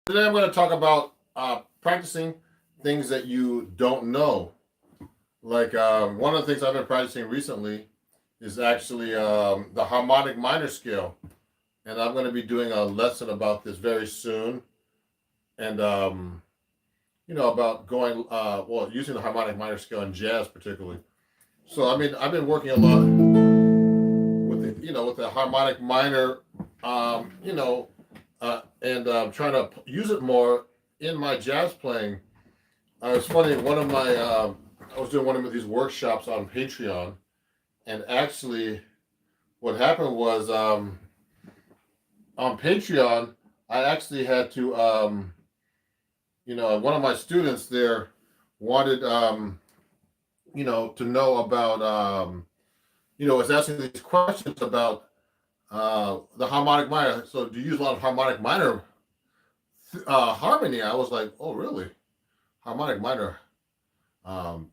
Today I'm going to talk about practicing things that you don't know. Like one of the things I've been practicing recently is actually the harmonic minor scale. And I'm going to be doing a lesson about this very soon. And, about going, using the harmonic minor scale in jazz particularly. So, I mean, I've been working a lot with the harmonic minor, and trying to use it more in my jazz playing. It's funny, I was doing one of these workshops on Patreon, and actually what happened was on Patreon, I actually had to, one of my students there wanted, to know about, was asking these questions about the harmonic minor. So do you use a lot of harmonic minor harmony? I was like, oh, really? Harmonic minor, harmony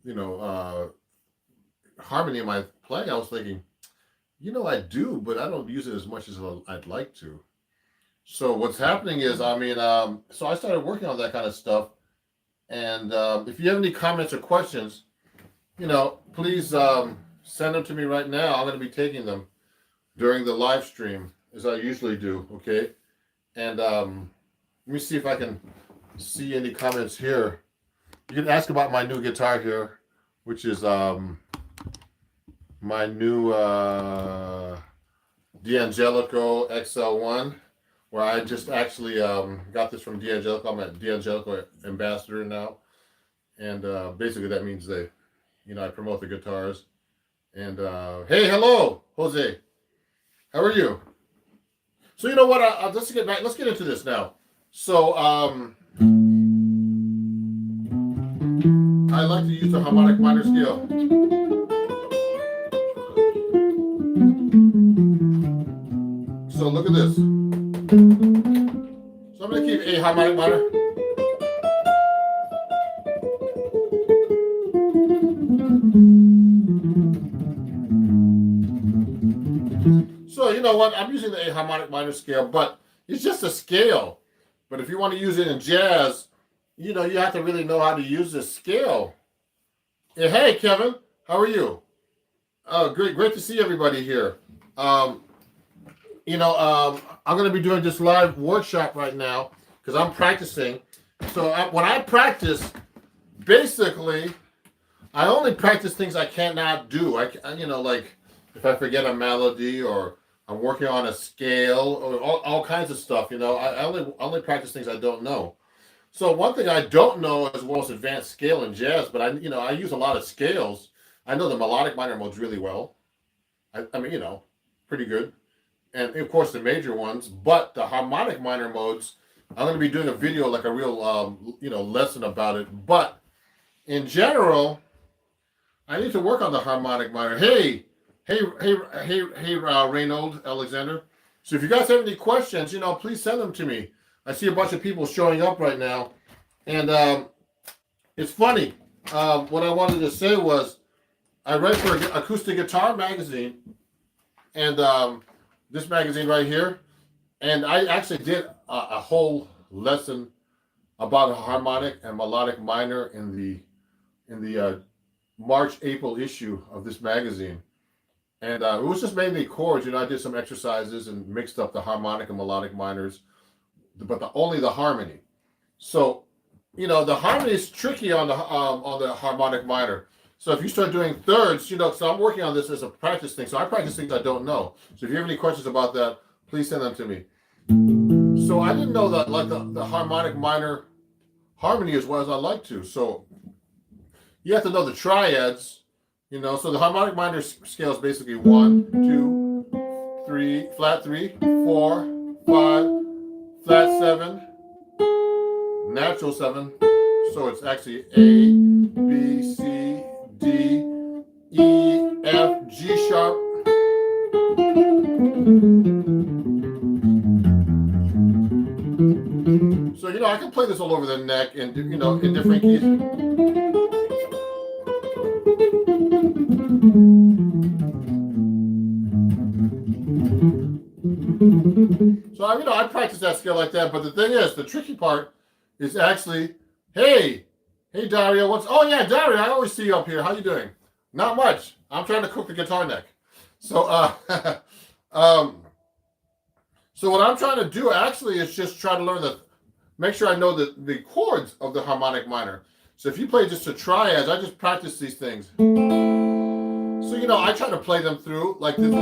in my playing? I was thinking, I do, but I don't use it as much as I'd like to. So what's happening is, so I started working on that kind of stuff. And if you have any comments or questions, please send them to me right now. I'm going to be taking them during the live stream, as I usually do, okay? And let me see if I can see any comments here. You can ask about my new guitar here, which is my new D'Angelico XL1, where I just actually got this from D'Angelico. I'm a D'Angelico ambassador now. And basically that means I promote the guitars. And hey, hello, Jose. How are you? So you know what? Let's get back. Let's get into this now. So I like to use the harmonic minor scale. So look at this. So I'm going to keep A harmonic minor. know what? I'm using the A harmonic minor scale, but it's just a scale. But if you want to use it in jazz, you have to really know how to use this scale. Yeah, hey, Kevin, how are you? Oh, great to see everybody here. I'm going to be doing this live workshop right now because I'm practicing. So when I practice, basically, I only practice things I cannot do. Like if I forget a melody or I'm working on a scale or all kinds of stuff, I only practice things I don't know. So one thing I don't know is most advanced scale in jazz, but I use a lot of scales. I know the melodic minor modes really well. I mean, pretty good. And of course the major ones, but the harmonic minor modes, I'm going to be doing a video, like a real, lesson about it. But in general, I need to work on the harmonic minor. Hey, Reynold Alexander. So if you guys have any questions, please send them to me. I see a bunch of people showing up right now, and it's funny. What I wanted to say was, I write for Acoustic Guitar magazine, and this magazine right here, and I actually did a whole lesson about a harmonic and melodic minor in the March-April issue of this magazine. And it was just mainly chords. I did some exercises and mixed up the harmonic and melodic minors, but only the harmony. So, the harmony is tricky on the harmonic minor. So if you start doing thirds, so I'm working on this as a practice thing. So I practice things I don't know. So if you have any questions about that, please send them to me. So I didn't know that, like the harmonic minor harmony as well as I like to. So you have to know the triads. So the harmonic minor scale is basically 1, 2, 3, flat 3, 4, 5, flat 7, natural 7. So it's actually A, B, C, D, E, F, G sharp. So, I can play this all over the neck and, in different keys. So I practice that scale like that, but the thing is, the tricky part is actually, hey Dario, oh yeah, Dario, I always see you up here. How you doing? Not much. I'm trying to cook the guitar neck. So so what I'm trying to do actually is just try to learn make sure I know the chords of the harmonic minor. So if you play just the triads, I just practice these things. So I try to play them through like this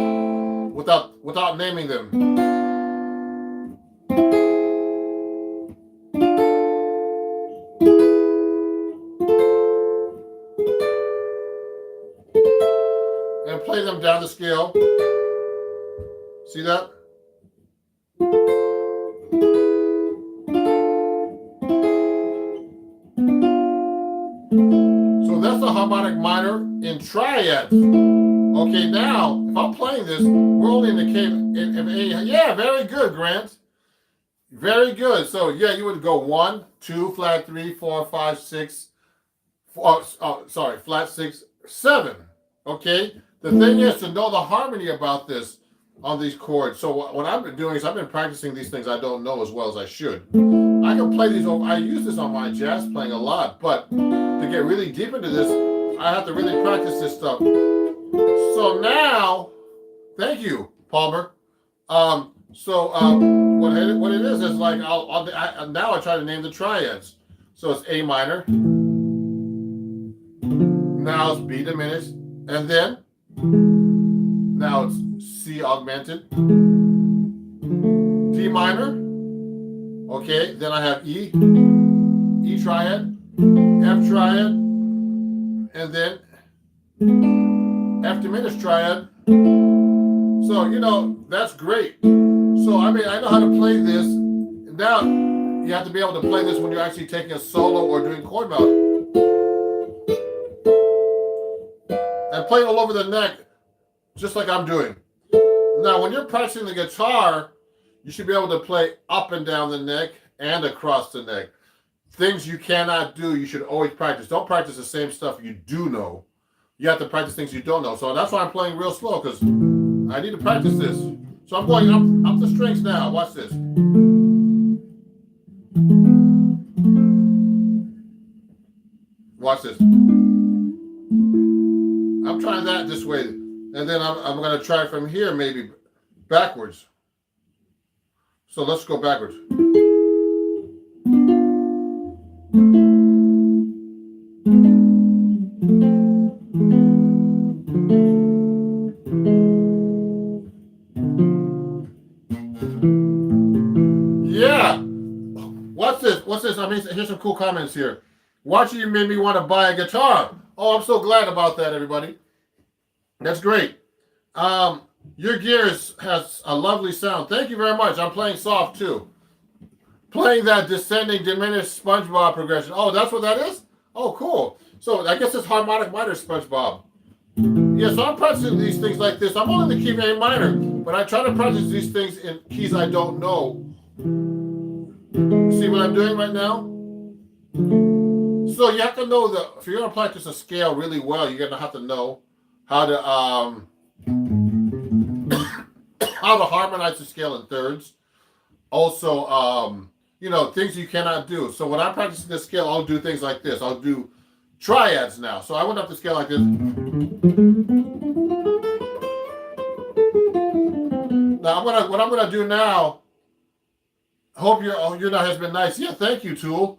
without naming them. And play them down the scale. See that? So that's the harmonic minor in triads. Okay, now, if I'm playing this, we're only in the key of A. Yeah, very good, Grant. Very good. So, yeah, you would go 1, 2, flat 3, 4, 5, 6, flat 6, 7. Okay? The thing is to know the harmony about this on these chords. So what I've been doing is I've been practicing these things I don't know as well as I should. I can play these over. I use this on my jazz playing a lot, but to get really deep into this, I have to really practice this stuff. So now, thank you, Palmer. What it is like now I try to name the triads. So it's A minor. Now it's B diminished, and then now it's C augmented. D minor. Okay, then I have E triad, F triad, and then F diminished triad. So, that's great. So, I know how to play this. Now, you have to be able to play this when you're actually taking a solo or doing chord melody. And play it all over the neck, just like I'm doing. Now, when you're practicing the guitar, you should be able to play up and down the neck and across the neck. Things you cannot do, you should always practice. Don't practice the same stuff you do know. You have to practice things you don't know. So that's why I'm playing real slow, because I need to practice this. So I'm going up the strings now. Watch this. Watch this. I'm trying that this way. And then I'm going to try from here maybe backwards. So let's go backwards. Yeah. What's this? What's this? I mean, here's some cool comments here. Watching you made me want to buy a guitar. Oh, I'm so glad about that, everybody. That's great. Your gear has a lovely sound. Thank you very much. I'm playing soft too. Playing that descending diminished SpongeBob progression. Oh, that's what that is? Oh, cool. So I guess it's harmonic minor SpongeBob. Yeah, so I'm practicing these things like this. I'm only in the key of A minor, but I try to practice these things in keys I don't know. See what I'm doing right now? So you have to know that if you're going to practice a scale really well, you're going to have to know how to harmonize the scale in thirds. Also, you know, things you cannot do. So when I'm practicing this scale, I'll do things like this. I'll do triads now. So I went up the scale like this. Now what I'm gonna do now. Hope your night has been nice. Yeah, thank you, Tool.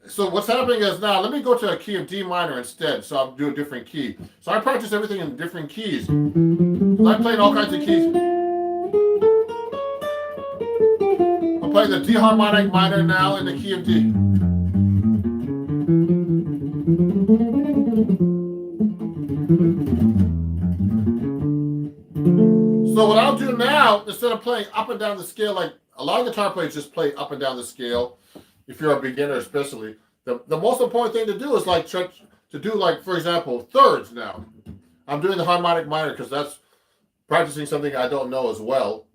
So what's happening is now, let me go to a key of D minor instead. So I'll do a different key. So I practice everything in different keys. I'm playing all kinds of keys. I'm playing the D harmonic minor now in the key of D. So what I'll do now, instead of playing up and down the scale, like a lot of guitar players just play up and down the scale, if you're a beginner especially, the most important thing to do is like to do, like, for example, thirds now. I'm doing the harmonic minor because that's practicing something I don't know as well.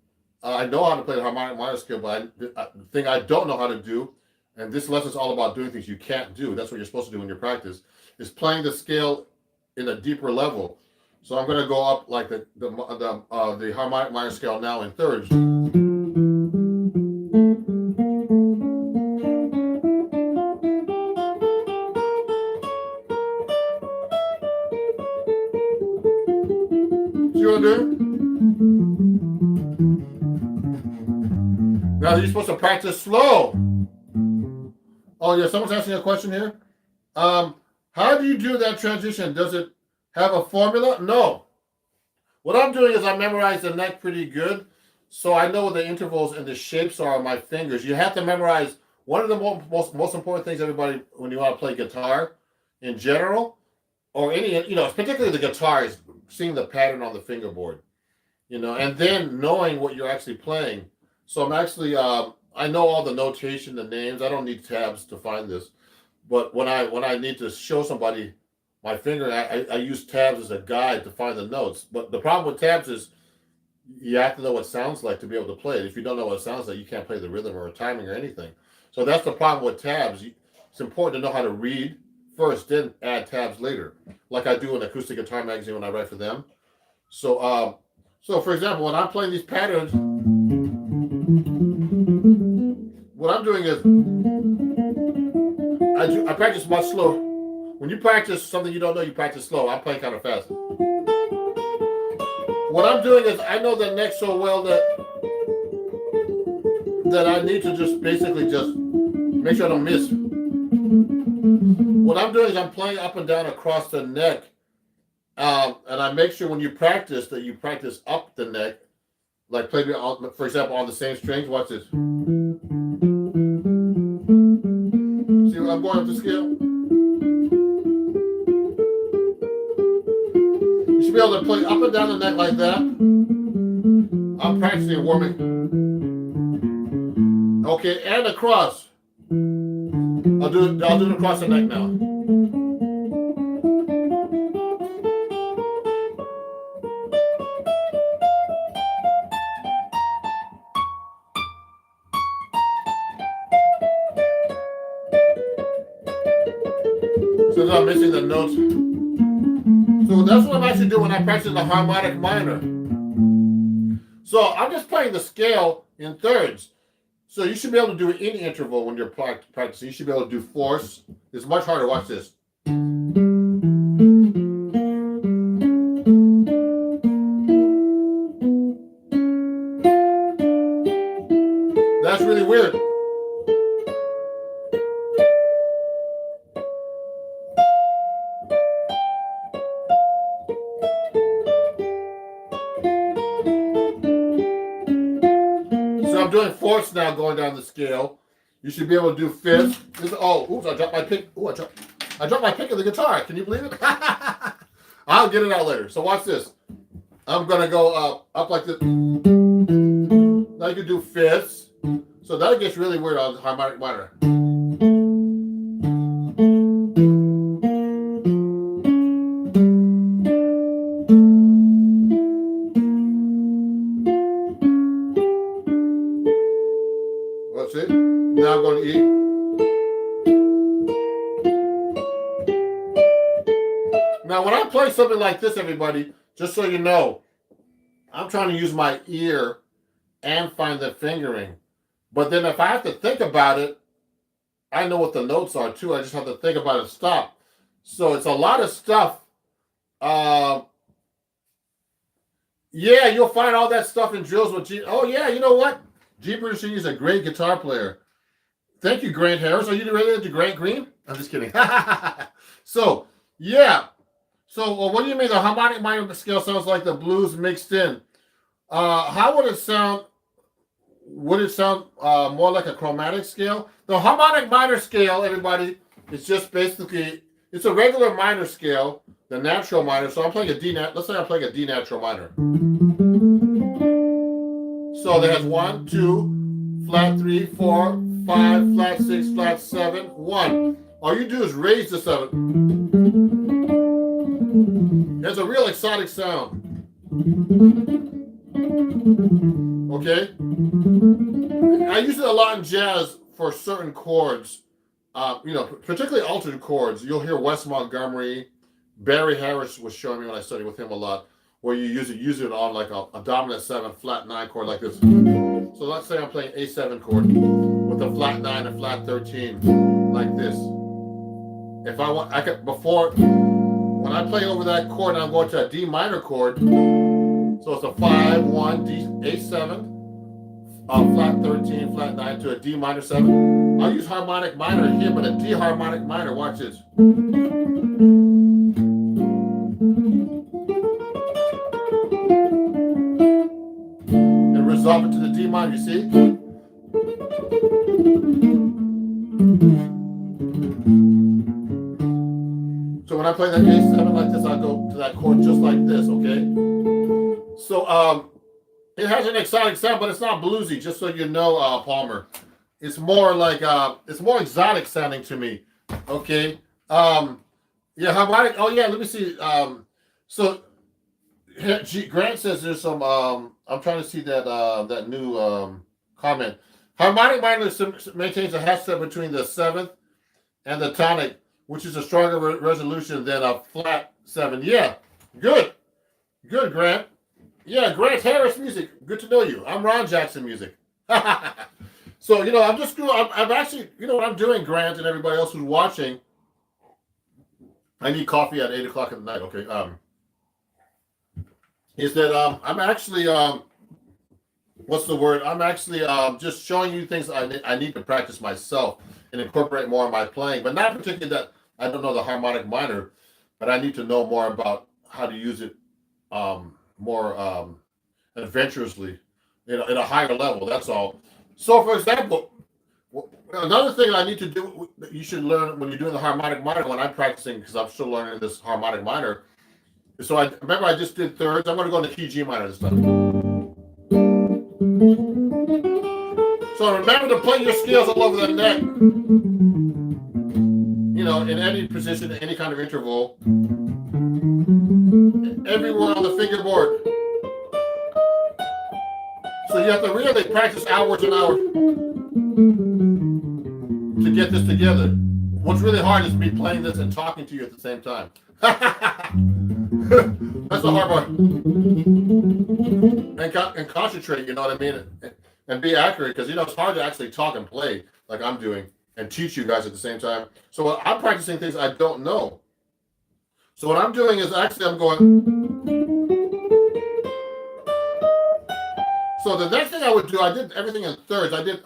I know how to play the harmonic minor scale, but the thing I don't know how to do, and this lesson's all about doing things you can't do. That's what you're supposed to do in your practice, is playing the scale in a deeper level. So I'm going to go up like the harmonic minor scale now in thirds. See what I'm doing? Now you're supposed to practice slow. Oh yeah, someone's asking a question here. How do you do that transition? Does it have a formula? No. What I'm doing is I memorize the neck pretty good, so I know what the intervals and the shapes are on my fingers. You have to memorize one of the most important things, everybody, when you want to play guitar in general, or any, you know, particularly the guitar, is seeing the pattern on the fingerboard, you know, and then knowing what you're actually playing. So I'm actually, I know all the notation, the names. I don't need tabs to find this, but when I need to show somebody my finger, I use tabs as a guide to find the notes. But the problem with tabs is you have to know what it sounds like to be able to play it. If you don't know what it sounds like, you can't play the rhythm or timing or anything. So that's the problem with tabs. It's important to know how to read first, then add tabs later, like I do in Acoustic Guitar Magazine when I write for them. So, for example, when I'm playing these patterns, what I'm doing is I practice much slower. When you practice something you don't know, you practice slow. I'm playing kind of fast. What I'm doing is I know the neck so well that I need to just basically just make sure I don't miss. What I'm doing is I'm playing up and down across the neck, and I make sure when you practice that you practice up the neck, like play, for example, on the same strings. Watch this. See what I'm going up the scale? You should be able to play up and down the neck like that. I'm practicing warming. Okay, and across. I'll do it across the neck now. So I'm missing the notes. So that's what I'm actually doing when I practice the harmonic minor. So I'm just playing the scale in thirds. So you should be able to do it in interval when you're practicing. You should be able to do fourths. It's much harder. Watch this. That's really weird. So I'm doing fourths now going down the scale. You should be able to do fifths. Oops, I dropped my pick. I dropped my pick of the guitar. Can you believe it? I'll get it out later. So watch this. I'm going to go up like this. Now you can do fifths. So that gets really weird on harmonic minor. That's it. Now I'm going to E. Now when I play something like this, everybody, just so you know, I'm trying to use my ear and find the fingering. But then if I have to think about it, I know what the notes are too. I just have to think about it and stop. So it's a lot of stuff. Yeah, you'll find all that stuff in drills with G. Oh yeah, you know what? G. Bruce is a great guitar player. Thank you, Grant Harris. Are you related to Grant Green? I'm just kidding. So yeah. So what do you mean the harmonic minor scale sounds like the blues mixed in? How would it sound? Would it sound more like a chromatic scale? The harmonic minor scale, everybody, is just basically, it's a regular minor scale, the natural minor. So I'm playing a D nat. Let's say I'm playing a D natural minor. So there's 1, 2, flat 3, 4, 5, flat 6, flat 7, 1. All you do is raise the 7. It's a real exotic sound. Okay? I use it a lot in jazz for certain chords, particularly altered chords. You'll hear Wes Montgomery, Barry Harris was showing me when I studied with him a lot, where you use it on like a dominant 7, flat 9 chord like this. So let's say I'm playing A7 chord with a flat 9 and flat 13 like this. If I want, I could, when I play over that chord, I'm going to a D minor chord. So it's a 5, 1, D, A7, flat 13, flat 9 to a D minor 7. I'll use harmonic minor here, but a D harmonic minor. Watch this. And resolve it to the D minor, you see? So when I play that A7 like this, I'll go to that chord just like this, okay? So it has an exotic sound, but it's not bluesy, just so you know, Palmer. It's more like, it's more exotic sounding to me, okay? Yeah, harmonic, oh yeah, let me see. So Grant says there's some, I'm trying to see that new comment. Harmonic minor maintains a half step between the 7th and the tonic, which is a stronger resolution than a flat 7. Yeah, good, Grant. Yeah, Grant Harris music. Good to know you. I'm Ron Jackson music. So, I'm actually, you know what I'm doing, Grant, and everybody else who's watching. I need coffee at 8 o'clock at night, okay? Is that I'm actually, what's the word? I'm actually just showing you things I need to practice myself and incorporate more in my playing, but not particularly that I don't know the harmonic minor, but I need to know more about how to use it more adventurously, at a higher level. That's all. So, for example, another thing I need to do, you should learn when you're doing the harmonic minor, when I'm practicing, because I'm still learning this harmonic minor. So I remember I just did thirds. I'm going to go into key G minor this time. So remember to play your scales all over the neck. In any position, any kind of interval. Everywhere on the fingerboard. So you have to really practice hours and hours to get this together. What's really hard is me playing this and talking to you at the same time. That's the hard part. And concentrate, you know what I mean? And be accurate, because, it's hard to actually talk and play like I'm doing and teach you guys at the same time. So I'm practicing things I don't know. So what I'm doing is actually I'm going. So the next thing I would do, I did everything in thirds. I went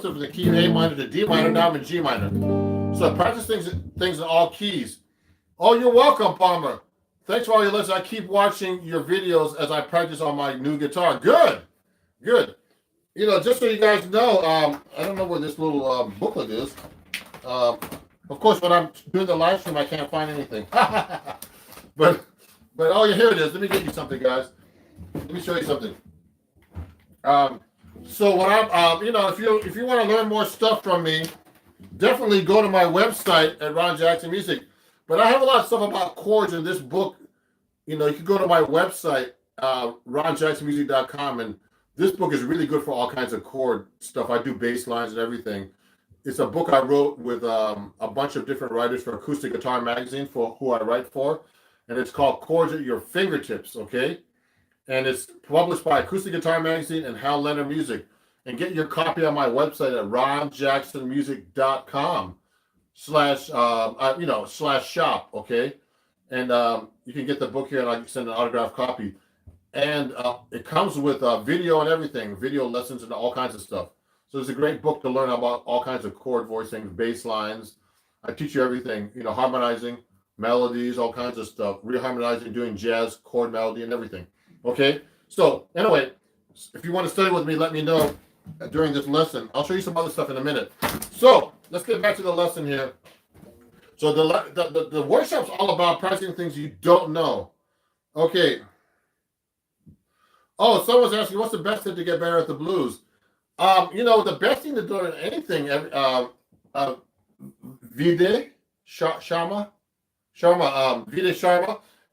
from the key A minor to D minor, now I'm in G minor. So I practice things in all keys. Oh, you're welcome, Palmer. Thanks for all your lessons. I keep watching your videos as I practice on my new guitar. Good. Just so you guys know, I don't know where this little booklet is. Of course, when I'm doing the live stream, I can't find anything. but oh, yeah, here it is. Let me get you something, guys. Let me show you something. So what I'm, if you want to learn more stuff from me, definitely go to my website at Ron Jackson Music. But I have a lot of stuff about chords in this book. You can go to my website, ronjacksonmusic.com, and this book is really good for all kinds of chord stuff. I do bass lines and everything. It's a book I wrote with a bunch of different writers for Acoustic Guitar Magazine, for who I write for, and it's called Chords at Your Fingertips, okay? And it's published by Acoustic Guitar Magazine and Hal Leonard Music. And get your copy on my website at ronjacksonmusic.com /shop, okay? And you can get the book here, and I can send an autographed copy. And it comes with video and everything, video lessons and all kinds of stuff. So it's a great book to learn about all kinds of chord voicing, bass lines. I teach you everything, harmonizing, melodies, all kinds of stuff, reharmonizing, doing jazz, chord melody, and everything. Okay? So anyway, if you want to study with me, let me know during this lesson. I'll show you some other stuff in a minute. So let's get back to the lesson here. So the workshop's all about practicing things you don't know. Okay. Oh, someone's asking, what's the best thing to get better at the blues? The best thing to do in anything, Vide Sharma,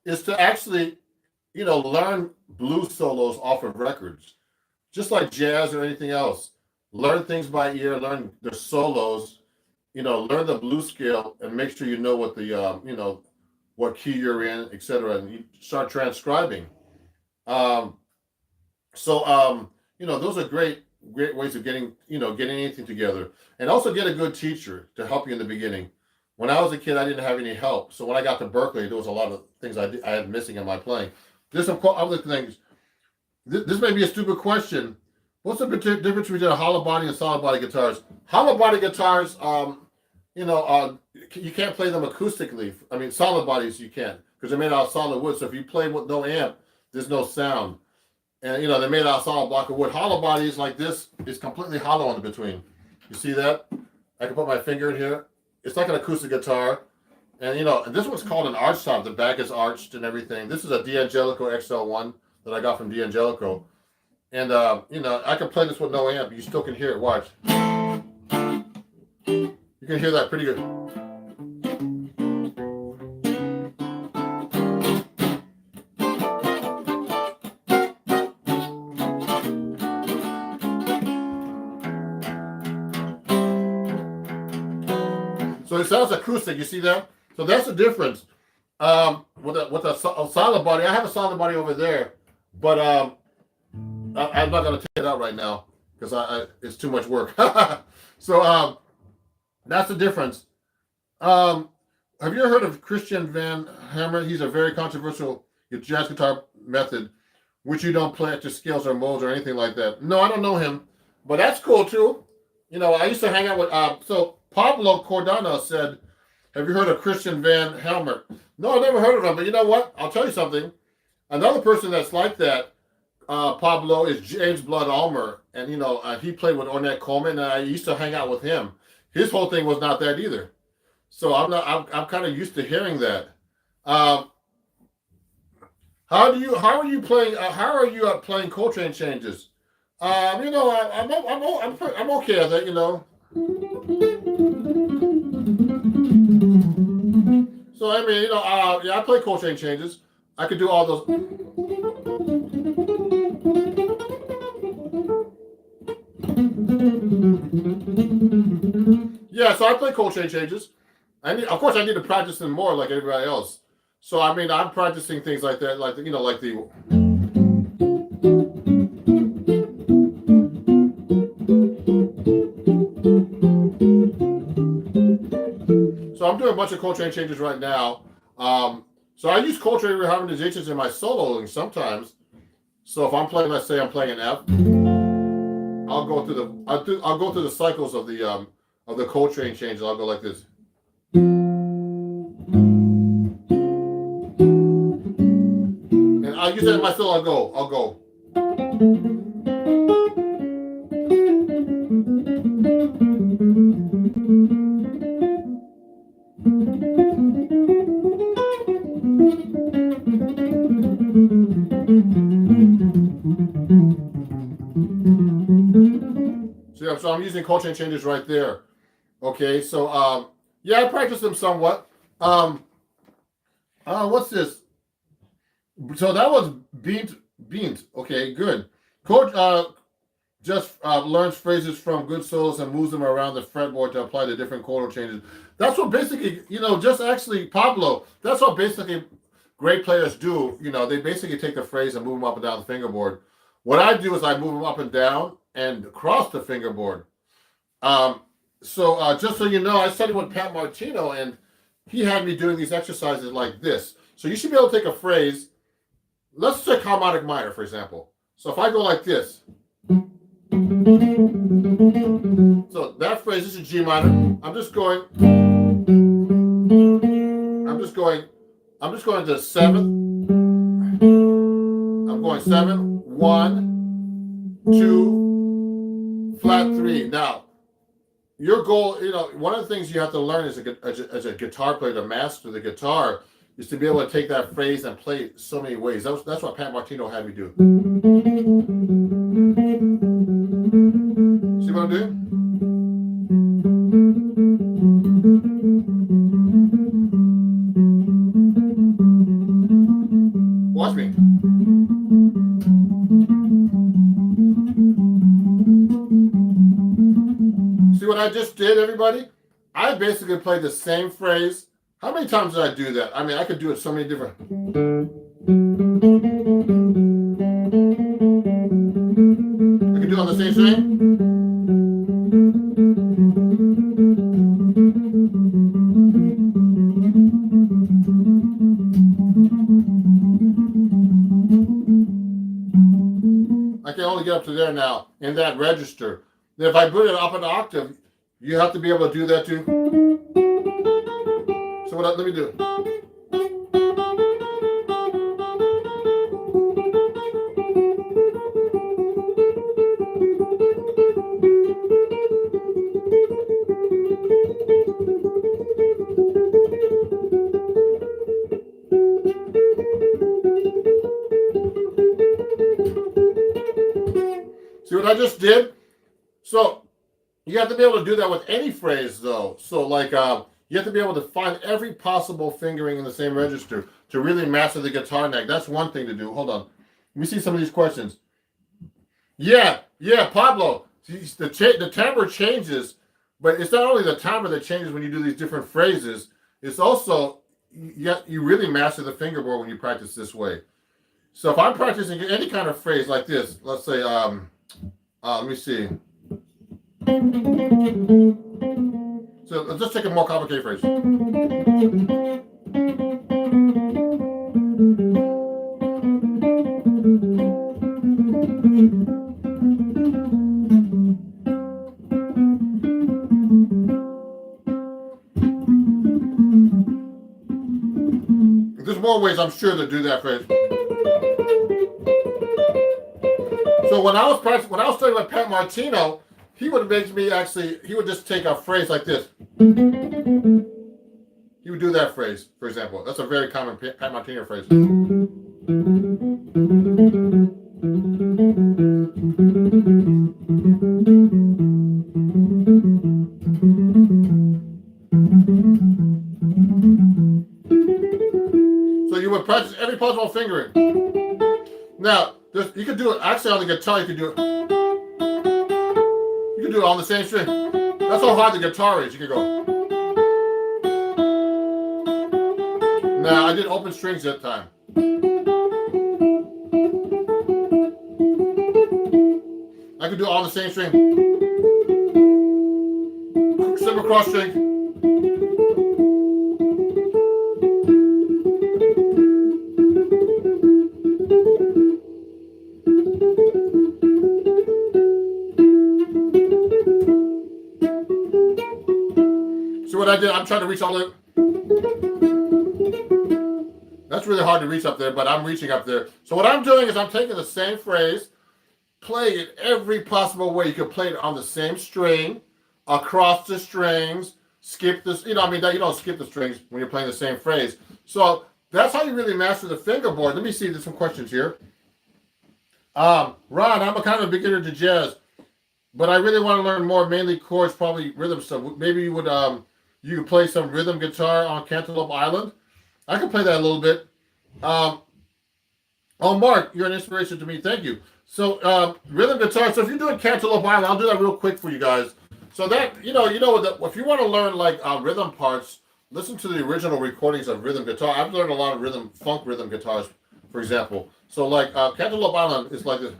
is to actually, learn blues solos off of records. Just like jazz or anything else. Learn things by ear, learn the solos, learn the blues scale, and make sure you know what the, what key you're in, etc. And you start transcribing. Those are great ways of getting anything together. And also get a good teacher to help you in the beginning. When I was a kid, I didn't have any help. So when I got to Berkeley, there was a lot of things I had missing in my playing. There's some other things. This may be a stupid question. What's the difference between a hollow body and solid body guitars? Hollow body guitars, you can't play them acoustically. I mean, solid bodies you can, because they're made out of solid wood. So if you play with no amp, there's no sound. And, they're made out of solid block of wood. Hollow bodies like this is completely hollow in between. You see that? I can put my finger in here. It's like an acoustic guitar. And, and this one's called an arch top. The back is arched and everything. This is a D'Angelico XL1 that I got from D'Angelico. And, I can play this with no amp. You still can hear it. Watch. You can hear that pretty good. So it sounds acoustic. You see that? So that's the difference. With a solid body, I have a solid body over there, but I'm not going to take it out right now because it's too much work. So that's the difference. Have you ever heard of Christian Van Hammer? He's a very controversial jazz guitar method, which you don't play at your scales or modes or anything like that. No, I don't know him, but that's cool too. I used to hang out with so Pablo Cordano said, have you heard of Christian Van Helmer? No, I've never heard of him, but you know what? I'll tell you something. Another person that's like that, Pablo, is James Blood Ulmer. And, he played with Ornette Coleman, and I used to hang out with him. His whole thing was not that either. So I'm kind of used to hearing that. How are you playing Coltrane changes? I'm okay at that, So I mean, I play Coltrane changes. I could do all those. Yeah, so I play Coltrane changes. Of course, I need to practice them more, like everybody else. So I mean, I'm practicing things like that, like like the. So I'm doing a bunch of Coltrane changes right now. So I use Coltrane reharmonizations in my soloing sometimes. So if I'm playing, let's say I'm playing an F, I'll go through I'll go through the cycles of the Coltrane changes. I'll go like this. And I'll use that in my solo. I'll go. So I'm using Coltrane changes right there. Okay, so yeah, I practice them somewhat. What's this? So that was beans. Okay, good. Coach just learns phrases from good solos and moves them around the fretboard to apply the different chordal changes. That's what basically, just actually Pablo. That's what basically great players do. They basically take the phrase and move them up and down the fingerboard. What I do is I move them up and down and across the fingerboard. So just so you know, I studied with Pat Martino, and he had me doing these exercises like this. So you should be able to take a phrase. Let's take harmonic minor, for example. So if I go like this. So that phrase, this is G minor. I'm just going to seventh. I'm going 7, 1, 2, flat 3. Now, your goal, one of the things you have to learn as a guitar player to master the guitar is to be able to take that phrase and play it so many ways. That's what Pat Martino had me do. See what I'm doing? Watch me. See what I just did, everybody? I basically played the same phrase. How many times did I do that? I mean, I could do it so many different. I could do it on the same string. I can only get up to there now in that register. Then if I put it up an octave, you have to be able to do that too. So let me do it. See what I just did? So you have to be able to do that with any phrase, though. So like you have to be able to find every possible fingering in the same register to really master the guitar neck. That's one thing to do. Hold on. Let me see some of these questions. Yeah, Pablo. The timbre changes, but it's not only the timbre that changes when you do these different phrases. It's also, you really master the fingerboard when you practice this way. So if I'm practicing any kind of phrase like this, let's say, let me see. So let's just take a more complicated phrase. There's more ways, I'm sure, to do that phrase. So when I was studying with Pat Martino, he would make me he would just take a phrase like this. He would do that phrase, for example. That's a very common Pat Martino phrase. So you would practice every possible fingering. Now, you could do it actually on the guitar. You could do it. You could do it on the same string. That's how hard the guitar is. You could go. Now I did open strings that time. I could do all the same string. Simple cross string. See what I did? I'm trying to reach all the... That's really hard to reach up there, but I'm reaching up there. So what I'm doing is I'm taking the same phrase, playing it every possible way. You can play it on the same string, across the strings, skip this, you don't skip the strings when you're playing the same phrase. So that's how you really master the fingerboard. Let me see, there's some questions here. Ron, I'm a kind of a beginner to jazz, but I really want to learn more, mainly chords, probably rhythm stuff. Maybe you would, you could play some rhythm guitar on Cantaloupe Island. I can play that a little bit. Oh, Mark, you're an inspiration to me. Thank you. So rhythm guitar. So if you're doing Cantaloupe Island, I'll do that real quick for you guys. So that, if you want to learn like rhythm parts, listen to the original recordings of rhythm guitar. I've learned a lot of funk rhythm guitars, for example. So like Cantaloupe Island is like this.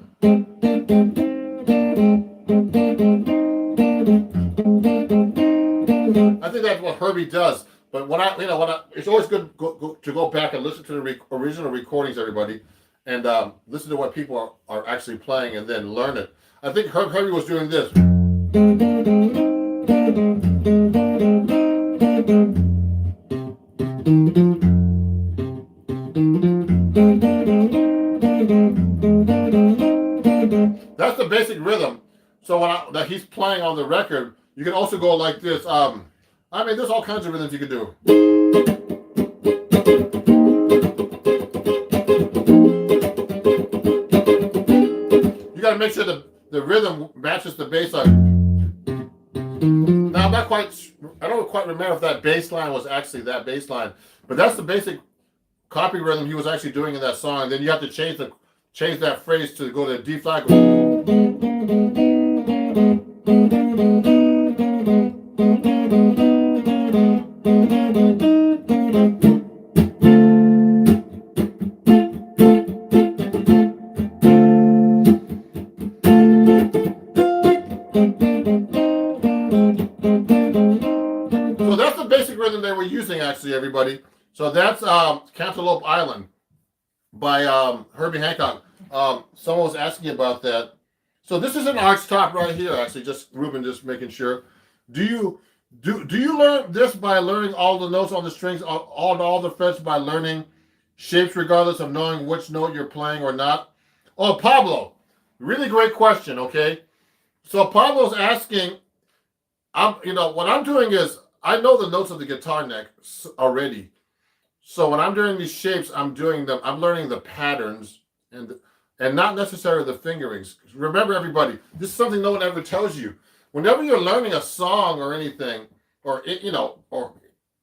I think that's what Herbie does. But it's always good to go back and listen to the original recordings, everybody, and listen to what people are actually playing and then learn it. I think Herbie was doing this. That's the basic rhythm. So that he's playing on the record, you can also go like this. There's all kinds of rhythms you can do. You got to make sure the rhythm matches the bass line. Now, I don't quite remember if that bass line was actually that bass line, but that's the basic copy rhythm he was actually doing in that song. Then you have to change that phrase to go to D flat. So that's the basic rhythm they were using, actually, everybody. So that's Cantaloupe Island by Herbie Hancock. Someone was asking about that. So this is an arch top right here, actually. Ruben, just making sure. Do you learn this by learning all the notes on the strings, all the frets by learning shapes, regardless of knowing which note you're playing or not? Oh, Pablo, really great question. Okay, so Pablo's asking. What I'm doing is I know the notes of the guitar neck already. So when I'm doing these shapes, I'm learning the patterns and not necessarily the fingerings. Remember, everybody, this is something no one ever tells you. Whenever you're learning a song or anything,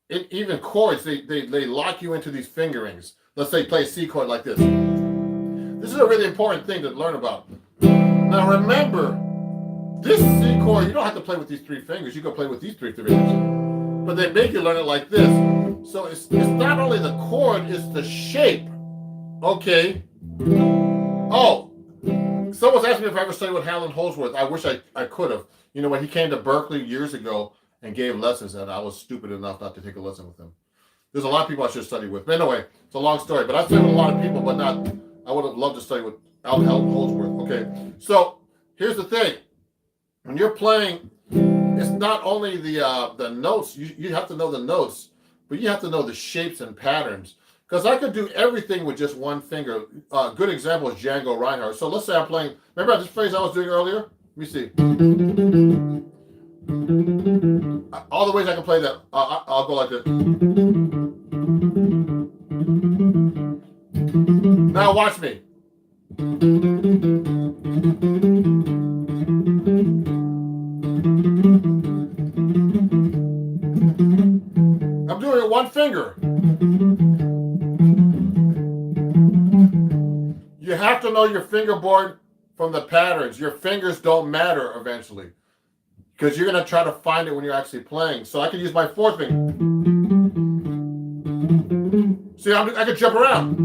even chords, they lock you into these fingerings. Let's say play a C chord like this. This is a really important thing to learn about. Now remember, this C chord, you don't have to play with these three fingers. You can play with these three fingers. But they make you learn it like this. So it's not only the chord, it's the shape. Okay. Oh, someone's asking me if I ever studied with Helen Holdsworth. I wish I could have. When he came to Berkeley years ago and gave lessons, and I was stupid enough not to take a lesson with him. There's a lot of people I should study with. But anyway, it's a long story. But I've studied with a lot of people, but I would have loved to study with Helen Holdsworth. Okay. So here's the thing. When you're playing, it's not only the notes. You have to know the notes, but you have to know the shapes and patterns. Because I could do everything with just one finger. A good example is Django Reinhardt. So let's say I'm playing. Remember this phrase I was doing earlier? Let me see. All the ways I can play that. I'll go like this. Now watch me. I'm doing it one finger. You have to know your fingerboard from the patterns. Your fingers don't matter eventually, because you're going to try to find it when you're actually playing. So I can use my fourth finger. See, I can jump around.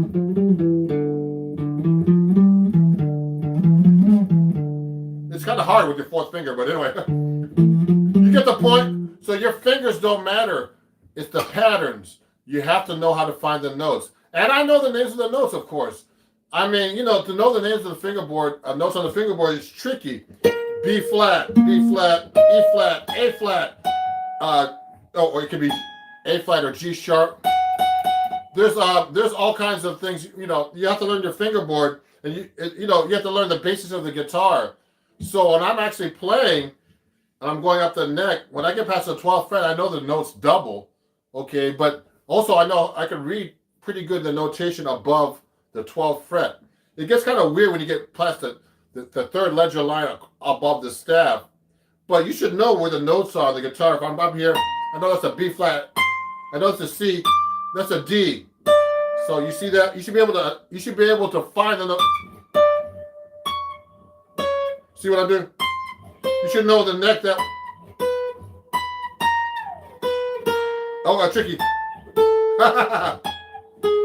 It's kind of hard with your fourth finger, but anyway. You get the point? So your fingers don't matter. It's the patterns. You have to know how to find the notes. And I know the names of the notes, of course. I mean, you know, to know the names of the fingerboard, notes on the fingerboard is tricky. B flat, B flat, E flat, A flat. Or it could be A flat or G sharp. There's all kinds of things. You know, you have to learn your fingerboard, and you have to learn the basics of the guitar. So when I'm actually playing, and I'm going up the neck, when I get past the 12th fret, I know the notes double, okay? But also I know I can read pretty good the notation above the 12th fret. It gets kind of weird when you get past the third ledger line above the staff. But you should know where the notes are on the guitar. If I'm up here, I know that's a B flat. I know it's a C. That's a D. So you see that? You should be able to find the note. See what I'm doing? You should know the neck that. Oh, tricky.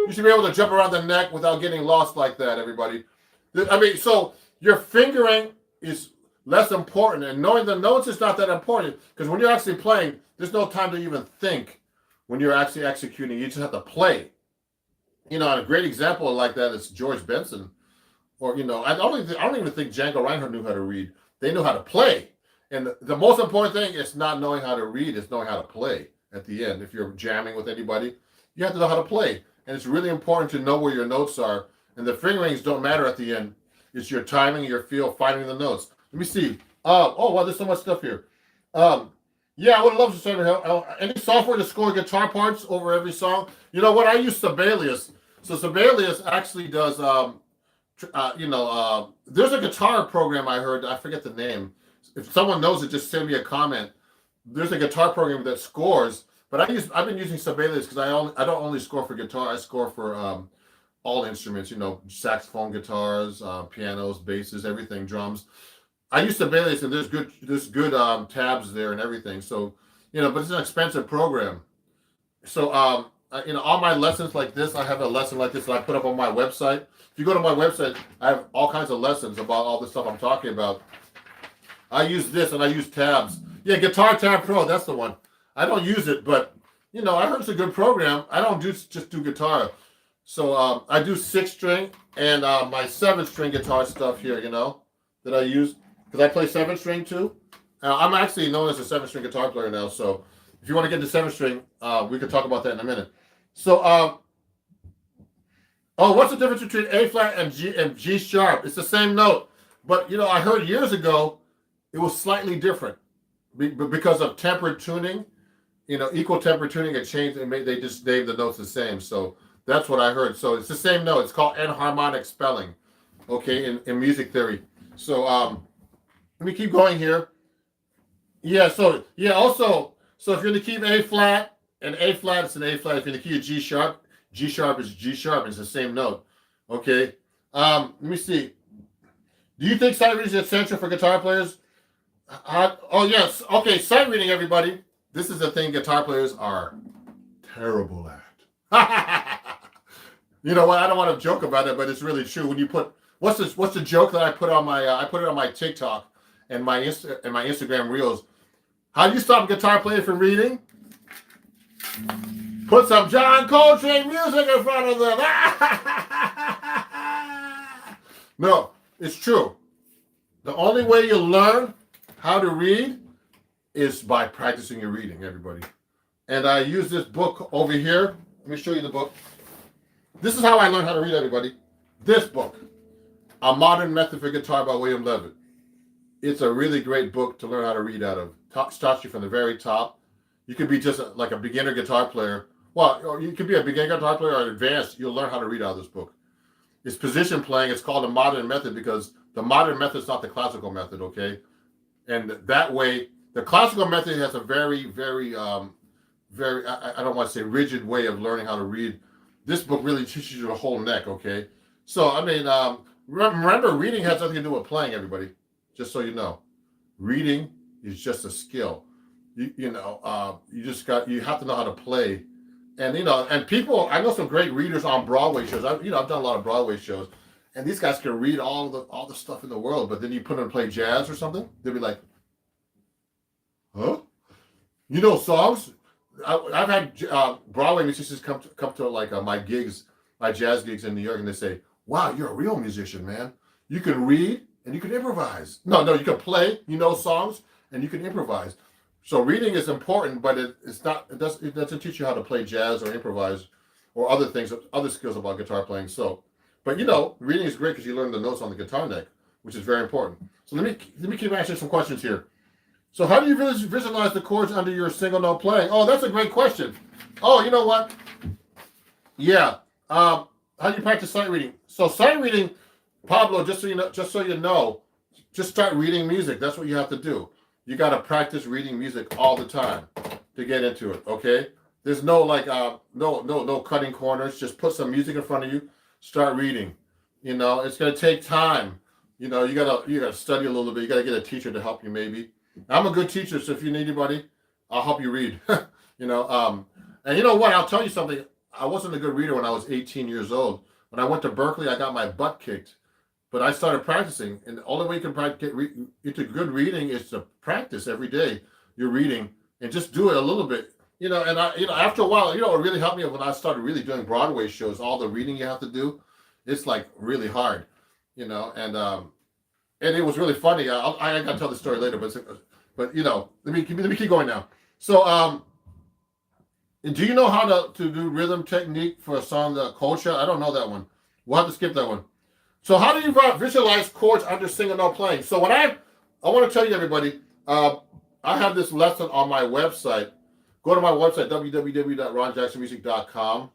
You should be able to jump around the neck without getting lost like that, everybody. I mean, so your fingering is less important, and knowing the notes is not that important, because when you're actually playing, there's no time to even think when you're actually executing. You just have to play. You know, and a great example like that is George Benson, or you know, I don't even think Django Reinhardt knew how to read. They knew how to play, and the most important thing is not knowing how to read; it's knowing how to play. At the end, if you're jamming with anybody, you have to know how to play, and it's really important to know where your notes are. And the fingerings don't matter at the end. It's your timing, your feel, finding the notes. Let me see. Oh, wow, there's so much stuff here. Yeah, I would love to say any software to score guitar parts over every song. You know what? I use Sibelius. So Sibelius actually does. There's a guitar program I heard. I forget the name. If someone knows it, just send me a comment. There's a guitar program that scores, but I've been using Sibelius because I don't only score for guitar. I score for all instruments. You know, saxophone, guitars, pianos, basses, everything, drums. I use Sibelius, and there's good tabs there and everything. So, you know, but it's an expensive program. So, all my lessons like this, I have a lesson like this that I put up on my website. If you go to my website, I have all kinds of lessons about all the stuff I'm talking about. I use this and I use tabs. Yeah, Guitar Tab Pro, that's the one. I don't use it, but, you know, I heard it's a good program. I don't just do guitar. So I do 6-string and my 7-string guitar stuff here, you know, that I use. Because I play 7-string too. I'm actually known as a 7-string guitar player now. So if you want to get into 7-string, we can talk about that in a minute. So, what's the difference between A flat and G sharp? It's the same note. But, you know, I heard years ago it was slightly different because of tempered tuning. You know, equal tempered tuning, it changed. They just named the notes the same. So that's what I heard. So it's the same note. It's called enharmonic spelling, okay, in music theory. So let me keep going here. Yeah, so if you're in the key of A flat, and A flat, it's an A flat. If you're in the key of G sharp is G sharp. It's the same note. Okay. Let me see. Do you think sight reading is essential for guitar players? Yes. Okay, sight reading, everybody. This is the thing guitar players are terrible at. You know what? I don't want to joke about it, but it's really true. When you put what's the joke that I put on my I put it on my TikTok and my Instagram reels. How do you stop a guitar player from reading? Put some John Coltrane music in front of them. No, it's true. The only way you learn how to read is by practicing your reading, everybody. And I use this book over here. Let me show you the book. This is how I learned how to read, everybody. This book, A Modern Method for Guitar by William Levitt. It's a really great book to learn how to read out of. Starts you from the very top. You could be just like a beginner guitar player. Well, or you could be a beginner guitar player or advanced. You'll learn how to read out of this book. It's position playing. It's called a modern method because the modern method is not the classical method, okay? And that way, the classical method has a very, very, I don't want to say rigid way of learning how to read. This book really teaches you the whole neck, okay? So, I mean, remember, reading has nothing to do with playing, everybody. Just so you know. Reading is just a skill. You have to know how to play And and people, I know some great readers on Broadway shows. I've done a lot of Broadway shows, and these guys can read all the stuff in the world. But then you put them to play jazz or something, they'll be like, "Huh? You know songs?" I've had Broadway musicians come to like my gigs, my jazz gigs in New York, and they say, "Wow, you're a real musician, man. You can read and you can improvise. No, you can play, songs, and you can improvise." So reading is important, but it doesn't teach you how to play jazz or improvise or other things, other skills about guitar playing. So, but reading is great because you learn the notes on the guitar neck, which is very important. So let me keep answering some questions here. So how do you visualize the chords under your single note playing? Oh, that's a great question. Oh, you know what? Yeah. How do you practice sight reading? So sight reading, Pablo, just so you know, just start reading music. That's what you have to do. You got to practice reading music all the time to get into it. Okay. There's no no cutting corners. Just put some music in front of you. Start reading. It's gonna take time. You gotta study a little bit. You gotta get a teacher to help you. Maybe I'm a good teacher, so if you need anybody, I'll help you read. And you know what? I'll tell you something. I wasn't a good reader when I was 18 years old. When I went to Berkeley, I got my butt kicked. But I started practicing, and the only way you can get into good reading is to practice every day. You're reading, and just do it a little bit, And after a while, it really helped me when I started really doing Broadway shows. All the reading you have to do, it's like really hard, and it was really funny. I gotta tell the story later, but let me keep going now. So, do you know how to do rhythm technique for a song, the Colcha? I don't know that one. We'll have to skip that one. So how do you visualize chords under single note playing? So what I want to tell you, everybody, I have this lesson on my website. Go to my website, www.ronjacksonmusic.com,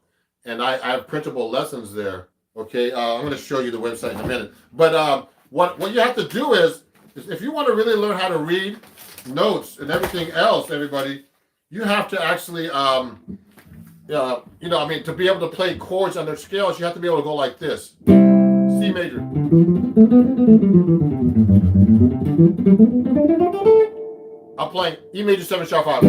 and I have printable lessons there. Okay, I'm going to show you the website in a minute. But what you have to do is if you want to really learn how to read notes and everything else, everybody, you have to actually, to be able to play chords under scales, you have to be able to go like this. C major. I'm playing E major 7 sharp 5.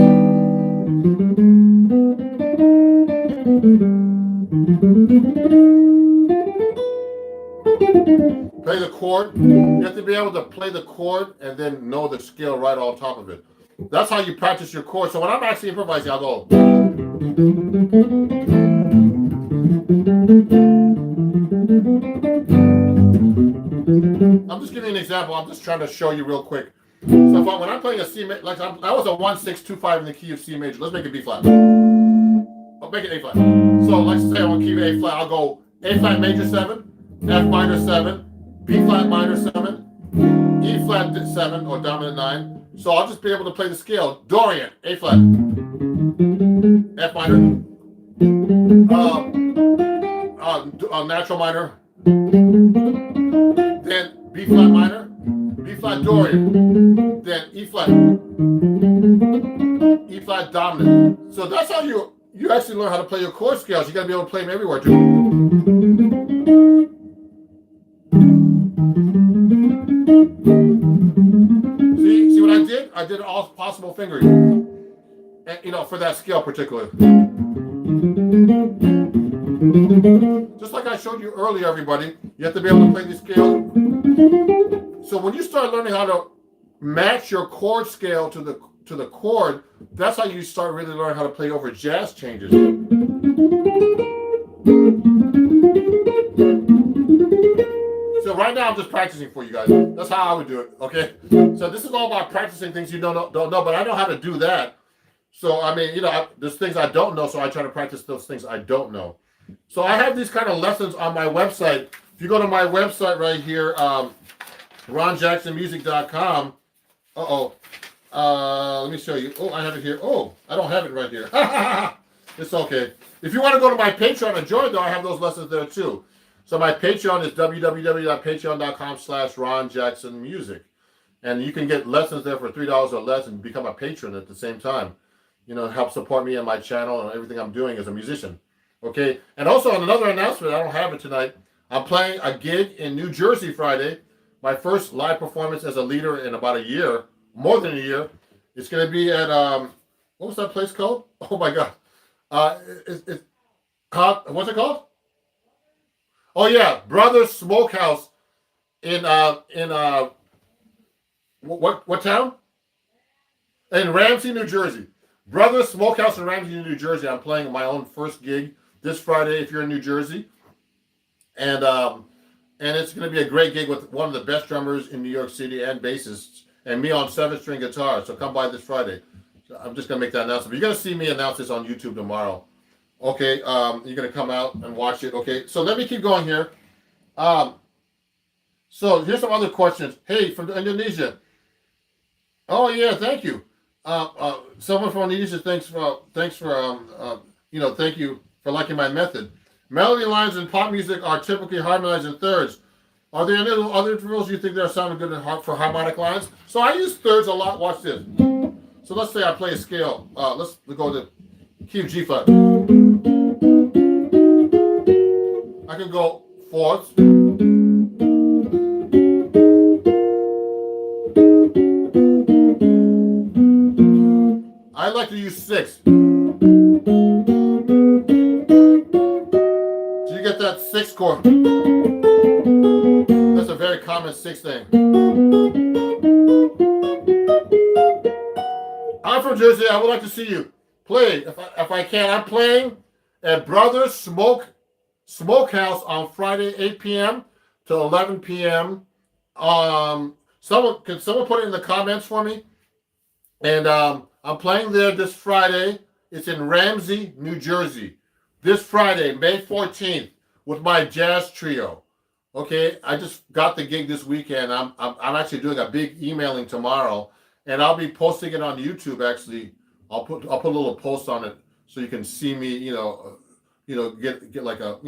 Play the chord. You have to be able to play the chord and then know the scale right on top of it. That's how you practice your chords. So when I'm actually improvising, I'll go. I'm just giving you an example. I'm just trying to show you real quick. So when I'm playing a C major, that was a 1-6-2-5 in the key of C major. Let's make it B flat. I'll make it A flat. So let's say I want to keep A flat. I'll go A flat major 7, F minor 7, B flat minor 7, E flat 7 or dominant 9. So I'll just be able to play the scale. Dorian, A flat, F minor, natural minor, then B flat minor, B flat Dorian, then E flat dominant. So that's how you actually learn how to play your chord scales. You got to be able to play them everywhere too. See what I did? I did all possible fingering, and, for that scale particularly. Just like I showed you earlier, everybody, you have to be able to play these scales. So when you start learning how to match your chord scale to the chord, that's how you start really learning how to play over jazz changes. So right now I'm just practicing for you guys. That's how I would do it. Okay. So this is all about practicing things you don't know, but I know how to do that. So there's things I don't know, so I try to practice those things I don't know. So I have these kind of lessons on my website. If you go to my website right here, ronjacksonmusic.com. Let me show you. Oh, I have it here. Oh, I don't have it right here. It's okay. If you want to go to my Patreon and join, though, I have those lessons there too. So my Patreon is www.patreon.com/ronjacksonmusic. And you can get lessons there for $3 or less and become a patron at the same time. Help support me and my channel and everything I'm doing as a musician. Okay. And also on another announcement, I don't have it tonight. I'm playing a gig in New Jersey Friday. My first live performance as a leader in about a year, more than a year. It's going to be at, what was that place called? Oh my God. Uh, it's what's it called? Oh yeah, Brothers Smokehouse in what town? In Ramsey, New Jersey. Brothers Smokehouse in Ramsey, New Jersey. I'm playing my own first gig this Friday if you're in New Jersey, and it's going to be a great gig with one of the best drummers in New York City and bassists, and me on 7-string guitar. So come by this Friday. So I'm just going to make that announcement. You're going to see me announce this on YouTube tomorrow. Okay, you're going to come out and watch it. Okay, so let me keep going here. So here's some other questions. Hey, from Indonesia. Oh yeah, thank you. Someone from Indonesia, thanks for thank you for liking my method. Melody lines in pop music are typically harmonized in thirds. Are there any other intervals you think that are sounding good for harmonic lines? So I use thirds a lot. Watch this. So let's say I play a scale. Let's go to key of G flat. I can go fourths. I like to use sixths. Do you get that sixth chord? That's a very common sixth thing. I'm from Jersey. I would like to see you play. If I can, I'm playing at Brothers Smokehouse on Friday, 8 p.m. to 11 p.m. Can someone put it in the comments for me? And I'm playing there this Friday. It's in Ramsey, New Jersey. This Friday, May 14th, with my jazz trio. Okay, I just got the gig this weekend. I'm actually doing a big emailing tomorrow, and I'll be posting it on YouTube. Actually, I'll put a little post on it so you can see me. Get like an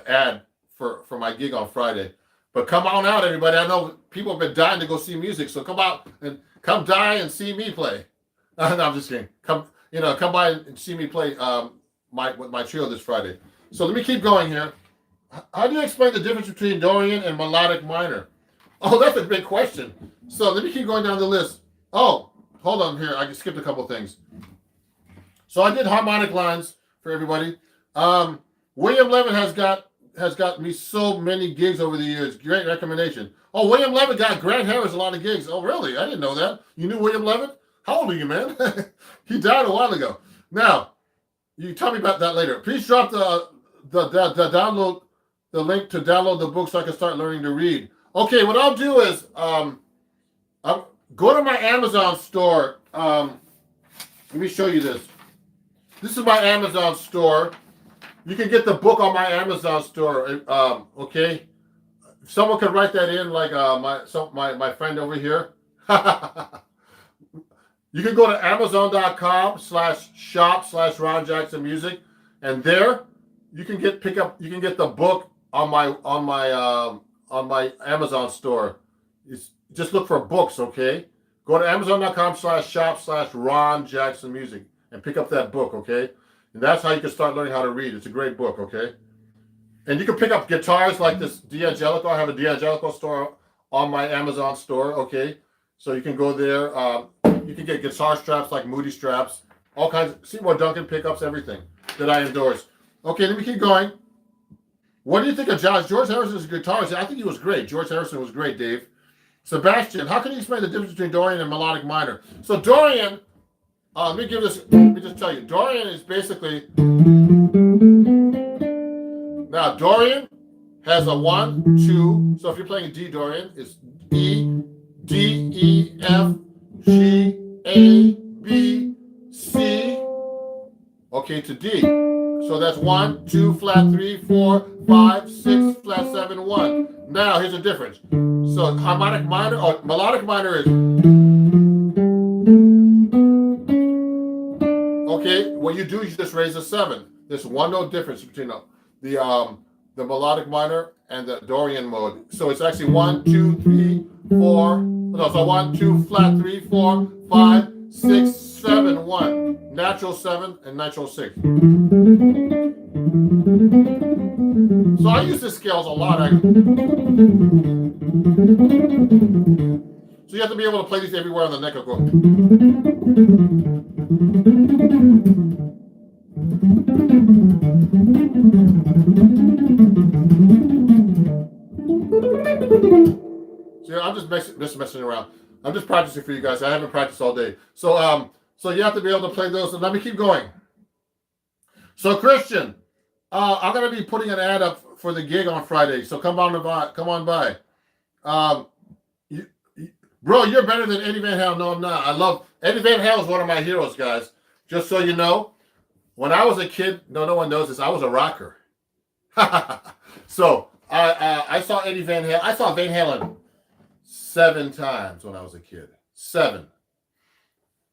ad for my gig on Friday. But come on out, everybody. I know people have been dying to go see music, so come out and come die and see me play. No, I'm just kidding. Come by and see me play my trio this Friday. So let me keep going here. How do you explain the difference between Dorian and melodic minor? Oh, that's a big question. So let me keep going down the list. Oh, hold on here. I skipped a couple things. So I did harmonic lines for everybody. William Levin has got me so many gigs over the years. Great recommendation. Oh, William Levin got Grant Harris a lot of gigs. Oh, really? I didn't know that. You knew William Levin? How old are you, man? He died a while ago. Now, you tell me about that later. Please drop the download the link to download the book so I can start learning to read. Okay, what I'll do is I'll go to my Amazon store. Let me show you this. This is my Amazon store. You can get the book on my Amazon store. Okay, someone could write that in, like my friend over here. You can go to Amazon.com/shop/Ron Jackson Music, and there you can get the book on my Amazon store. Just look for books, okay? Go to Amazon.com/shop/Ron Jackson Music and pick up that book, okay? And that's how you can start learning how to read. It's a great book, okay? And you can pick up guitars like this D'Angelico. I have a D'Angelico store on my Amazon store, okay? So you can go there. You can get guitar straps like Moody straps, all kinds of Seymour Duncan pickups, everything that I endorse. Okay, let me keep going. What do you think of George Harrison's guitarist? I think he was great. George Harrison was great, Dave. Sebastian, how can you explain the difference between Dorian and melodic minor? So Dorian, let me just tell you, Dorian is basically, now Dorian has a 1, 2, so if you're playing D Dorian, it's E, D, E, F, G, A, B, C, okay, to D. So that's 1, 2, flat 3, 4, 5, 6, flat 7, 1. Now here's the difference. So melodic minor is, okay, what you do is you just raise a 7. There's one note difference between the melodic minor and the Dorian mode. So it's actually 1, 2, 3, 4. No, so 1, 2, flat 3, 4, 5, 6, 7, 1. Natural 7 and natural 6. So I use the scales a lot. So you have to be able to play these everywhere on the neck. Go. So I'm just messing around. I'm just practicing for you guys. I haven't practiced all day. So you have to be able to play those. So let me keep going. So Christian, I'm gonna be putting an ad up for the gig on Friday. So come on by. Bro, you're better than Eddie Van Halen. No, I'm not. I love Eddie Van Halen is one of my heroes, guys. Just so you know, when I was a kid, no one knows this. I was a rocker. So I saw Eddie Van Halen. I saw Van Halen 7 times when I was a kid. 7.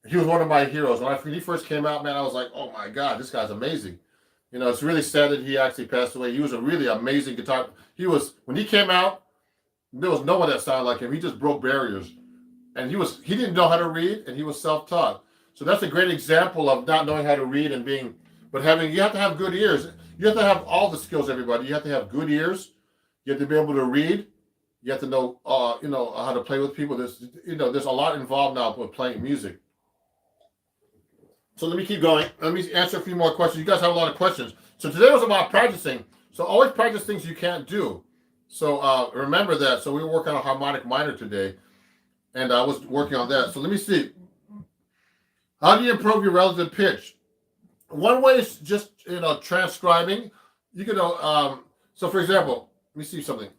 He was one of my heroes. When he first came out, man, I was like, oh my God, this guy's amazing. You know, it's really sad that he actually passed away. He was a really amazing guitar. When he came out, there was no one that sounded like him. He just broke barriers. And he didn't know how to read, and he was self-taught. So that's a great example of not knowing how to read and you have to have good ears. You have to have all the skills, everybody. You have to have good ears. You have to be able to read. You have to know, how to play with people. There's a lot involved now with playing music. So let me keep going. Let me answer a few more questions. You guys have a lot of questions. So today was about practicing. So always practice things you can't do. So remember that. So we were working on a harmonic minor today, and I was working on that. So let me see. How do you improve your relative pitch? One way is just transcribing. You can so for example, let me see something.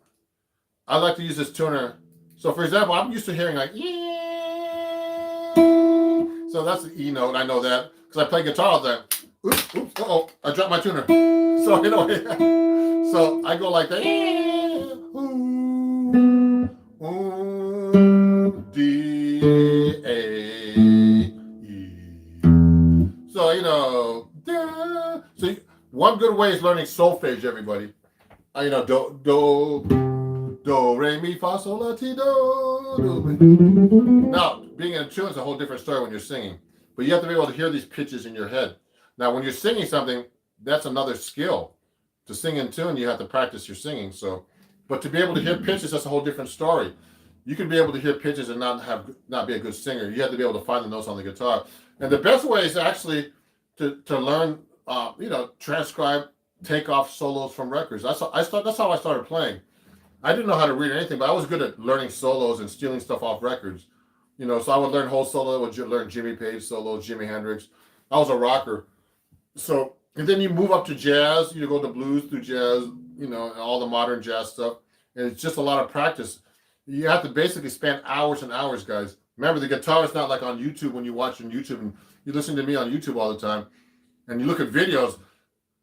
I like to use this tuner. So for example, I'm used to hearing like so that's the E note. I know that because I play guitar all the time. Oops, I dropped my tuner. So so I go like that. D A E. So so one good way is learning solfege, everybody. Do re mi fa sol la ti do. Now, being in tune is a whole different story when you're singing, but you have to be able to hear these pitches in your head. Now, when you're singing something, that's another skill. To sing in tune, you have to practice your singing. But to be able to hear pitches, that's a whole different story. You can be able to hear pitches and not be a good singer. You have to be able to find the notes on the guitar. And the best way is actually to learn, transcribe, take off solos from records. That's how I started playing. I didn't know how to read anything, but I was good at learning solos and stealing stuff off records. So I would learn whole solo, I would learn Jimmy Page solos, Jimi Hendrix. I was a rocker. So, and then you move up to jazz, you go to blues through jazz, and all the modern jazz stuff. And it's just a lot of practice. You have to basically spend hours and hours, guys. Remember, the guitar is not like on YouTube when you watch on YouTube and you listen to me on YouTube all the time and you look at videos.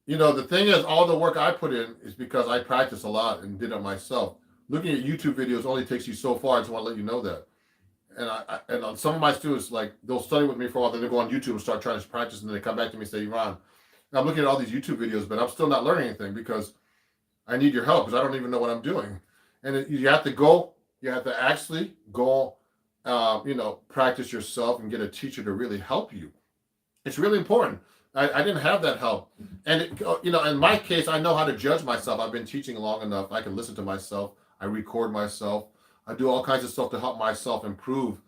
The thing is, all the work I put in is because I practice a lot and did it myself. Looking at YouTube videos only takes you so far. I just want to let you know that. And some of my students, like, they'll study with me for a while, then they go on YouTube and start trying to practice, and then they come back to me and say, Ron, I'm looking at all these YouTube videos, but I'm still not learning anything because I need your help because I don't even know what I'm doing. And you have to actually go, practice yourself and get a teacher to really help you. It's really important. I didn't have that help. And, in my case, I know how to judge myself. I've been teaching long enough. I can listen to myself. I record myself. I do all kinds of stuff to help myself improve.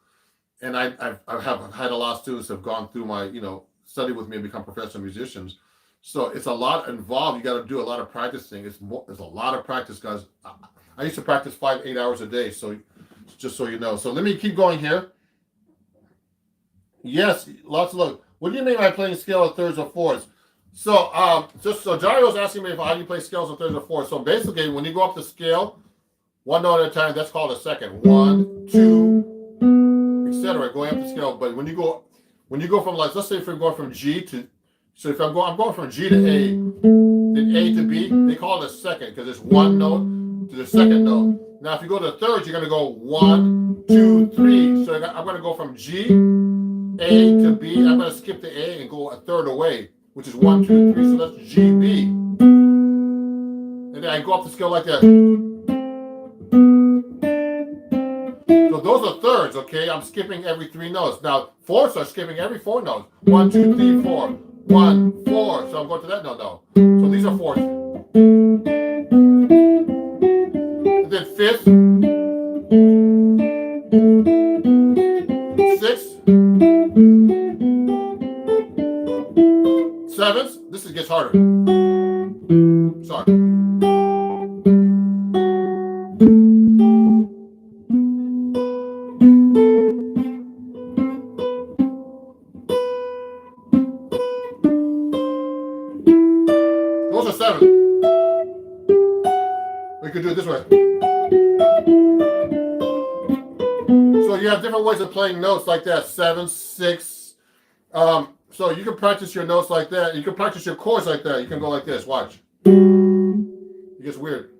And I have had a lot of students who have gone through my, study with me and become professional musicians. So it's a lot involved. You got to do a lot of practicing. It's a lot of practice, guys. I used to practice 5-8 hours a day. So just so you know. So let me keep going here. Yes, lots of love. What do you mean by playing scale of thirds or fourths? So Dario was asking me how do you play scales of thirds or fourths. So basically, when you go up the scale, one note at a time, that's called a second. 1, 2, etc. Going up the scale. But when you go from, like, let's say if you're going from G to, so if I'm going from G to A, then A to B, they call it a second because it's one note to the second note. Now, if you go to the thirds, you're going to go 1, 2, 3. So I'm going to go from G, A to B. I'm going to skip the A and go a third away, which is 1, 2, 3. So that's G, B. And then I go up the scale like that. So those are thirds, okay? I'm skipping every 3 notes. Now, fourths are skipping every 4 notes. 1, 2, 3, 4. 1, 4. So I'm going to that note now. So these are fourths. And then fifth. harder. Sorry. Those are 7. We could do it this way. So you have different ways of playing notes like that. 7, 6. So you can practice your notes like that. You can practice your chords like that. You can go like this. Watch. It gets weird.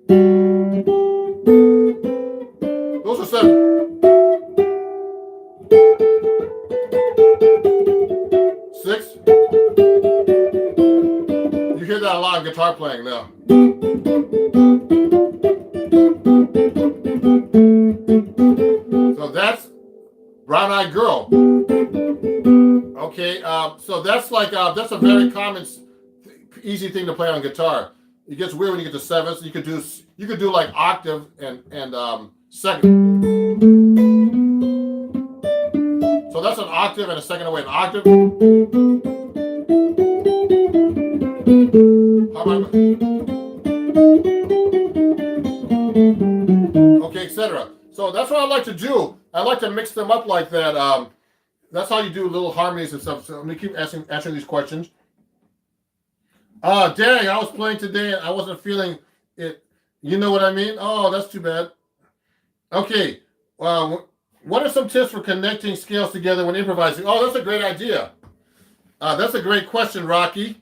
Those are 7. 6. You hear that a lot in guitar playing now. So that's Brown Eyed Girl. Okay, so that's like that's a very common, easy thing to play on guitar. It gets weird when you get to 7. So you could do like octave and second. So that's an octave and a second away. An octave. How about, okay, etc. So that's what I like to do. I like to mix them up like that. That's how you do little harmonies and stuff. So let me keep answering these questions. Dang, I was playing today and I wasn't feeling it. You know what I mean? Oh, that's too bad. Okay. What are some tips for connecting scales together when improvising? Oh, that's a great idea. That's a great question, Rocky.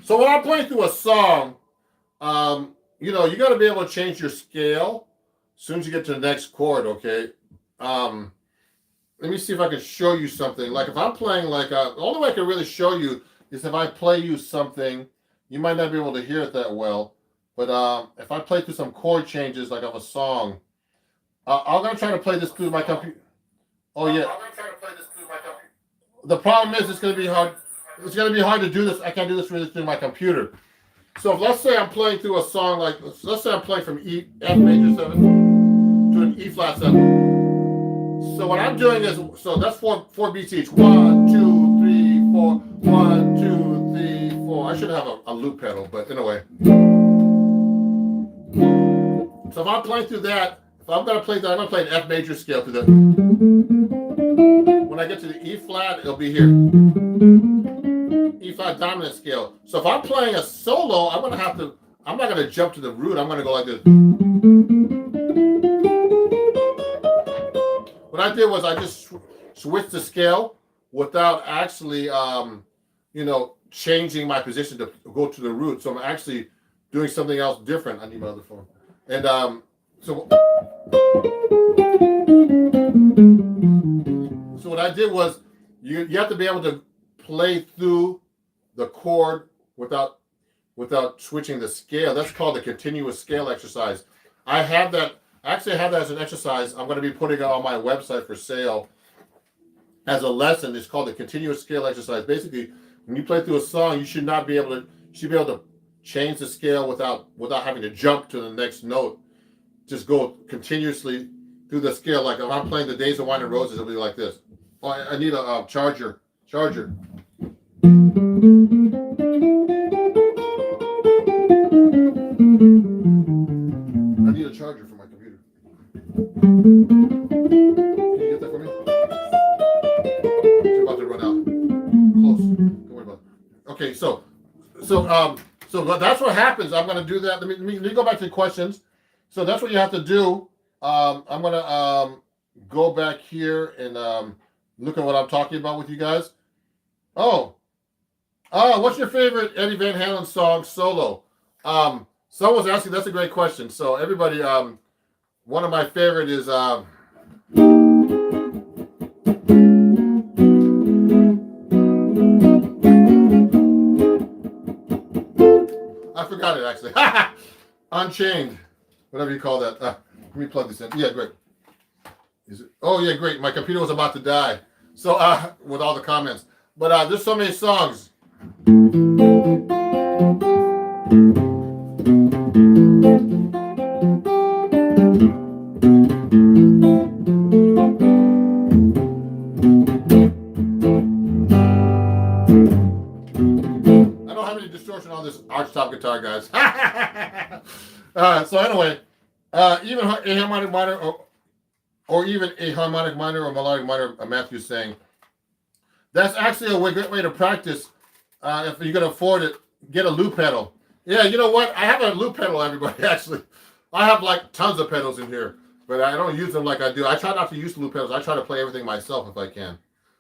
So when I'm playing through a song, you know, you got to be able to change your scale as soon as you get to the next chord, okay? Let me see if I can show you something. Like if I'm playing like, the only way I can really show you is if I play you something. You might not be able to hear it that well, but if I play through some chord changes like of a song, I'm going to try to play this through my computer. Oh, yeah. I'm going to try to play this through my computer. The problem is it's going to be hard. It's going to be hard to do this. I can't do this really through my computer. So if, let's say I'm playing through a song like, let's say I'm playing from F major 7 to an E flat 7. So what I'm doing is, so that's four beats each. 1, 2, 3, 4. 1, 2, 3, 4. I should have a loop pedal, but anyway. So if I'm playing through that, if I'm going to play that, I'm going to play an F major scale through that. When I get to the E flat, it'll be here. E flat dominant scale. So if I'm playing a solo, I'm not going to jump to the root. I'm going to go like this. What I did was I just switched the scale without actually, you know, changing my position to go to the root. So I'm actually doing something else different. I need my other phone. And so what I did was you have to be able to play through the chord without switching the scale. That's called the continuous scale exercise. I have that. I actually have that as an exercise. I'm going to be putting it on my website for sale as a lesson. It's called the continuous scale exercise. Basically, when you play through a song, you should be able to change the scale without having to jump to the next note. Just go continuously through the scale. Like if I'm playing the Days of Wine and Roses, it'll be like this. Oh, I need a charger. Charger. I need a charger for my computer. Can you get that for me? It's about to run out. Close. Don't worry about it. Okay, so that's what happens. I'm going to do that. Let me go back to the questions. So that's what you have to do. I'm going to go back here and look at what I'm talking about with you guys. Oh, what's your favorite Eddie Van Halen song solo? Someone's asking. That's a great question. So everybody, one of my favorite is I forgot it actually. Unchained, whatever you call that. Let me plug this in. Yeah, great. Is it? Oh yeah, great. My computer was about to die. So with all the comments, but there's so many songs. I don't have any stop guitar, guys. So anyway, even a harmonic minor or even a harmonic minor or melodic minor, Matthew's saying, that's actually a great way to practice. If you can afford it, get a loop pedal. Yeah, you know what? I have a loop pedal, everybody, actually. I have like tons of pedals in here, but I don't use them like I do. I try not to use loop pedals. I try to play everything myself if I can.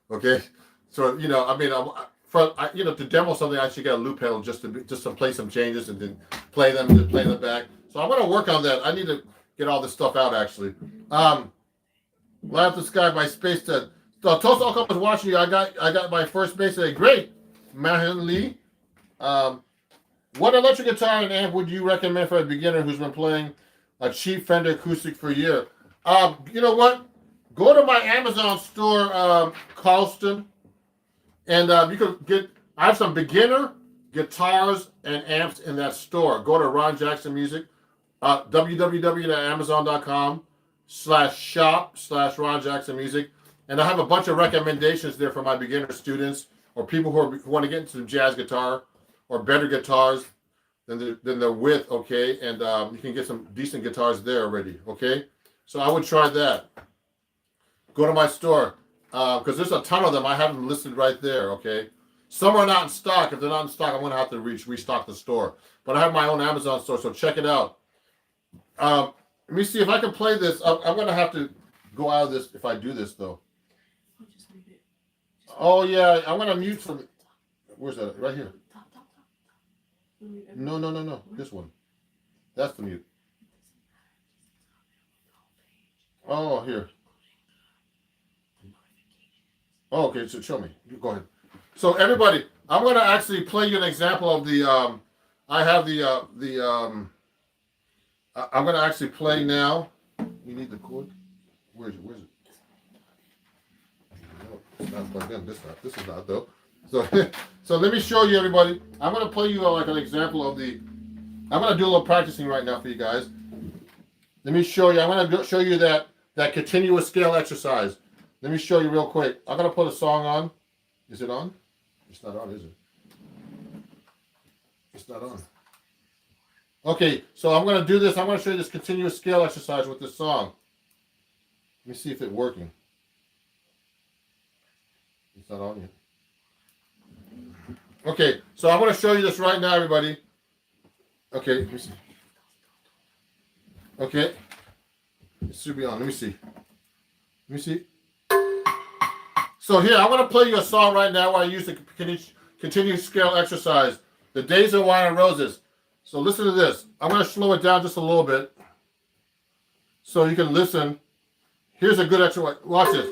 Okay? So, you know, I mean, to demo something, I should get a loop pedal just to play some changes and then play them back. So I'm going to work on that. I need to get all this stuff out, actually. Light Up the Sky by Space Ted. So Toast All was watching you. I got my first bass today. Great, Mahan Lee. What electric guitar and amp would you recommend for a beginner who's been playing a cheap Fender acoustic for a year? You know what? Go to my Amazon store, Carlston, and you can get. I have some beginner guitars and amps in that store. Go to Ron Jackson Music, www.amazon.com/shop/Ron Jackson Music, and I have a bunch of recommendations there for my beginner students or people who want to get into jazz guitar or better guitars than they're with, okay? And you can get some decent guitars there already, okay? So I would try that. Go to my store, because there's a ton of them. I have them listed right there, okay? Some are not in stock. If they're not in stock, I'm going to have to restock the store. But I have my own Amazon store, so check it out. Let me see if I can play this. I'm going to have to go out of this if I do this, though. Oh, yeah, I'm going to mute from... Where's that? Right here. No. This one. That's the mute. Oh, here. Oh, okay, so show me. You go ahead. So everybody, I'm going to actually play you an example of the. I have I'm going to actually play now. You need the cord. Where is it? No, it's not plugged in. This is not though. So let me show you, everybody. I'm going to play you like an example of the. I'm going to do a little practicing right now for you guys. Let me show you. I'm going to show you that continuous scale exercise. Let me show you real quick. I'm going to put a song on. Is it on? It's not on, is it? It's not on. Okay, so I'm going to do this. I'm going to show you this continuous scale exercise with this song. Let me see if it's working. It's not on yet. Okay, so I'm going to show you this right now, everybody. Okay, let me see. Okay. It should be on. Let me see. Let me see. So here, I'm going to play you a song right now where I use the continuous scale exercise, The Days of Wine and Roses. So listen to this. I'm going to slow it down just a little bit so you can listen. Here's a good exercise. Watch this.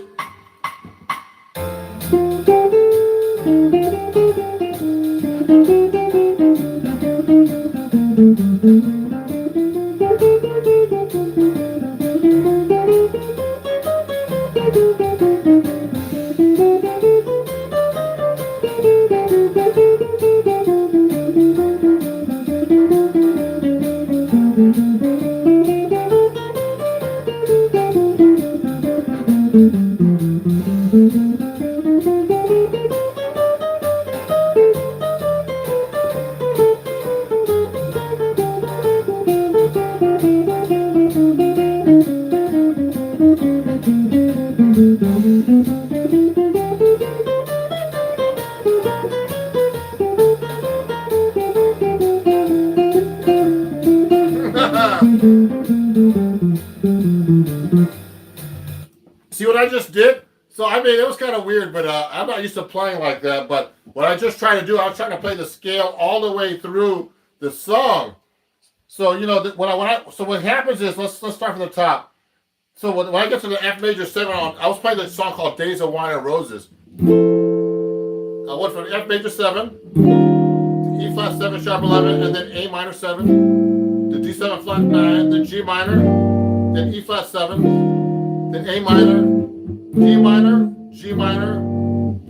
See what I just did? So, I mean, it was kind of weird, but I'm not used to playing like that. But what I just tried to do, I was trying to play the scale all the way through the song. So, you know, so what happens is, let's start from the top. So when I get to the F major 7, I was playing the song called Days of Wine and Roses. I went from F major 7, to E flat 7 sharp 11, and then A minor 7, to D7 flat 9, then G minor, then E flat 7, then A minor, D minor, G minor,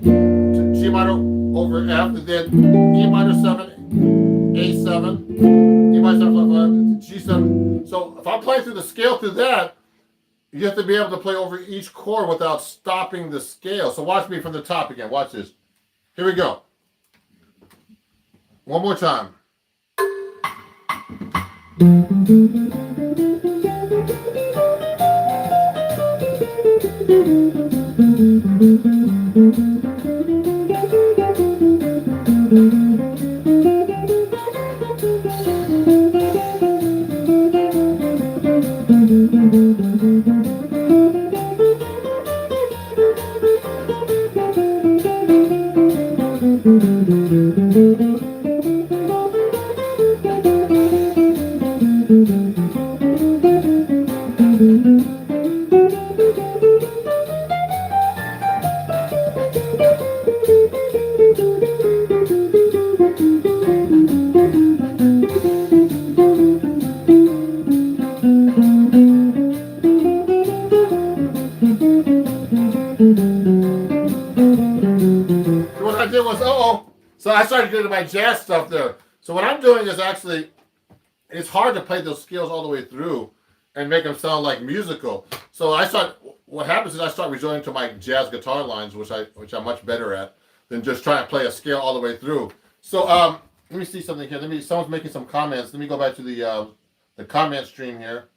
to G minor over F, and then E minor 7, A7, E minor 7 flat 5, G7. So if I'm playing through the scale through that, you have to be able to play over each chord without stopping the scale. So watch me from the top again. Watch this. Here we go. One more time. What I did was, so I started doing my jazz stuff there. So what I'm doing is actually, it's hard to play those scales all the way through and make them sound like musical. So what happens is I start resorting to my jazz guitar lines, which I'm much better at than just trying to play a scale all the way through. So let me see something here. Someone's making some comments. Let me go back to the comment stream here.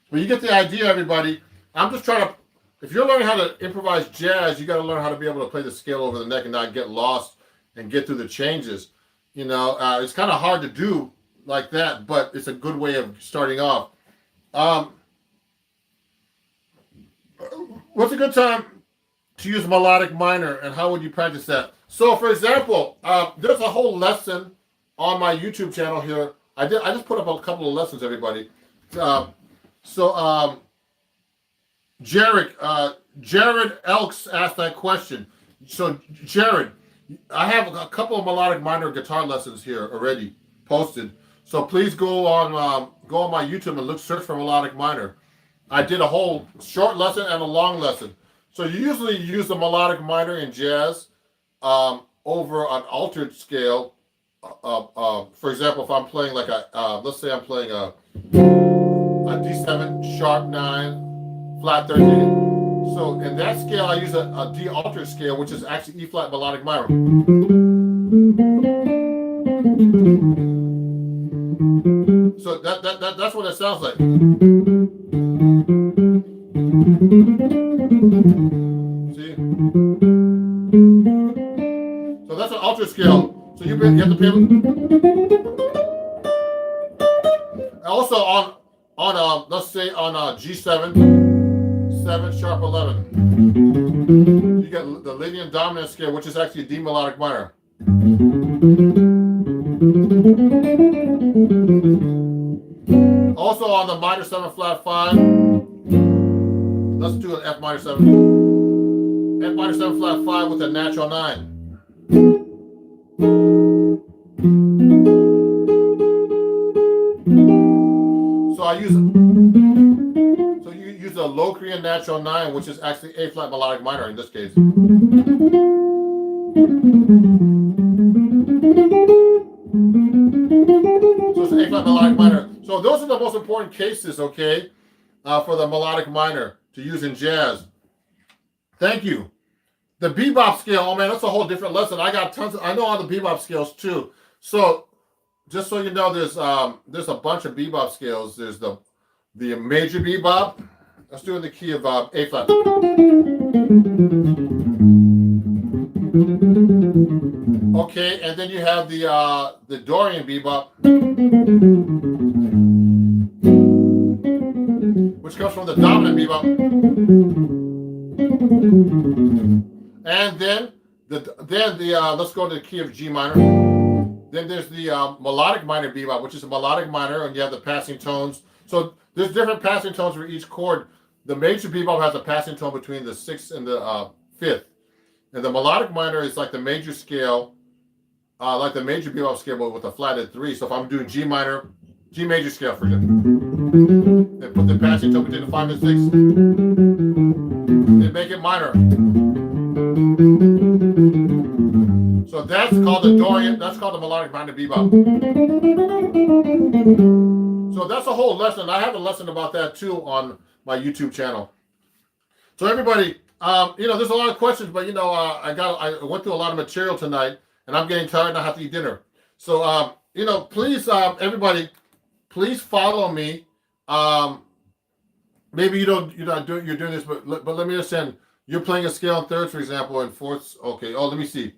But you get the idea, everybody. I'm just trying to, if you're learning how to improvise jazz, you got to learn how to be able to play the scale over the neck and not get lost and get through the changes. You know, it's kind of hard to do like that, but it's a good way of starting off. What's a good time to use melodic minor, and how would you practice that? So, for example, there's a whole lesson on my YouTube channel here. I just put up a couple of lessons, everybody. Jared Elks asked that question. So, Jared, I have a couple of melodic minor guitar lessons here already posted. So please go on my YouTube and search for melodic minor. I did a whole short lesson and a long lesson. So you usually use the melodic minor in jazz over an altered scale. For example, if I'm playing like let's say I'm playing a D7 sharp 9 flat 13. So in that scale, I use a D altered scale, which is actually E flat melodic minor. So that's what it sounds like. See? So that's an altered scale. So you have to pay. Also on let's say on G7. 7 sharp 11. You get the Lydian dominant scale, which is actually a D melodic minor. Also on the minor 7 flat 5. Let's do an F minor 7. F minor 7 flat 5 with a natural 9. So you use a low Korean natural 9, which is actually A flat melodic minor in this case. So it's an A flat melodic minor. So those are the most important cases, okay, for the melodic minor to use in jazz. Thank you. The bebop scale, oh man, that's a whole different lesson. I got I know all the bebop scales too. So just so you know, there's a bunch of bebop scales. There's the major bebop. Let's do it in the key of A flat. Okay, and then you have the Dorian bebop, which comes from the dominant bebop. And then let's go to the key of G minor. Then there's the melodic minor bebop, which is a melodic minor, and you have the passing tones. So there's different passing tones for each chord. The major bebop has a passing tone between the 6th and the 5th. And the melodic minor is like the major scale, like the major bebop scale, but with a flatted 3. So if I'm doing G minor, G major scale for example, then put the passing tone between the 5 and 6, then make it minor. So that's called the Dorian, that's called the melodic minor bebop. So that's a whole lesson. I have a lesson about that too on my YouTube channel. So everybody, there's a lot of questions, but I went through a lot of material tonight, and I'm getting tired and I have to eat dinner. So please, everybody, please follow me. Maybe you're doing this, but let me understand. You're playing a scale in thirds, for example, and fourths. Okay. Oh, let me see.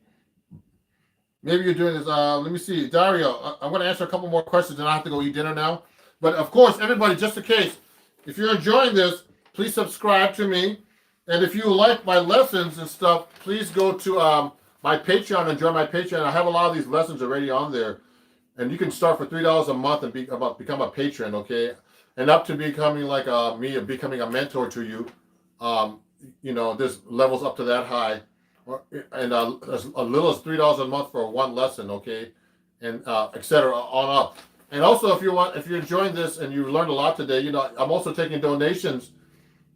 Maybe you're doing this. Let me see, Dario. I'm going to answer a couple more questions, and I have to go eat dinner now. But of course, everybody, just in case, if you're enjoying this, please subscribe to me. And if you like my lessons and stuff, please go to my Patreon and join my Patreon. I have a lot of these lessons already on there, and you can start for $3 a month and become a patron, okay? And up to becoming like me, becoming a mentor to you. There's levels up to that high, and as little as $3 a month for one lesson, okay, and etc. on up. And also, if you're enjoying this and you learned a lot today, I'm also taking donations.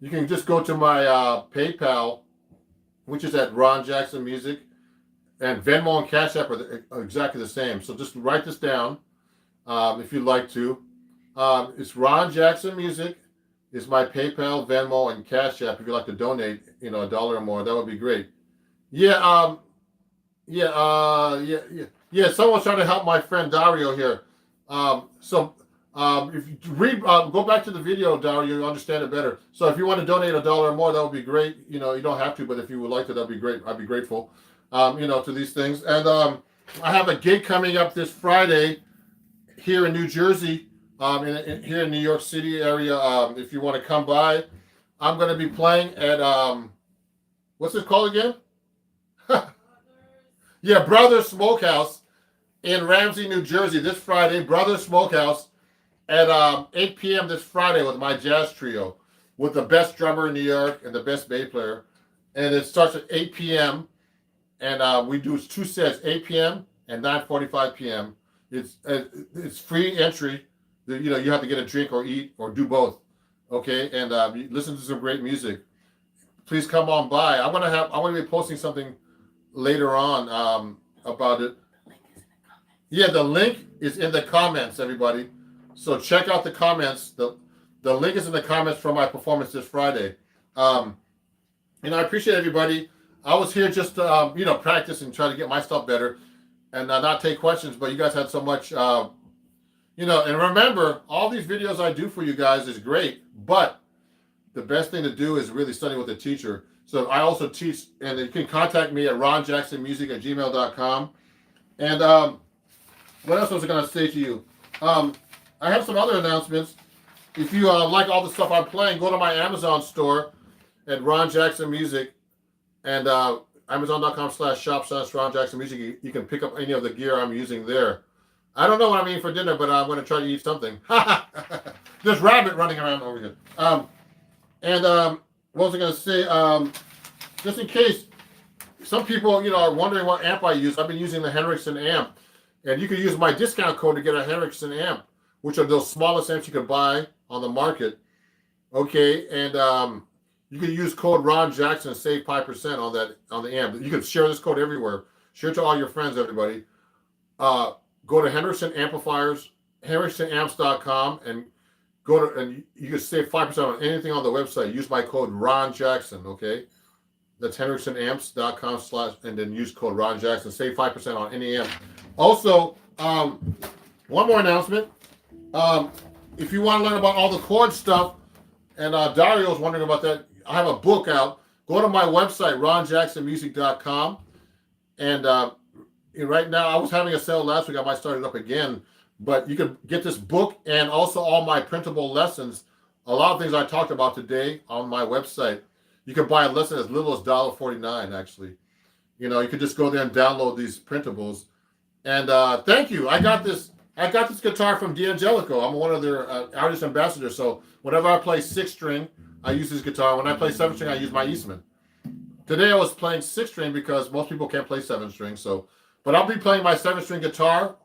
You can just go to my PayPal, which is at Ron Jackson Music, and Venmo and Cash App are exactly the same. So just write this down if you'd like to. It's Ron Jackson Music. Is my PayPal, Venmo, and Cash App. If you'd like to donate, $1 or more, that would be great. Yeah, yeah. Someone's trying to help my friend Dario here. If you read, go back to the video, Dario, you'll understand it better. So if you want to donate $1 or more, that would be great. You don't have to, but if you would like to, that'd be great. I'd be grateful. To these things. And I have a gig coming up this Friday here in New Jersey. Here in New York City area, if you want to come by, I'm going to be playing at what's it called again? Yeah, Brothers Smokehouse in Ramsey, New Jersey this Friday. Brothers Smokehouse at 8 p.m. this Friday with my jazz trio, with the best drummer in New York and the best bass player. And it starts at 8 p.m. and we do 2 sets, 8 p.m. and 9:45 p.m. It's free entry. You have to get a drink or eat or do both, okay? And you listen to some great music. Please come on by. I'm gonna be posting something later on about it. Yeah, the link is in the comments, everybody. So check out the comments. The link is in the comments for my performance this Friday. I appreciate everybody. I was here just to practice and try to get my stuff better, and not take questions. But you guys had so much. And remember, all these videos I do for you guys is great, but the best thing to do is really study with a teacher. So I also teach, and you can contact me at ronjacksonmusic@gmail.com. And what else was I going to say to you? I have some other announcements. If you like all the stuff I'm playing, go to my Amazon store at Ron Jackson Music, and Amazon.com/shop/Ron Jackson Music. You can pick up any of the gear I'm using there. I don't know what I'm eating for dinner, but I'm going to try to eat something. There's rabbit running around over here. What was I going to say? Just in case some people, are wondering what amp I use, I've been using the Henriksen amp. And you can use my discount code to get a Henriksen amp, which are those smallest amps you can buy on the market. Okay, and you can use code Ron Jackson and save 5% on the amp. You can share this code everywhere. Share it to all your friends, everybody. Go to Henriksen Amplifiers, henriksenamps.com, and you can save 5% on anything on the website. Use my code Ron Jackson, okay? That's henriksenamps.com/ and then use code Ron Jackson. Save 5% on any amp. Also, one more announcement. If you want to learn about all the chord stuff, and Dario's wondering about that, I have a book out. Go to my website, ronjacksonmusic.com, and right now, I was having a sale last week. I might start it up again. But you can get this book and also all my printable lessons. A lot of things I talked about today on my website. You can buy a lesson as little as $1.49, actually. You can just go there and download these printables. And thank you. I got this guitar from D'Angelico. I'm one of their artist ambassadors. So whenever I play 6-string, I use this guitar. When I play 7-string, I use my Eastman. Today I was playing 6-string because most people can't play 7-string. But I'll be playing my 7-string guitar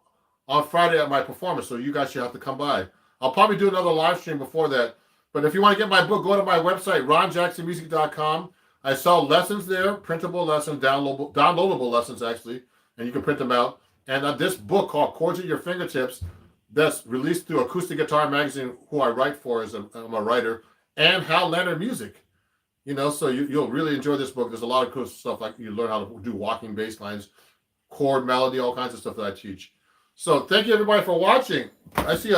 on Friday at my performance, so you guys should have to come by. I'll probably do another live stream before that. But if you want to get my book, go to my website, ronjacksonmusic.com. I sell lessons there, printable lessons, downloadable lessons, actually, and you can print them out. And this book called Chords at Your Fingertips, that's released through Acoustic Guitar Magazine, who I write for, I'm a writer, and Hal Leonard Music. So you'll really enjoy this book. There's a lot of cool stuff, like you learn how to do walking bass lines, chord melody, all kinds of stuff that I teach. So thank you everybody for watching. I see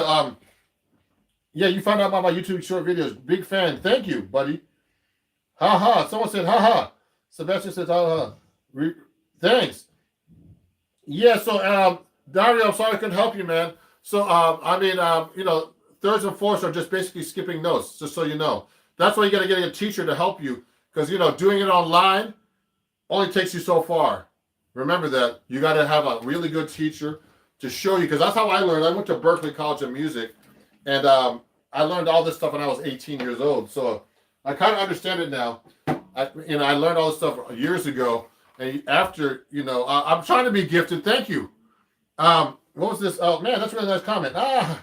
Yeah, you found out about my YouTube short videos. Big fan. Thank you, buddy. Ha ha. Someone said ha ha. Sebastian says ha ha. Thanks. Yeah, so Dario, I'm sorry I couldn't help you, man. So I mean, thirds and fourths are just basically skipping notes, just so you know. That's why you gotta get a teacher to help you. Because doing it online only takes you so far. Remember that. You gotta have a really good teacher to show you, because that's how I learned. I went to Berklee College of Music, and I learned all this stuff when I was 18 years old. So I kind of understand it now. I learned all this stuff years ago. And after, I'm trying to be gifted. Thank you. What was this? Oh man, that's a really nice comment. I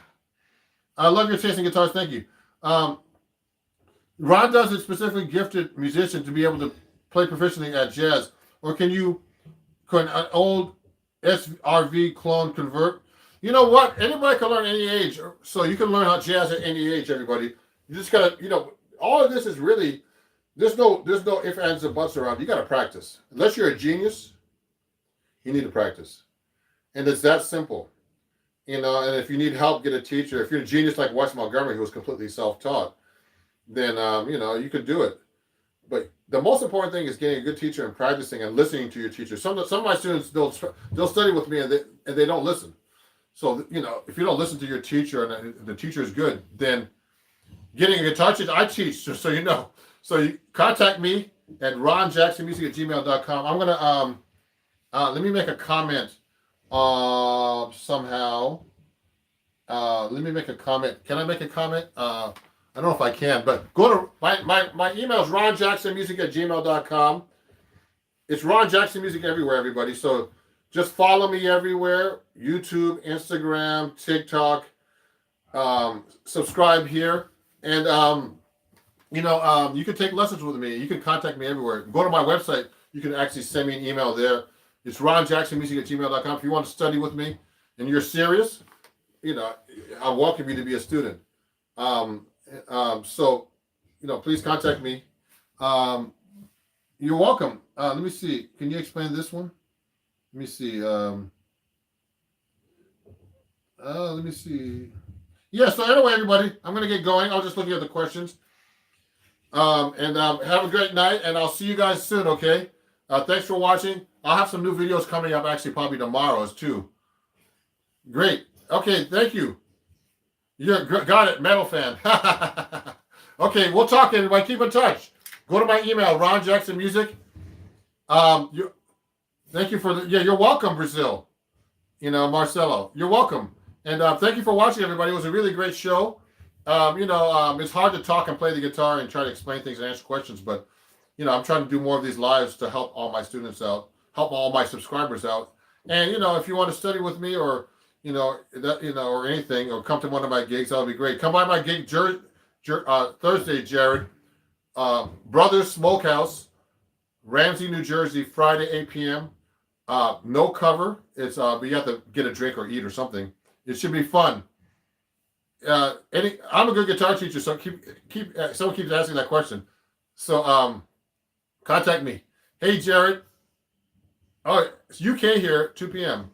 love your tasting guitars. Thank you. Ron does it specifically gifted musician to be able to play proficiently at jazz, or can an old SRV clone convert? You know what? Anybody can learn any age, so you can learn how jazz at any age. Everybody, you just gotta, all of this is really. There's no ifs, ands, and buts around. You got to practice. Unless you're a genius, you need to practice. And it's that simple. And if you need help, get a teacher. If you're a genius like Wes Montgomery, who was completely self-taught, then, you could do it. But the most important thing is getting a good teacher and practicing and listening to your teacher. Some of my students, they'll study with me and they don't listen. So, if you don't listen to your teacher and the teacher is good, then getting a guitar teacher, I teach, just so you know. So you contact me at ronjacksonmusic@gmail.com. I'm gonna let me make a comment somehow. Let me make a comment. Can I make a comment? I don't know if I can, but go to my email is ronjacksonmusic@gmail.com. It's Ron Jackson Music everywhere, everybody. So just follow me everywhere: YouTube, Instagram, TikTok. Subscribe here, and you can take lessons with me. You can contact me everywhere. Go to my website. You can actually send me an email there. It's ronjacksonmusic@gmail.com. If you want to study with me and you're serious, I welcome you to be a student. So, please contact me. You're welcome. Let me see. Can you explain this one? Let me see. Let me see. Yeah, so anyway, everybody, I'm going to get going. I'll just look at the questions. Have a great night, and I'll see you guys soon, okay? Thanks for watching. I'll have some new videos coming up, actually, probably tomorrow too. Great. Okay, thank you. Got it, metal fan. Okay, we'll talk, everybody. Keep in touch. Go to my email, Ron Jackson Music. Thank you you're welcome, Brazil. Marcelo, you're welcome. And thank you for watching, everybody. It was a really great show. It's hard to talk and play the guitar and try to explain things and answer questions, but I'm trying to do more of these lives to help all my students out, help all my subscribers out. And if you want to study with me, or or anything, or come to one of my gigs, that'll be great. Come by my gig Thursday, Jared. Brothers Smokehouse, Ramsey, New Jersey, Friday, 8 p.m. No cover. It's but you have to get a drink or eat or something. It should be fun. I'm a good guitar teacher, so someone keeps asking that question. So contact me. Hey, Jared. Oh, it's UK here, 2 p.m.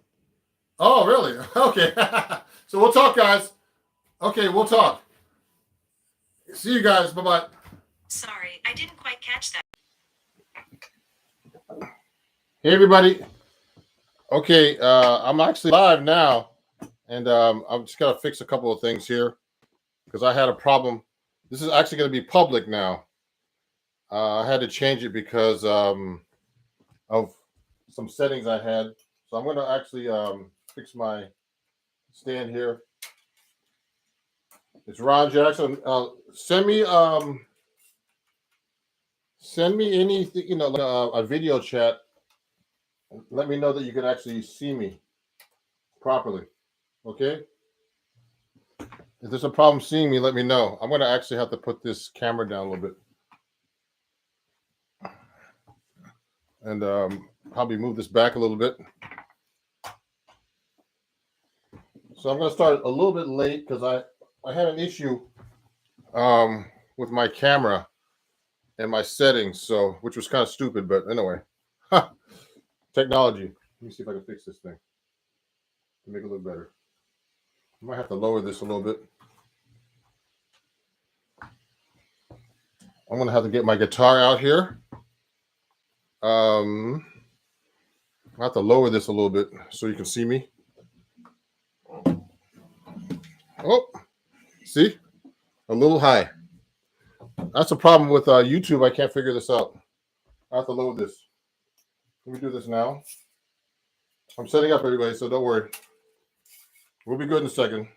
Oh, really? Okay. So we'll talk, guys. Okay, we'll talk. See you guys. Bye-bye. Sorry, I didn't quite catch that. Hey, everybody. Okay, I'm actually live now, and I'm just gotta fix a couple of things here because I had a problem. This is actually going to be public now. I had to change it because of some settings I had. So I'm going to actually fix my stand here. It's Ron Jackson. Send me anything, a video chat. Let me know that you can actually see me properly. Okay? If there's a problem seeing me, let me know. I'm going to actually have to put this camera down a little bit. And probably move this back a little bit. So I'm going to start a little bit late because I had an issue with my camera and my settings, so which was kind of stupid, but anyway. Technology. Let me see if I can fix this thing to make it look better. I might have to lower this a little bit. I'm gonna have to get my guitar out here. I have to lower this a little bit so you can see me. Oh, see, a little high. That's a problem with YouTube. I can't figure this out. I have to load this. Let me do this now. I'm setting up, everybody, so don't worry. We'll be good in a second.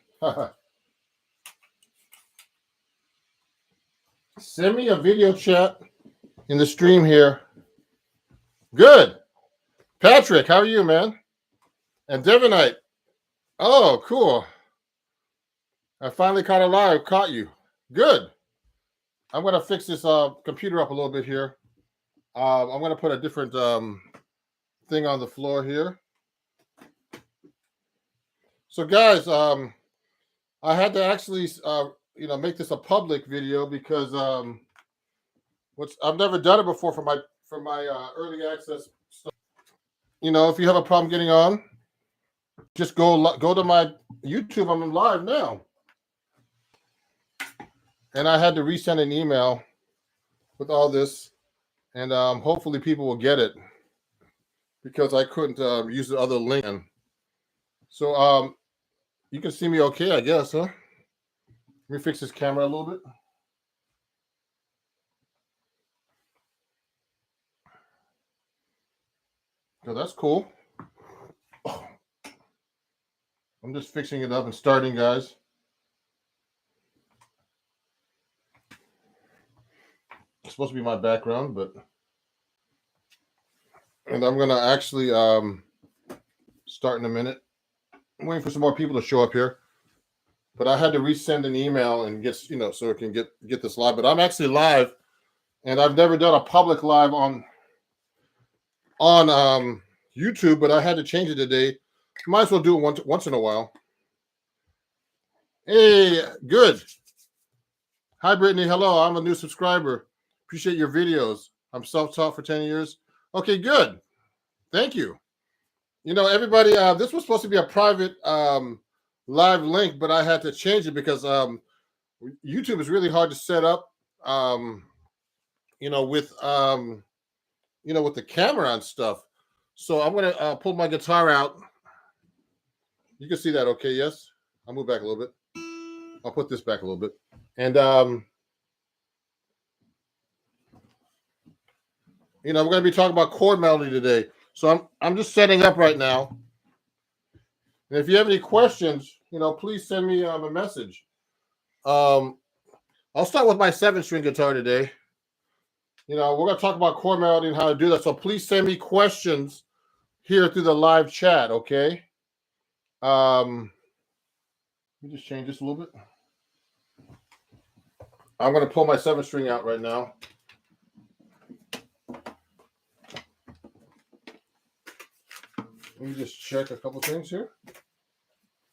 Send me a video chat in the stream here. Good. Patrick, how are you, man? And Devonite. Oh, cool. I finally caught you. Good. I'm going to fix this computer up a little bit here. I'm going to put a different thing on the floor here. So, guys, I had to actually, make this a public video because I've never done it before for my early access stuff. If you have a problem getting on, just go to my YouTube. I'm live now, and I had to resend an email with all this, and hopefully people will get it because I couldn't use the other link. So you can see me okay, I guess, huh? Let me fix this camera a little bit. So that's cool. I'm just fixing it up and starting, guys. It's supposed to be my background, and I'm gonna actually start in a minute. I'm waiting for some more people to show up here, but I had to resend an email and get so it can get this live. But I'm actually live, and I've never done a public live on YouTube, but I had to change it today. Might as well do it once in a while. Hey, good. Hi, Brittany. Hello. I'm a new subscriber. Appreciate your videos. I'm self-taught for 10 years. Okay, good. Thank you. Everybody, this was supposed to be a private live link, but I had to change it because YouTube is really hard to set up, with the camera and stuff. So I'm going to pull my guitar out. You can see that okay, yes? I'll move back a little bit. I'll put this back a little bit. And, we're going to be talking about chord melody today. So I'm just setting up right now. And if you have any questions, please send me a message. I'll start with my 7-string guitar today. We're going to talk about chord melody and how to do that. So please send me questions here through the live chat, okay? Let me just change this a little bit. I'm going to pull my 7-string out right now. Let me just check a couple things here.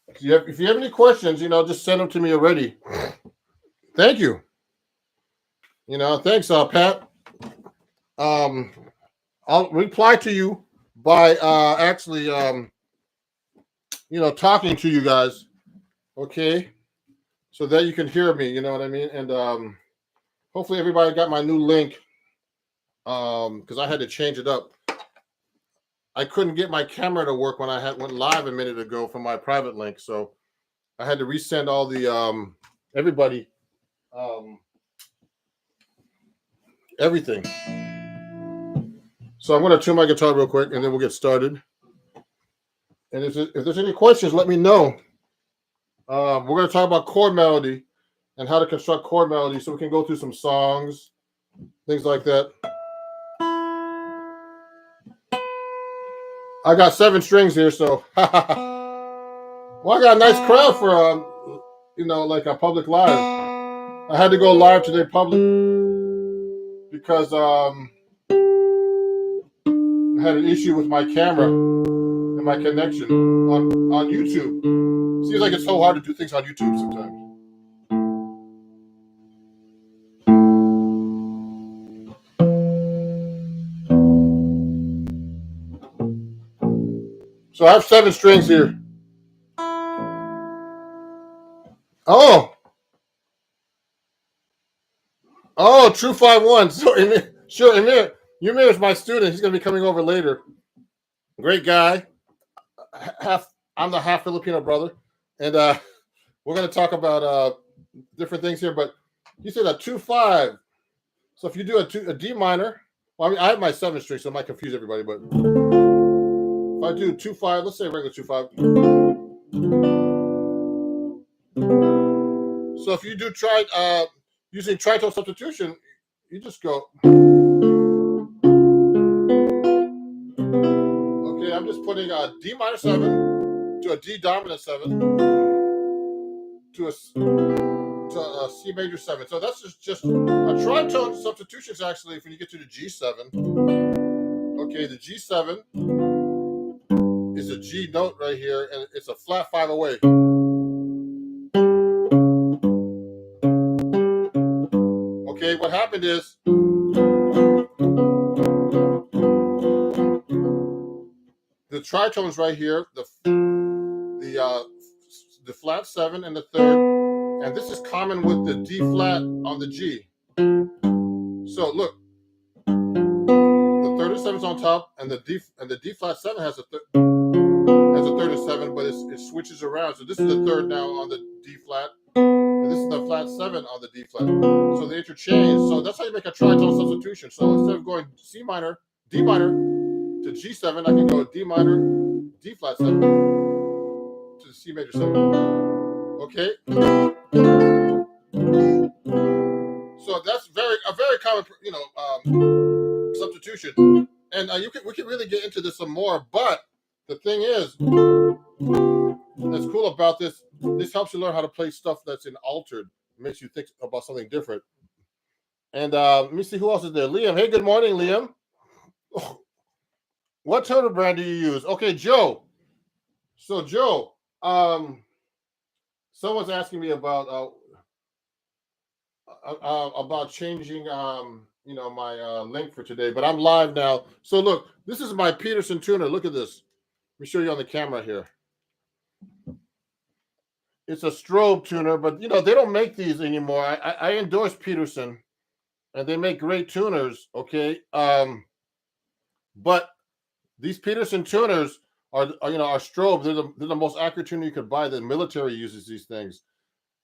If you have any questions, just send them to me already. Thank you. Thanks, Pat. I'll reply to you by actually, talking to you guys, okay? So that you can hear me, you know what I mean? And hopefully everybody got my new link because I had to change it up. I couldn't get my camera to work when I went live a minute ago from my private link, so I had to resend all the everybody everything. So I'm going to tune my guitar real quick, and then we'll get started. And if there's any questions, let me know. We're going to talk about chord melody and how to construct chord melody, so we can go through some songs, things like that. I got 7 strings here, so well, I got a nice crowd for like a public live. I had to go live today public because I had an issue with my camera and my connection on YouTube. Seems like it's so hard to do things on YouTube sometimes. So I have 7 strings here. Oh, Oh, True 5-1. So, sure, Emir is my student. He's going to be coming over later. Great guy. Half, I'm the half Filipino brother, and we're going to talk about different things here. But he said a 2-5. So if you do a D minor, well, I mean, I have my 7 string, so it might confuse everybody. But if I do 2-5, let's say regular 2-5. So if you do try using tritone substitution, you just go. Okay, I'm just putting a D minor 7 to a D dominant 7 to a C major 7. So that's just a tritone substitution is actually when you get to the G7. Okay, the G7 is a G note right here, and it's a flat 5 away. Okay, what happened is the tritones right here, the flat 7 and the third, and this is common with the D flat on the G. So look, the third and 7 is on top, and the D flat 7 has a third and 7, but it switches around. So this is the third now on the D flat, and this is the flat 7 on the D flat. So they interchange. So that's how you make a tritone substitution. So instead of going C minor, D minor to G7, I can go D minor, D flat 7 to C major 7. Okay. So that's a very common, substitution. And we can really get into this some more. But the thing is, that's cool about this. This helps you learn how to play stuff that's in altered. It makes you think about something different. And let me see who else is there. Liam. Hey, good morning, Liam. What toner brand do you use? Okay, Joe. So Joe, someone's asking me about changing my link for today, but I'm live now. So look, this is my Peterson tuner. Look at this. Let me show you on the camera here. It's a strobe tuner, but they don't make these anymore. I endorse Peterson, and they make great tuners. Okay, but these Peterson tuners are strobe. They're the most accurate tuner you could buy. The military uses these things.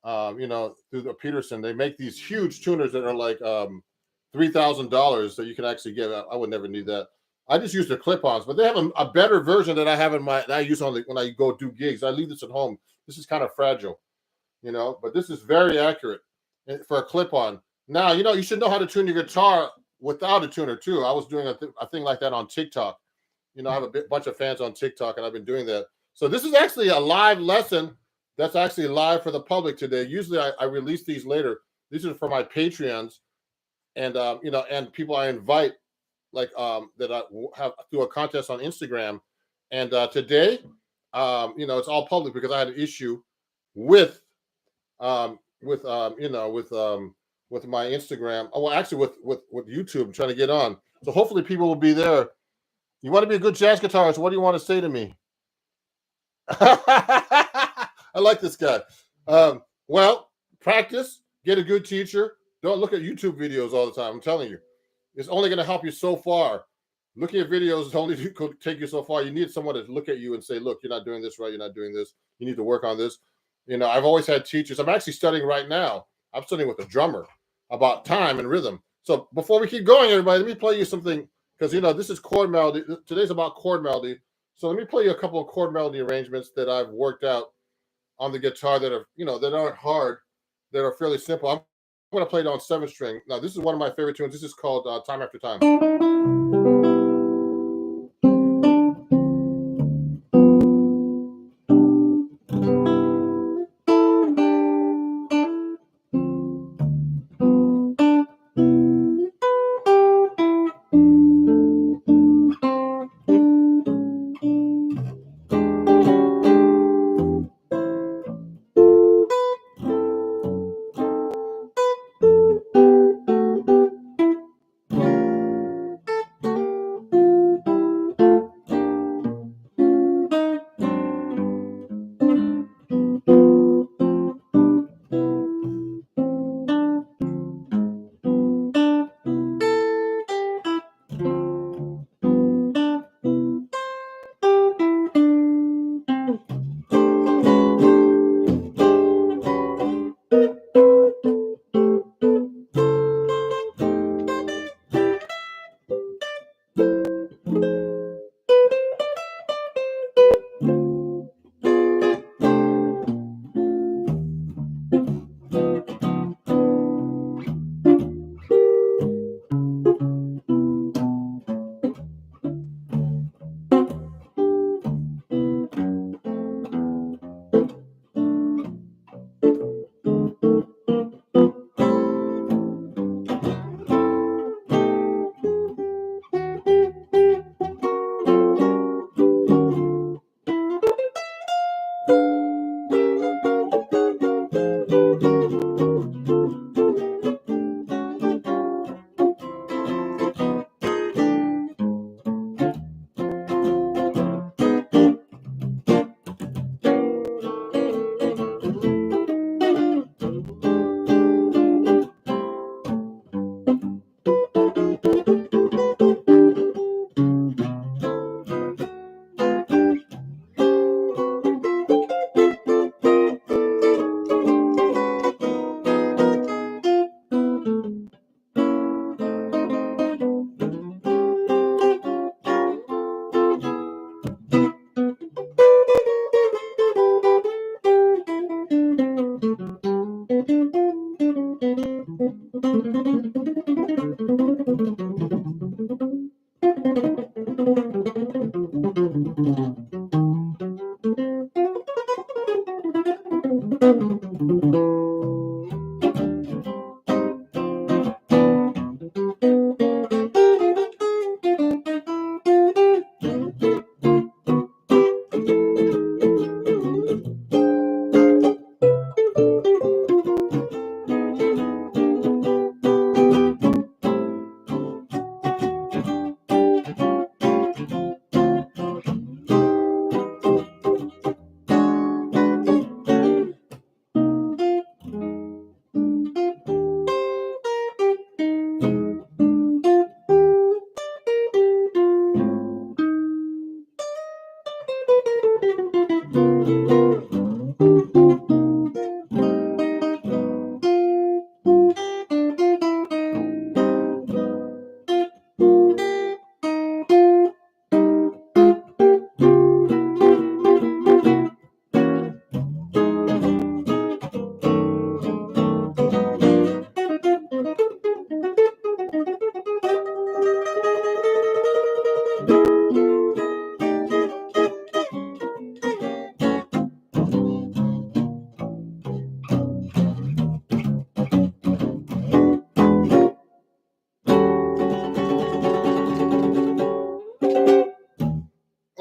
Through the Peterson, they make these huge tuners that are like $3,000 that you can actually get. I would never need that. I just use the clip-ons, but they have a better version that I have that I use when I go do gigs. I leave this at home. This is kind of fragile, but this is very accurate for a clip-on. Now, you should know how to tune your guitar without a tuner too. I was doing a thing like that on TikTok. I have a bunch of fans on TikTok, and I've been doing that. So this is actually a live lesson that's actually live for the public today. Usually I release these later. These are for my Patreons and and people I invite, like that I have through a contest on Instagram. And today, it's all public because I had an issue with my Instagram. Oh, well, actually with YouTube, I'm trying to get on. So hopefully people will be there. You want to be a good jazz guitarist? What do you want to say to me? I like this guy. Well, practice, get a good teacher. Don't look at YouTube videos all the time. I'm telling you, it's only going to help you so far. Looking at videos is only could take you so far. You need someone to look at you and say, look, you're not doing this right. You're not doing this. You need to work on this. I've always had teachers. I'm actually studying right now. I'm studying with a drummer about time and rhythm. So before we keep going, everybody, let me play you something because, this is chord melody. Today's about chord melody. So let me play you a couple of chord melody arrangements that I've worked out on the guitar that are, that aren't hard, that are fairly simple. I'm going to play it on 7 string. Now, this is one of my favorite tunes. This is called Time After Time.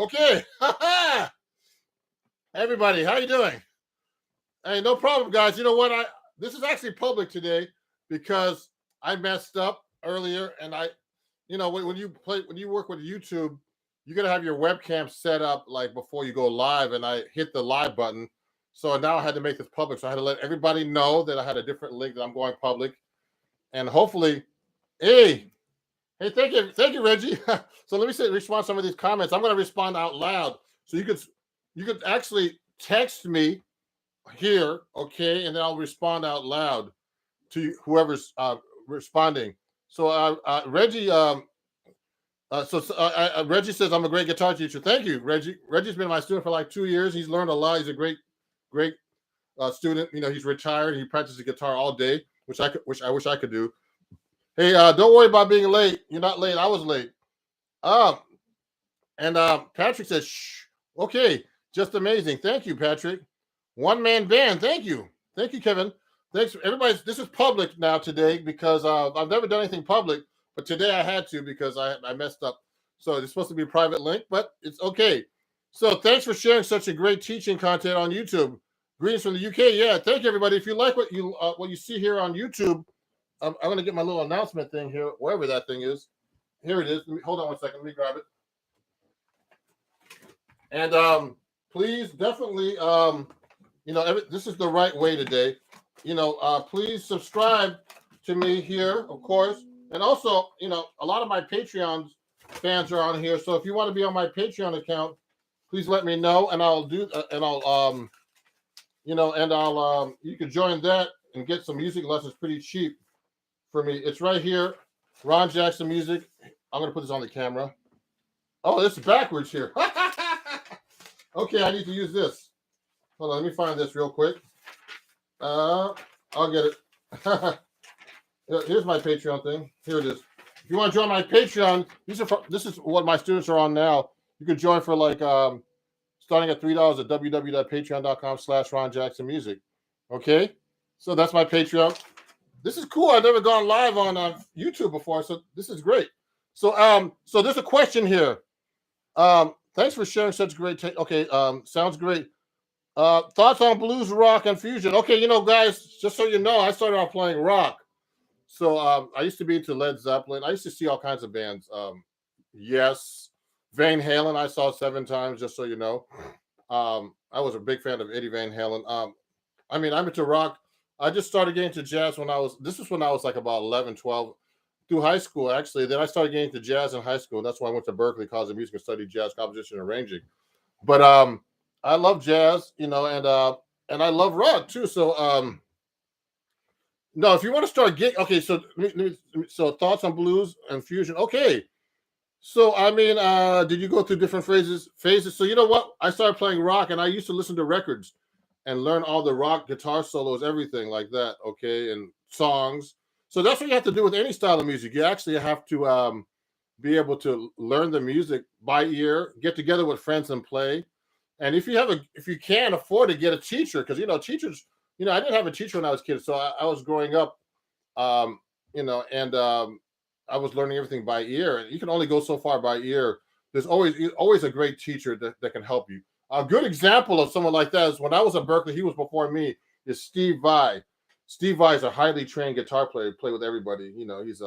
Okay. Everybody, how you doing? Hey, no problem, guys. You know what? This is actually public today because I messed up earlier, and when you work with YouTube, you gotta have your webcam set up like before you go live, and I hit the live button, so now I had to make this public. So I had to let everybody know that I had a different link that I'm going public, and hopefully, hey, hey, thank you, Reggie. So let me respond to some of these comments. I'm going to respond out loud, so you could actually text me here, okay, and then I'll respond out loud to whoever's responding. So Reggie, Reggie says I'm a great guitar teacher. Thank you, Reggie. Reggie's been my student for like 2 years. He's learned a lot. He's a great student. You know, he's retired. He practices guitar all day, which I wish I could do. Hey, don't worry about being late. You're not late. I was late. Um, and Patrick says, "Shh, okay, just amazing. Thank you, Patrick. One man band. Thank you, Kevin. Thanks, everybody. This is public now today because I've never done anything public, but today I had to because I messed up. So it's supposed to be a private link, but it's okay. So thanks for sharing such a great teaching content on YouTube. Greetings from the UK. Yeah, thank you, everybody. If you like what you see here on YouTube, I'm going to get my little announcement thing here, wherever that thing is. Here it is. Hold on one second. Let me grab it. And please, definitely, this is the right way today. Please subscribe to me here, of course. And also, a lot of my Patreon fans are on here. So if you want to be on my Patreon account, please let me know, and I'll do. You can join that and get some music lessons pretty cheap for me. It's right here, Ron Jackson Music. I'm gonna put this on the camera. Oh, this is backwards here. Okay, I need to use this. Hold on, let me find this real quick. I'll get it. Here's my Patreon thing. Here it is. If you want to join my Patreon, this is what my students are on now. You can join for like starting at $3 at www.patreon.com/Ron Jackson Music. Okay, so that's my Patreon. This is cool. I've never gone live on YouTube before, so this is great. So there's a question here. Thanks for sharing such great. Okay, sounds great. Thoughts on blues, rock, and fusion? Okay, guys, just so you know, I started out playing rock. So I used to be into Led Zeppelin. I used to see all kinds of bands. Yes, Van Halen. I saw 7 times. Just so you know, I was a big fan of Eddie Van Halen. I'm into rock. I just started getting into jazz when I was. This was when I was like about 11, 12, through high school actually. Then I started getting into jazz in high school. That's why I went to Berklee College of Music and studied jazz composition and arranging. But I love jazz, and I love rock too. So no, if you want to start getting okay, so thoughts on blues and fusion. Okay, so did you go through different phases? So you know what? I started playing rock, and I used to listen to records and learn all the rock guitar solos, everything like that. Okay, and songs. So that's what you have to do with any style of music. You actually have to be able to learn the music by ear, get together with friends and play. And if you can afford to get a teacher, because teachers, I didn't have a teacher when I was a kid, so I was growing up, and I was learning everything by ear. And you can only go so far by ear. There's always a great teacher that can help you. A good example of someone like that is when I was at Berklee. He was before me. Is Steve Vai. Steve Vai is a highly trained guitar player. Play with everybody. He's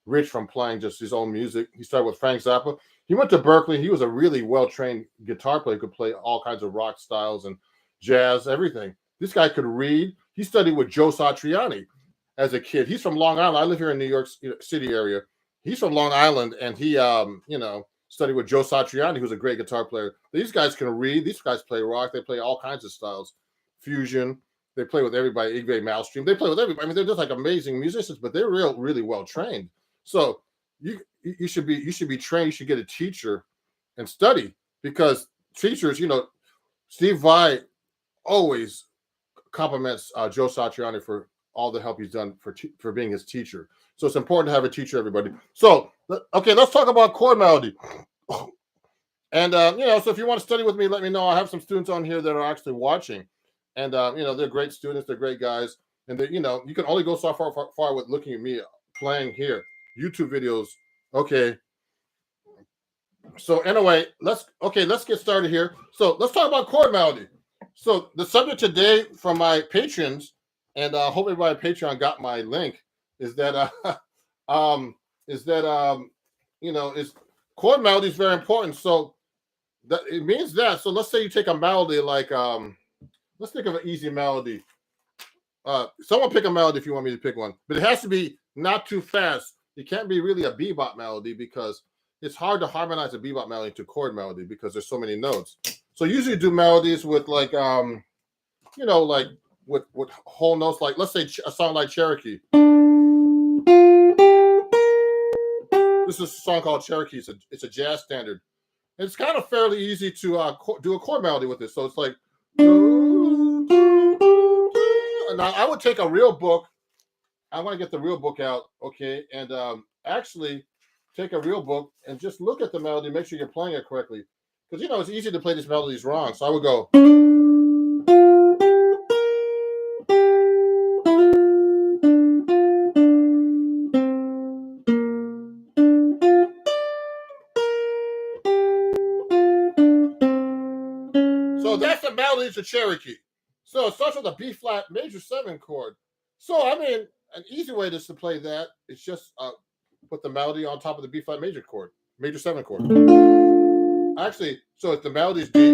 rich from playing just his own music. He started with Frank Zappa. He went to Berklee. He was a really well-trained guitar player. He could play all kinds of rock styles and jazz, everything. This guy could read. He studied with Joe Satriani as a kid. He's from Long Island. I live here in New York City area. He's from Long Island, and he, studied with Joe Satriani, who's a great guitar player. These guys can read. These guys play rock. They play all kinds of styles, fusion. They play with everybody. Yngwie Malmsteen. They play with everybody. They're just like amazing musicians, but they're really well trained. So you should be trained. You should get a teacher and study, because teachers, Steve Vai always compliments Joe Satriani for all the help he's done for being his teacher. So it's important to have a teacher, everybody. So okay, let's talk about chord melody. And so if you want to study with me, let me know. I have some students on here that are actually watching, and they're great students. They're great guys, and they, you can only go so far with looking at me playing here. YouTube videos. Okay. So anyway, let's get started here. So let's talk about chord melody. So the subject today from my patrons, and I hope everybody on Patreon got my link, is that is chord melody is very important. So that it means that. So let's say you take a melody like let's think of an easy melody. Someone pick a melody if you want me to pick one, but it has to be not too fast. It can't be really a bebop melody, because it's hard to harmonize a bebop melody to chord melody because there's so many notes. So usually do melodies with like like with whole notes. Like let's say a song like Cherokee. This is a song called Cherokee. It's a jazz standard. And it's kind of fairly easy to do a chord melody with it. So it's like. Now I would take a real book. I want to get the real book out, okay, and actually take a real book and just look at the melody, make sure you're playing it correctly, because it's easy to play these melodies wrong. So I would go. So that's the melody to Cherokee. So it starts with a B flat major 7 chord. So an easy way to play that is just put the melody on top of the B flat major chord, major 7 chord. Actually, so if the melody is D,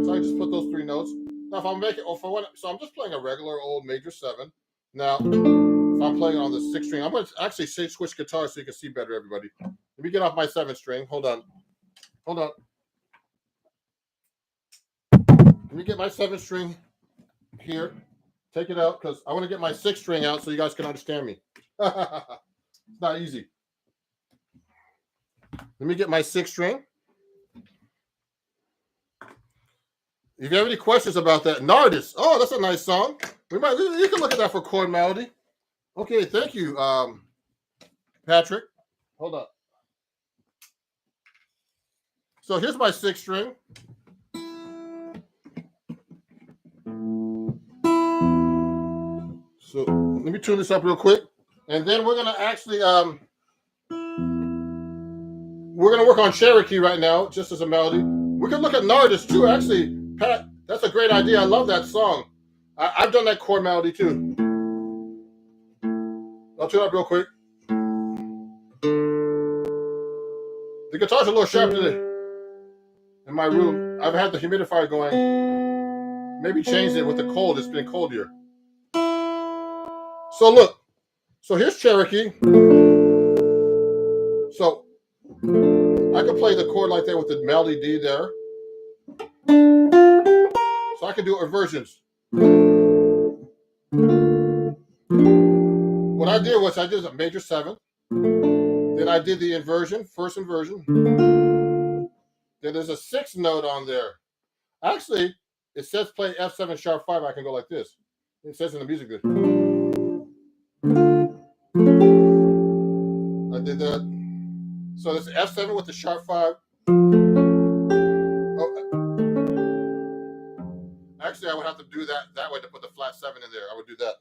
so I just put those 3 notes. Now if I'm making, so I'm just playing a regular old major 7. Now if I'm playing on the 6th string, I'm going to actually switch guitars so you can see better, everybody. Let me get off my 7th string. Hold on. Let me get my 7th string here. Take it out, because I want to get my 6th string out so you guys can understand me. It's not easy. Let me get my 6th string. If you have any questions about that, Nardis. Oh, that's a nice song. You can look at that for chord melody. Okay, thank you, Patrick. Hold up. So here's my 6th string. So let me tune this up real quick, and then we're gonna actually we're gonna work on Cherokee right now, just as a melody. We can look at Nardis too. Actually, Pat, that's a great idea. I love that song. I've done that chord melody too. I'll tune it up real quick. The guitar's a little sharp today. In my room, I've had the humidifier going. Maybe changed it with the cold. It's been cold here. So look. So here's Cherokee. So I can play the chord like that with the melody D there. So I can do inversions. What I did was I did a major 7th. Then I did the inversion, first inversion. Then there's a 6th note on there. Actually, it says play F7 sharp 5. I can go like this. It says in the music good. I did that. So this F7 with the sharp 5. Oh, actually, I would have to do that way to put the flat 7 in there. I would do that.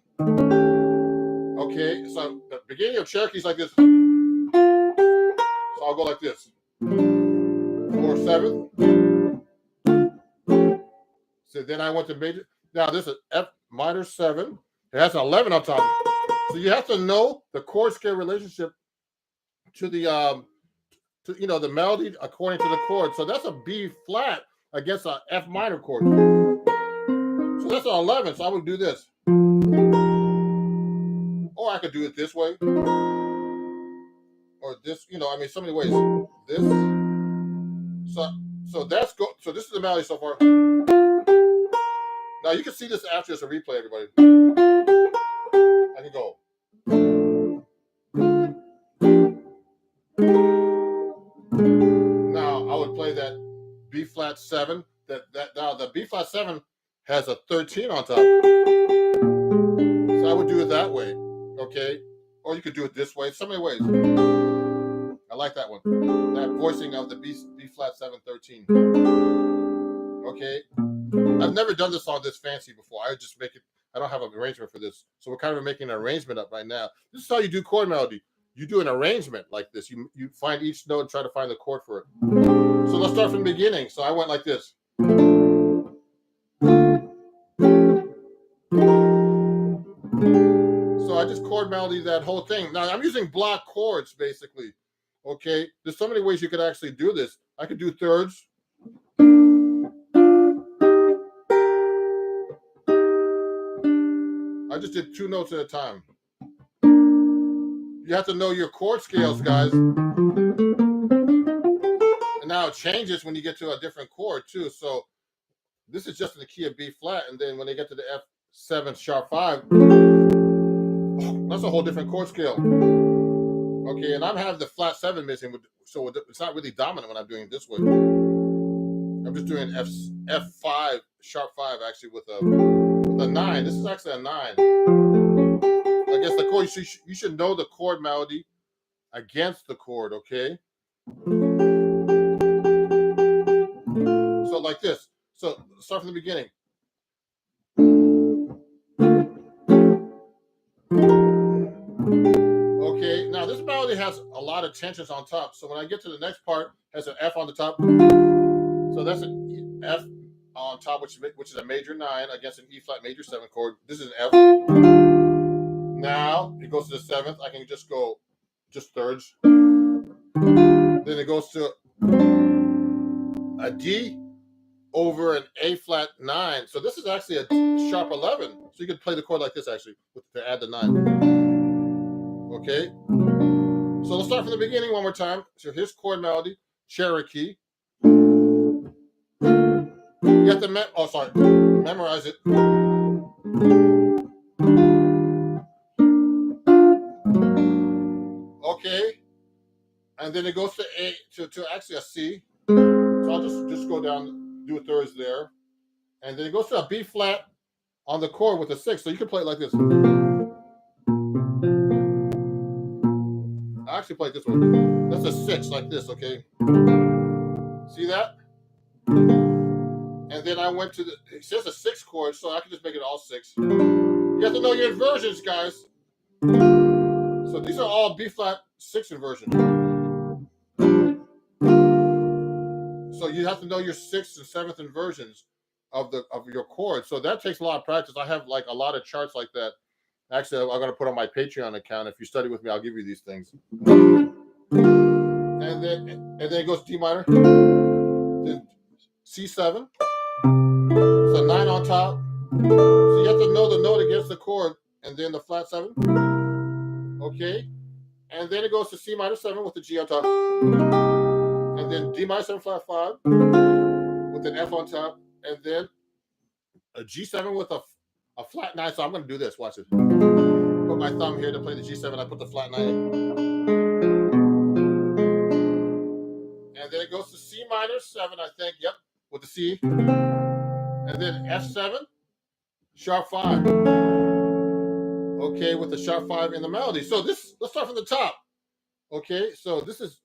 Okay, so the beginning of Cherokee is like this. So I'll go like this. 4 7. So then I went to major. Now this is F minor 7. It has an 11 on top. So you have to know the chord scale relationship to the the melody according to the chord. So that's a B flat against a F minor chord. So that's an 11. So I would do this. Or I could do it this way. Or this, I mean, so many ways. This. So that's go. So this is the melody so far. Now you can see this after it's a replay, everybody. I can go. Now I would play that B flat 7. Now the B flat 7 has a 13 on top. So I would do it that way, okay? Or you could do it this way. So many ways. I like that one. That voicing of the B flat 7 13. Okay. I've never done this song this fancy before. I just make it. I don't have an arrangement for this, so we're kind of making an arrangement up right now. This is how you do chord melody. You do an arrangement like this. You find each note and try to find the chord for it. So let's start from the beginning. So I went like this. So I just chord melody that whole thing. Now I'm using block chords basically. Okay, there's so many ways you could actually do this. I could do thirds. I just did 2 notes at a time. You have to know your chord scales, guys. And now it changes when you get to a different chord too. So this is just in the key of B flat, and then when they get to the F7 sharp 5, that's a whole different chord scale. Okay, and I'm having the flat 7 missing, so it's not really dominant when I'm doing it this way. I'm just doing F5 sharp 5 actually with a 9. This is actually a 9. Against the chord, you should know the chord melody against the chord, okay? So like this. So start from the beginning. Okay, now this melody has a lot of tensions on top. So when I get to the next part, it has an F on the top. So that's an F on top, which is a major 9 against an E flat major 7 chord. This is an F. Now it goes to the 7th. I can just go just thirds. Then it goes to a D over an A flat 9. So this is actually a sharp 11. So you could play the chord like this actually to add the 9. Okay. So let's start from the beginning one more time. So here's chord melody, Cherokee. You have to memorize it. Okay. and then it goes to A to actually a C. So I'll just go down, do thirds there, and then it goes to a B flat on the chord with a 6. So you can play it like this. I actually play it this way. That's a 6 like this, okay? See that? And then I went to the, it says a 6 chord, so I can just make it all 6. You have to know your inversions, guys. So these are all B flat 6 inversions. So you have to know your 6th and 7th inversions of your chords. So that takes a lot of practice. I have like a lot of charts like that. Actually, I'm going to put on my Patreon account. If you study with me, I'll give you these things. And then it goes D minor, then C7. So 9 on top. So you have to know the note against the chord, and then the flat 7. Okay. And then it goes to C minor 7 with the G on top. And then D minor 7 flat 5 with an F on top. And then a G7 with a flat 9. So I'm going to do this. Watch it. Put my thumb here to play the G7. I put the flat 9 in. And then it goes to C minor 7, I think. Yep. With the C. And then F7, sharp 5. Okay, with the sharp 5 in the melody. So let's start from the top. Okay, so this is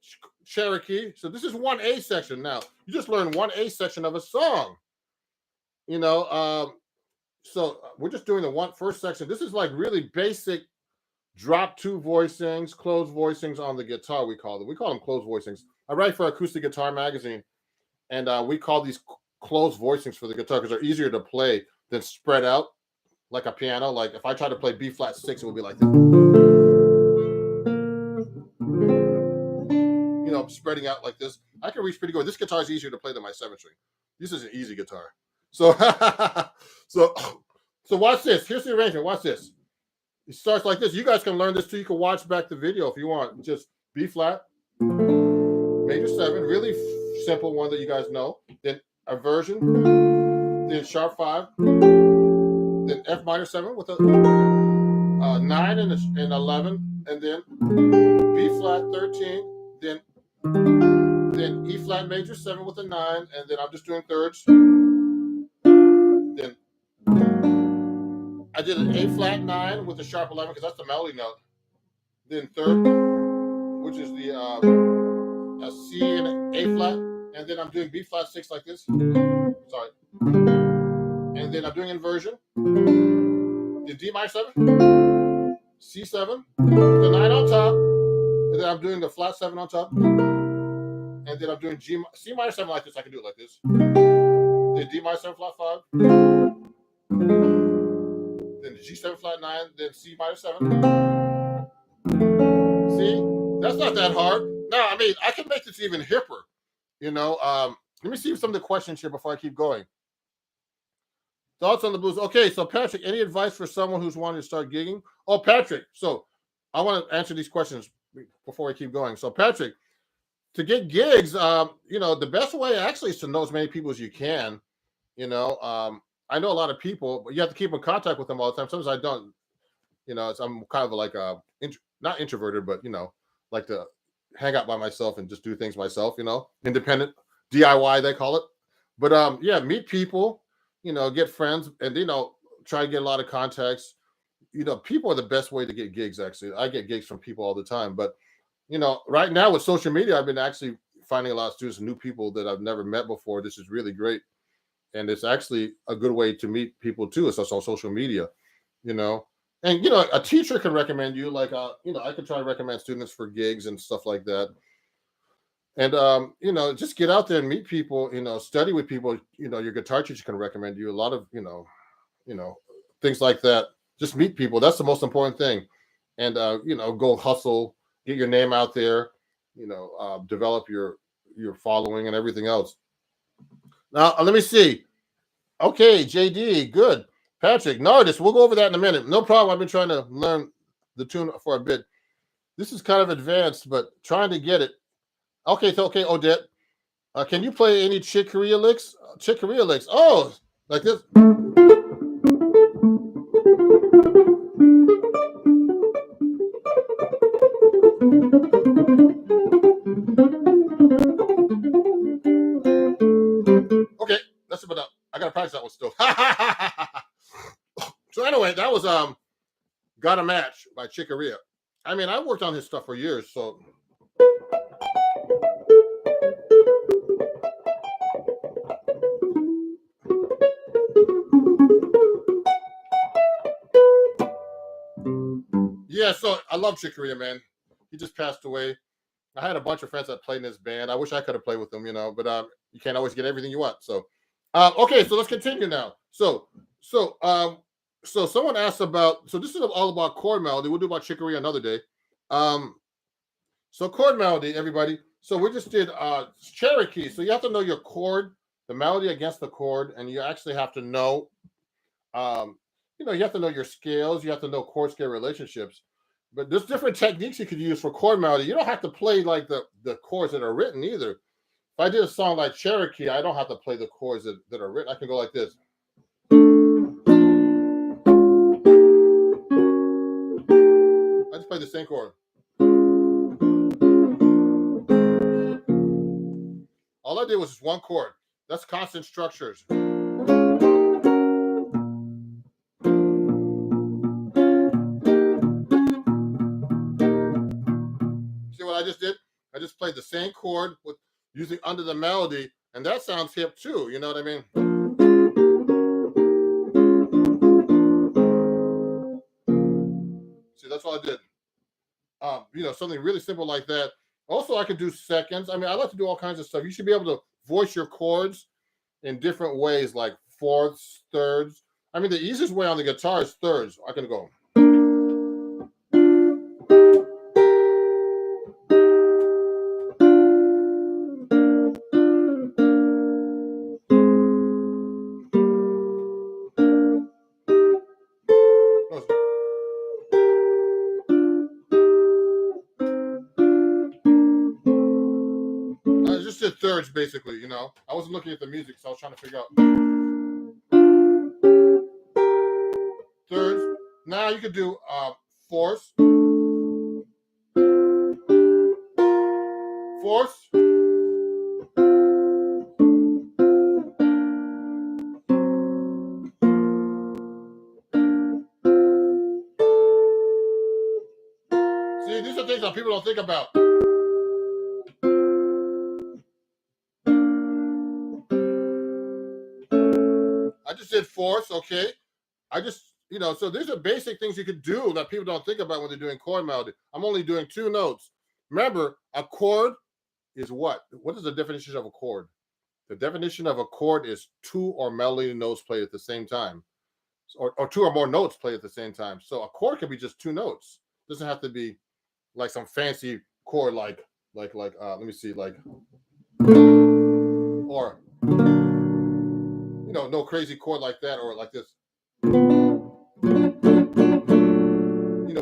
Cherokee. So this is 1A section now. You just learned 1A section of a song. You know, so we're just doing the first section. This is like really basic drop 2 voicings, closed voicings on the guitar, we call them. We call them closed voicings. I write for Acoustic Guitar Magazine, and we call these closed voicings for the guitar because they're easier to play than spread out like a piano. Like if I try to play B flat 6, it would be like this. You know, spreading out like this. I can reach pretty good. This guitar is easier to play than my 7 string. This is an easy guitar. So, so watch this. Here's the arrangement. Watch this. It starts like this. You guys can learn this too. You can watch back the video if you want. Just B flat, major 7, really simple one that you guys know. Then a version, then sharp 5, then F minor 7 with a 9 and 11, and then B flat 13, then E flat major 7 with a 9, and then I'm just doing thirds. Then I did an A flat 9 with a sharp 11 because that's the melody note. Then third, which is the a C and an A flat, and then I'm doing B flat 6 like this. Sorry. And then I'm doing inversion. Then D minor 7, C7, the 9 on top, and then I'm doing the flat 7 on top. And then I'm doing C minor 7 like this. I can do it like this. Then D minor 7 flat 5. Then G7 flat 9. Then C minor 7. See? That's not that hard. No, I mean, I can make this even hipper. You know, let me see some of the questions here before I keep going. Thoughts on the blues? Okay, so Patrick, any advice for someone who's wanting to start gigging? Oh, Patrick, so I want to answer these questions before I keep going. So, Patrick, to get gigs, you know, the best way actually is to know as many people as you can. You know, I know a lot of people, but you have to keep in contact with them all the time. Sometimes I don't. You know, I'm kind of like not introverted, but you know, like to hang out by myself and just do things myself. You know, independent DIY they call it. But yeah, meet people. You know, get friends, and you know, try to get a lot of contacts. You know, people are the best way to get gigs. Actually, I get gigs from people all the time, but you know, right now with social media, I've been actually finding a lot of students, new people that I've never met before. This is really great. And it's actually a good way to meet people too. It's also on social media, you know. And, you know, a teacher can recommend you, like, you know, I could try to recommend students for gigs and stuff like that. And, you know, just get out there and meet people, you know, study with people. You know, your guitar teacher can recommend you a lot of, you know, things like that. Just meet people. That's the most important thing. And, you know, go hustle. Get your name out there, you know, develop your following and everything else. Now, let me see. Okay, JD, good. Patrick, Nardis, we'll go over that in a minute. No problem. I've been trying to learn the tune for a bit. This is kind of advanced, but trying to get it. Okay, so, okay, Odette. Can you play any Chick Corea licks? Chick Corea licks. Oh, like this. surprised that was still. So anyway, that was Got a Match by Chick Corea. I mean, I worked on his stuff for years, so. Yeah, so I love Chick Corea, man. He just passed away. I had a bunch of friends that played in this band. I wish I could have played with them, but you can't always get everything you want. So, okay, so let's continue now. So someone asked about. So this is all about chord melody. We'll do about Chick Corea another day. So chord melody, everybody. So we just did Cherokee. So you have to know your chord, the melody against the chord, and you actually have to know, you have to know your scales. You have to know chord scale relationships. But there's different techniques you could use for chord melody. You don't have to play like the chords that are written either. If I did a song like Cherokee, I don't have to play the chords that are written. I can go like this. I just play the same chord. All I did was just one chord. That's constant structures. See what I just did? I just played the same chord with using under the melody, and that sounds hip too. You know what I mean? See, that's all I did. Something really simple like that. Also, I could do seconds. I mean, I like to do all kinds of stuff. You should be able to voice your chords in different ways, like fourths, thirds. I mean, the easiest way on the guitar is thirds. I can go. I just did thirds, basically. I wasn't looking at the music, so I was trying to figure out thirds. Now you could do fourths, fourths. See, these are things that people don't think about. I just did fourths, okay? So these are basic things you could do that people don't think about when they're doing chord melody. I'm only doing two notes. Remember, a chord is what? What is the definition of a chord? The definition of a chord is two or melody notes played at the same time, or two or more notes played at the same time. So a chord could be just two notes. It doesn't have to be like some fancy chord like let me see, or no crazy chord like that, or like this.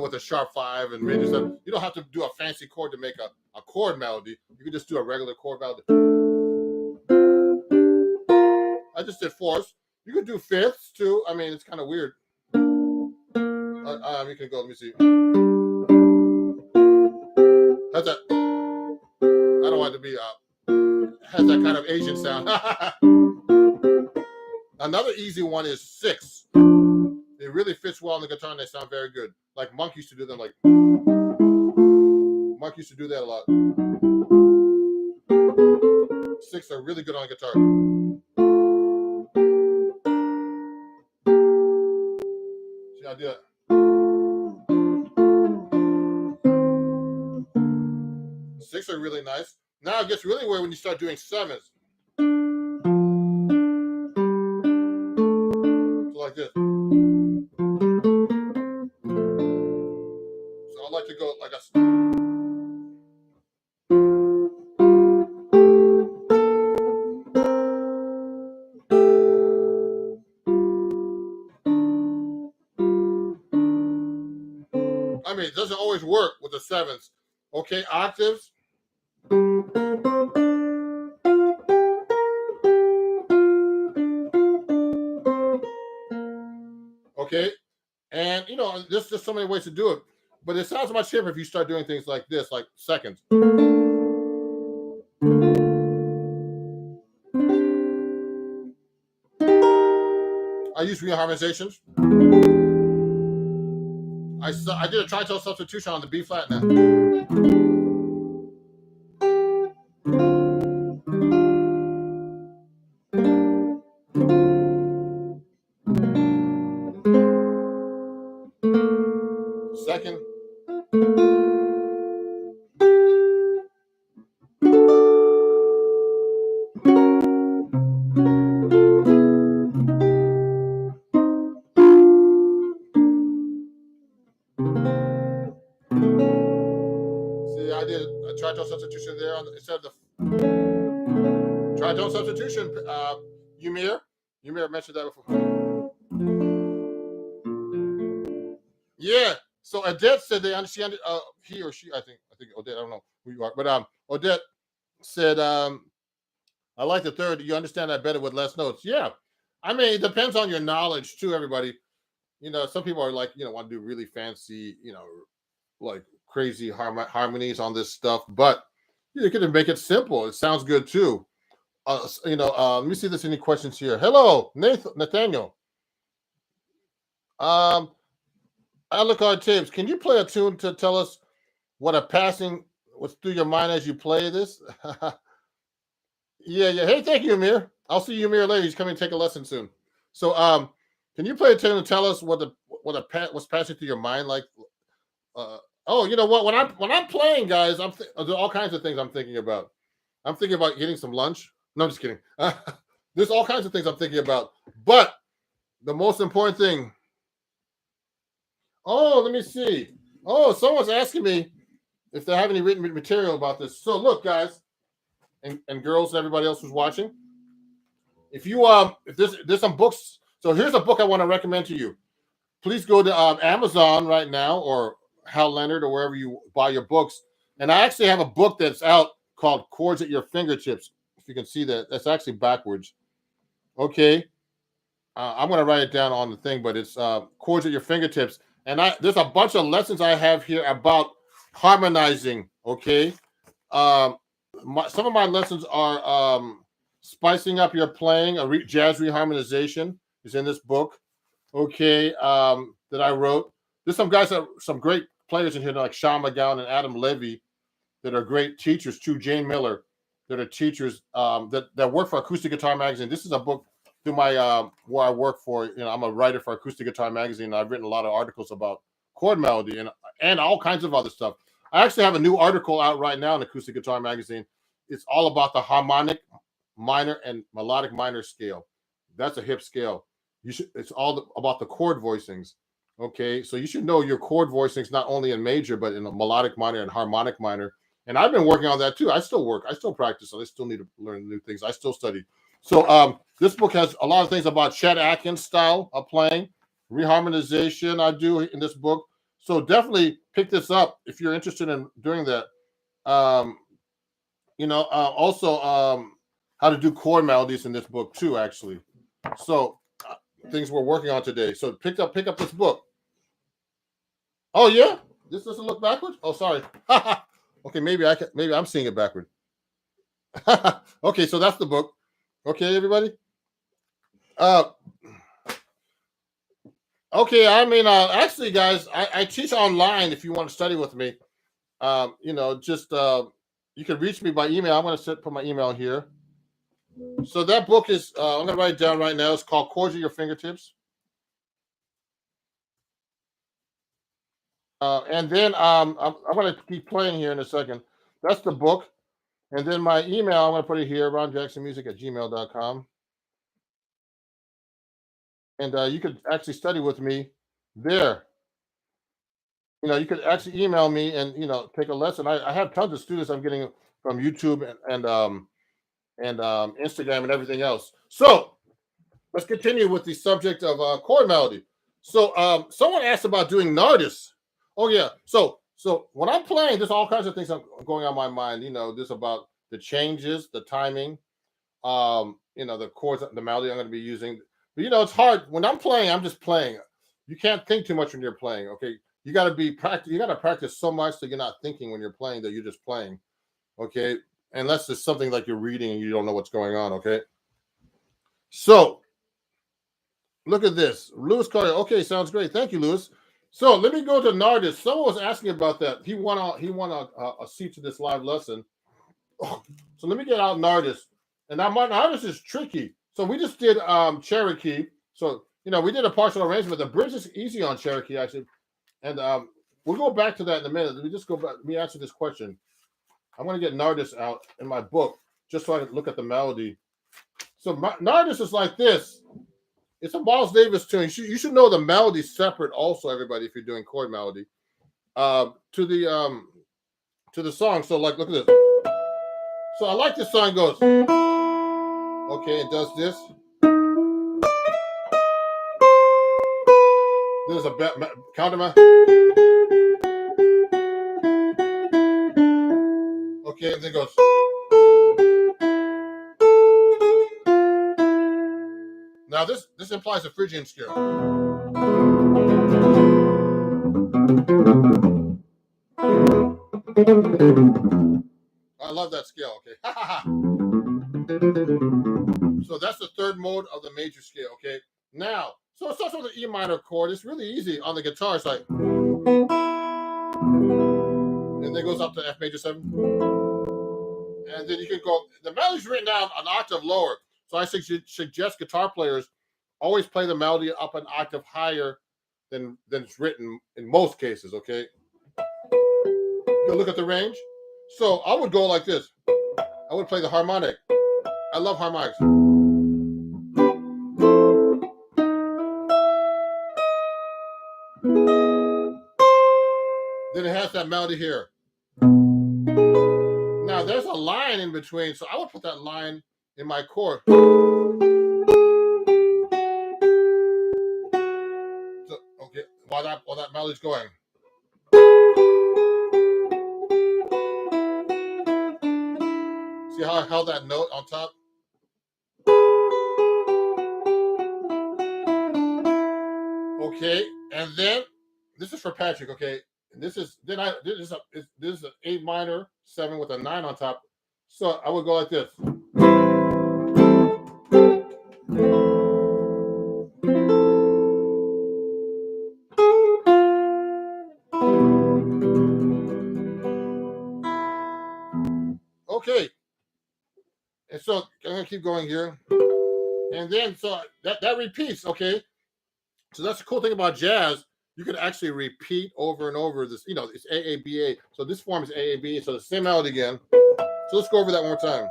With a sharp 5 and major 7. You don't have to do a fancy chord to make a chord melody. You can just do a regular chord melody. I just did fourths. You could do fifths too. I mean, it's kind of weird. You can go. Let me see. How's that? I don't want it to be. Has that kind of Asian sound. Another easy one is 6. It really fits well on the guitar and they sound very good. Like Monk used to do them. Like Monk used to do that a lot. 6 are really good on the guitar. See, I did it. 6 are really nice. Now it gets really weird when you start doing 7s. So like this. So I like to go like a. I mean, it doesn't always work with the 7s. Okay, octaves. Okay, and there's just so many ways to do it. But it sounds much different if you start doing things like this, like seconds. I use reharmonizations. I did a tritone substitution on the B flat now. Second. See, I did a tritone substitution there instead of the tritone substitution. Ymir mentioned that before. Yeah. So Odette said they understand. He or she, I think Odette. I don't know who you are, but Odette said, I like the third. You understand that better with less notes. Yeah. I mean, it depends on your knowledge too, everybody. Some people are like, want to do really fancy, like crazy harmonies on this stuff, but you can make it simple. It sounds good too. Let me see if there's any questions here. Hello, Nathaniel. Alucard Tapes, can you play a tune to tell us what a passing was through your mind as you play this? Yeah. Hey, thank you, Amir. I'll see you, Amir, later. He's coming to take a lesson soon. So, can you play a tune to tell us what's passing through your mind? Like, you know what? When I'm playing, guys, there's all kinds of things I'm thinking about. I'm thinking about getting some lunch. No, I'm just kidding. There's all kinds of things I'm thinking about, but the most important thing. Oh, let me see. Oh, someone's asking me if they have any written material about this. So look, guys, and girls and everybody else who's watching, if there's some books. So here's a book I want to recommend to you. Please go to Amazon right now or Hal Leonard or wherever you buy your books. And I actually have a book that's out called Chords at Your Fingertips. If you can see that, that's actually backwards. Okay. I'm going to write it down on the thing, but it's Chords at Your Fingertips. And there's a bunch of lessons I have here about harmonizing. Okay. Some of my lessons are spicing up your playing. Jazz reharmonization is in this book. Okay. That I wrote. There's some great players in here like Sean McGowan and Adam Levy that are great teachers too. Jane Miller that are teachers that work for Acoustic Guitar Magazine. This is a book through my where I work for. I'm a writer for Acoustic Guitar Magazine. And I've written a lot of articles about chord melody and all kinds of other stuff. I actually have a new article out right now in Acoustic Guitar Magazine. It's all about the harmonic minor and melodic minor scale. That's a hip scale. It's all about the chord voicings. Okay, so you should know your chord voicings not only in major but in a melodic minor and harmonic minor. And I've been working on that too. I still work. I still practice. I still need to learn new things. I still study. So this book has a lot of things about Chet Atkins style of playing, reharmonization I do in this book. So definitely pick this up if you're interested in doing that. Also how to do chord melodies in this book too, actually. So things we're working on today. So pick up this book. Oh yeah, this doesn't look backwards. Oh, sorry. Okay, maybe I'm seeing it backward. Okay, so that's the book. Okay, everybody. Okay, actually, guys, I teach online. If you want to study with me, you can reach me by email. I'm going to put my email here. So that book is I'm going to write it down right now. It's called Chords at Your Fingertips. And then I'm going to keep playing here in a second. That's the book. And then my email, I'm going to put it here, ronjacksonmusic@gmail.com. And you could actually study with me there. You could actually email me and, take a lesson. I have tons of students I'm getting from YouTube and Instagram and everything else. So let's continue with the subject of chord melody. So someone asked about doing Nardis. Oh yeah. So when I'm playing, there's all kinds of things going on my mind. There's about the changes, the timing, the chords, the melody I'm going to be using. But it's hard when I'm playing. I'm just playing. You can't think too much when you're playing. Okay, you got to be practice. You got to practice so much that you're not thinking when you're playing, that you're just playing. Okay, unless it's something like you're reading and you don't know what's going on. Okay, so Look at this. Lewis Carter. Okay, sounds great. Thank you, Lewis. So let me go to Nardis. Someone was asking about that. He won a seat to this live lesson. So let me get out Nardis. And now my Nardis is tricky. So we just did Cherokee. So we did a partial arrangement. The bridge is easy on Cherokee actually. And we'll go back to that in a minute. Let me just go back. Let me answer this question. I'm going to get Nardis out in my book just so I can look at the melody. So Nardis is like this. It's a Miles Davis tune. You should know the melody separate also, everybody, if you're doing chord melody. To the song. So like look at this. So I like this song goes. Okay, it does this. There's a counter. Okay, and then it goes. Now this implies a Phrygian scale. I love that scale. Okay. So that's the third mode of the major scale. Okay. Now, so it starts with an E minor chord. It's really easy on the guitar. It's like, and then goes up to F major 7. And then you can go, the melody's written down an octave lower. So I suggest guitar players always play the melody up an octave higher than it's written in most cases, okay? Go look at the range. So I would go like this. I would play the harmonic. I love harmonics. Then it has that melody here. Now there's a line in between, so I would put that line in my chord. So, okay, while that melody's going. See how I held that note on top? Okay, and then this is for Patrick. Okay, and this is an A minor 7 with a 9 on top. So I would go like this. Okay, and so I'm gonna keep going here, and then so that repeats. Okay, so that's the cool thing about jazz. You can actually repeat over and over this. It's AABA. So this form is AABA. So the same melody again. So let's go over that one more time.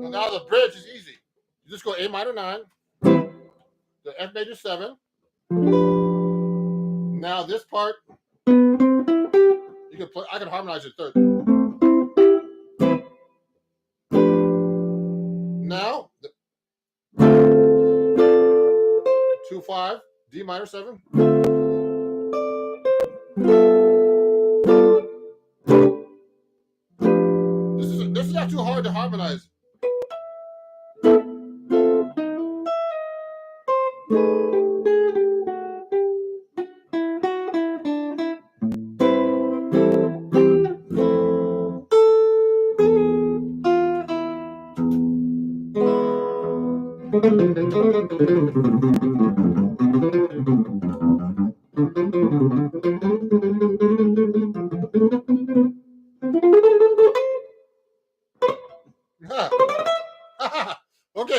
And now the bridge is easy. You just go A minor 9, the F major 7. Now this part, you can play. I can harmonize it third. Now, 2-5, D minor 7. This is not too hard to harmonize.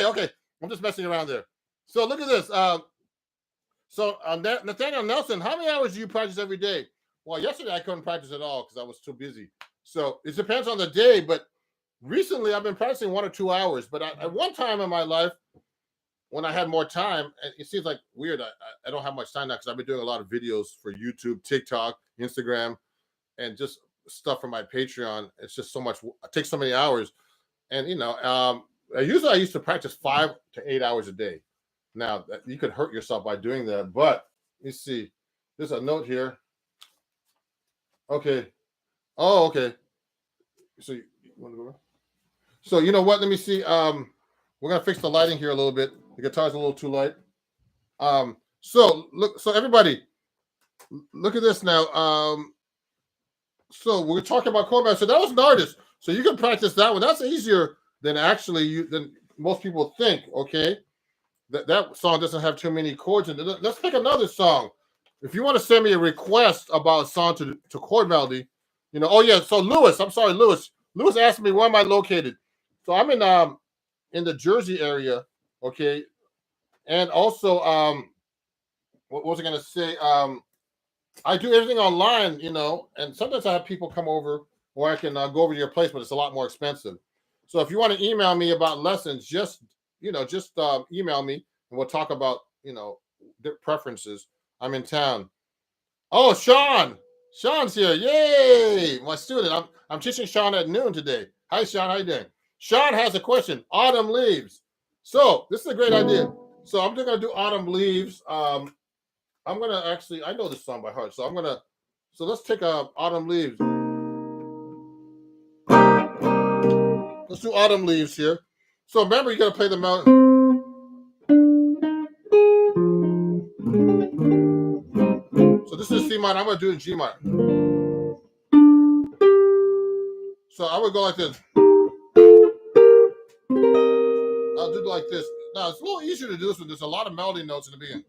Okay. I'm just messing around there. So look at this. Nathaniel Nelson, how many hours do you practice every day? Well, yesterday I couldn't practice at all because I was too busy. So it depends on the day, but recently I've been practicing 1 or 2 hours. But at one time in my life, when I had more time, and it seems like weird, I don't have much time now because I've been doing a lot of videos for YouTube, TikTok, Instagram, and just stuff for my Patreon. It's just so much. It takes so many hours, and usually I used to practice 5 to 8 hours a day. Now you could hurt yourself by doing that, but you see, there's a note here. Okay. Oh, okay. So you want to go? So you know what? Let me see. We're gonna fix the lighting here a little bit. The guitar's a little too light. So look, so everybody, look at this now. So we're talking about chord melody. So that was an artist. So you can practice that one. That's easier than than most people think. Okay, that song doesn't have too many chords in it. Let's pick another song. If you want to send me a request about a song to chord melody, Oh yeah. So Lewis, I'm sorry, Lewis. Lewis asked me where am I located. So I'm in the Jersey area. Okay, and also what was I gonna say? I do everything online, and sometimes I have people come over, or I can go over to your place, but it's a lot more expensive. So if you want to email me about lessons, just email me, and we'll talk about preferences. I'm in town. Oh, Sean's here! Yay, my student. I'm teaching Sean at noon today. Hi, Sean. How you doing? Sean has a question. Autumn leaves. So this is a great idea. So I'm gonna do autumn leaves. I'm gonna actually. I know this song by heart, so I'm gonna. So let's take autumn leaves. Let's do autumn leaves here. So remember, you gotta play the melody. So this is C minor. I'm gonna do it in G minor. So I would go like this. I'll do it like this. Now it's a little easier to do this when there's a lot of melody notes in the beginning.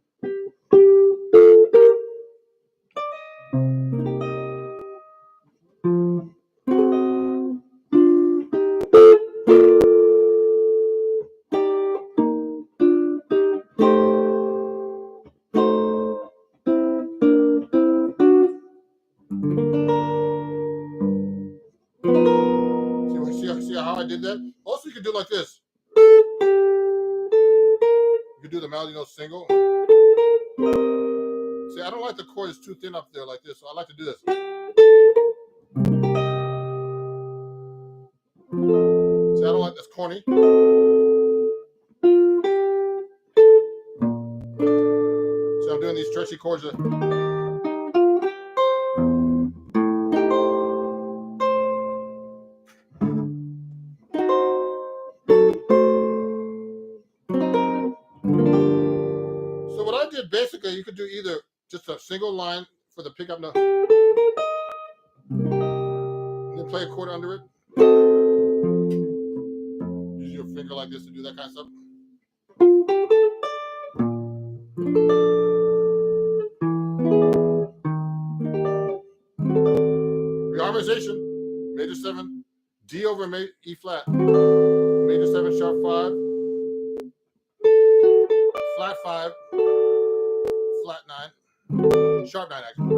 See how I did that? Also, you can do like this. You can do the melody note single. See, I don't like the chord is too thin up there like this, so I like to do this. See, I don't like this corny. See, I'm doing these stretchy chords. So what I did basically, you could do either just a single line for the pickup note, and then play a chord under it. Use your finger like this to do that kind of stuff. Reharmonization, major 7, D over E flat, major 7 sharp 5, flat 5, flat 9, sharp 9 actually.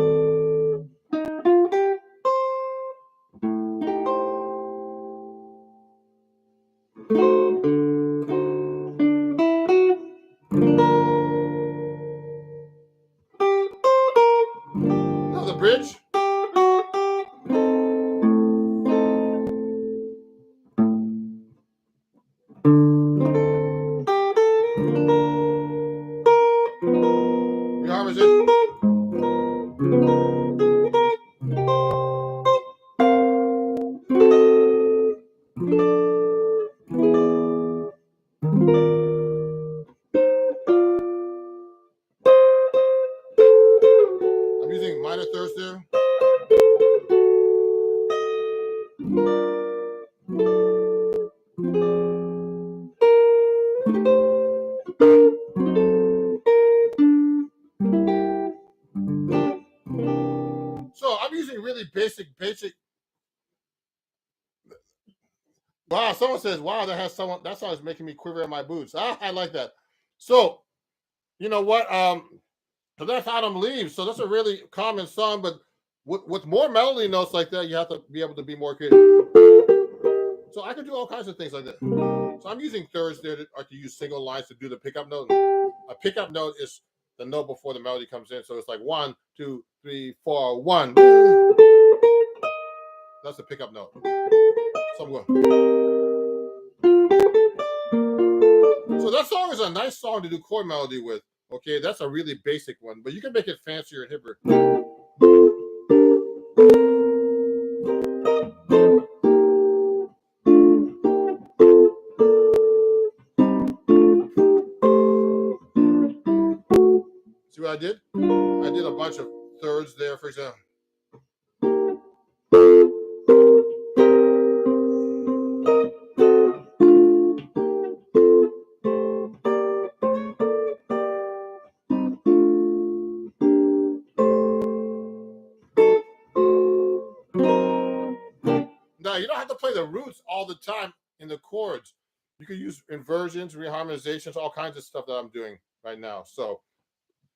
Now the bridge. Reharmonization. I'm using minor thirds there. So I'm using really basic. Wow, someone says, "Wow, that song is making me quiver in my boots." I like that. So you know what? So that's Autumn Leaves. So that's a really common song, but with more melody notes like that, you have to be able to be more creative. So I can do all kinds of things like that. So I'm using thirds there. I can use single lines to do the pickup note. A pickup note is the note before the melody comes in. So it's like 1, 2, 3, 4, 1. That's the pickup note. So I'm going. So that song is a nice song to do chord melody with. Okay, that's a really basic one, but you can make it fancier and hipper. I did? I did a bunch of thirds there, for example. Now, you don't have to play the roots all the time in the chords. You can use inversions, reharmonizations, all kinds of stuff that I'm doing right now. So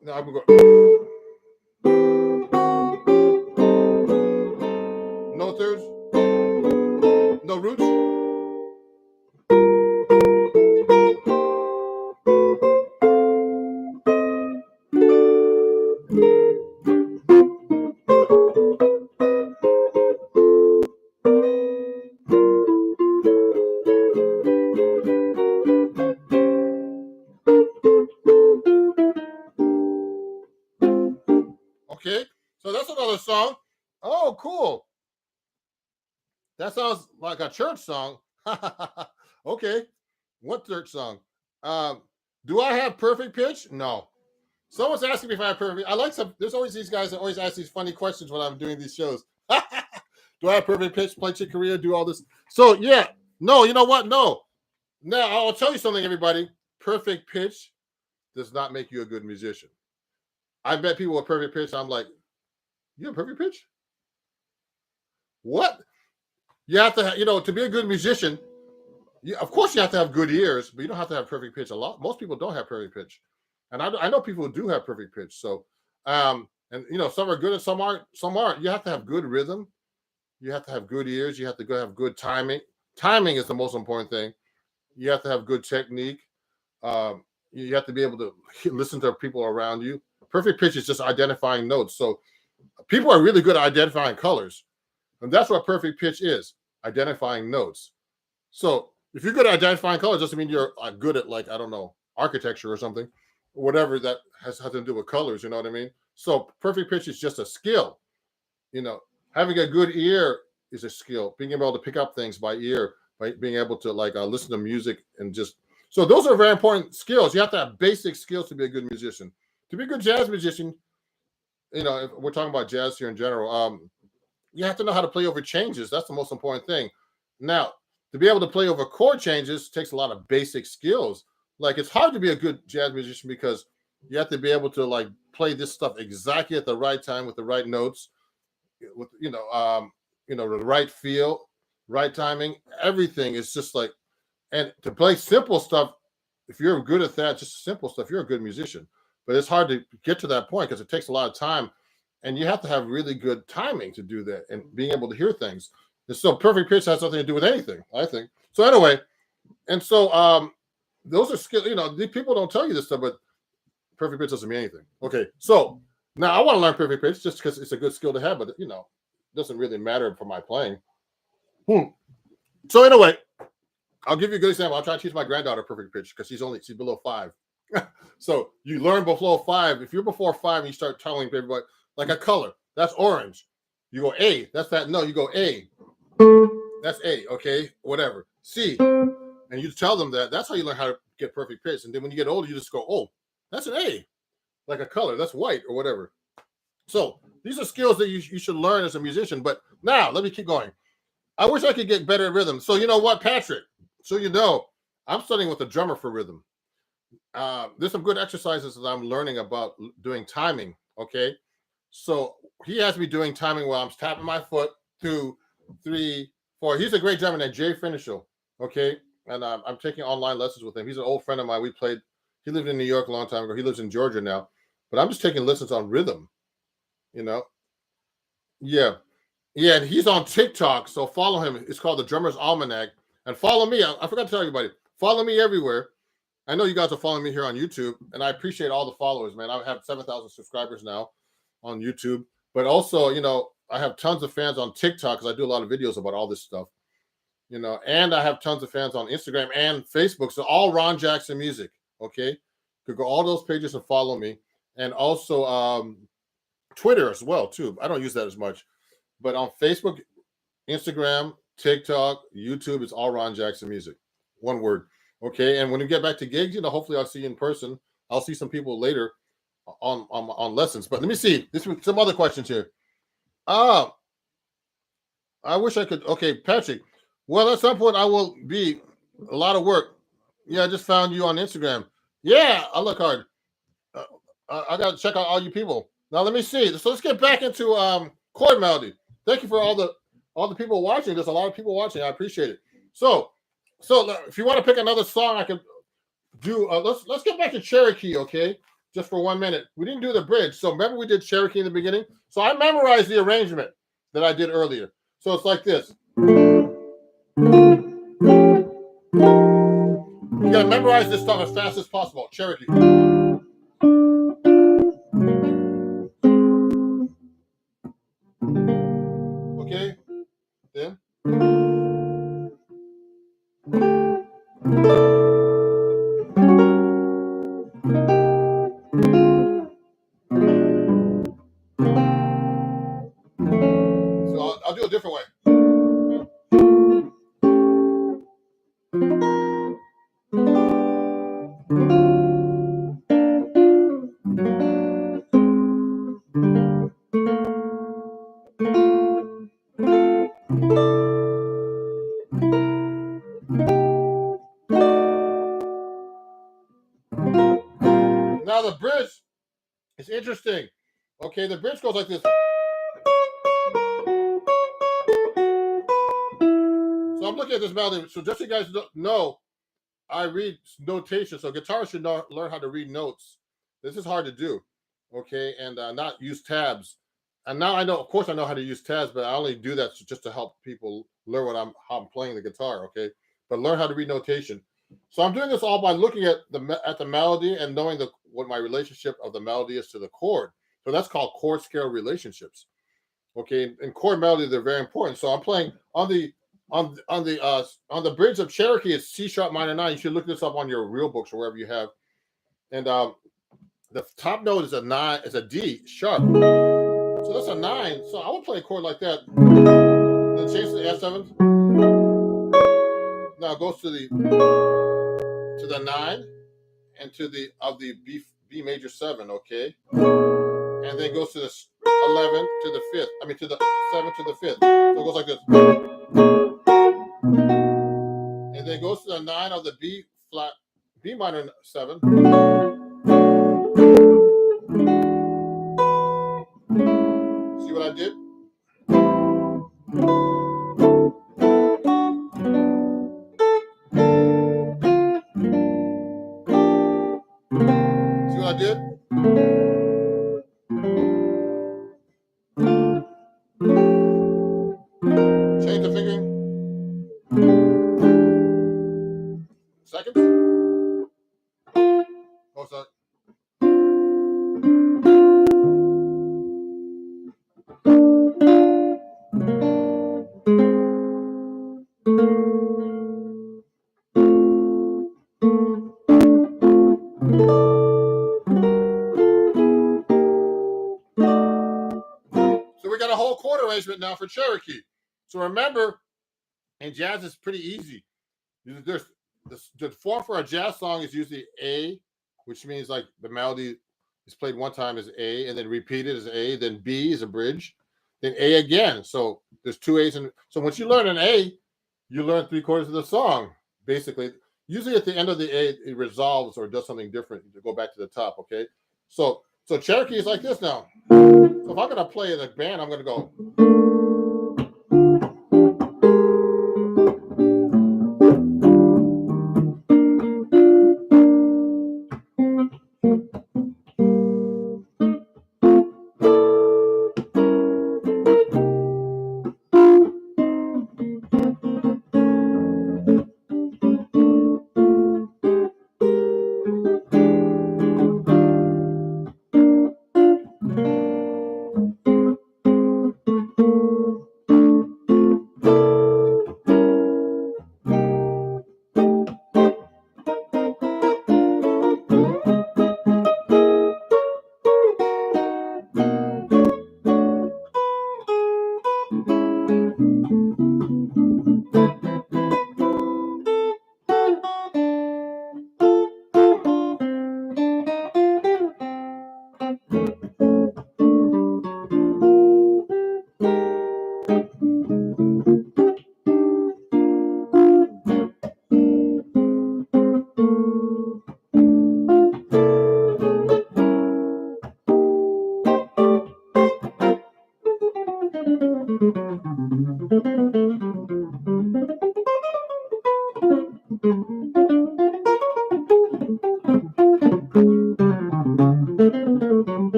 now I'm going to go. No thirds, no roots. Okay, so that's another song. Oh, cool. That sounds like a church song. Okay, what church song? Um, do I have perfect pitch? No. Someone's asking me if I have perfect. I like some. There's always these guys that always ask these funny questions when I'm doing these shows. Do I have perfect pitch? Play Chick Corea? Do all this? So yeah, no. You know what? No. Now I'll tell you something, everybody. Perfect pitch does not make you a good musician. I bet people with perfect pitch. I'm like, you have perfect pitch? What? You have to, to be a good musician. Of course, you have to have good ears, but you don't have to have perfect pitch. Most people don't have perfect pitch, and I know people who do have perfect pitch. So, and some are good and some aren't. Some aren't. You have to have good rhythm. You have to have good ears. You have to have good timing. Timing is the most important thing. You have to have good technique. You have to be able to listen to people around you. Perfect pitch is just identifying notes. So, people are really good at identifying colors, and that's what perfect pitch is: identifying notes. So if you're good at identifying colors, doesn't mean you're good at, like, I don't know, architecture or something, or whatever that has to do with colors. You know what I mean? So perfect pitch is just a skill. Having a good ear is a skill. Being able to pick up things by ear, by being able to listen to music and just. So those are very important skills. You have to have basic skills to be a good musician. To be a good jazz musician, if we're talking about jazz here in general, you have to know how to play over changes. That's the most important thing. Now, to be able to play over chord changes takes a lot of basic skills. Like, it's hard to be a good jazz musician because you have to be able to play this stuff exactly at the right time with the right notes, with the right feel, right timing. Everything is just and to play simple stuff. If you're good at that, just simple stuff, you're a good musician. But it's hard to get to that point because it takes a lot of time, and you have to have really good timing to do that and being able to hear things. And so perfect pitch has nothing to do with anything, I think. So anyway, and so those are skills. These people don't tell you this stuff, but perfect pitch doesn't mean anything. Okay, so now I want to learn perfect pitch just because it's a good skill to have, but it doesn't really matter for my playing. So anyway, I'll give you a good example. I'll try to teach my granddaughter perfect pitch because she's below 5. So you learn below 5. If you're before 5 and you start telling everybody like a color, that's orange. You go A, that's that. No, you go A. That's A, okay, whatever. C, and you tell them that. That's how you learn how to get perfect pitch. And then when you get older, you just go, oh, that's an A, like a color. That's white or whatever. So these are skills that you should learn as a musician. But now, let me keep going. I wish I could get better at rhythm. So you know what, Patrick? So I'm studying with a drummer for rhythm. There's some good exercises that I'm learning about doing timing, okay? So he has me doing timing while I'm tapping my foot, 2, 3, 4. He's a great drummer named Jay Finishel, okay? And I'm taking online lessons with him. He's an old friend of mine. He lived in New York a long time ago. He lives in Georgia now. But I'm just taking lessons on rhythm, Yeah. Yeah, and he's on TikTok, so follow him. It's called The Drummer's Almanac. And follow me. I forgot to tell everybody. Follow me everywhere. I know you guys are following me here on YouTube, and I appreciate all the followers, man. I have 7,000 subscribers now on YouTube. But also, I have tons of fans on TikTok because I do a lot of videos about all this stuff. And I have tons of fans on Instagram and Facebook. So all Ron Jackson Music, okay? You could go all those pages and follow me. And also Twitter as well, too. I don't use that as much. But on Facebook, Instagram, TikTok, YouTube, it's all Ron Jackson Music. One word. Okay. And when we get back to gigs, hopefully I'll see you in person. I'll see some people later. on lessons. But let me see. This some other questions here. Ah, I wish I could. Okay, Patrick. Well, at some point I will be a lot of work. Yeah, I just found you on Instagram. Yeah, I look hard. Uh, I got to check out all you people. Now let me see. So let's get back into chord melody. Thank you for all the people watching. There's a lot of people watching. I appreciate it. So if you want to pick another song, I can do. Let's get back to Cherokee, okay? Just for 1 minute. We didn't do the bridge. So remember we did Cherokee in the beginning. So I memorized the arrangement that I did earlier. So it's like this. You gotta memorize this stuff as fast as possible. Cherokee. Okay? Then. So I'll do a different way. Now the bridge is interesting. Okay, the bridge goes like this. So I'm looking at this melody. So just so you guys know, I read notation. So guitarists should learn how to read notes. This is hard to do. Okay, and not use tabs. And now I know, of course, I know how to use tabs, but I only do that just to help people learn how I'm playing the guitar. Okay, but learn how to read notation. So I'm doing this all by looking at the melody and knowing what my relationship of the melody is to the chord. So that's called chord scale relationships. Okay, and chord melody, they're very important. So I'm playing on the bridge of Cherokee. It's C sharp minor 9. You should look this up on your real books or wherever you have. And the top note is a 9, is a D sharp. So that's a 9. So I would play a chord like that. Then change to the F7. Now it goes to the 9 and to the B major 7. Okay, and then goes to the 11 to the 5th. I mean to the 7 to the 5th. So it goes like this. And then goes to the 9 of the B flat, B minor 7. See what I did? See what I did? Change the fingering. Second. Oh, sorry. So we got a whole chord arrangement now for Cherokee. So remember, in jazz, it's pretty easy. There's the form for a jazz song is usually A, which means like the melody is played one time as A, and then repeated as A. Then B is a bridge, then A again. So there's two A's, and so once you learn an A, you learn 3/4 of the song. Basically, usually at the end of the A, it resolves or does something different to go back to the top. Okay, so Cherokee is like this now. So if I'm gonna play in a band, I'm gonna go.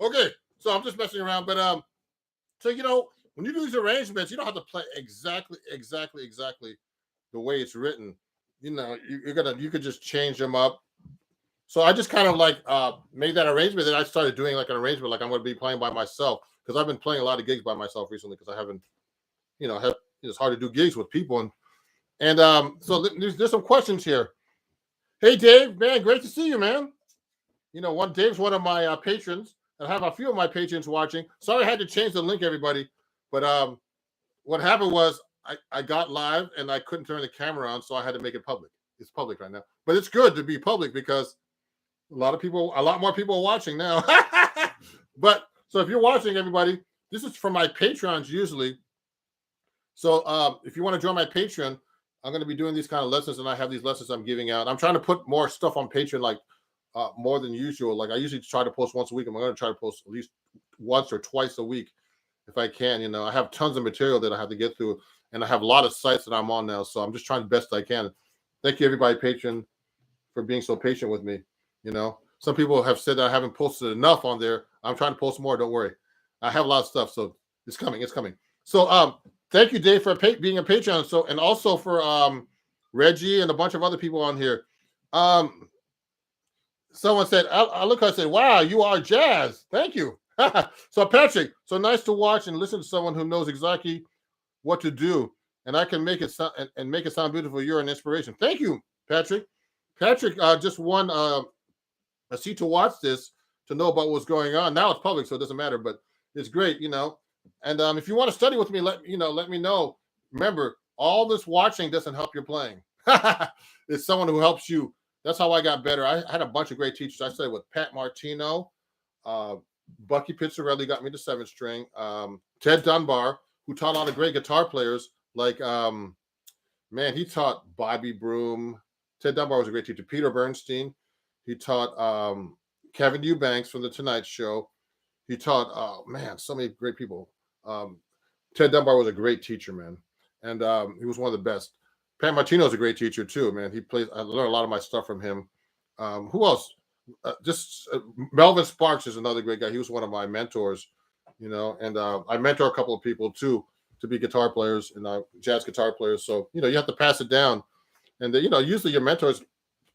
Okay, so I'm just messing around, but so when you do these arrangements, you don't have to play exactly the way it's written. You could just change them up. So I just kind of like made that arrangement. Then I started doing like an arrangement, like I'm going to be playing by myself because I've been playing a lot of gigs by myself recently because I haven't, it's hard to do gigs with people. And so there's some questions here. Hey Dave, man, great to see you, man. Dave's one of my patrons. I have a few of my patrons watching. Sorry, I had to change the link, everybody. But what happened was I got live and I couldn't turn the camera on, so I had to make it public. It's public right now, but it's good to be public because a lot more people are watching now. But so if you're watching, everybody, this is for my patrons usually. So if you want to join my Patreon, I'm going to be doing these kind of lessons, and I have these lessons I'm giving out. I'm trying to put more stuff on Patreon, like more than usual. Like I usually try to post once a week. I'm going to try to post at least once or twice a week if I can. I have tons of material that I have to get through, and I have a lot of sites that I'm on now. So I'm just trying the best I can. Thank you, everybody, Patreon, for being so patient with me. Some people have said that I haven't posted enough on there. I'm trying to post more. Don't worry. I have a lot of stuff, so it's coming. It's coming. So thank you, Dave, for being a Patreon. So, and also for Reggie and a bunch of other people on here. Someone said, I look, I said, wow, you are jazz. Thank you. So Patrick, so nice to watch and listen to someone who knows exactly what to do, and I can make it sound and make it sound beautiful. You're an inspiration. Thank you, Patrick. Patrick just won a seat to watch this to know about what's going on. Now it's public, so it doesn't matter, but it's great, And if you want to study with me, let me know. Remember, all this watching doesn't help your playing. It's someone who helps you. That's how I got better. I had a bunch of great teachers. I studied with Pat Martino, Bucky Pizzarelli got me to 7th string, Ted Dunbar, who taught a lot of great guitar players. Like, he taught Bobby Broom. Ted Dunbar was a great teacher. Peter Bernstein. He taught Kevin Eubanks from The Tonight Show. He taught, so many great people. Ted Dunbar was a great teacher, man. And he was one of the best. Pat Martino is a great teacher, too, man. I learned a lot of my stuff from him. Who else? Melvin Sparks is another great guy. He was one of my mentors, and I mentor a couple of people, too, to be guitar players and jazz guitar players. So, you have to pass it down. And, usually your mentors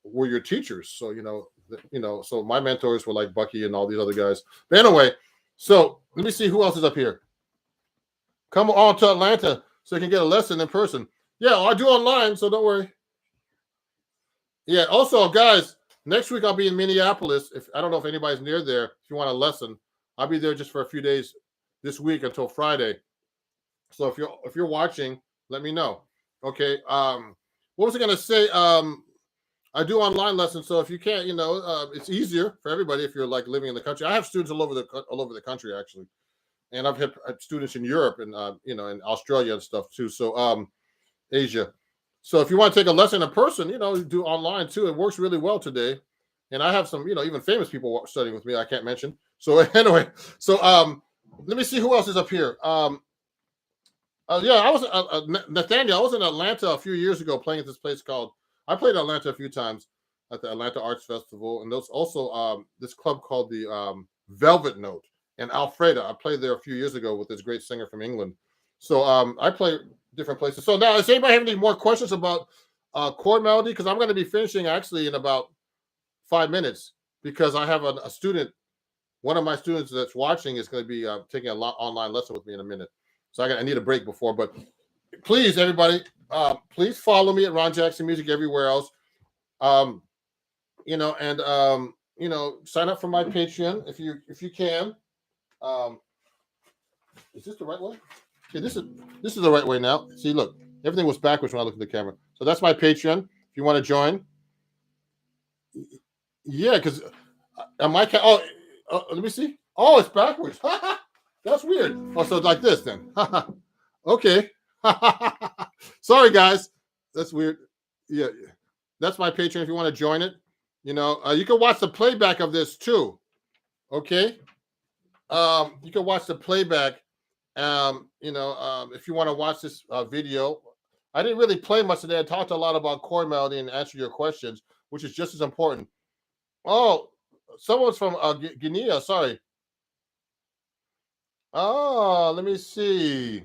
were your teachers. So, so my mentors were like Bucky and all these other guys. But anyway, so let me see who else is up here. Come on to Atlanta so you can get a lesson in person. Yeah, I do online, so don't worry. Yeah, also, guys, next week I'll be in Minneapolis. I don't know if anybody's near there. If you want a lesson, I'll be there just for a few days this week until Friday. So if you're watching, let me know. Okay. What was I going to say? I do online lessons, so if you can't, it's easier for everybody if you're like living in the country. I have students all over the country actually, and I've had students in Europe and in Australia and stuff too. So Asia. So if you want to take a lesson in person, do online too. It works really well today, and I have some even famous people studying with me. I can't mention. So anyway, so let me see who else is up here. I was Nathaniel. I was in Atlanta a few years ago playing at this place called. I played in Atlanta a few times at the Atlanta Arts Festival, and there's also this club called the Velvet Note in Alfreda. I played there a few years ago with this great singer from England. So I play different places. So now, does anybody have any more questions about chord melody? Because I'm going to be finishing actually in about 5 minutes because I have a student. One of my students that's watching is going to be taking an online lesson with me in a minute. So I need a break before, but please, everybody, please follow me at Ron Jackson Music everywhere else. Sign up for my Patreon if you can. Is this the right way? Okay, this is the right way now. See, look, everything was backwards when I looked at the camera. So that's my Patreon. If you want to join, yeah, because my let me see. Oh, it's backwards. That's weird. Oh, so it's like this then. Okay. Sorry, guys. That's weird. Yeah, that's my Patreon. If you want to join it, you can watch the playback of this too. Okay. You can watch the playback. If you want to watch this video, I didn't really play much today. I talked a lot about chord melody and answer your questions, which is just as important. Oh, someone's from Guinea. Sorry. Oh, let me see.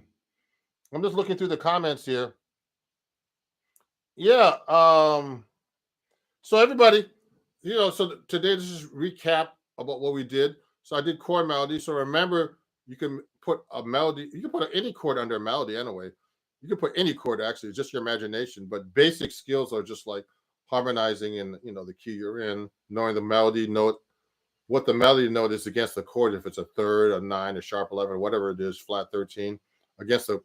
I'm just looking through the comments here. Yeah. So everybody, so today this is recap about what we did. So I did chord melody. So remember, you can put a melody. You can put any chord under a melody anyway. You can put any chord actually. It's just your imagination. But basic skills are just like harmonizing in the key you're in, knowing the melody note, what the melody note is against the chord. If it's a third, a nine, a sharp 11, whatever it is, flat 13, against the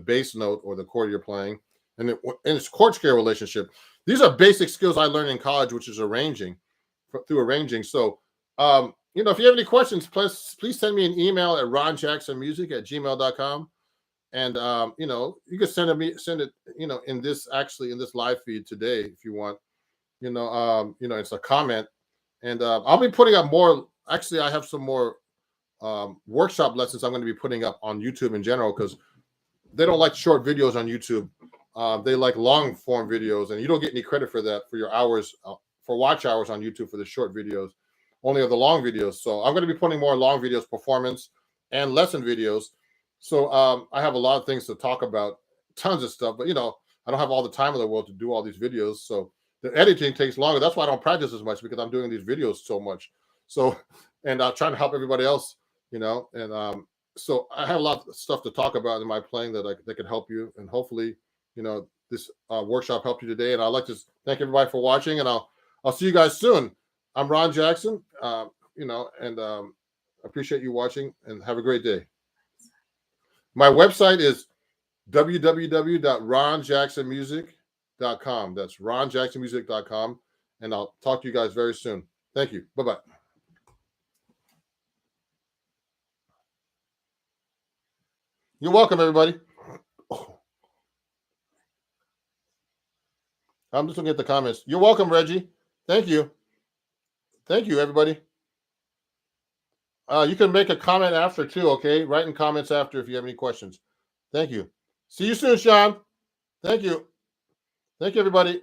bass note or the chord you're playing, and it's chord scale relationship. These are basic skills I learned in college, which is arranging, through arranging. So, if you have any questions, please send me an email at ronjacksonmusic@gmail.com. And, you can send it, in this live feed today, if you want, it's a comment. And I'll be putting up more. Actually, I have some more workshop lessons I'm going to be putting up on YouTube in general, because they don't like short videos on YouTube. They like long form videos, and you don't get any credit for that, for your hours, for watch hours on YouTube for the short videos, only of the long videos. So I'm going to be putting more long videos, performance and lesson videos. So I have a lot of things to talk about, tons of stuff, but I don't have all the time in the world to do all these videos. So the editing takes longer. That's why I don't practice as much, because I'm doing these videos so much. So, and I'm trying to help everybody else, and so I have a lot of stuff to talk about in my playing that could help you, and hopefully, this workshop helped you today. And I'd like to thank everybody for watching, and I'll see you guys soon. I'm Ron Jackson, and appreciate you watching, and have a great day. My website is www.ronjacksonmusic.com. That's ronjacksonmusic.com, and I'll talk to you guys very soon. Thank you. Bye-bye. You're welcome, everybody. I'm just looking at the comments. You're welcome, Reggie. Thank you. Thank you, everybody. You can make a comment after too, okay? Write in comments after if you have any questions. Thank you. See you soon, Sean. Thank you. Thank you, everybody.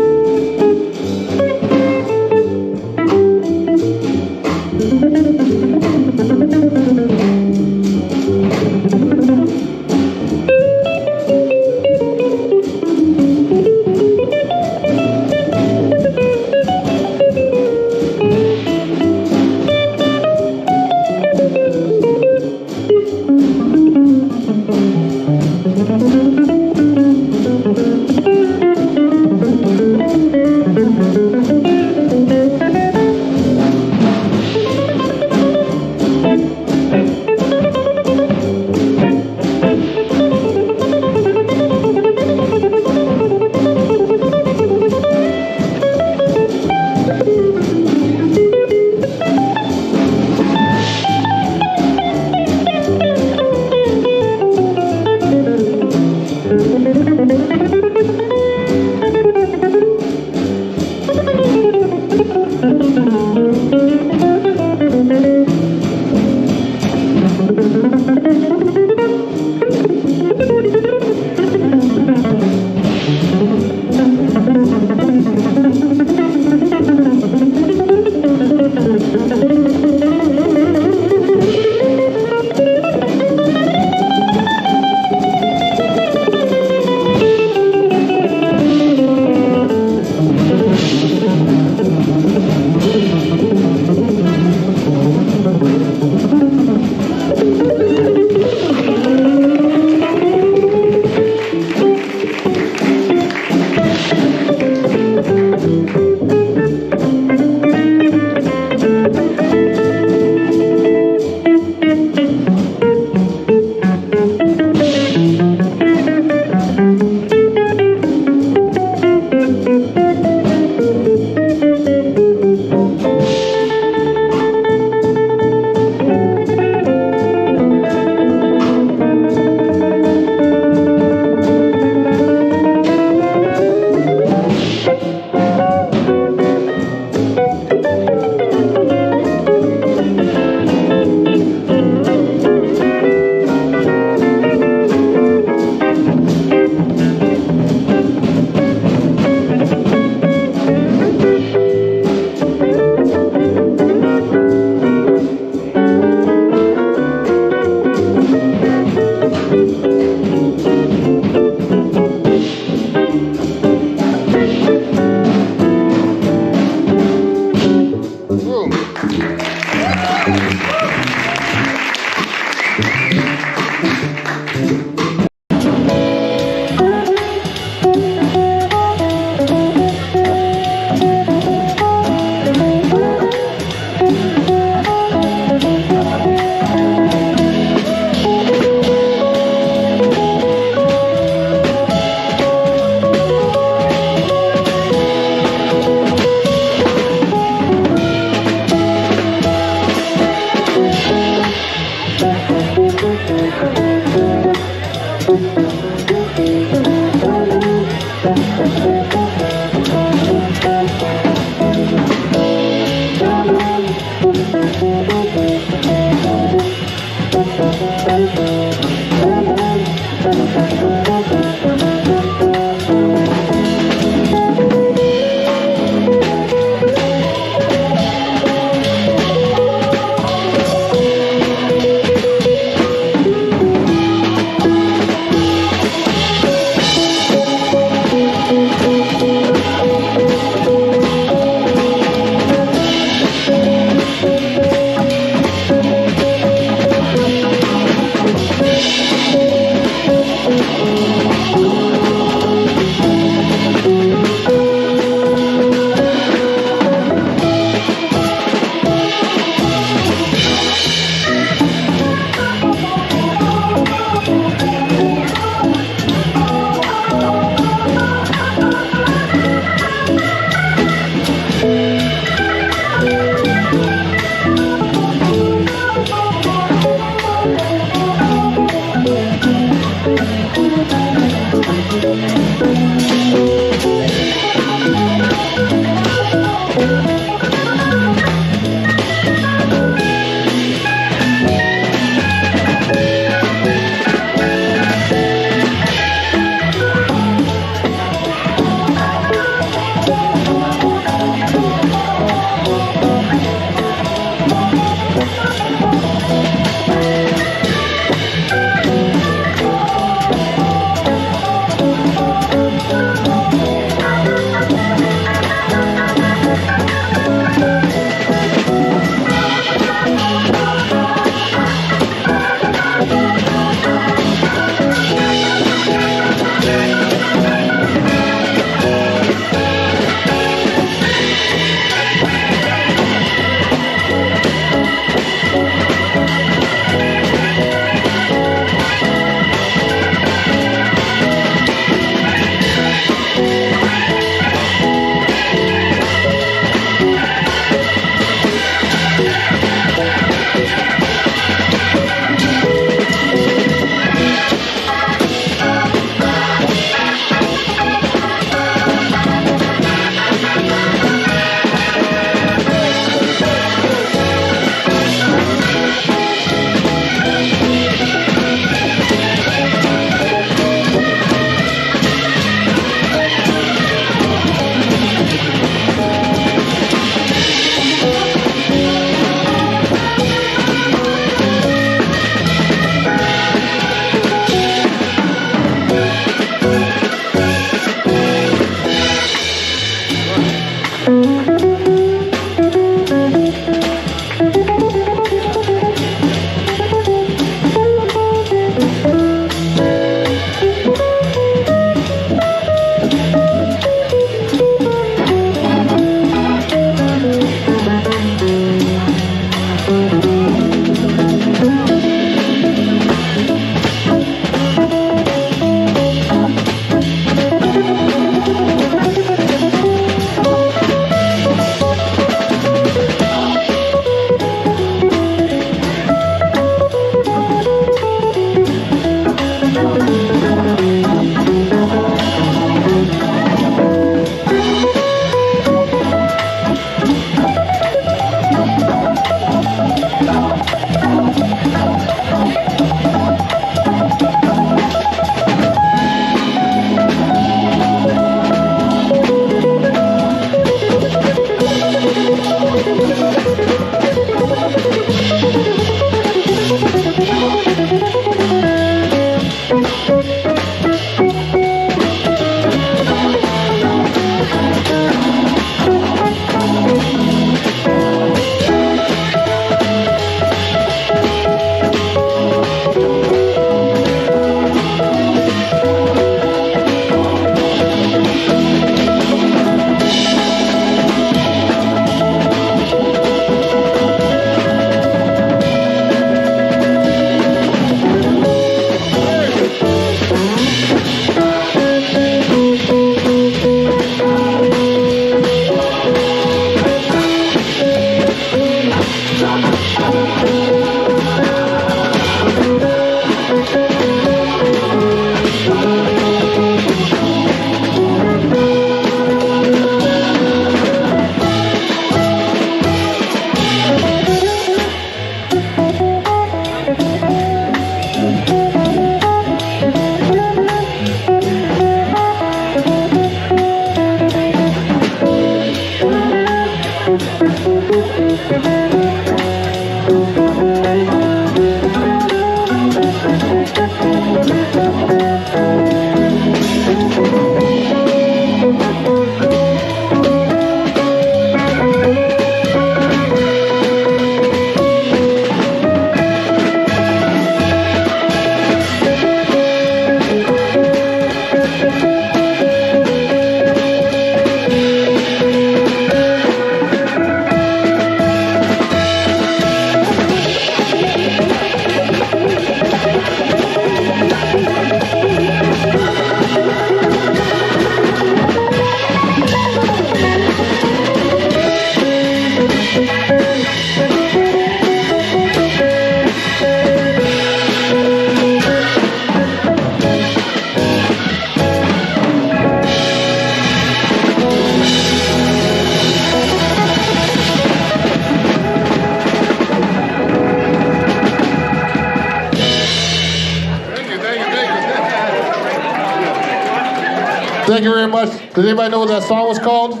Thank you very much. Does anybody know what that song was called?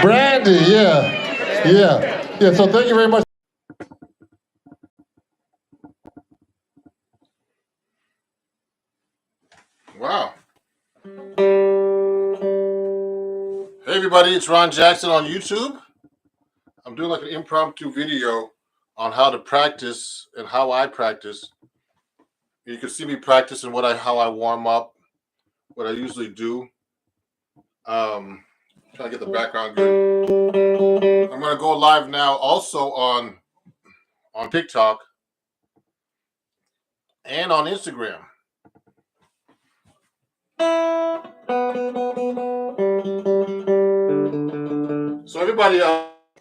Brandy, yeah. So thank you very much. Wow. Hey everybody, it's Ron Jackson on YouTube. I'm doing like an impromptu video on how to practice and how I practice. You can see me practice and how I warm up, what I usually do. Trying to get the background good. I'm gonna go live now also on TikTok and on Instagram. So everybody,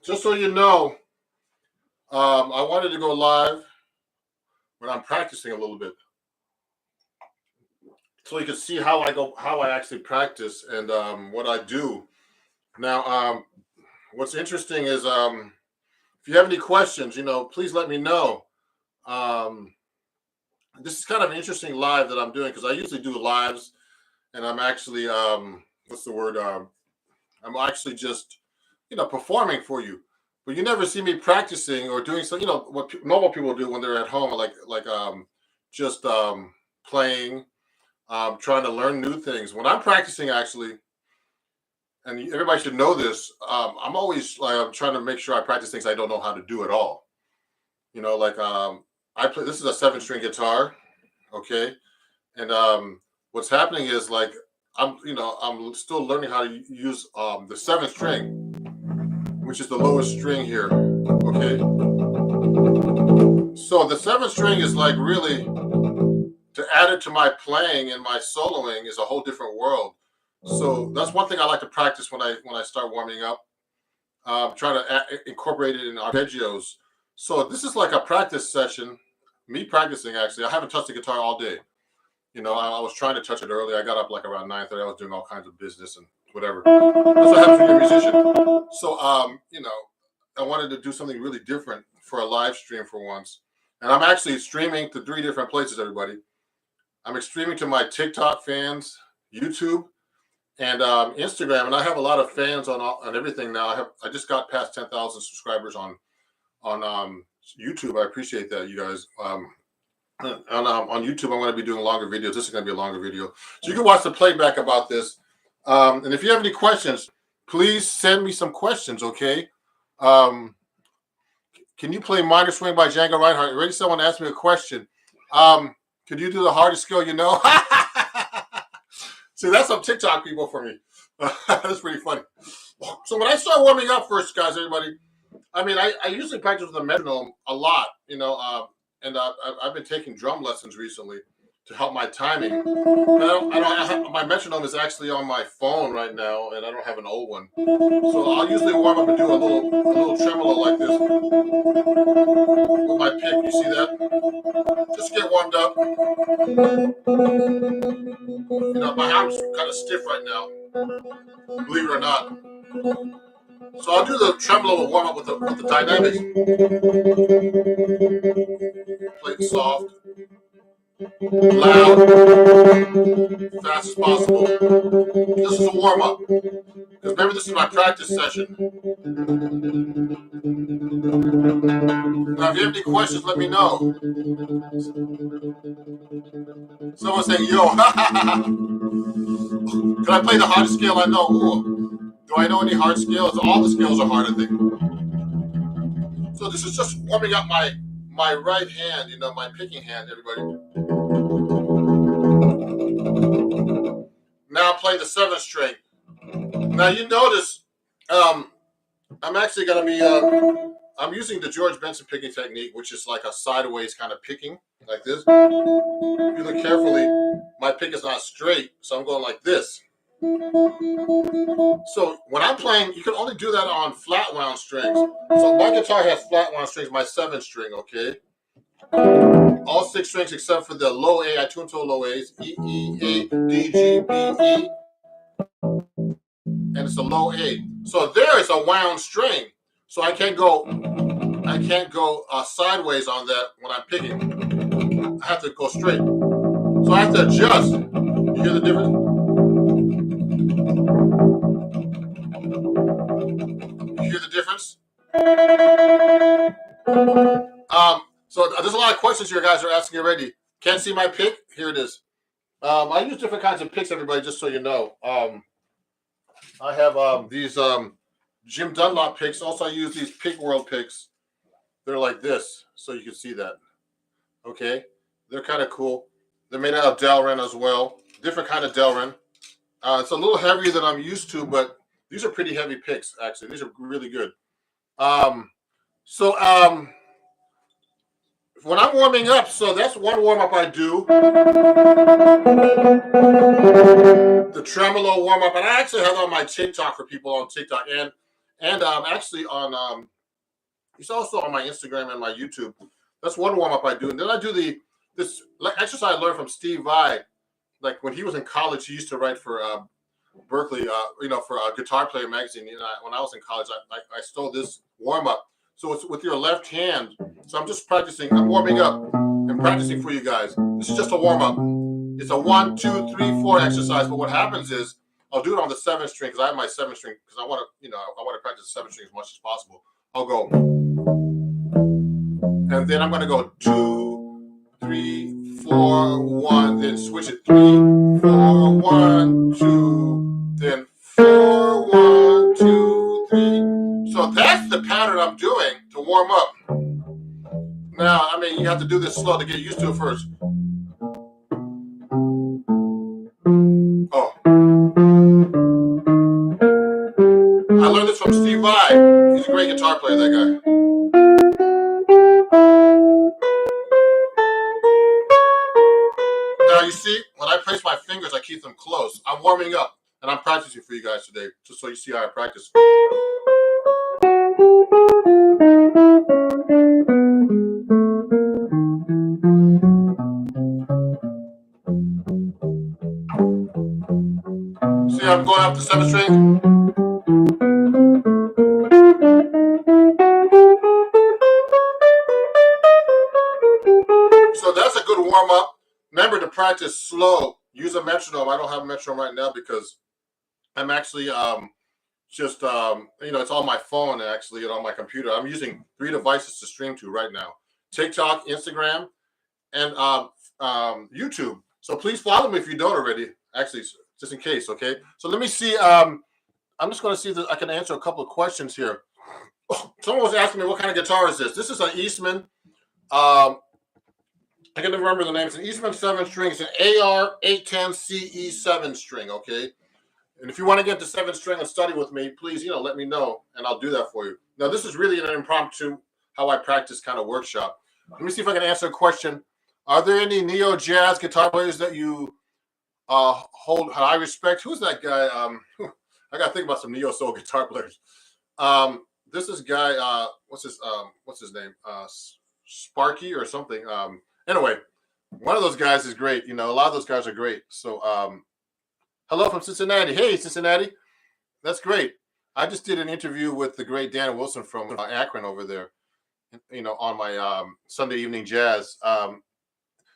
just so you know, I wanted to go live when I'm practicing a little bit, so you can see how I actually practice and what I do. Now, what's interesting is if you have any questions, please let me know. This is kind of an interesting live that I'm doing because I usually do lives, and I'm actually what's the word? I'm actually just performing for you, but you never see me practicing or doing something. What normal people do when they're at home, like just playing, trying to learn new things. When I'm practicing, actually, and everybody should know this, I'm always I'm trying to make sure I practice things I don't know how to do at all. I play. This is a 7-string guitar, okay, and what's happening is I'm still learning how to use the 7th string, which is the lowest string here, okay. So the 7th string is really, to add it to my playing and my soloing is a whole different world. So that's one thing I like to practice when I start warming up. Try to incorporate it in arpeggios. So this is like a practice session. Me practicing, actually. I haven't touched the guitar all day. I was trying to touch it early. I got up around 9:30. I was doing all kinds of business and whatever. That's what happens when you're a musician. So I wanted to do something really different for a live stream for once. And I'm actually streaming to 3 different places, everybody. I'm streaming to my TikTok fans, YouTube, and Instagram. And I have a lot of fans on everything now. I just got past 10,000 subscribers on YouTube. I appreciate that, you guys. On YouTube, I'm going to be doing longer videos. This is going to be a longer video, so you can watch the playback about this. And if you have any questions, please send me some questions. Okay. Can you play Minor Swing by Django Reinhardt? Already someone asked me a question. Could you do the hardest skill you know? See, that's some TikTok people for me. That's pretty funny. So when I start warming up first, guys, everybody, I usually practice with a metronome a lot, and I've been taking drum lessons recently to help my timing. My metronome is actually on my phone right now, and I don't have an old one. So I'll usually warm up and do a little tremolo like this with my pick. You see that? Just get warmed up. My arm's kind of stiff right now, believe it or not. So I'll do the tremolo to warm up with the dynamics. Play it soft, loud, fast as possible. This is a warm up. Because remember, this is my practice session. Now, if you have any questions, let me know. Someone say, yo, can I play the hardest scale I know? Ooh. Do I know any hard scales? All the scales are hard, I think. So this is just warming up my right hand, my picking hand, everybody. Now play the 7th string. Now you notice I'm actually going to be, I'm using the George Benson picking technique, which is like a sideways kind of picking, like this. If you look carefully, my pick is not straight, so I'm going like this. So when I'm playing, you can only do that on flat wound strings. So my guitar has flat wound strings, my 7th string, okay? All 6 strings except for the low A. I tune to low A's, E, A, D, G, B, E. And it's a low A. So there is a wound string. So I can't go sideways on that when I'm picking. I have to go straight. So I have to adjust. You hear the difference? You hear the difference? So there's a lot of questions you guys are asking already. Can't see my pick? Here it is. I use different kinds of picks, everybody, just so you know. I have these Jim Dunlop picks. Also, I use these Pig World picks. They're like this, so you can see that. Okay, they're kind of cool. They're made out of Delrin as well. Different kind of Delrin. It's a little heavier than I'm used to, but these are pretty heavy picks, actually. These are really good. So when I'm warming up, so that's one warm up I do. The tremolo warm up, and I actually have on my TikTok for people on TikTok, and actually on it's also on my Instagram and my YouTube. That's one warm up I do, and then I do this exercise I learned from Steve Vai. Like when he was in college, he used to write for Berkeley, for Guitar Player magazine. When I was in college, I stole this warm up. So it's with your left hand. So I'm just practicing. I'm warming up and practicing for you guys. This is just a warm up. It's a 1, 2, 3, 4 exercise. But what happens is I'll do it on the 7th string because I have my 7th string because I want to practice the 7th string as much as possible. I'll go, and then I'm going to go 2, 3, 4, 1, then switch it 3, 4, 1, 2, then 4, 1, 2, 3. So that's the pattern I'm doing to warm up. Now, I mean, you have to do this slow to get used to it first. Oh. I learned this from Steve Vai. He's a great guitar player, that guy. Now, you see, when I place my fingers, I keep them close. I'm warming up, and I'm practicing for you guys today, just so you see how I practice. See, I'm going up the 7th string. So that's a good warm up. Remember to practice slow. Use a metronome. I don't have a metronome right now because I'm actually it's on my phone actually and on my computer. I'm using 3 devices to stream to right now: TikTok, Instagram, and YouTube. So please follow me if you don't already. Actually, just in case. Okay. So let me see. I'm just going to see if I can answer a couple of questions here. Someone was asking me what kind of guitar is this. This is an Eastman. I can never remember the name. It's an Eastman 7 string. It's an AR 810 CE 7 string. Okay. And if you want to get the 7 string and study with me, please, let me know, and I'll do that for you. Now, this is really an impromptu, how I practice kind of workshop. Let me see if I can answer a question. Are there any neo jazz guitar players that you hold high respect? Who's that guy? I got to think about some neo soul guitar players. This is guy. What's his name? Sparky or something. Anyway, one of those guys is great. A lot of those guys are great. So, hello from Cincinnati. Hey, Cincinnati. That's great. I just did an interview with the great Dan Wilson from Akron over there, on my Sunday evening jazz.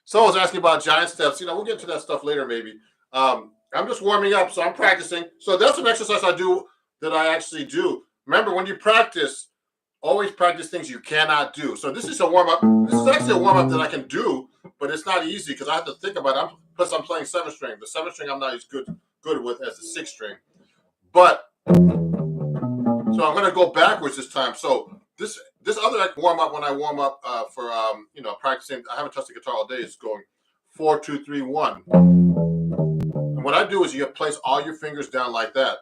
Someone was asking about giant steps. We'll get to that stuff later maybe. I'm just warming up, so I'm practicing. So that's an exercise I do that I actually do. Remember, when you practice, always practice things you cannot do. So this is a warm-up. This is actually a warm-up that I can do, but it's not easy because I have to think about it. Plus, I'm playing 7 string. The 7 string I'm not as good with as the 6 string. But, so I'm going to go backwards this time. So this other warm-up, when I warm up for, practicing, I haven't touched the guitar all day, is going 4, 2, 3, 1. And what I do is you place all your fingers down like that.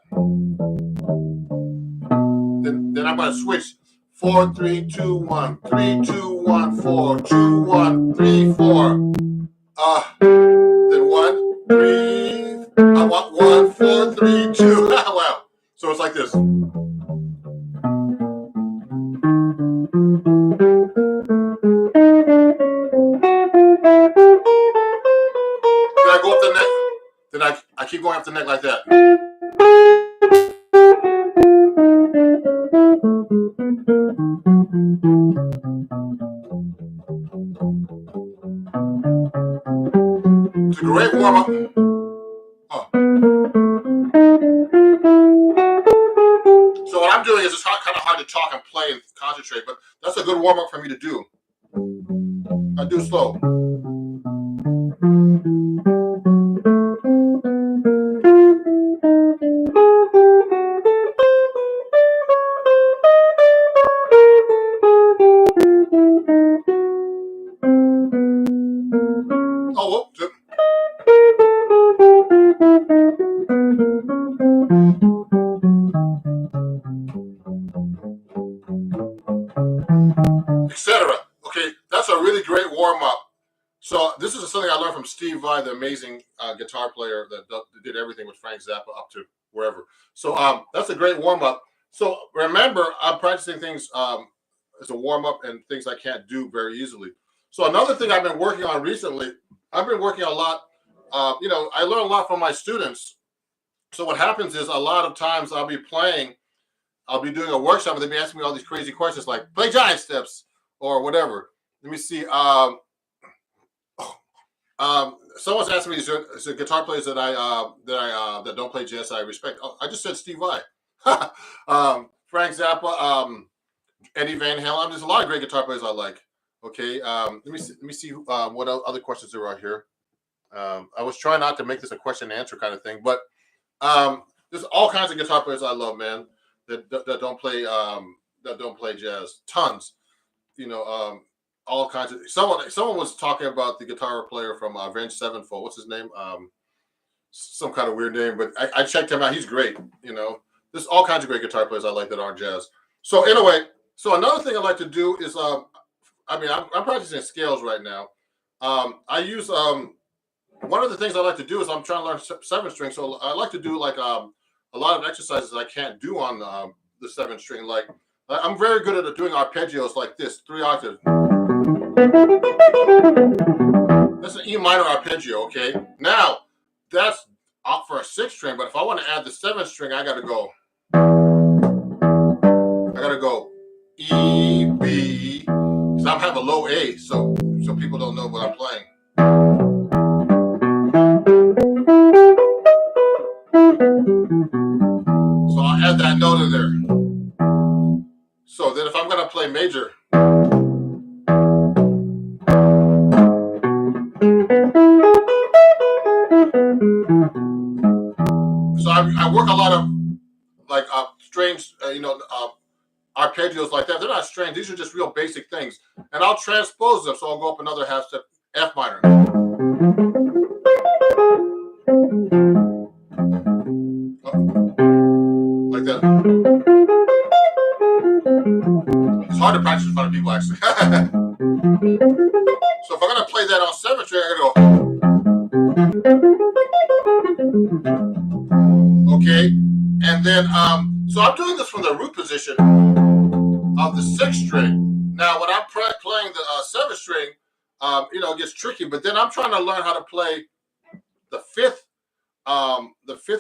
Then I'm going to switch. 4, 3, 2, 1, 3, 2, 1, 4, 2, 1, 3, 4. Then 1, 3. I want 1, 4, 3, 2. Wow. So it's like this. Then I go up the neck. Then I keep going up the neck like that. It's a great warm-up. hard to talk and play and concentrate, but that's a good warm up for me to do. I do slow. Oh, whoops. Etc. Okay, that's a really great warm up. So this is something I learned from Steve Vai, the amazing guitar player that did everything with Frank Zappa up to wherever. So that's a great warm up. So remember, I'm practicing things as a warm up and things I can't do very easily. So another thing I've been working on recently, I've been working a lot. I learn a lot from my students. So what happens is a lot of times I'll be doing a workshop and they'll be asking me all these crazy questions like play giant steps or whatever. Let me see. Someone's asking me, is there guitar players that don't play jazz I respect? Oh, I just said Steve Vai, Frank Zappa, Eddie Van Halen. There's a lot of great guitar players I like. Okay, let me see what other questions there are here. I was trying not to make this a question and answer kind of thing, but there's all kinds of guitar players I love, man. That don't play jazz. Tons, all kinds of. Someone was talking about the guitar player from Avenged Sevenfold. What's his name? Some kind of weird name, but I checked him out. He's great. There's all kinds of great guitar players I like that aren't jazz. So anyway, another thing I like to do is I'm practicing scales right now. I use one of the things I like to do is I'm trying to learn 7-string. So I like to do like a lot of exercises I can't do on the 7-string. Like I'm very good at doing arpeggios like this, 3 octaves. That's an E minor arpeggio. Okay, now that's out for a 6-string, but if I want to add the 7-string, I gotta go E, B, because I have a low A, so people don't know what I'm playing. So I'll add that note in there. So then if I'm gonna play major, so I work a lot of like strange, arpeggios like that. They're not strange. These are just real basic things. And I'll transpose them. So I'll go up another half step, F minor. Like that. It's hard to practice in front of people, actually. So if I'm going to play that on 7-string, I got to go. Okay. And then, so I'm doing this from the root position of the 6-string. Now, when I'm playing the 7-string, it gets tricky. But then I'm trying to learn how to play the fifth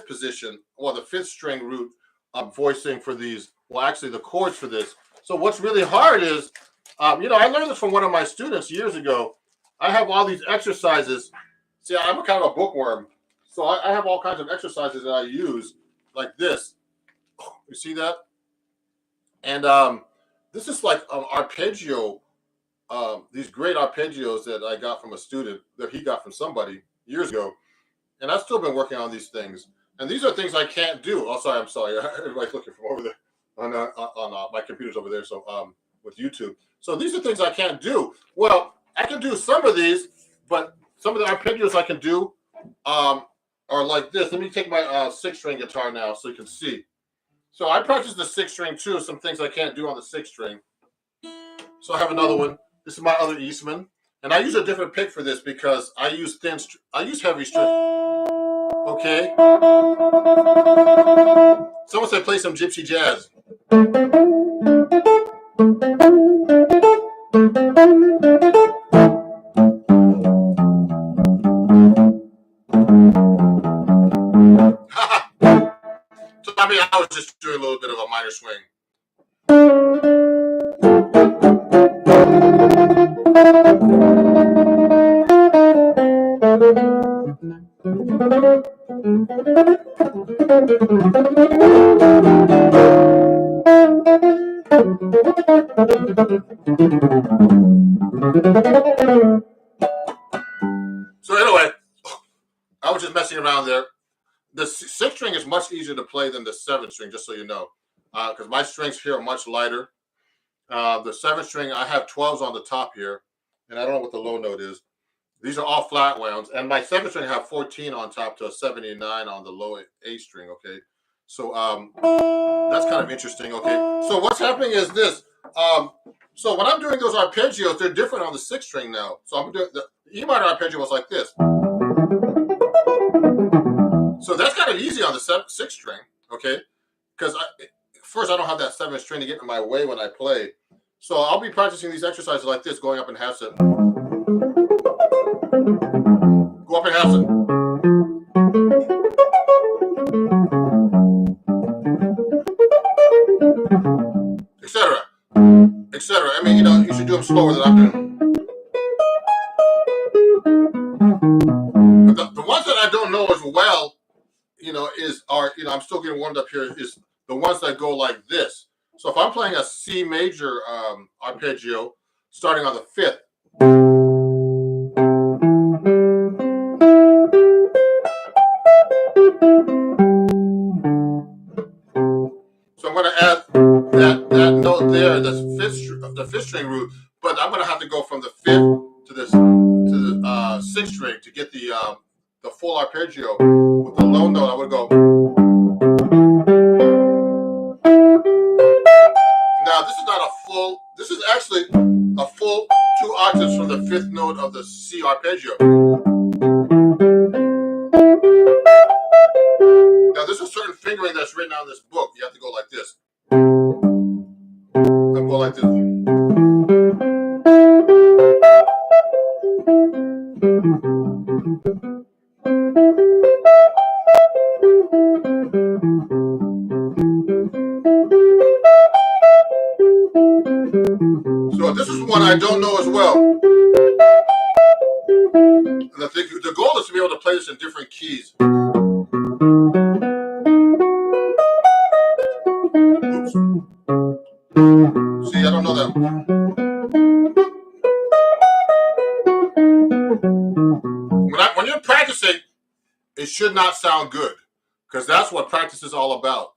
position, or the 5th string root. I'm voicing for these. Well, actually, the chords for this. So what's really hard is, I learned this from one of my students years ago. I have all these exercises. See, I'm a kind of a bookworm, so I have all kinds of exercises that I use like this. You see that? And this is like an arpeggio. These great arpeggios that I got from a student that he got from somebody years ago, and I've still been working on these things. And these are things I can't do. Oh, sorry, I'm sorry. Everybody's looking from over there on my computer's over there. So with YouTube. So these are things I can't do. Well, I can do some of these, but some of the arpeggios I can do are like this. Let me take my 6-string guitar now so you can see. So I practice the 6-string too. Some things I can't do on the 6-string. So I have another one. This is my other Eastman, and I use a different pick for this because I use heavy string. Okay. Someone said play some gypsy jazz. So I was just doing a little bit of a minor swing. So anyway, I was just messing around there. The six string is much easier to play than the seven string, just so you know, because my strings here are much lighter. The seven string, I have 12s on the top here, and I don't know what the low note is. These are all flat wounds, and my seven string have 14 on top to a 79 on the low A string. Okay, so that's kind of interesting. Okay, so what's happening is this. So when I'm doing those arpeggios, they're different on the six string now. So I'm doing the E minor arpeggio was like this. So that's kind of easy on the six string. Okay, because first I don't have that seven string to get in my way when I play. So I'll be practicing these exercises like this, going up in half step. Go up in half step. Etc. Etc. I mean, you should do them slower than I'm doing. But the ones that I don't know as well, I'm still getting warmed up here, is the ones that go like this. So if I'm playing a C major arpeggio, starting on the fifth, so I'm going to add that note there, the fifth string root, but I'm going to have to go from the fifth to the sixth string to get the full arpeggio. With the low note, I would go. Now this is not a full. This is actually a full 2 octaves from the fifth note of the C arpeggio. Now there's a certain fingering that's written on this book. You have to go like this. I'll go like this. So this is one I don't know as well. And the goal is to be able to play this in different keys. Oops. See, I don't know that. When you're practicing, it should not sound good, because that's what practice is all about.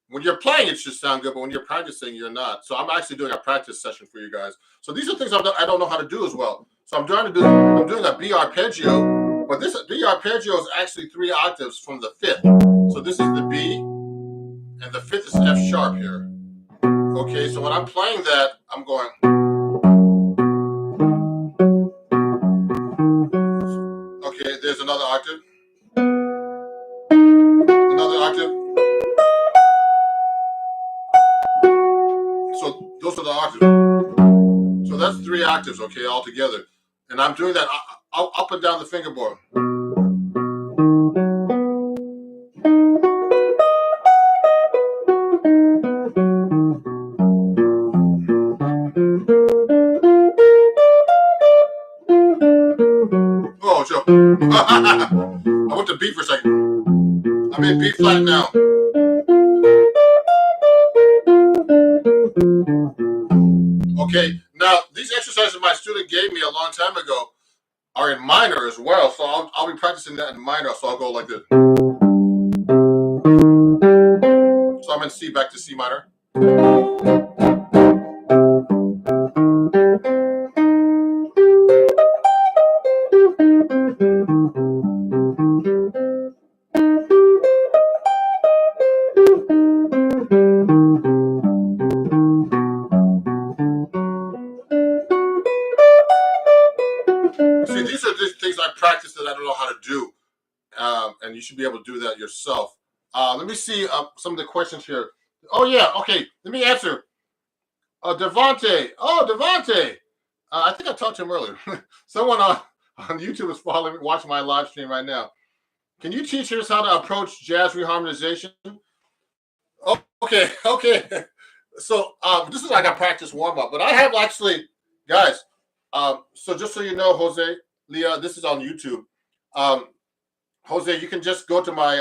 When you're playing, it should sound good, but when you're practicing, you're not. So I'm actually doing a practice session for you guys. So these are things I don't know how to do as well. So I'm doing a B arpeggio, but this B arpeggio is actually 3 octaves from the fifth. So this is the B, and the fifth is F sharp here. Okay, so when I'm playing that, I'm going. Okay, there's another octave. Another octave. So those are the octaves. So that's 3 octaves, okay, all together. And I'm doing that up and down the fingerboard. Oh, Joe. I went to B for a second. I'm in B flat now. Okay, now these exercises my student gave me a long time ago are in minor as well, so I'll be practicing that in minor, so I'll go like this. So I'm in C back to C minor. See, these are just things I practice that I don't know how to do, and you should be able to do that yourself. Let me see some of the questions here. Oh yeah, okay. Let me answer. Devontae. Oh, Devontae. I think I talked to him earlier. Someone on YouTube is watching my live stream right now. Can you teach us how to approach jazz reharmonization? Oh, okay. So this is like a practice warm up, but I have actually, guys. So just so you know, Jose, Leah, this is on YouTube. Jose, you can just go to my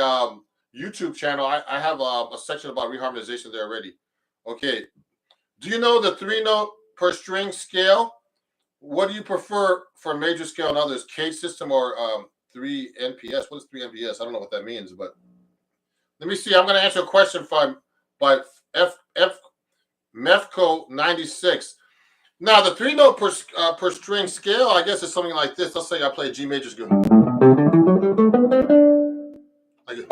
YouTube channel. I have a section about reharmonization there already. Okay. Do you know the 3-note per string scale? What do you prefer for major scale and others? K system or 3 NPS? What is 3 NPS? I don't know what that means, but let me see. I'm going to answer a question by F Mefco 96. Now the 3-note per string scale, I guess, is something like this. Let's say I play a G major scale. Like, you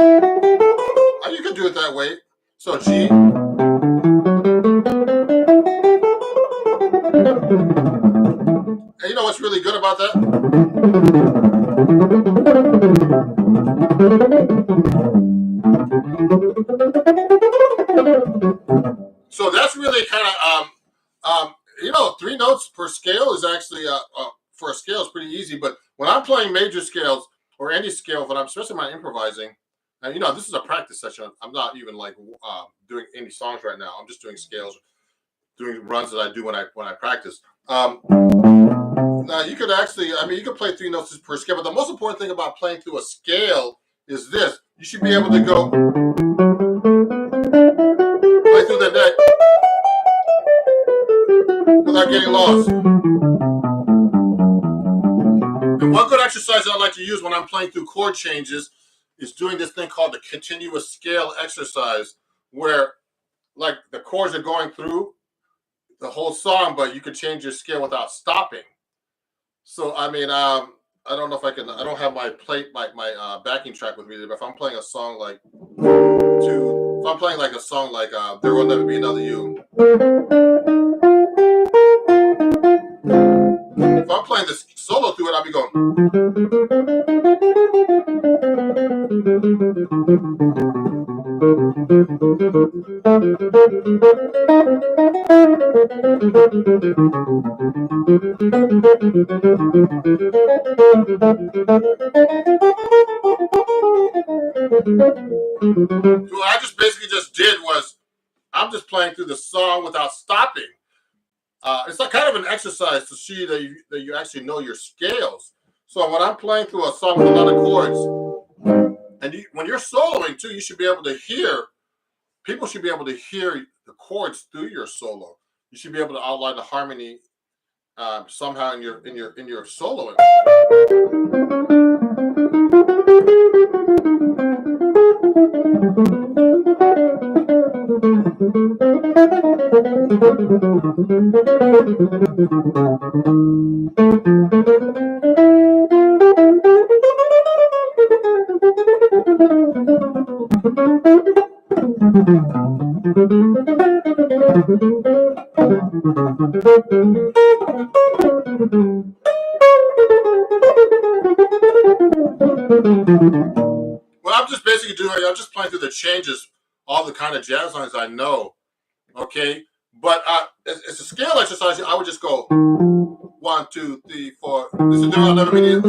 can do it that way. So G. And you know what's really good about that? So that's really kind of 3 notes per scale is actually for a scale is pretty easy. But when I'm playing major scales or any scale, when I'm especially when I'm improvising, and this is a practice session. I'm not even like doing any songs right now. I'm just doing scales, doing runs that I do when I practice. Now you could actually, you could play 3 notes per scale, but the most important thing about playing through a scale is this: you should be able to go play through the neck without getting lost. And one good exercise I like to use when I'm playing through chord changes is doing this thing called the continuous scale exercise, where like the chords are going through the whole song, but you can change your scale without stopping. So I don't know if I can. I don't have my backing track with me, but if I'm playing a song like if I'm playing like a song like "There Will Never Be Another You," if I'm playing this solo through it, I'll be going. So what I just basically just did was I'm just playing through the song without stopping. It's like kind of an exercise to see that you actually know your scales. So when I'm playing through a song with a lot of chords, and when you're soloing too, you should be able to hear. People should be able to hear the chords through your solo. You should be able to outline the harmony somehow in your soloing. What I'm just basically doing, I'm just playing through the changes, all the kind of jazz lines I know. Okay, but it's a scale exercise. I would just go 1, 2, 3, 4. This is doing another video.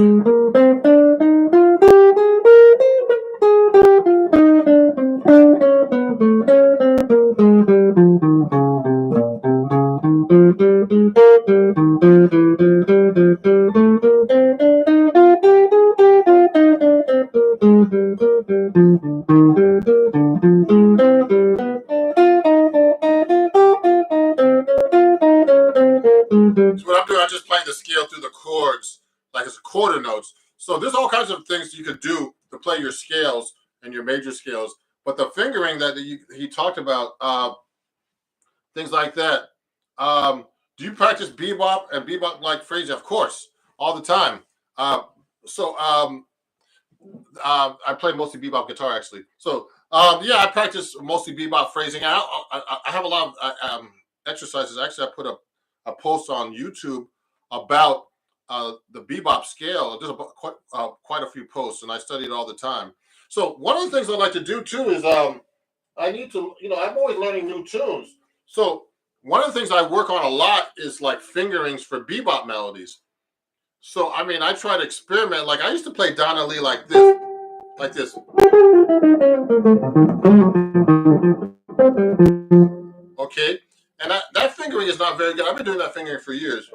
So what I'm doing, I'm just playing the scale through the chords, like it's quarter notes. So there's all kinds of things you could do to play your scales and your major scales. But the fingering that he talked about, things like that. Do you practice bebop and bebop-like phrasing? Of course, all the time. I play mostly bebop guitar, actually. So yeah, I practice mostly bebop phrasing. I have a lot of exercises. Actually, I put a post on YouTube about the bebop scale. There's quite a few posts, and I study it all the time. So one of the things I like to do too is I need to, I'm always learning new tunes. So one of the things I work on a lot is like fingerings for bebop melodies. So I try to experiment. Like I used to play Donna Lee like this, like this. Okay, and that fingering is not very good. I've been doing that fingering for years.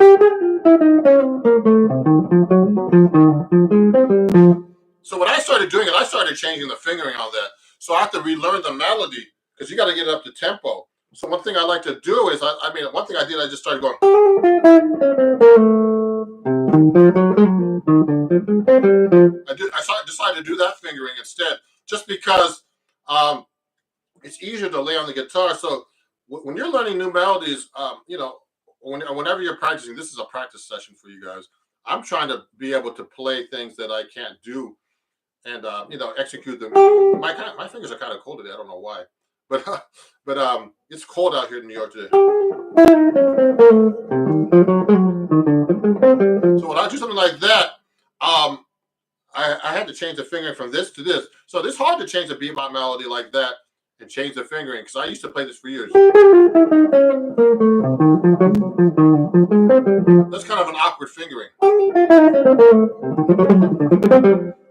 So when I started doing it, I started changing the fingering on that. So I have to relearn the melody because you got to get it up to tempo. So one thing I like to do is, I mean, one thing I did, I just started going. Decided to do that fingering instead, just because it's easier to lay on the guitar. So when you're learning new melodies, whenever you're practicing, this is a practice session for you guys. I'm trying to be able to play things that I can't do, and execute them. My fingers are kind of cold today. I don't know why, but it's cold out here in New York today. So when I do something like that, um, I had to change the fingering from this to this. So it's hard to change a bebop melody like that and change the fingering, because I used to play this for years. That's kind of an awkward fingering.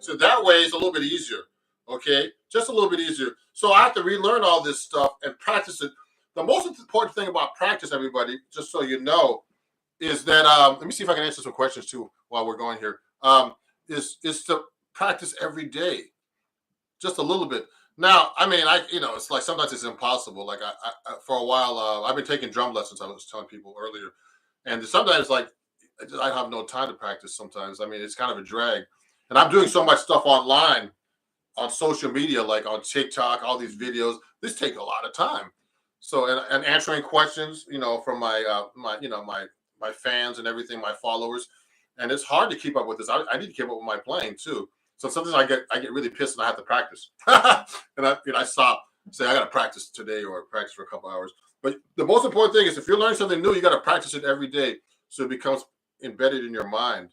So that way it's a little bit easier. Okay, just a little bit easier. So I have to relearn all this stuff and practice it. The most important thing about practice, everybody, just so you know, is that let me see if I can answer some questions too while we're going here. Is to practice every day, just a little bit. Now, I mean, it's like sometimes it's impossible. Like for a while, I've been taking drum lessons. I was telling people earlier, and sometimes like I have no time to practice. Sometimes, I mean, it's kind of a drag, and I'm doing so much stuff online on social media, like on TikTok, all these videos. This takes a lot of time. So and answering questions, from my fans and everything, my followers, and it's hard to keep up with this. I need to keep up with my playing too. So sometimes I get really pissed and I have to practice, and I stop, say I got to practice today or practice for a couple hours. But the most important thing is if you're learning something new, you got to practice it every day so it becomes embedded in your mind.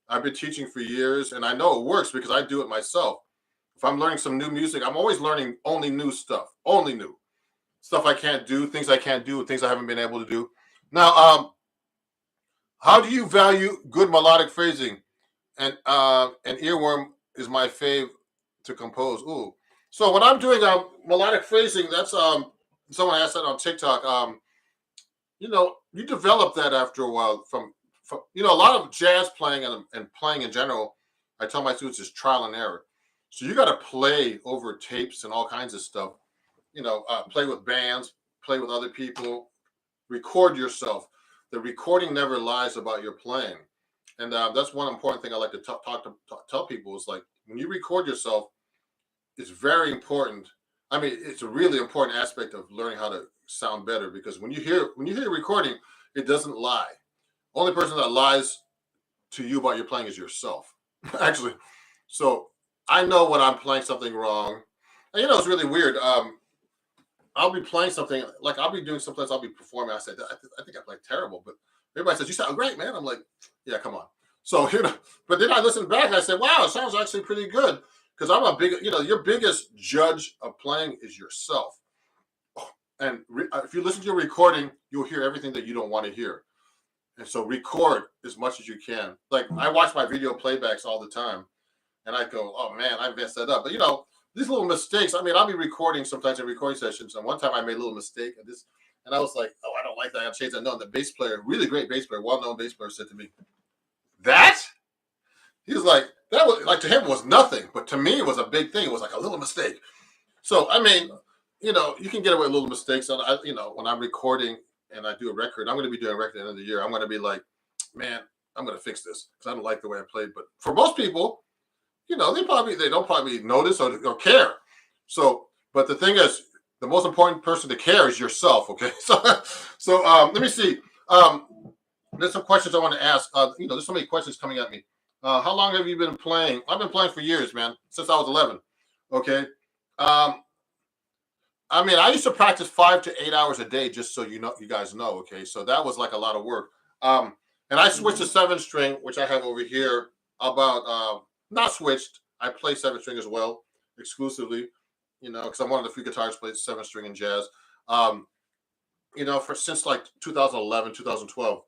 I've been teaching for years, and I know it works because I do it myself. If I'm learning some new music, I'm always learning only new stuff, only new stuff I can't do, things I can't do, things I haven't been able to do. Now, how do you value good melodic phrasing? And earworm is my fave to compose. Ooh, so when I'm doing melodic phrasing, that's someone asked that on TikTok. You develop that after a while from a lot of jazz playing and playing in general. I tell my students is trial and error. So you got to play over tapes and all kinds of stuff. Play with bands, play with other people, record yourself. The recording never lies about your playing, and that's one important thing I like to tell people is like when you record yourself, it's very important. I mean, it's a really important aspect of learning how to sound better because when you hear a recording, it doesn't lie. Only person that lies to you about your playing is yourself, actually. So I know when I'm playing something wrong, and it's really weird. I'll be playing something like I'll be doing sometimes I'll be performing. I said I think I played terrible, but everybody says you sound great, man. I'm like, yeah, come on. So but then I listened back and I said, wow, it sounds actually pretty good because I'm a big, your biggest judge of playing is yourself. And if you listen to your recording, you'll hear everything that you don't want to hear. And so record as much as you can. Like I watch my video playbacks all the time, and I go, oh man, I messed that up. But these little mistakes. I mean, I'll be recording sometimes in recording sessions, and one time I made a little mistake, and I was like, oh, I don't like that. I changed that. No, the bass player, really great bass player, well-known bass player, said to me, that he was like, that was like to him it was nothing, but to me it was a big thing. It was like a little mistake. So I mean, you can get away with little mistakes. And when I'm recording and I do a record, I'm going to be doing a record at the end of the year. I'm going to be like, man, I'm going to fix this because I don't like the way I played. But for most people, they don't probably notice or care. So, but the thing is, the most important person to care is yourself. Okay, so let me see. There's some questions I want to ask. There's so many questions coming at me. How long have you been playing? I've been playing for years, man, since I was 11. Okay. I mean, I used to practice 5 to 8 hours a day, just so you guys know. Okay, so that was like a lot of work. And I switched to 7 string, which I have over here. About not switched. I play 7 string as well, exclusively. Because I'm one of the few guitarists who plays 7 string in jazz. For since like 2011, 2012.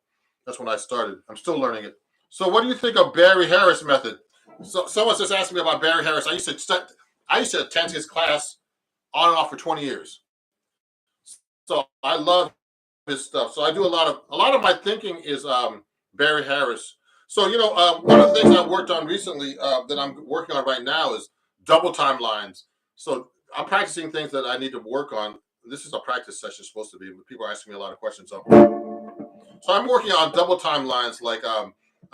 That's when I started. I'm still learning it. So, what do you think of Barry Harris method? So, someone just asked me about Barry Harris. I used to attend his class on and off for 20 years. So I love his stuff. So I do a lot of my thinking is Barry Harris. So one of the things I worked on recently that I'm working on right now is double time lines. So I'm practicing things that I need to work on this is a practice session supposed to be. People are asking me a lot of questions. So I'm working on double time lines. Like I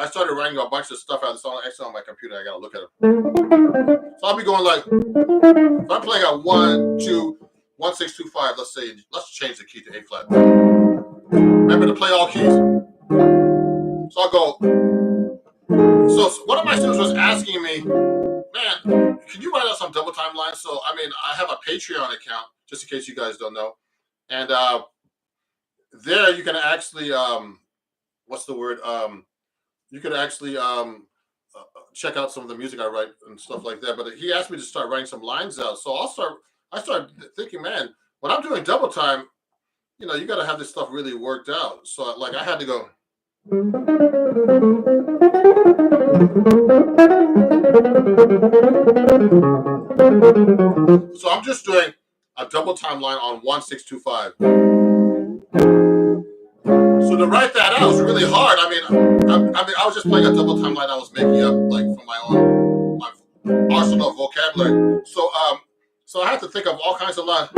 started writing a bunch of stuff out. It's actually on my computer. I gotta look at it. So I'll be going like, if I'm playing at 1, 2, 1, 6, 2, 5. Let's say, let's change the key to A flat. Remember to play all keys. So I'll go. So one of my students was asking me, man, can you write out some double time lines? So I mean, I have a Patreon account, just in case you guys don't know, and there you can actually what's the word? You could actually check out some of the music I write and stuff like that. But he asked me to start writing some lines out, so I started thinking, man, when I'm doing double time, you know, you got to have this stuff really worked out. So like I had to go. So I'm just doing a double time line on 1, 6, 2, 5. So to write that out was really hard. I mean, I was just playing a double time line I was making up like from my arsenal of vocabulary. So I had to think of all kinds of lines.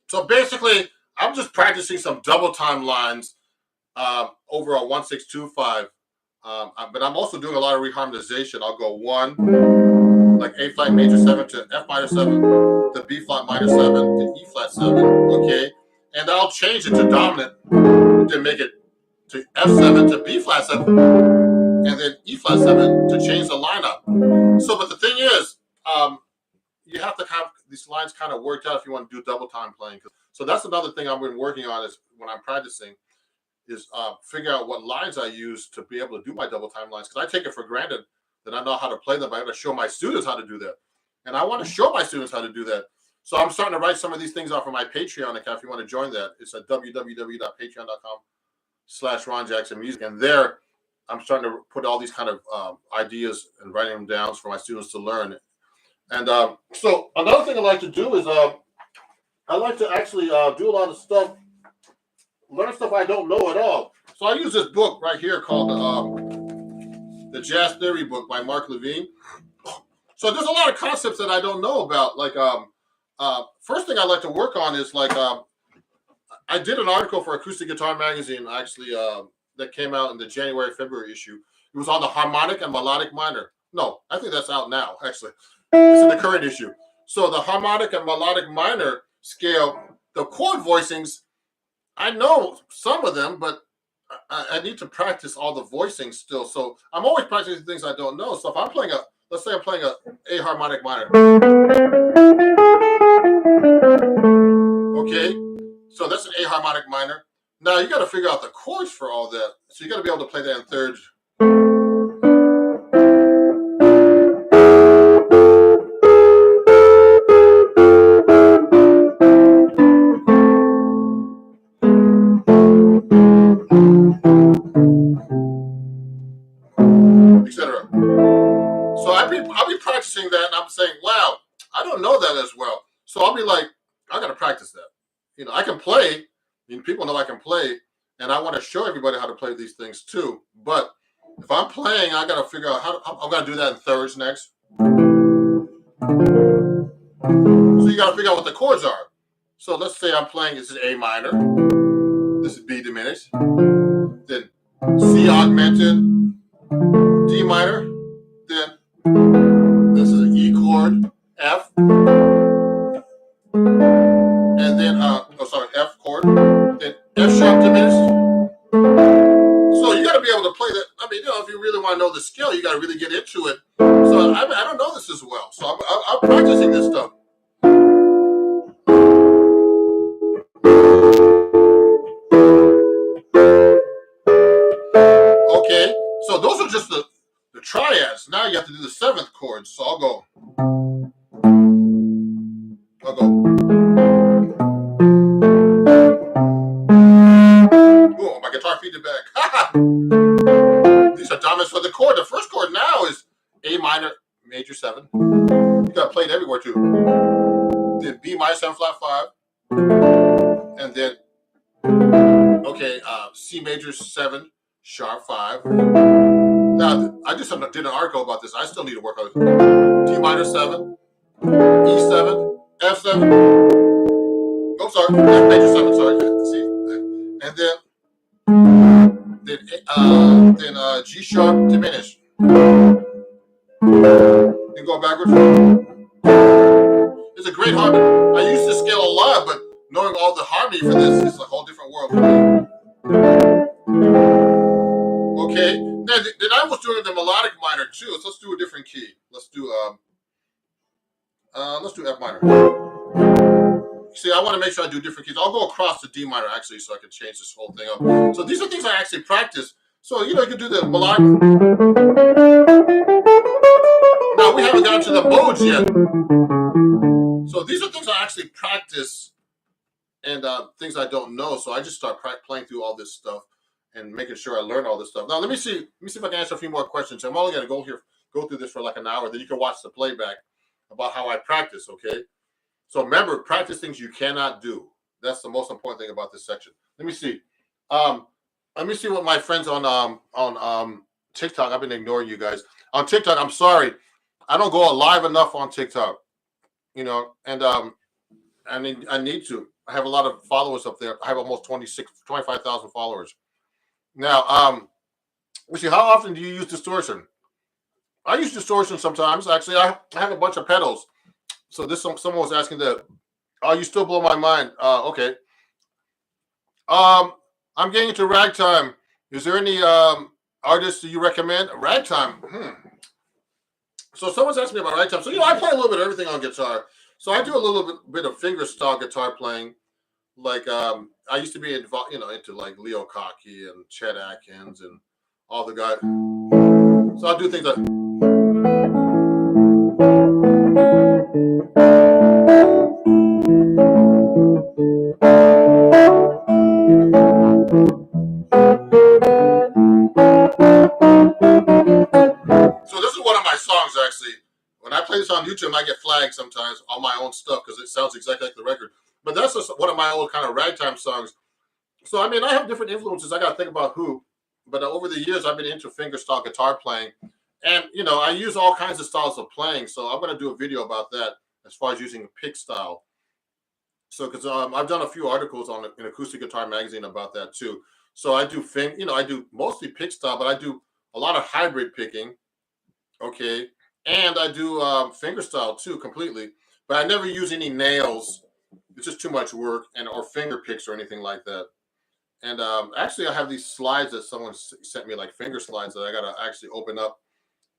So basically, I'm just practicing some double time lines over a 1, 6, 2, 5. But I'm also doing a lot of reharmonization. I'll go 1, like A flat major 7 to F minor 7, to B flat minor 7 to E flat 7. Okay, and I'll change it to dominant to make it to F7 to B flat 7, and then E flat 7 to change the lineup. So, but the thing is, you have to have these lines kind of worked out if you want to do double time playing. So that's another thing I've been working on is when I'm practicing is figure out what lines I use to be able to do my double time lines. Because I take it for granted that I know how to play them. I got to show my students how to do that. And I want to show my students how to do that. So I'm starting to write some of these things off of my Patreon account. If you want to join that, it's at www.patreon.com/RonJacksonMusic. And there, I'm starting to put all these kind of ideas and writing them down for my students to learn. And so another thing I like to do is I like to actually do a lot of stuff, learn stuff I don't know at all. So I use this book right here called the Jazz Theory book by Mark Levine. So there's a lot of concepts that I don't know about. Like first thing I like to work on is like I did an article for Acoustic Guitar Magazine actually that came out in the January-February issue. It was on the harmonic and melodic minor. No, I think that's out now actually. It's in the current issue. So the harmonic and melodic minor scale, the chord voicings, I know some of them, but I need to practice all the voicings still. So I'm always practicing things I don't know. So if I'm playing let's say I'm playing a harmonic minor. Okay, so that's an A harmonic minor. Now you got to figure out the chords for all that. So you got to be able to play that in thirds. Etc. So I'll be practicing that, and I'm saying, wow, I don't know that as well. So I'll be like, I got to practice that. You know, I can play. I mean, people know I can play, and I want to show everybody how to play these things too. But if I'm playing, I got to figure out how I'm going to do that in thirds next. So you got to figure out what the chords are. So let's say I'm playing, this is A minor, this is B diminished, then C augmented, D minor, then this is an E chord, F, and then F chord, then F sharp diminished. So you got to be able to play that. I mean, you know, if you really want to know the scale, you got to really get into it. So I don't know this as well. So I'm practicing this stuff. Okay, so those are just the triads. Now you have to do the seventh chord. So I'll go. to then B minor 7 flat 5, and then C major 7 sharp 5. Now I just did an article about this. I still need to work on it. D minor 7, E7, F7. Oh, sorry, F major 7. Sorry, see, and then G sharp diminished. Then go backwards. It's a great harmony. I use this scale a lot, but knowing all the harmony for this is a whole different world for me. Okay, then I was doing the melodic minor too. So let's do a different key. Let's do F minor. See, I want to make sure I do different keys. I'll go across to D minor actually, so I can change this whole thing up. So these are things I actually practice. So you can do the melodic. Now we haven't gotten to the modes yet. So these are things I actually practice, and things I don't know. So I just start playing through all this stuff and making sure I learn all this stuff. Now let me see if I can answer a few more questions. I'm only going to go through this for like an hour. Then you can watch the playback about how I practice. Okay. So remember, practice things you cannot do. That's the most important thing about this section. Let me see. Let me see what my friends on TikTok. I've been ignoring you guys on TikTok. I'm sorry, I don't go live enough on TikTok. And I need to. I have a lot of followers up there. I have almost 25,000 followers. Now, let's see. How often do you use distortion? I use distortion sometimes. Actually, I have a bunch of pedals. So someone was asking that. Oh, you still blow my mind. Okay. I'm getting into ragtime. Is there any artists that you recommend? Ragtime. So someone's asking me about ragtime. So I play a little bit of everything on guitar. So I do a little bit of fingerstyle guitar playing. Like I used to be involved, into like Leo Cocky and Chet Atkins and all the guys. So I'll do things like. So this is one of my songs actually. When I play this on YouTube, I get flagged sometimes on my own stuff because it sounds exactly like the record. But that's just one of my old kind of ragtime songs. So I mean, I have different influences. I got to think about who. But over the years, I've been into fingerstyle guitar playing, and I use all kinds of styles of playing. So I'm going to do a video about that as far as using pick style. So because I've done a few articles on an acoustic guitar magazine about that too. So I do I do mostly pick style, but I do a lot of hybrid picking. Okay, and I do fingerstyle too completely, but I never use any nails. It's just too much work, or finger picks or anything like that. And actually, I have these slides that someone sent me, like finger slides that I gotta actually open up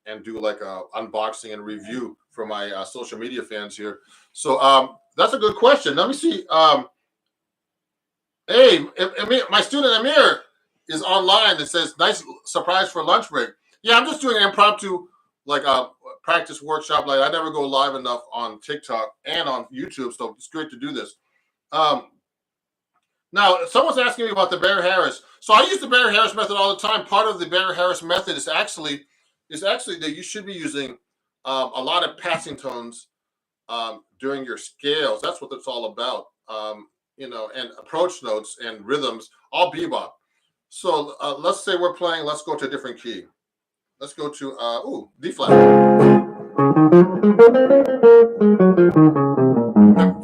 and do like a unboxing and review for my social media fans here. So that's a good question. Let me see. Hey, my student Amir is online. It says, "Nice surprise for lunch break." Yeah, I'm just doing an impromptu like a practice workshop. Like I never go live enough on TikTok and on YouTube, so it's great to do this. Now, someone's asking me about the Bear Harris. So I use the Bear Harris method all the time. Part of the Bear Harris method is actually that you should be using a lot of passing tones during your scales. That's what it's all about. And approach notes and rhythms, all bebop. So let's say we're playing. Let's go to a different key. Let's go to D flat.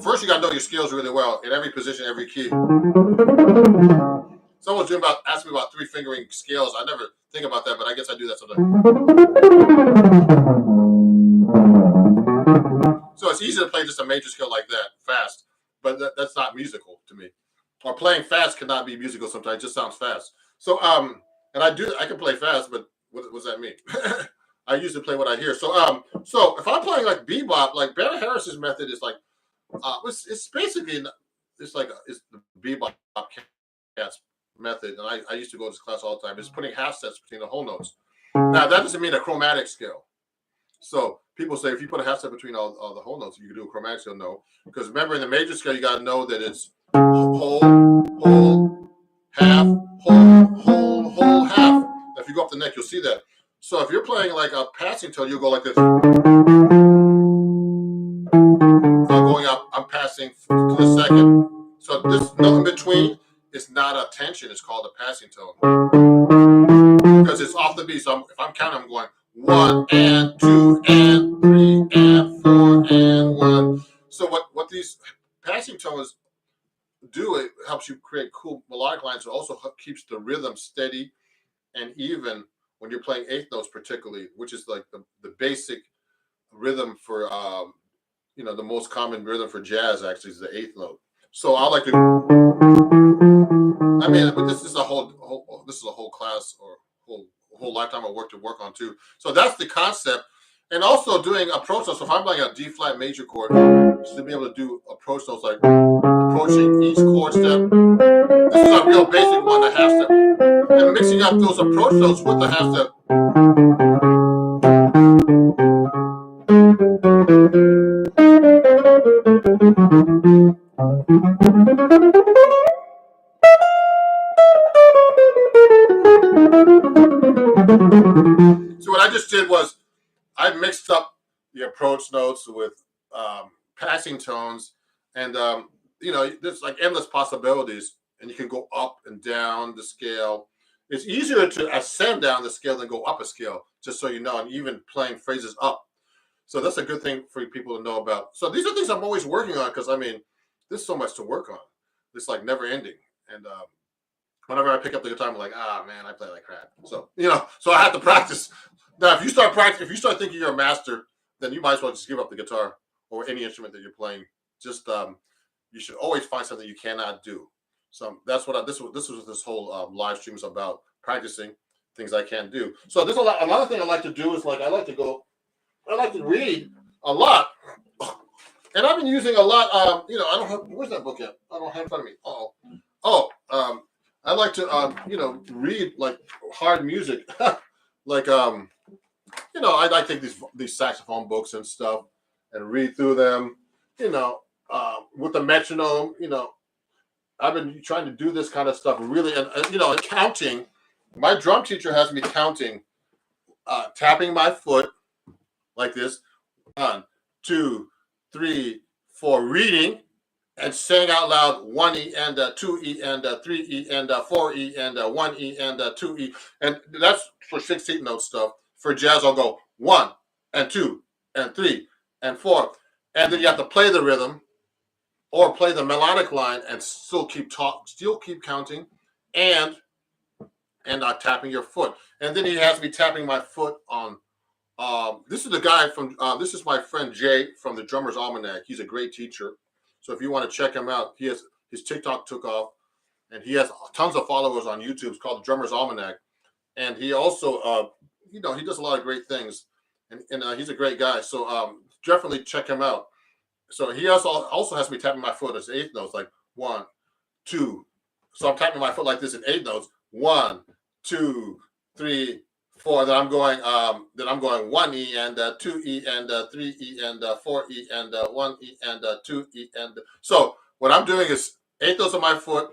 First, you got to know your scales really well in every position, every key. Someone's asking me about 3 fingering scales. I never think about that, but I guess I do that sometimes. So it's easy to play just a major scale like that fast, but that's not musical to me. Or playing fast cannot be musical sometimes. It just sounds fast. So and I can play fast, but what does that mean? I usually play what I hear. So if I'm playing like bebop, like Bear Harris's method is like it's basically it's the bebop cats method, and I used to go to this class all the time. It's putting half sets between the whole notes. Now that doesn't mean a chromatic scale. So people say if you put a half set between all the whole notes, you can do a chromatic scale. No, because remember in the major scale you got to know that it's whole, half, whole, half. If you go up the neck, you'll see that. So if you're playing like a passing tone, you'll go like this. passing to the second. So this note in between is not a tension. It's called a passing tone because it's off the beat. So if I'm counting, I'm going 1 and 2 and 3 and 4 and 1. So what these passing tones do, it helps you create cool melodic lines. It also keeps the rhythm steady and even when you're playing eighth notes, particularly, which is like the basic rhythm for the most common rhythm for jazz actually is the eighth note. So I like to. I mean, but this is a whole class or whole lifetime of work to work on too. So that's the concept, and also doing approach notes. So if I'm playing a D flat major chord, to be able to do approach notes like approaching each chord step. This is a real basic one, the half step, and mixing up those approach notes with the half step. So what I just did was I mixed up the approach notes with passing tones, and there's like endless possibilities, and you can go up and down the scale. It's easier to ascend down the scale than go up a scale, just so you know, and even playing phrases up. So that's a good thing for people to know about. So these are things I'm always working on because I mean, there's so much to work on. It's like never ending, and whenever I pick up the guitar, I'm like, man, I play like crap. So so I have to practice. Now, if you start thinking you're a master, then you might as well just give up the guitar or any instrument that you're playing. Just you should always find something you cannot do. So that's what this was what this whole live stream is about: practicing things I can't do. So there's another thing I like to do is like I like to read a lot, and I've been using a lot. I don't have where's that book at? I don't have it in front of me. I like to read like hard music, like I take these saxophone books and stuff and read through them, with the metronome. I've been trying to do this kind of stuff really, and counting. My drum teacher has me counting, tapping my foot like this, 1, 2, 3, 4, reading and saying out loud 1E and 2E and 3E and 4E and 1E and 2E. And that's for 16th note stuff. For jazz, I'll go 1 and 2 and 3 and 4. And then you have to play the rhythm or play the melodic line and still keep counting and tapping your foot. And then he has me tapping my foot on. This is the guy from. This is my friend Jay from the Drummer's Almanac. He's a great teacher. So if you want to check him out, his TikTok took off, and he has tons of followers on YouTube. It's called the Drummer's Almanac, and he also, he does a lot of great things, and he's a great guy. So definitely check him out. So he also has me tapping my foot as eighth notes, like 1, 2. So I'm tapping my foot like this in eighth notes. 1, 2, 3, 4. Then I'm going 1E and 2E and 3E and 4E and 1E and 2E and so what I'm doing is eighth notes on my foot,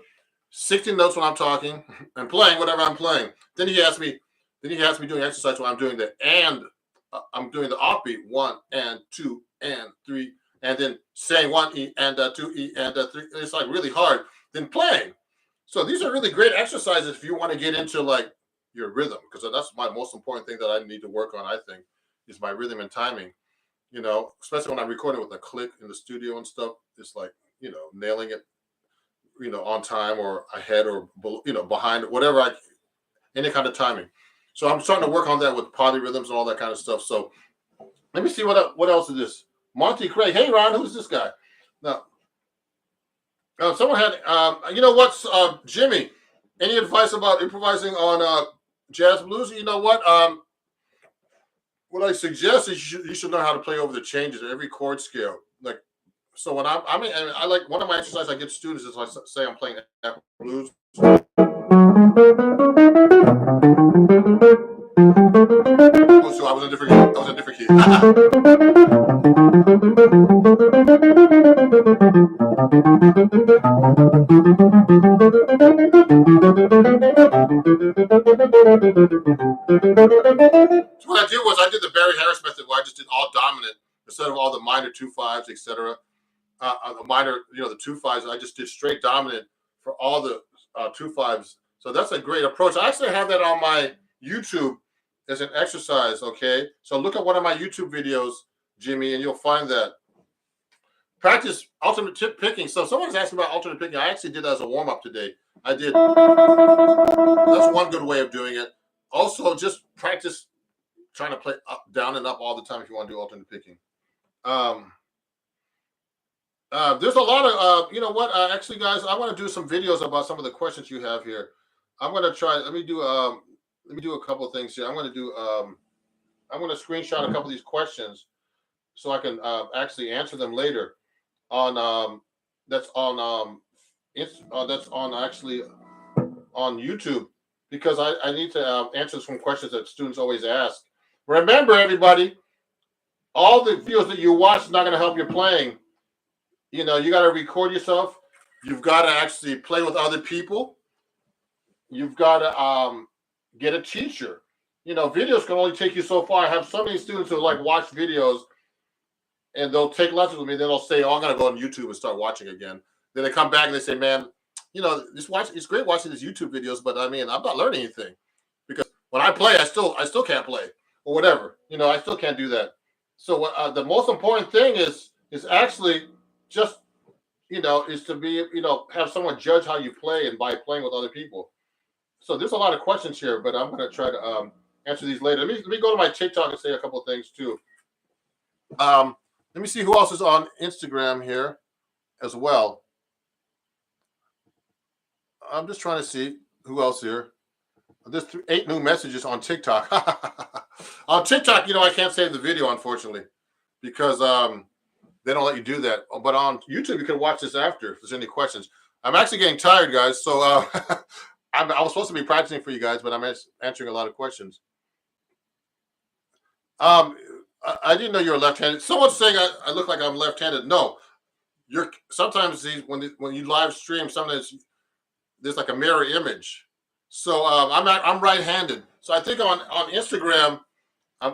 16 notes when I'm talking and playing whatever I'm playing. Then he has me doing exercise where I'm doing I'm doing the offbeat 1 and 2 and 3 and then saying 1E and 2E and 3. It's like really hard. Then playing. So these are really great exercises if you want to get into like your rhythm, because that's my most important thing that I need to work on, I think, is my rhythm and timing. Especially when I'm recording with a click in the studio and stuff. It's like, nailing it, on time or ahead or, behind, whatever, any kind of timing. So I'm starting to work on that with polyrhythms and all that kind of stuff. So let me see what else is this. Monty Craig. Hey, Ron, who's this guy? Now, someone had, Jimmy, any advice about improvising on jazz blues? You know what I suggest is you should learn how to play over the changes of every chord scale. Like, so when I like one of my exercises I give students is I say I'm playing blues. Oh, so I was in a different key. So what I did was I did the Barry Harris method where I just did all dominant instead of all the minor 2/5s, etc. the minor, the 2/5s. I just did straight dominant for all the 2/5s. So that's a great approach. I actually have that on my YouTube as an exercise. Okay, so look at one of my YouTube videos, Jimmy, and you'll find that. Practice alternate tip picking. So someone's asking about alternate picking. I actually did that as a warm up today. I did. That's one good way of doing it. Also, just practice trying to play up, down, and up all the time if you want to do alternate picking. Um, there's a lot of, you know what? Actually, guys, I want to do some videos about some of the questions you have here. I'm going to try. Let me do a couple of things here. I'm going to screenshot a couple of these questions so I can actually answer them later on. That's on. That's on actually on YouTube because I need to answer some questions that students always ask. Remember, everybody, all the videos that you watch is not going to help your playing. You got to record yourself. You've got to actually play with other people. You've got to get a teacher. Videos can only take you so far. I have so many students who like watch videos and they'll take lessons with me. Then they'll say, "Oh, I'm going to go on YouTube and start watching again." Then they come back and they say, "Man, it's great watching these YouTube videos, but I mean, I'm not learning anything because when I play, I still can't play or whatever. I still can't do that." So what the most important thing is actually just is to be have someone judge how you play and by playing with other people. So there's a lot of questions here, but I'm going to try to answer these later. Let me go to my TikTok and say a couple of things too. Let me see who else is on Instagram here as well. I'm just trying to see who else here. There's 8 new messages on TikTok. On TikTok, I can't save the video, unfortunately, because they don't let you do that. But on YouTube, you can watch this after if there's any questions. I'm actually getting tired, guys. So I was supposed to be practicing for you guys, but I'm answering a lot of questions. I didn't know you were left-handed. Someone's saying I look like I'm left-handed. No, sometimes when you live stream, sometimes there's like a mirror image. So I'm right-handed. So I think on Instagram,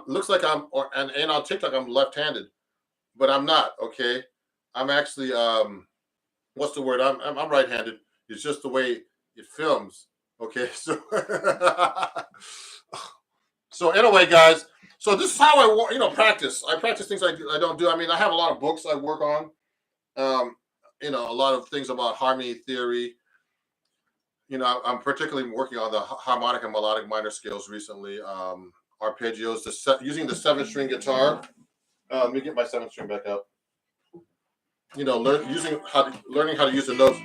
looks like and on TikTok I'm left-handed, but I'm not. Okay, I'm actually what's the word? I'm right-handed. It's just the way it films. Okay, so so anyway, guys. So this is how I practice. I practice things I don't do. I mean, I have a lot of books I work on. A lot of things about harmony theory. I'm particularly working on the harmonic and melodic minor scales recently. Arpeggios, using the 7-string guitar. Let me get my 7-string back out. Learning how to use the notes.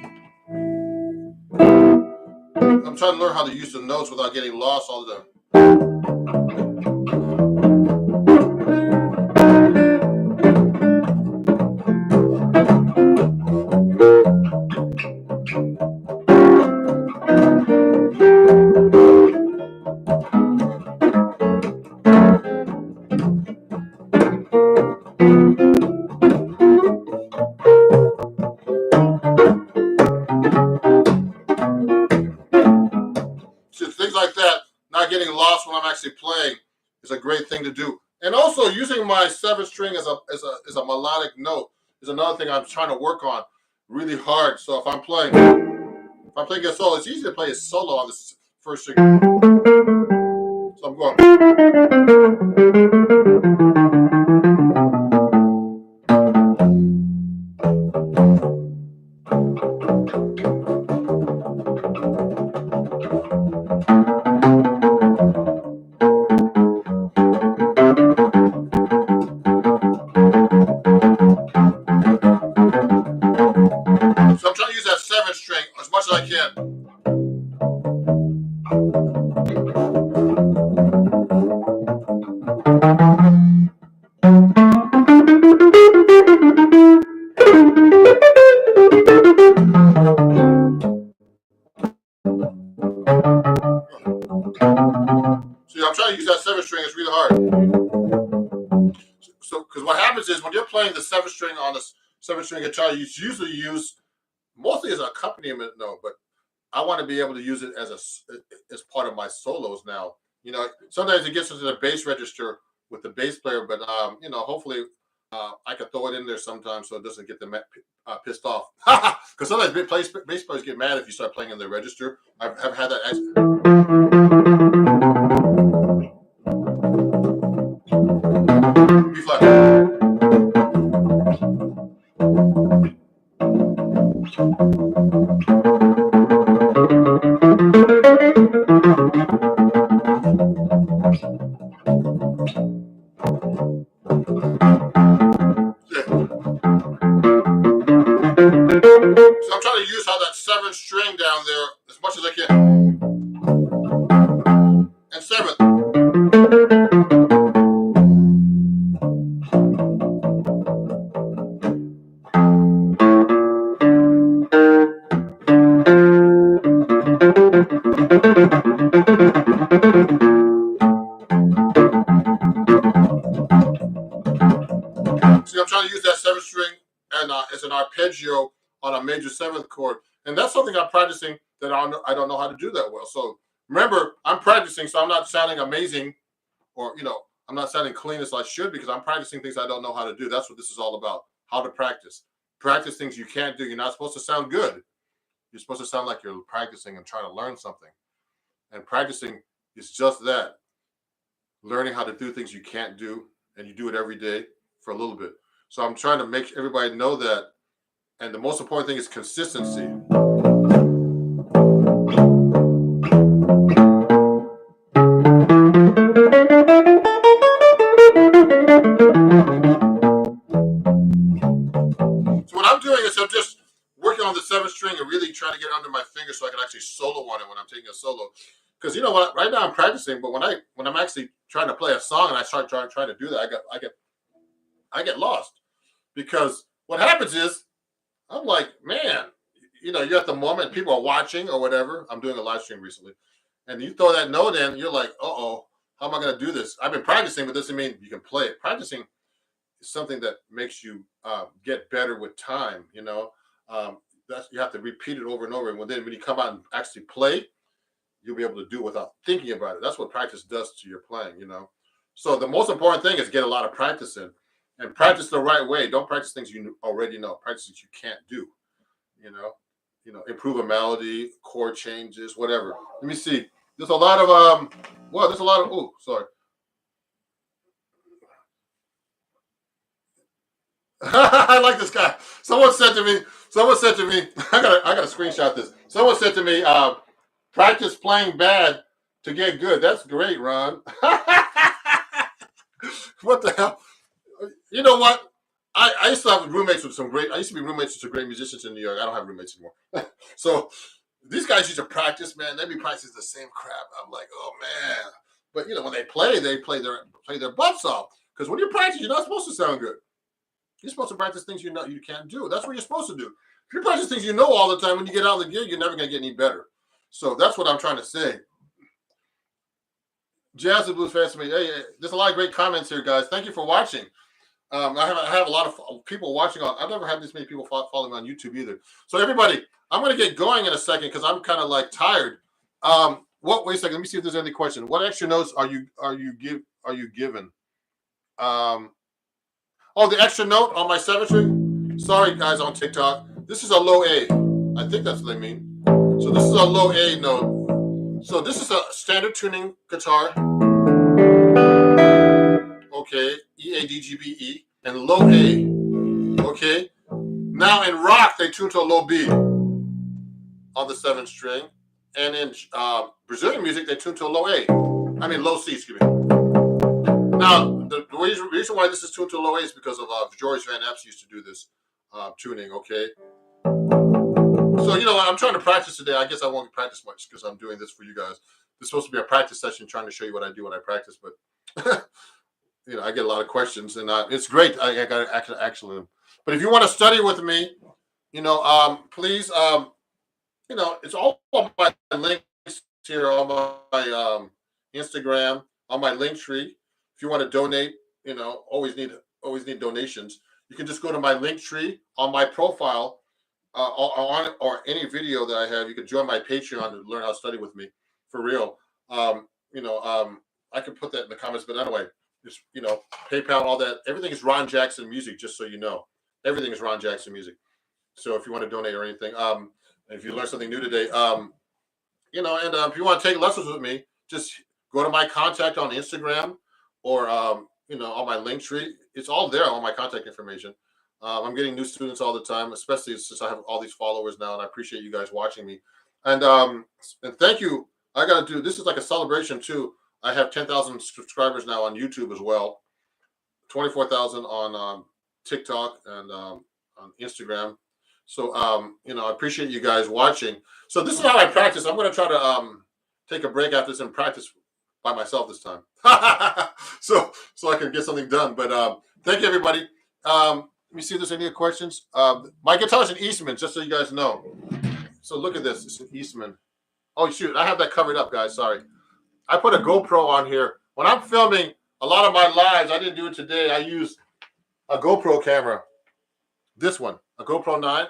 I'm trying to learn how to use the notes without getting lost all the time. Things like that, not getting lost when I'm actually playing, is a great thing to do. And also using my 7-string as a melodic note is another thing I'm trying to work on really hard. So if I'm playing a solo, it's easy to play a solo on the 1st string. So I'm going. So I'm trying to use that 7-string as much as I can. See, I'm trying to use that 7-string. It's really hard. So, because what happens is when you're playing the 7-string on the 7-string guitar, you usually use mostly as an accompaniment note, but I want to be able to use it as part of my solos now. Sometimes it gets into the bass register with the bass player, but hopefully I could throw it in there sometimes so it doesn't get them pissed off. Because sometimes bass players get mad if you start playing in the register. I've had that. B flat. Yeah. So I'm trying to use how that seventh string down there as much as I can. And seventh. See, I'm trying to use that seventh string and it's an arpeggio on a major seventh chord, and that's something I'm practicing that I don't know how to do that well. So remember, I'm practicing, so I'm not sounding amazing, or I'm not sounding clean as I should because I'm practicing things I don't know how to do. That's what this is all about. How to practice. Practice things you can't do. You're not supposed to sound good. You're supposed to sound like you're practicing and trying to learn something. And practicing is just that. Learning how to do things you can't do, and you do it every day for a little bit. So I'm trying to make everybody know that. And the most important thing is consistency. So what I'm doing is I'm just working on the seventh string and really trying to get under my finger so I can actually solo on it when I'm taking a solo. Because you know what, right now I'm practicing, but when I'm actually trying to play a song and I start trying to do that, I get lost. Because what happens is I'm like, man, you're at the moment, people are watching or whatever. I'm doing a live stream recently, and you throw that note in, you're like, uh-oh, how am I going to do this? I've been practicing, but this doesn't mean you can play it. Practicing is something that makes you get better with time. You have to repeat it over and over. And when you come out and actually play, you'll be able to do it without thinking about it. That's what practice does to your playing. So the most important thing is get a lot of practice in, and practice the right way. Don't practice things you already know. Practice things you can't do. You know, improve a melody, chord changes, whatever. Let me see. There's a lot of there's a lot of sorry. I like this guy. Someone said to me, I gotta screenshot this. Someone said to me, practice playing bad to get good. That's great, Ron. What the hell? You know what? I used to have roommates with some great. I used to be roommates with some great musicians in New York. I don't have roommates anymore. So these guys used to practice, man. They be practicing the same crap. I'm like, oh man. But when they play their butts off. Because when you practice, you're not supposed to sound good. You're supposed to practice things you can't do. That's what you're supposed to do. If you practice things you know all the time, when you get out of the gig, you're never gonna get any better. So that's what I'm trying to say. Jazz and Blues fans to me. Hey, there's a lot of great comments here, guys. Thank you for watching. I have a lot of people watching on. I've never had this many people following me on YouTube either. So everybody, I'm going to get going in a second because I'm kind of like tired. Wait a second. Let me see if there's any question. What extra notes are you given? The extra note on my seventh string. Sorry, guys, on TikTok. This is a low A. I think that's what they mean. So this is a low A note. So this is a standard tuning guitar. Okay, E A D G B E and low A. Okay. Now in rock they tune to a low B on the seventh string, and in Brazilian music they tune to a low A. I mean low C. Excuse me. Now the reason why this is tuned to a low A is because of George Van Epps used to do this tuning. Okay. So I'm trying to practice today. I guess I won't practice much because I'm doing this for you guys. This is supposed to be a practice session, trying to show you what I do when I practice, but. I get a lot of questions, and it's great. I got actually. But if you want to study with me, please, it's all on my links here, on my Instagram, on my link tree. If you want to donate, always need donations. You can just go to my link tree on my profile, or any video that I have. You can join my Patreon to learn how to study with me for real. I can put that in the comments, but anyway. Just PayPal, all that. Everything is Ron Jackson Music. Just so you know, everything is Ron Jackson Music. So if you want to donate or anything, if you learned something new today, and if you want to take lessons with me, just go to my contact on Instagram or on my link tree. It's all there on my contact information. I'm getting new students all the time, especially since I have all these followers now, and I appreciate you guys watching me. And thank you. I got to do this is like a celebration too. I have 10,000 subscribers now on YouTube as well, 24,000 on TikTok and on Instagram. So I appreciate you guys watching. So this is how I practice. I'm going to try to take a break after this and practice by myself this time, so I can get something done. But thank you, everybody. Let me see if there's any questions. My guitar is an Eastman, just so you guys know. So look at this. It's an Eastman. Oh, shoot. I have that covered up, guys. Sorry. I put a GoPro on here. When I'm filming a lot of my lives, I didn't do it today. I use a GoPro camera. This one, a GoPro 9.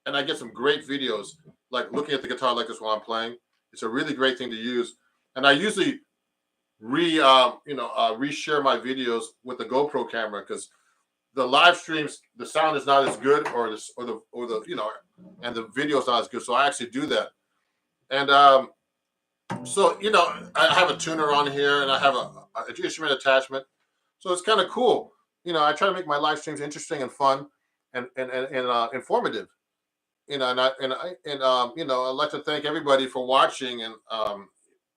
And I get some great videos, like looking at the guitar like this while I'm playing. It's a really great thing to use. And I usually reshare my videos with the GoPro camera because the live streams, the sound is not as good, or and the video is not as good. So I actually do that. And I have a tuner on here, and I have an instrument attachment. So it's kind of cool. I try to make my live streams interesting and fun and informative. I'd like to thank everybody for watching, and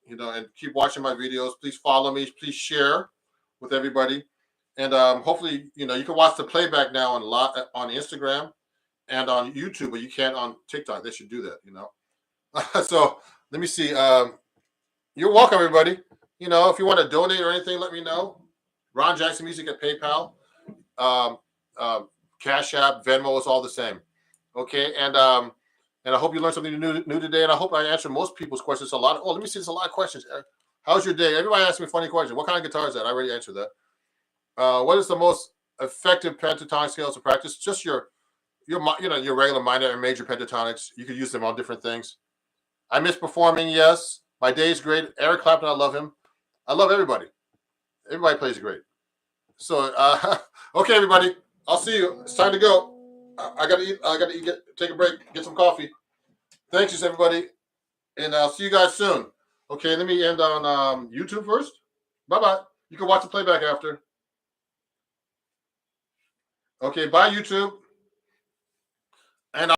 and keep watching my videos. Please follow me. Please share with everybody. And hopefully, you can watch the playback now on Instagram and on YouTube, but you can't on TikTok. They should do that, So let me see. You're welcome, everybody. If you want to donate or anything, let me know. Ron Jackson Music at PayPal, Cash App, Venmo is all the same. Okay, and I hope you learned something new today, and I hope I answered most people's questions. Let me see. There's a lot of questions. How's your day? Everybody asks me funny questions. What kind of guitar is that? I already answered that. What is the most effective pentatonic scales to practice? Just your regular minor and major pentatonics. You could use them on different things. I miss performing. Yes, my day is great. Eric Clapton, I love him. I love everybody. Everybody plays great. So, okay, everybody. I'll see you. It's time to go. I gotta eat. Take a break. Get some coffee. Thanks, everybody, and I'll see you guys soon. Okay, let me end on YouTube first. Bye bye. You can watch the playback after. Okay, bye YouTube. And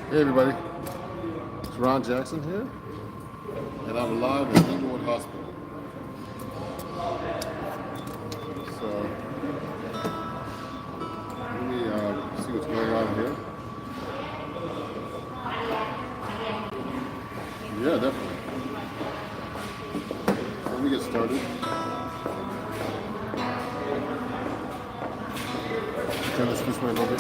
hey everybody, it's Ron Jackson here, and I'm live at Inglewood Hospital. So let me see what's going on here. Yeah, definitely. Turn this way a little bit.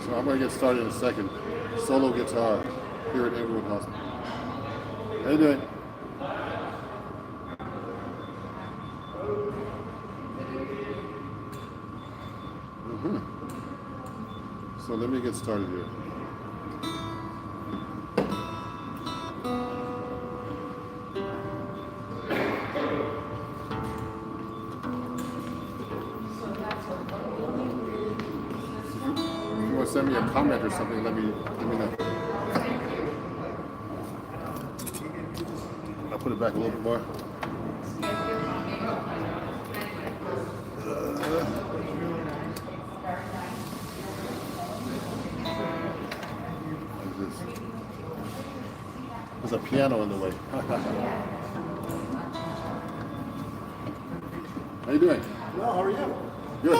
So I'm going to get started in a second. Solo guitar here at Inglewood Hospital. How you doing? So let me get started here. If you want to send me a comment or something, let me know. I'll put it back a little bit more. There's a piano in the way. How you doing? Well, how are you? Good.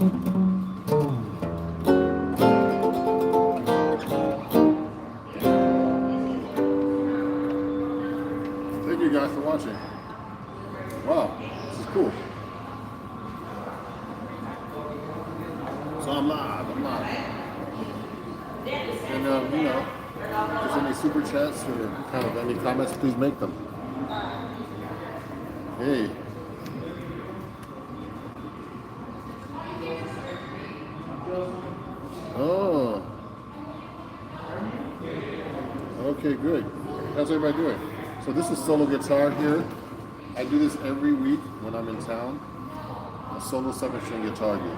Thank you guys for watching. Wow, this is cool. So I'm live. And you know, if there's any super chats or kind of any comments, please make them. Hey. Oh. Okay, good. How's everybody doing? So this is solo guitar here. I do this every week when I'm in town. A solo 7-string guitar gig.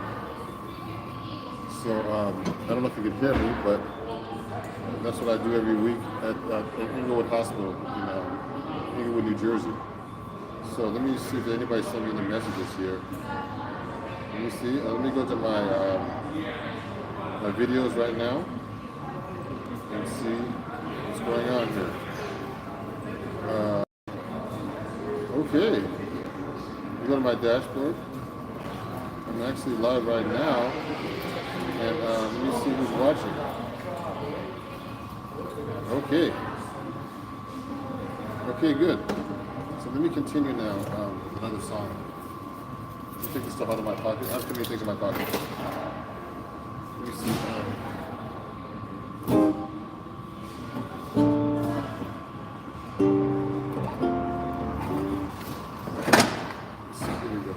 So I don't know if you can hear me, but that's what I do every week at Inglewood Hospital in Inglewood, New Jersey. So let me see if anybody sent me any messages here. Let me see. Let me go to my my videos right now and see what's going on here. Okay. You go to my dashboard. I'm actually live right now, and let me see who's watching. Okay. Okay, good. So let me continue now. Another song. Let me take this stuff out of my pocket. I have too many things in my pocket. Let me see. Here we go.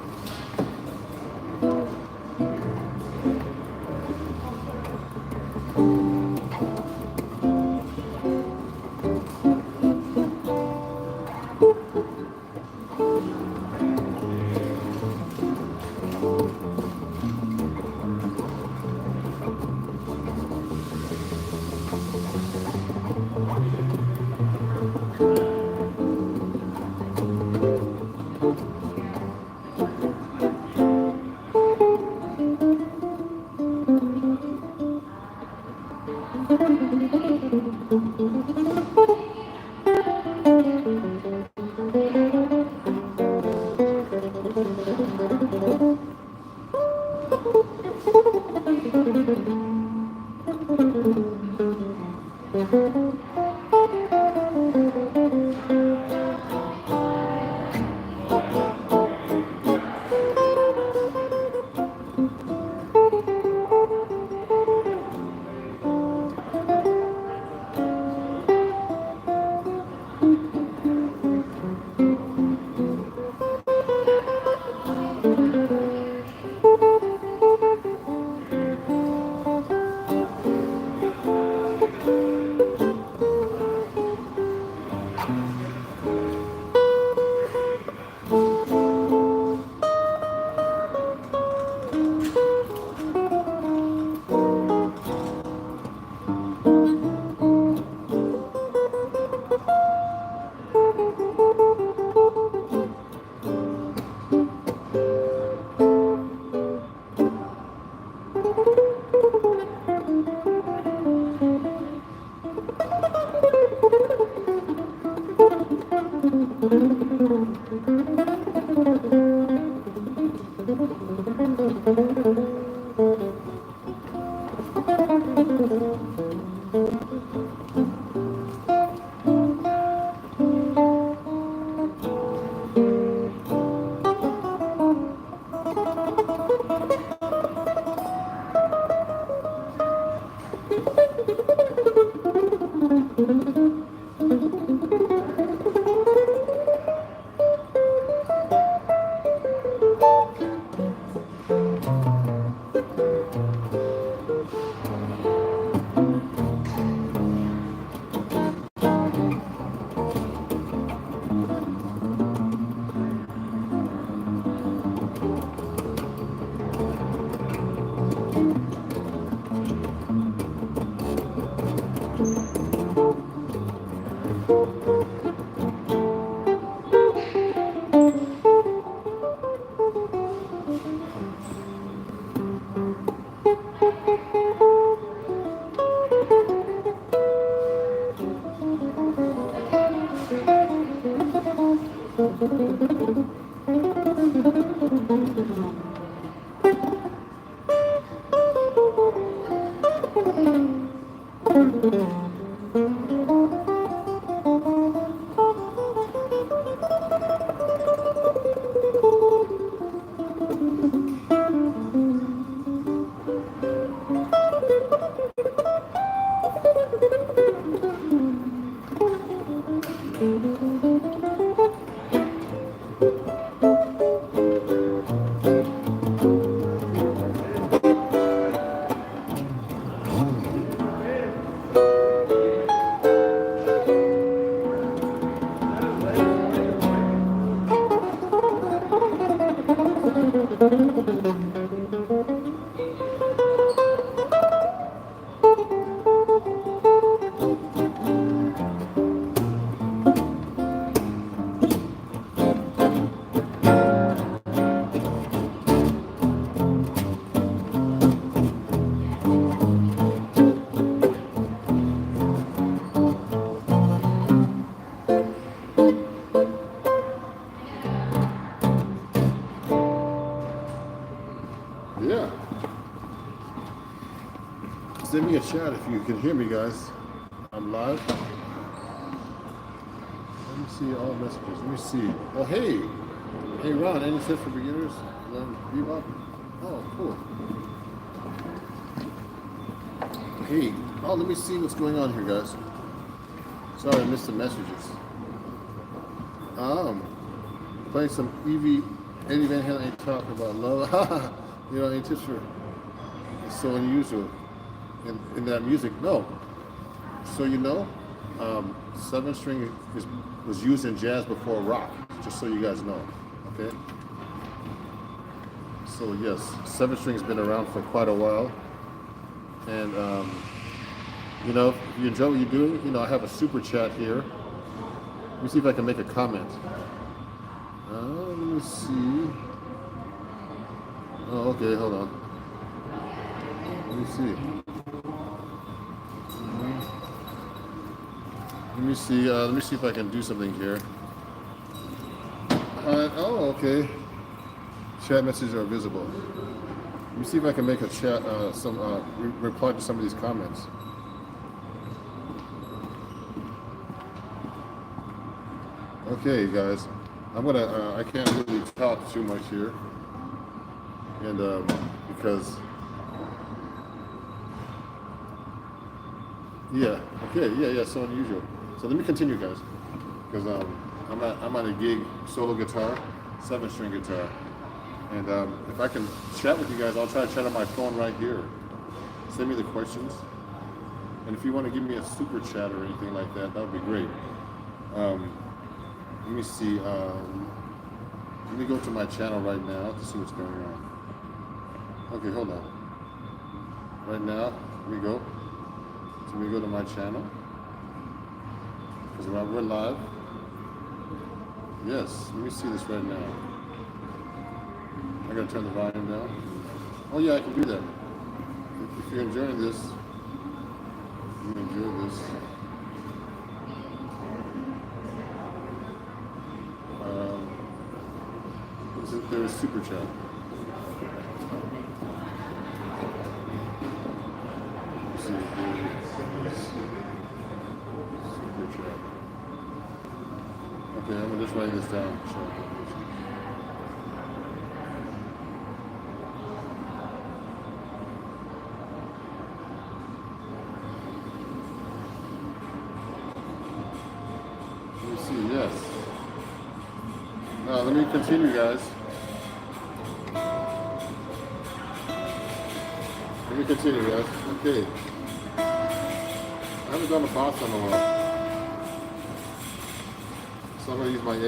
Send me a chat if you can hear me, guys. I'm live. Let me see all messages. Let me see. Oh, hey. Hey, Ron, any tips for beginners? Bebop? Oh, cool. Hey. Oh, let me see what's going on here, guys. Sorry, I missed the messages. Playing some Eddie Van Halen ain't talking about love. You know, ain't tips for. It's so unusual in that music. No. So you know, 7-string was used in jazz before rock. Just so you guys know. Okay. So yes, 7-string's been around for quite a while, and you know, if you enjoy what you're doing, you know, I have a super chat here. Let me see if I can make a comment. Let me see. Oh, okay, hold on. Let me see. Let me see if I can do something here. Oh, okay. Chat messages are visible. Let me see if I can make a chat, reply to some of these comments. Okay, guys. I can't really talk too much here. And, because, yeah, okay, yeah, so unusual. So let me continue, guys. Because, I'm on a gig, solo guitar, 7-string guitar. And if I can chat with you guys, I'll try to chat on my phone right here. Send me the questions. And if you want to give me a super chat or anything like that, that would be great. Let me see. Let me go to my channel right now to see what's going on. Okay, hold on. Right now, let me go. So let me go to my channel. Because we're live. Yes, let me see this right now. I gotta turn the volume down. Oh yeah, I can do that. If you're enjoying this, you enjoy this. There is super chat. Let's see, super chat. Okay, I'm just writing this down. Let me see, yes. Now, let me continue, guys. Let me continue, guys. Okay. I haven't done a boss in a while. So I'm going to use my 8.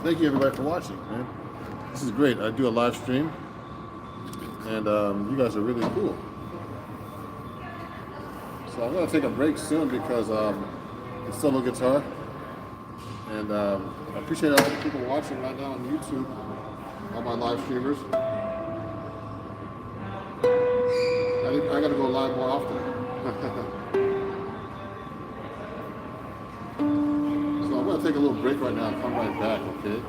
Thank you everybody for watching, man. This is great. I do a live stream, and you guys are really cool. So I'm gonna take a break soon because it's solo guitar, and I appreciate all the people watching right now on YouTube, all my live streamers. I gotta go live more often. So I'm gonna take a little break right now and come right back, okay?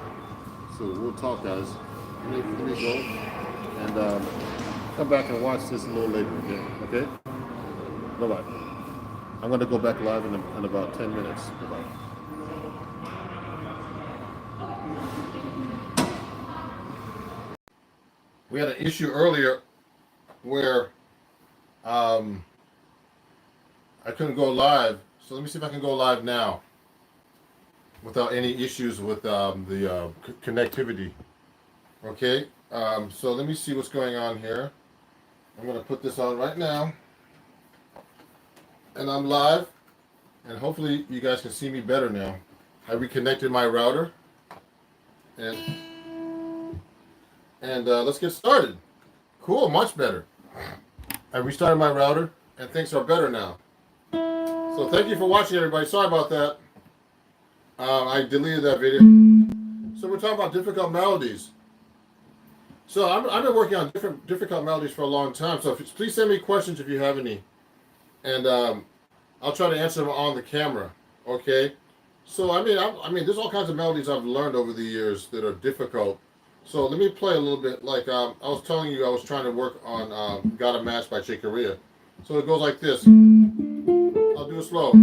So we'll talk, guys. Let me go and come back and watch this a little later, okay? Bye-bye. I'm gonna go back live in about 10 minutes. Bye-bye. We had an issue earlier where I couldn't go live. So let me see if I can go live now without any issues with the connectivity. Okay. So let me see what's going on here. I'm gonna put this on right now, and I'm live, and hopefully you guys can see me better now. I reconnected my router, and let's get started. Cool, much better. I restarted my router, and things are better now. So thank you for watching, everybody. Sorry about that. I deleted that video. So we're talking about difficult melodies. So I've been working on difficult melodies for a long time. So please send me questions if you have any, and I'll try to answer them on the camera. Okay. So I mean, there's all kinds of melodies I've learned over the years that are difficult. So let me play a little bit. Like I was telling you, I was trying to work on "Got a Match" by Chick Corea. So it goes like this. I'll do it slow.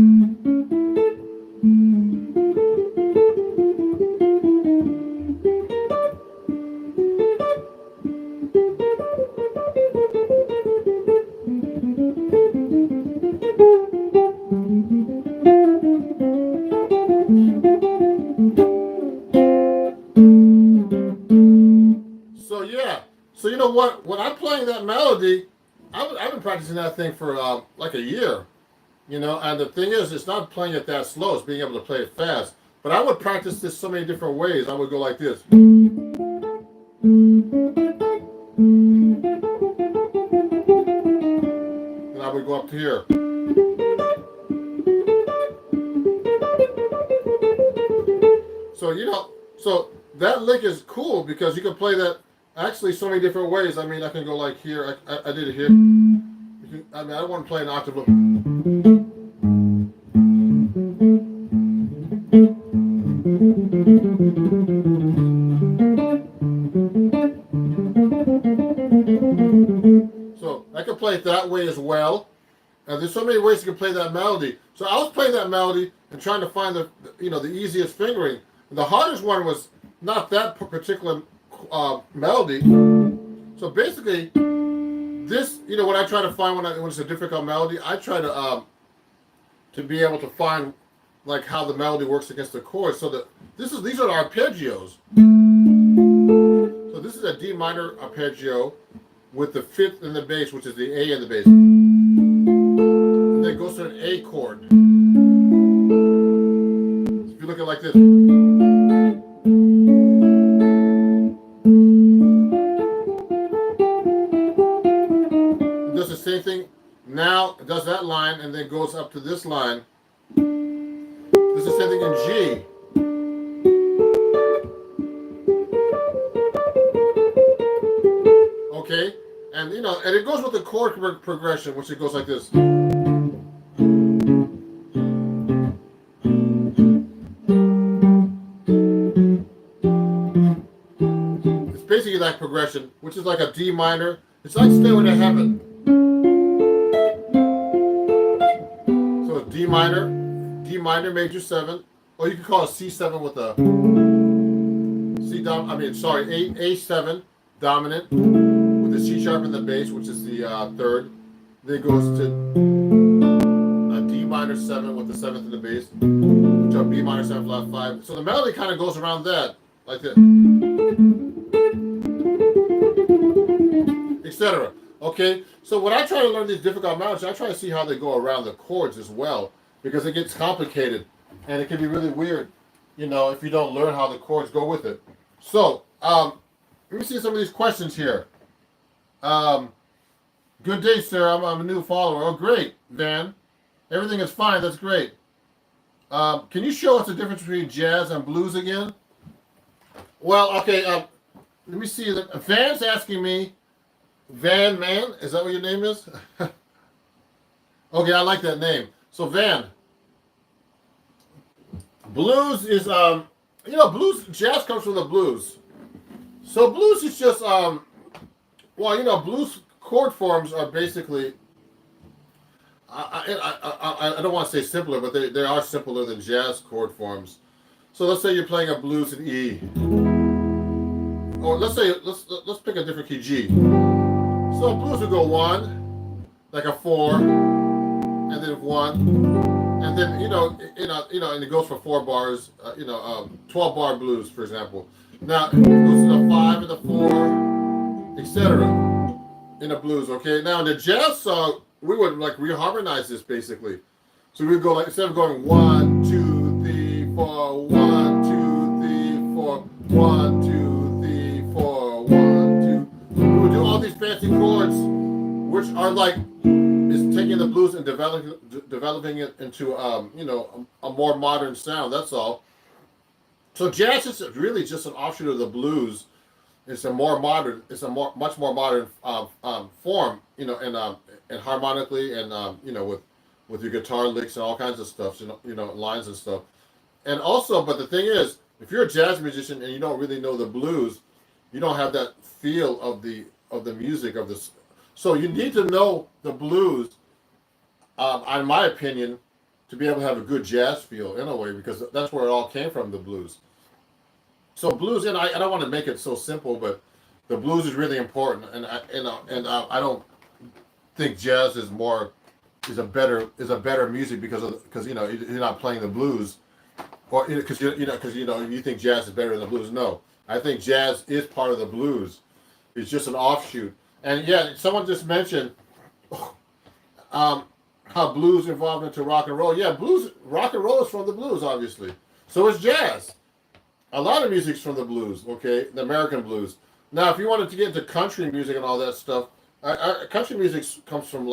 So yeah. So you know what? When I'm playing that melody, I've been practicing that thing for like a year. You know, and the thing is, it's not playing it that slow; it's being able to play it fast. But I would practice this so many different ways. I would go like this, and I would go up to here. So you know, so that lick is cool because you can play that actually so many different ways. I mean, I can go like here. I did it here. I mean, I don't want to play an octave. So I can play it that way as well. And there's so many ways you can play that melody. So I was playing that melody and trying to find the easiest fingering. And the hardest one was not that particular melody. So basically, this, when I try to find when it's a difficult melody, I try to be able to find like how the melody works against the chords. So that these are the arpeggios. So this is a D minor arpeggio with the fifth in the bass, which is the A in the bass. And then it goes to an A chord. If you look at it like this. It does the same thing. Now it does that line and then goes up to this line. This is the same thing in G. Okay? And and it goes with the chord progression, which it goes like this. It's basically that progression, which is like a D minor. It's like Stairway to Heaven. So it's D minor major 7, or you can call it C7 with a A7 dominant with the C sharp in the bass, which is the third. Then it goes to a D minor 7 with the 7th in the bass, which are B minor 7 flat 5. So the melody kind of goes around that, like this, etc. Okay, so when I try to learn these difficult melodies, I try to see how they go around the chords as well, because it gets complicated and it can be really weird, if you don't learn how the chords go with it. So, let me see some of these questions here. Good day, sir. I'm a new follower. Oh, great, Van. Everything is fine. That's great. Can you show us the difference between jazz and blues again? Well, okay. Let me see. Van's asking me. Van Man? Is that what your name is? Okay, I like that name. So Van. Blues is blues, jazz comes from the blues. So blues is just blues chord forms are basically I don't want to say simpler, but they are simpler than jazz chord forms. So let's say you're playing a blues in E. Or let's pick a different key, G. So blues would go 1, like a 4, and then 1, and then and it goes for 4 bars. 12 bar blues, for example. Now it goes to the 5 and the 4, etc. in the blues. Okay, now in the jazz song, we would like reharmonize this basically. So we would go like instead of going 1, 2, 3, 4, 1, 2, 3, 4, 1, 2, 3, 4, 1, 2. We would do all these fancy chords, which are like is taking the blues and developing it into a more modern sound. That's all. So jazz is really just an offshoot of the blues. It's a more modern. It's a much more modern form. And harmonically, and with your guitar licks and all kinds of stuff. Lines and stuff. And also, but the thing is, if you're a jazz musician and you don't really know the blues, you don't have that feel of the music of this. So you need to know the blues, in my opinion, to be able to have a good jazz feel in a way, because that's where it all came from, the blues. So blues, and I don't want to make it so simple, but the blues is really important, and I don't think jazz is a better music because you're not playing the blues, or because you think jazz is better than the blues. No, I think jazz is part of the blues. It's just an offshoot. And yeah, someone just mentioned how blues evolved into rock and roll. Yeah, rock and roll is from the blues, obviously. So is jazz. A lot of music's from the blues, okay? The American blues. Now, if you wanted to get into country music and all that stuff, country music comes from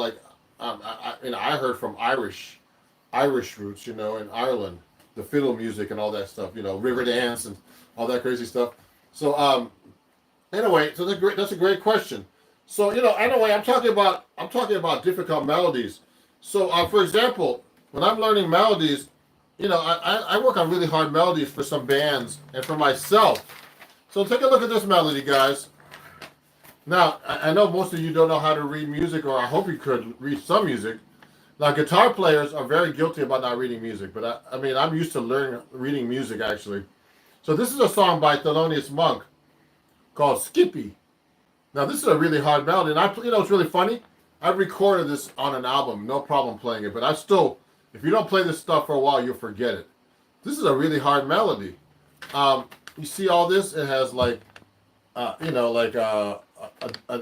I heard from Irish roots, in Ireland, the fiddle music and all that stuff, river dance and all that crazy stuff. So anyway, so that's a great question. So anyway, I'm talking about difficult melodies. So for example, when I'm learning melodies, I work on really hard melodies for some bands and for myself. So take a look at this melody, guys. Now, I know most of you don't know how to read music, or I hope you could read some music. Now, guitar players are very guilty about not reading music, but I'm used to reading music, actually. So this is a song by Thelonious Monk called Skippy. Now, this is a really hard melody, and it's really funny. I recorded this on an album, no problem playing it, but if you don't play this stuff for a while, you'll forget it. This is a really hard melody. You see all this? It has an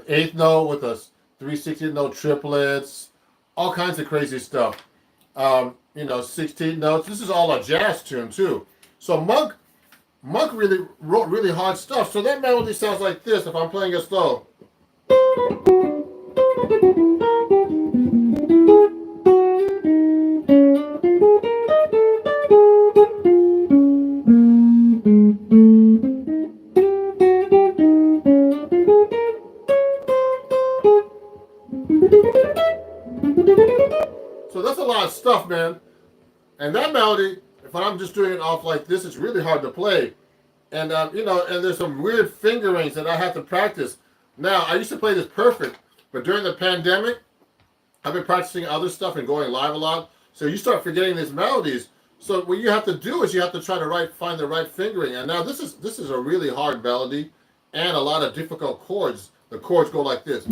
eighth note with a 3/16 note triplets, all kinds of crazy stuff. 16 notes. This is all a jazz tune too. So Monk really wrote really hard stuff. So that melody sounds like this if I'm playing it slow. So that's a lot of stuff, man. And that melody, if I'm just doing it off like this, it's really hard to play. And and there's some weird fingerings that I have to practice. Now, I used to play this perfect, but during the pandemic, I've been practicing other stuff and going live a lot. So you start forgetting these melodies. So what you have to do is you have to try to find the right fingering. And now this is a really hard melody and a lot of difficult chords. The chords go like this.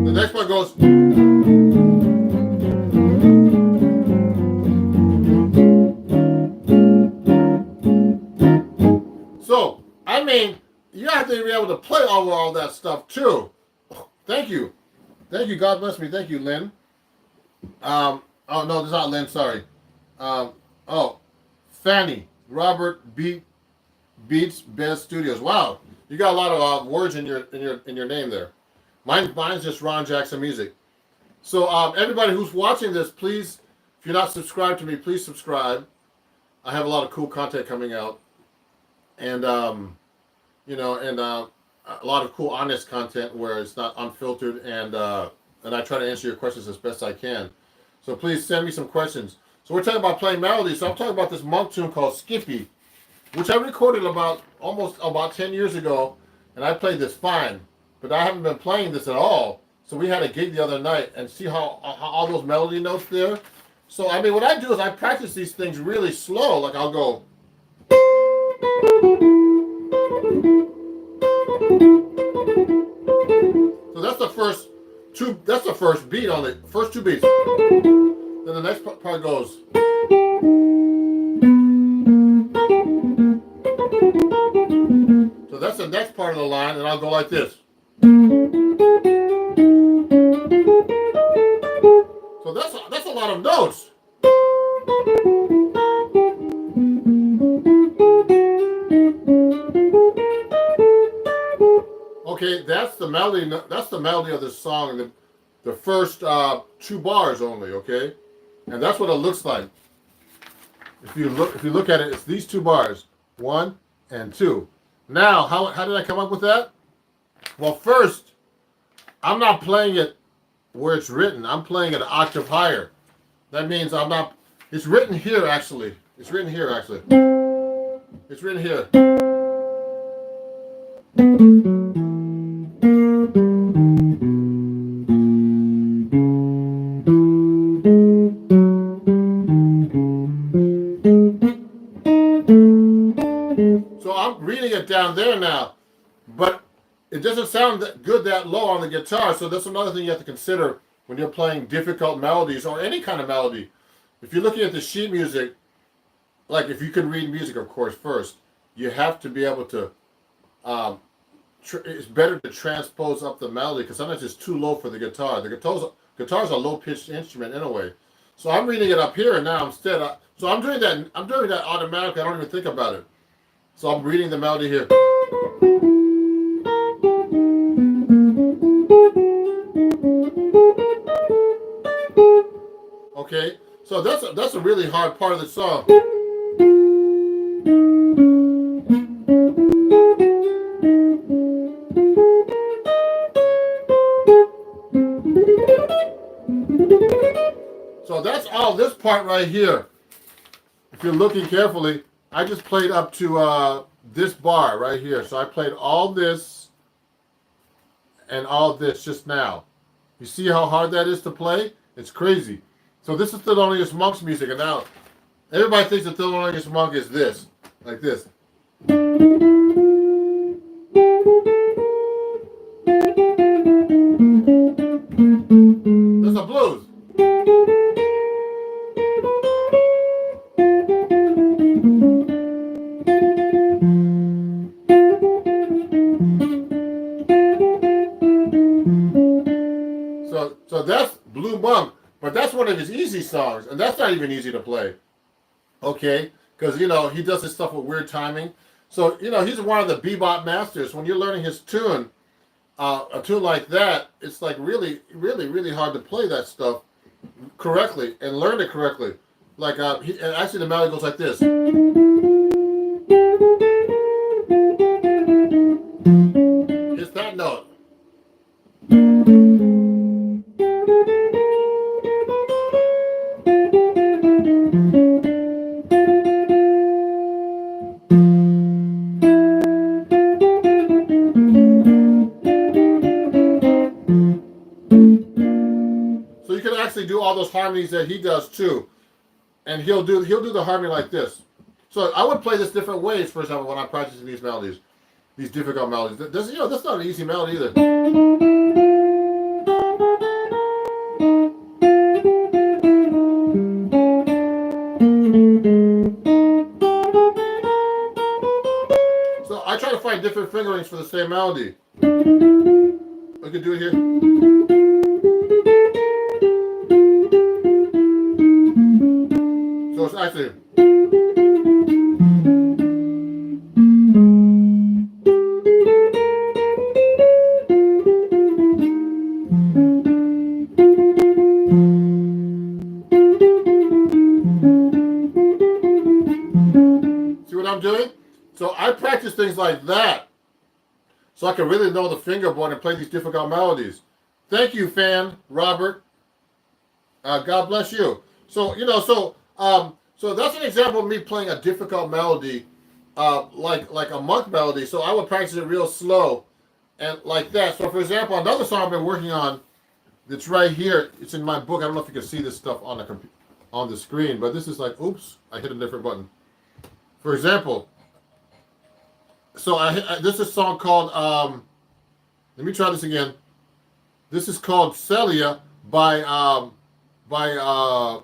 The next one goes. So, you have to be able to play all that stuff too. Thank you. God bless me. Thank you, Lynn. Oh no, it's not Lynn. Sorry. Fanny Robert Beats Bez Studios. Wow, you got a lot of words in your name there. Mine's just Ron Jackson Music. So everybody who's watching this, please, if you're not subscribed to me, please subscribe. I have a lot of cool content coming out, and a lot of cool, honest content where it's not unfiltered, and I try to answer your questions as best I can. So please send me some questions. So we're talking about playing melodies. So I'm talking about this Monk tune called Skippy, which I recorded almost about 10 years ago, and I played this fine, but I haven't been playing this at all So we had a gig the other night, and see how all those melody notes there. So I mean, what I do is I practice these things really slow. Like I'll go. So that's the first two. That's the first beat on the first two beats. Then the next part goes. So that's the next part of the line, and I'll go like this. So that's a lot of notes. Okay, that's the melody. That's the melody of this song. The first two bars only. Okay, and that's what it looks like. If you look at it, it's these two bars, 1 and 2. Now, how did I come up with that? Well, first, I'm not playing it where it's written. I'm playing it an octave higher. That means I'm not. It's written here actually. It's written here actually. It's written here. So I'm reading it down there now, but it doesn't sound good that low on the guitar. So that's another thing you have to consider when you're playing difficult melodies or any kind of melody. If you're looking at the sheet music, like if you can read music, of course, first, you have to be able to, it's better to transpose up the melody because sometimes it's too low for the guitar. The guitar's a low-pitched instrument anyway. So I'm reading it up here now instead. So I'm doing that automatically. I don't even think about it. So I'm reading the melody here. Okay, so that's a really hard part of the song. So that's all this part right here. If you're looking carefully, I just played up to this bar right here. So I played all this and all this just now. You see how hard that is to play? It's crazy. So this is Thelonious Monk's music, and now everybody thinks that Thelonious Monk is this, like this. That's a blues. So that's Blue Monk, but that's one of his easy songs, and that's not even easy to play. Okay, because he does his stuff with weird timing. So he's one of the bebop masters. When you're learning his tune, a tune like that, it's like really, really, really hard to play that stuff correctly and learn it correctly. Like actually, the melody goes like this. It's that note. So you can actually do all those harmonies that he does too, and he'll do the harmony like this. So I would play this different ways. For example, when I'm practicing these melodies, these difficult melodies. That's not an easy melody either. So I try to find different fingerings for the same melody. I can do it here. So it's actually. See what I'm doing? So I practice things like that so I can really know the fingerboard and play these difficult melodies. Thank you, fan Robert. God bless you. So so that's an example of me playing a difficult melody, like a monk melody. So I would practice it real slow, and like that. So for example, another song I've been working on It's right here. It's in my book. I don't know if you can see this stuff on the screen, but this is like, oops, I hit a different button. For example, so this is a song called let me try this again. This is called Celia by by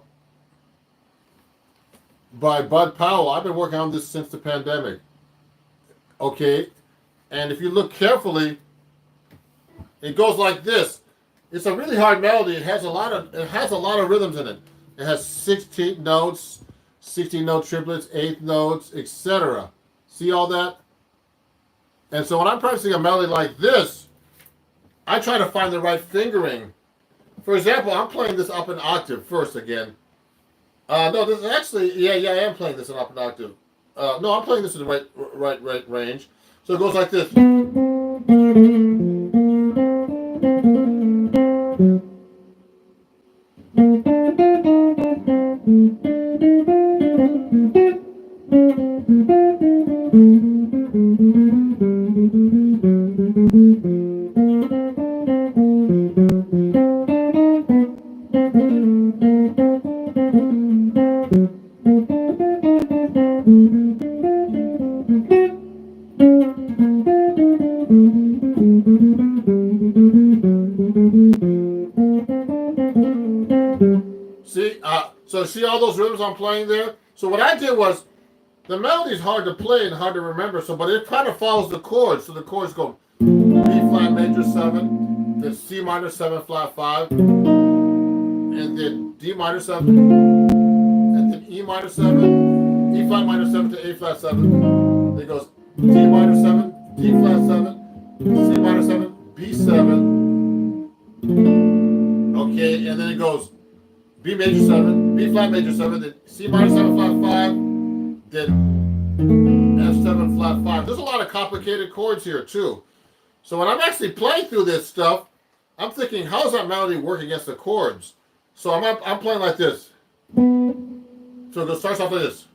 Bud Powell. I've been working on this since the pandemic. Okay, and if you look carefully, it goes like this. It's a really hard melody. It has a lot of rhythms in it. It has 16 notes, 16 note triplets, eighth notes, etc. See all that? And so when I'm practicing a melody like this, I try to find the right fingering. For example, I'm playing this up an octave first again. No, this is actually, yeah, I am playing this in up an octave. No, I'm playing this in the right range. So it goes like this. See, so see all those rhythms I'm playing there. So what I did was the melody is hard to play and hard to remember. So, but it kind of follows the chords. So the chords go B flat major 7, then C minor 7 flat 5, and then D minor 7, and then E minor 7, E flat minor 7 to A flat 7. Then it goes D minor 7, D flat 7, C minor 7, B7. Okay, and then it goes B major 7, B flat major 7, then C minor 7 flat 5, then F7 flat 5. There's a lot of complicated chords here too. So when I'm actually playing through this stuff, I'm thinking, how does that melody work against the chords? So I'm playing like this. So it starts off like this.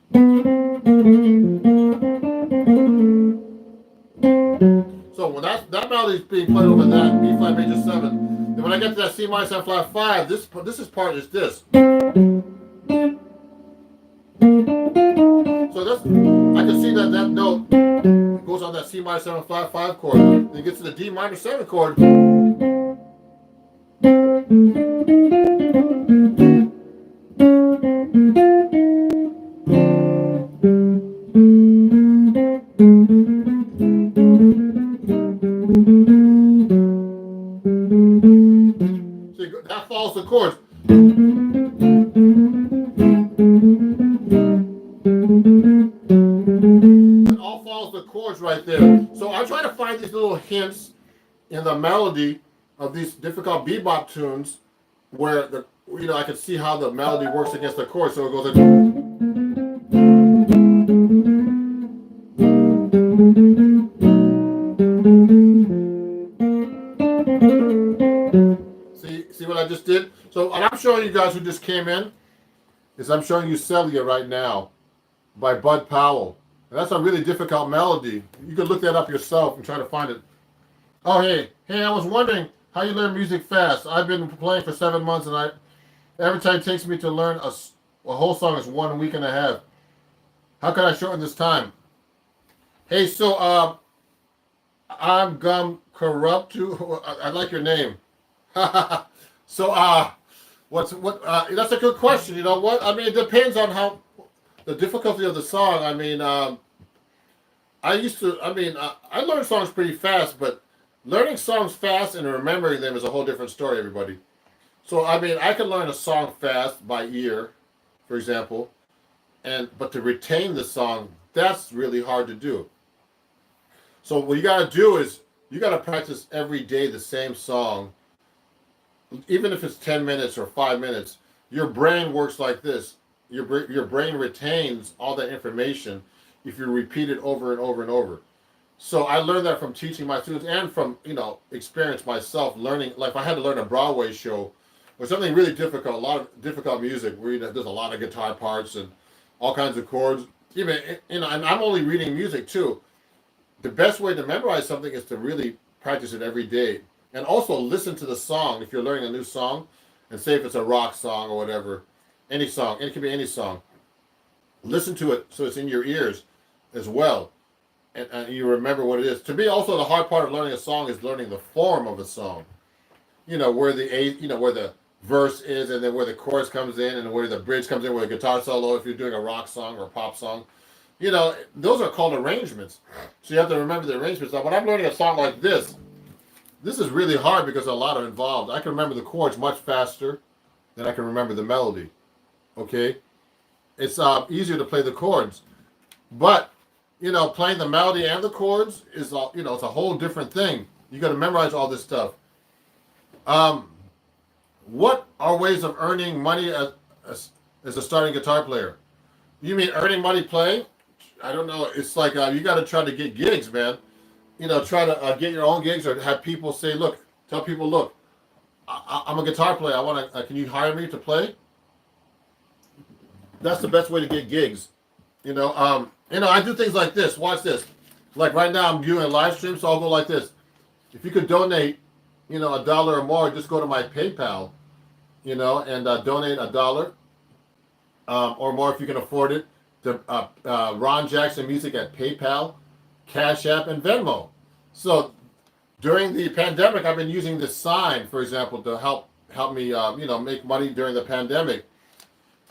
So when that melody is being played over that B flat major 7, then when I get to that C minor 7 flat 5, this part is this. So that's, I can see that note goes on that C minor 7 flat 5 chord. Then it gets to the D minor 7 chord. See, that follows the chords. It all follows the chords right there. So I try to find these little hints in the melody of these difficult bebop tunes where I can see how the melody works against the chords. So it goes like. See what I just did? So what I'm showing you guys who just came in is I'm showing you Celia right now by Bud Powell. And that's a really difficult melody. You can look that up yourself and try to find it. Oh, hey, I was wondering how you learn music fast. I've been playing for 7 months, and every time it takes me to learn a whole song is 1 week and a half. How can I shorten this time? Hey, so I'm Gum Corrupt too. I like your name. So that's a good question. You know what? I mean, it depends on how the difficulty of the song. I mean, I learn songs pretty fast, but learning songs fast and remembering them is a whole different story, everybody. So, I mean, I can learn a song fast by ear, for example, but to retain the song, that's really hard to do. So what you got to do is you got to practice every day the same song, even if it's 10 minutes or 5 minutes. Your brain works like this. Your brain retains all that information if you repeat it over and over and over. So I learned that from teaching my students and from experience myself learning. Like if I had to learn a Broadway show or something really difficult, a lot of difficult music where there's a lot of guitar parts and all kinds of chords. Even and I'm only reading music too. The best way to memorize something is to really practice it every day. and also listen to the song if you're learning a new song, and say if it's a rock song or whatever, any song, it can be any song. Listen to it so it's in your ears as well, and you remember what it is. To me, also the hard part of learning a song is learning the form of a song. Where where the verse is, and then where the chorus comes in, and where the bridge comes in, where the guitar solo. If you're doing a rock song or a pop song, those are called arrangements. So you have to remember the arrangements. Now, when I'm learning a song like this is really hard because a lot are involved. I can remember the chords much faster than I can remember the melody. Okay, it's easier to play the chords, but playing the melody and the chords is it's a whole different thing. You got to memorize all this stuff. What are ways of earning money as a starting guitar player? You mean earning money playing? I don't know. It's like you got to try to get gigs, man. Try to get your own gigs, or have people say, look, tell people, look, I'm a guitar player. I want to. Can you hire me to play? That's the best way to get gigs. I do things like this. Watch this. Like right now, I'm doing a live stream, so I'll go like this. If you could donate, $1 or more, just go to my PayPal, and donate $1 or more if you can afford it to Ron Jackson Music at PayPal, Cash App, and Venmo. So during the pandemic, I've been using this sign, for example, to help me, make money during the pandemic.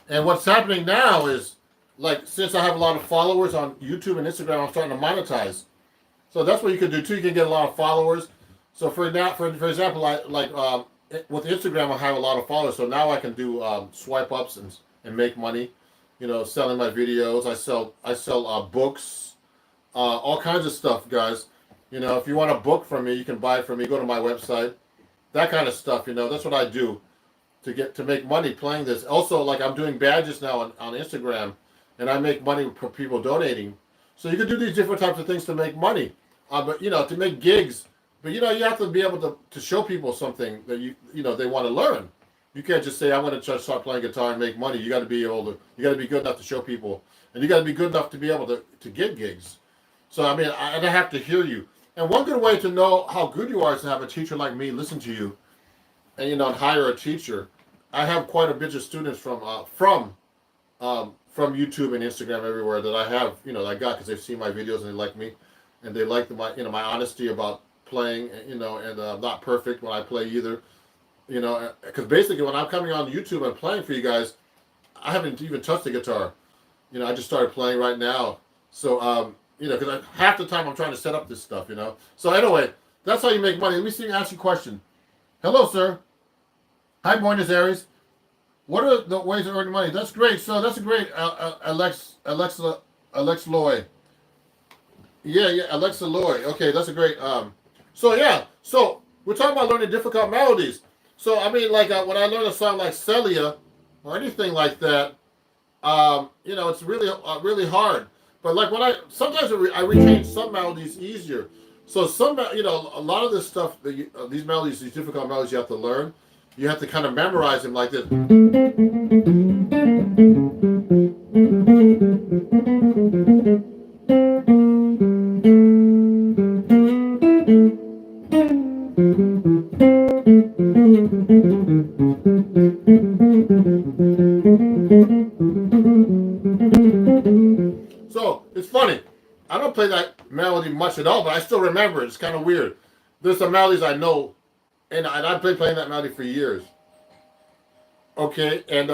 And what's happening now is, like, since I have a lot of followers on YouTube and Instagram, I'm starting to monetize. So that's what you can do too. You can get a lot of followers. So for example, with Instagram, I have a lot of followers. So now I can do swipe ups and make money. Selling my videos. I sell books, all kinds of stuff, guys. If you want a book from me, you can buy it from me. Go to my website. That kind of stuff. That's what I do to make money playing this. Also, like, I'm doing badges now on Instagram, and I make money for people donating. So you can do these different types of things to make money. But to make gigs. But you have to be able to show people something that they want to learn. You can't just say, I'm going to start playing guitar and make money. You got to be good enough to show people, and you got to be good enough to be able to get gigs. So I have to hear you. And one good way to know how good you are is to have a teacher like me listen to you, and hire a teacher. I have quite a bunch of students from YouTube and Instagram everywhere that I have, I got because they've seen my videos and they like me, and they like my honesty about playing, and I'm not perfect when I play either, because basically when I'm coming on YouTube and playing for you guys, I haven't even touched the guitar. I just started playing right now. So, because half the time I'm trying to set up this stuff, So anyway, that's how you make money. Let me ask you a question. Hello, sir. Hi, Buenos Aires. What are the ways of earning money? That's great. So that's a great Alexa Loy. Yeah, Alexa Loy. Okay, that's a great. So we're talking about learning difficult melodies. So when I learn a song like Celia or anything like that, it's really hard. But like sometimes I retain some melodies easier. So a lot of this stuff, these melodies, these difficult melodies, you have to learn. You have to kind of memorize them like this. So it's funny. I don't play that melody much at all, but I still remember it. It's kind of weird. There's some melodies I know, and I've been playing that melody for years. Okay, and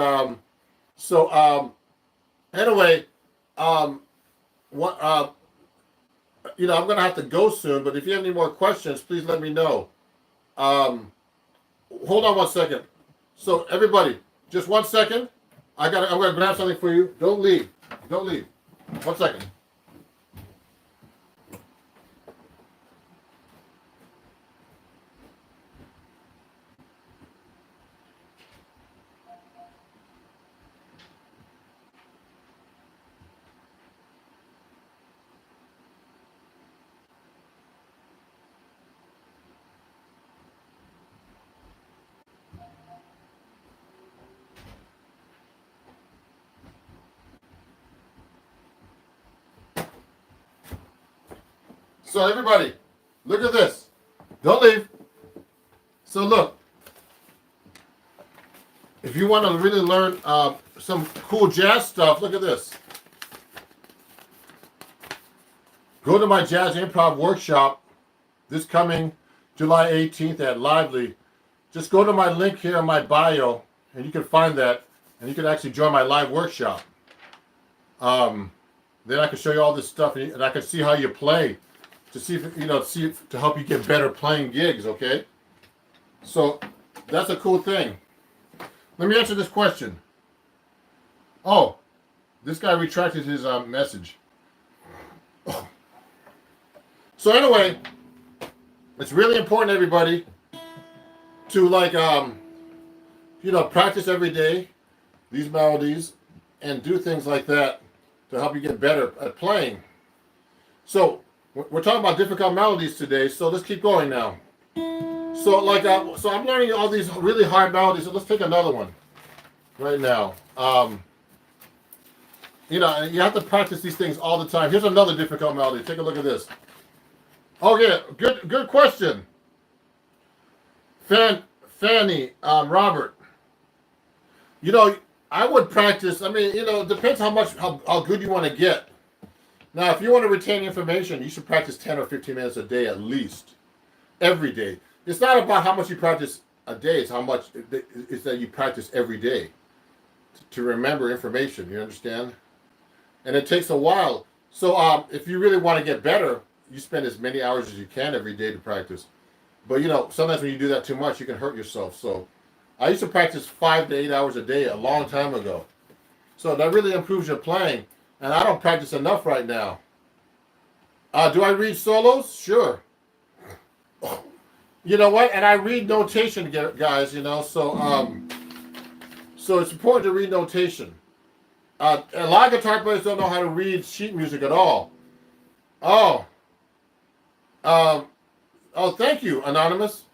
anyway, what I'm gonna have to go soon. But if you have any more questions, please let me know. Hold on one second. So everybody, just 1 second. I'm gonna grab something for you. Don't leave. Don't leave. 1 second. So everybody, look at this. Don't leave. So look, if you want to really learn some cool jazz stuff, look at this. Go to my jazz improv workshop this coming July 18th at Lively. Just go to my link here in my bio, and you can find that, and you can actually join my live workshop. Then I can show you all this stuff, and I can see how you play, to see if to help you get better playing gigs. Okay, so that's a cool thing. Let me answer this question. Oh, this guy retracted his message. Oh. So anyway, it's really important, everybody, to practice every day these melodies and do things like that to help you get better at playing. So we're talking about difficult melodies today. So let's keep going now. So I'm learning all these really hard melodies. So let's take another one right now. You have to practice these things all the time. Here's another difficult melody. Take a look at this. Oh yeah, good question. Fanny, Robert. I would practice. I mean, it depends how good you want to get. Now, if you want to retain information, you should practice 10 or 15 minutes a day at least, every day. It's not about how much you practice a day. It's how much it's that you practice every day to remember information. You understand? And it takes a while. So if you really want to get better, you spend as many hours as you can every day to practice. But sometimes when you do that too much, you can hurt yourself. So I used to practice 5 to 8 hours a day a long time ago. So that really improves your playing. And I don't practice enough right now. Do I read solos? Sure. You know what? And I read notation, guys. So it's important to read notation. A lot of guitar players don't know how to read sheet music at all. Oh, thank you, Anonymous.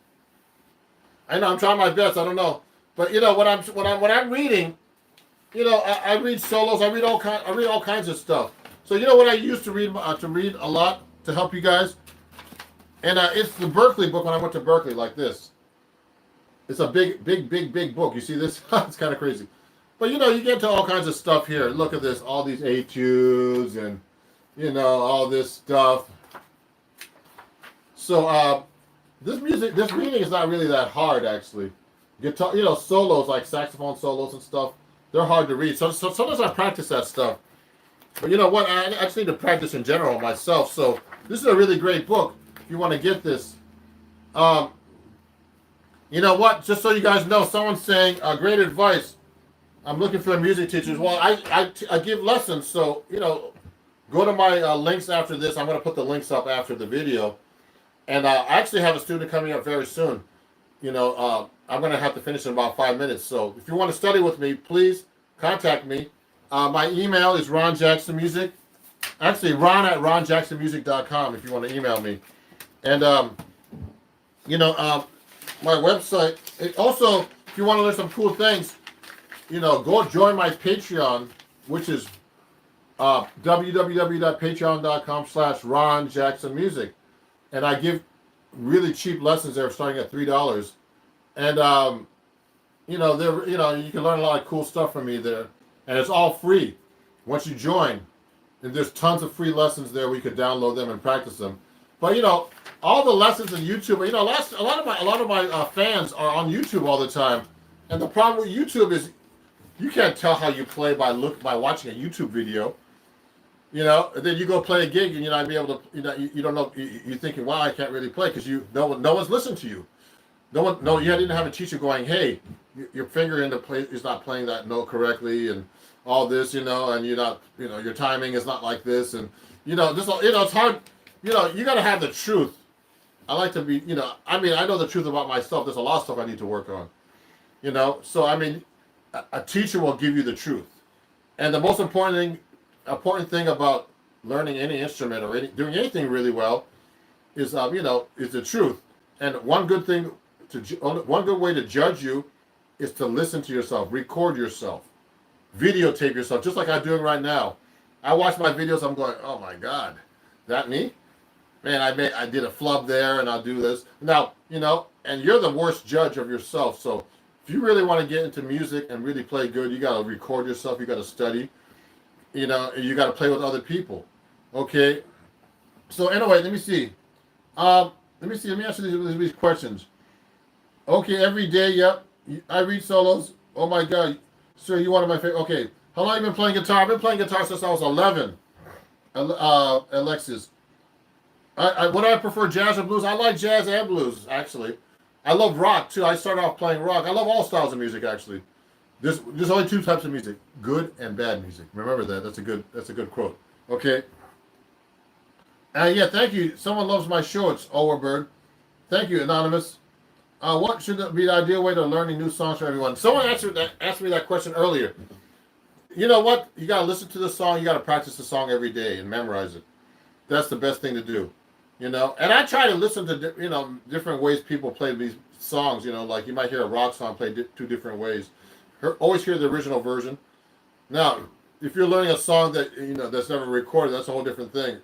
I know I'm trying my best. I don't know, but when I'm reading, I read solos. I read all kinds of stuff. So what I used to read a lot to help you guys, and it's the Berkeley book when I went to Berkeley, like this. It's a big book. You see this? It's kind of crazy. But you get into all kinds of stuff here. Look at this, all these etudes and all this stuff. So this reading is not really that hard actually. Guitar, solos like saxophone solos and stuff, they're hard to read. So sometimes I practice that stuff. But you know what? I actually need to practice in general myself. So this is a really great book if you want to get this. You know what? Just so you guys know, someone's saying great advice. I'm looking for music teachers. Well, I give lessons, so go to my links after this. I'm going to put the links up after the video, and I actually have a student coming up very soon. I'm going to have to finish in about 5 minutes. So if you want to study with me, please contact me. My email is ronjacksonmusic. Actually, ron@ronjacksonmusic.com if you want to email me, and my website. Also, if you want to learn some cool things. Go join my Patreon, which is www.patreon.com/ronjacksonmusic, and I give really cheap lessons there, starting at $3. And you can learn a lot of cool stuff from me there, and it's all free once you join. And there's tons of free lessons there where you can download them and practice them. But all the lessons in YouTube. A lot of my fans are on YouTube all the time, and the problem with YouTube is. You can't tell how you play by watching a YouTube video, and then you go play a gig and you're not be able to, you don't know, you're thinking, wow, I can't really play because no one's listened to you. You didn't have a teacher going, hey, your finger in the play is not playing that note correctly and all this, and you're not, your timing is not like this. And, it's hard, you got to have the truth. I like to be, I know the truth about myself. There's a lot of stuff I need to work on, so a teacher will give you the truth, and the most important thing about learning any instrument or doing anything really well is is the truth. And one good way to judge you is to listen to yourself, record yourself, videotape yourself, just like I'm doing right now. I watch my videos. I'm going, oh my God, that me? Man, I did a flub there, and I'll do this now. and you're the worst judge of yourself. So if you really want to get into music and really play good, you got to record yourself. You got to study. You got to play with other people. Okay. So anyway, let me see. Let me see. Let me answer these questions. Okay, every day. Yep. I read solos. Oh my God, sir, you one of my favorite. Okay, how long have you been playing guitar? I've been playing guitar since I was 11. Alexis, what do I prefer, jazz or blues? I like jazz and blues actually. I love rock too. I started off playing rock. I love all styles of music actually. There's only two types of music: good and bad music. Remember that. That's a good quote. Okay. Yeah, thank you. Someone loves my shorts, Overberg. Thank you, Anonymous. What should be the ideal way to learning new songs for everyone? Someone asked me that question earlier. You know what? You got to listen to the song. You got to practice the song every day and memorize it. That's the best thing to do. And I try to listen to different ways people play these songs. Like you might hear a rock song played two different ways. Always hear the original version. Now, if you're learning a song that that's never recorded, that's a whole different thing.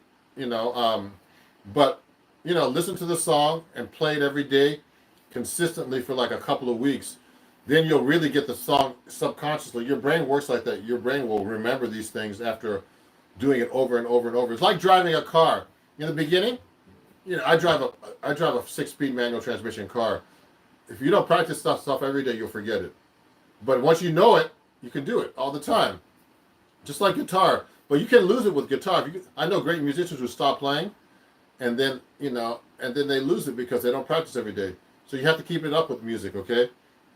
But listen to the song and play it every day consistently for like a couple of weeks. Then you'll really get the song subconsciously. Your brain works like that. Your brain will remember these things after doing it over and over and over. It's like driving a car. In the beginning, I drive a 6-speed manual transmission car. If you don't practice stuff every day, you'll forget it. But once you know it, you can do it all the time. Just like guitar. But you can lose it with guitar. I know great musicians who stop playing, and then they lose it because they don't practice every day. So you have to keep it up with music, okay?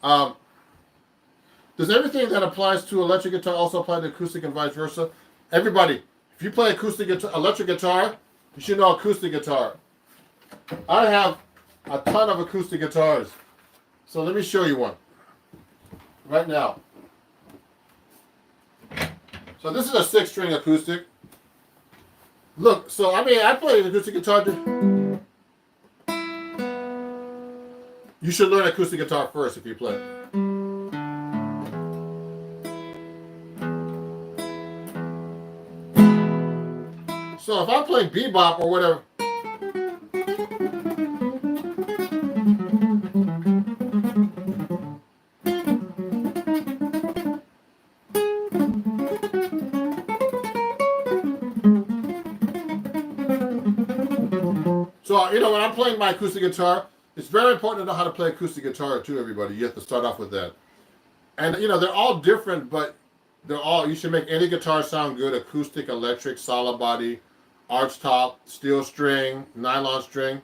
Does everything that applies to electric guitar also apply to acoustic and vice versa? Everybody, if you play electric guitar, you should know acoustic guitar. I have a ton of acoustic guitars. So let me show you one right now. So this is a 6-string acoustic. Look, so I play acoustic guitar. You should learn acoustic guitar first if you play. So if I'm playing bebop or whatever. So, when I'm playing my acoustic guitar, it's very important to know how to play acoustic guitar too, everybody. You have to start off with that. And, they're all different, but you should make any guitar sound good: acoustic, electric, solid body, arch top, steel string, nylon string.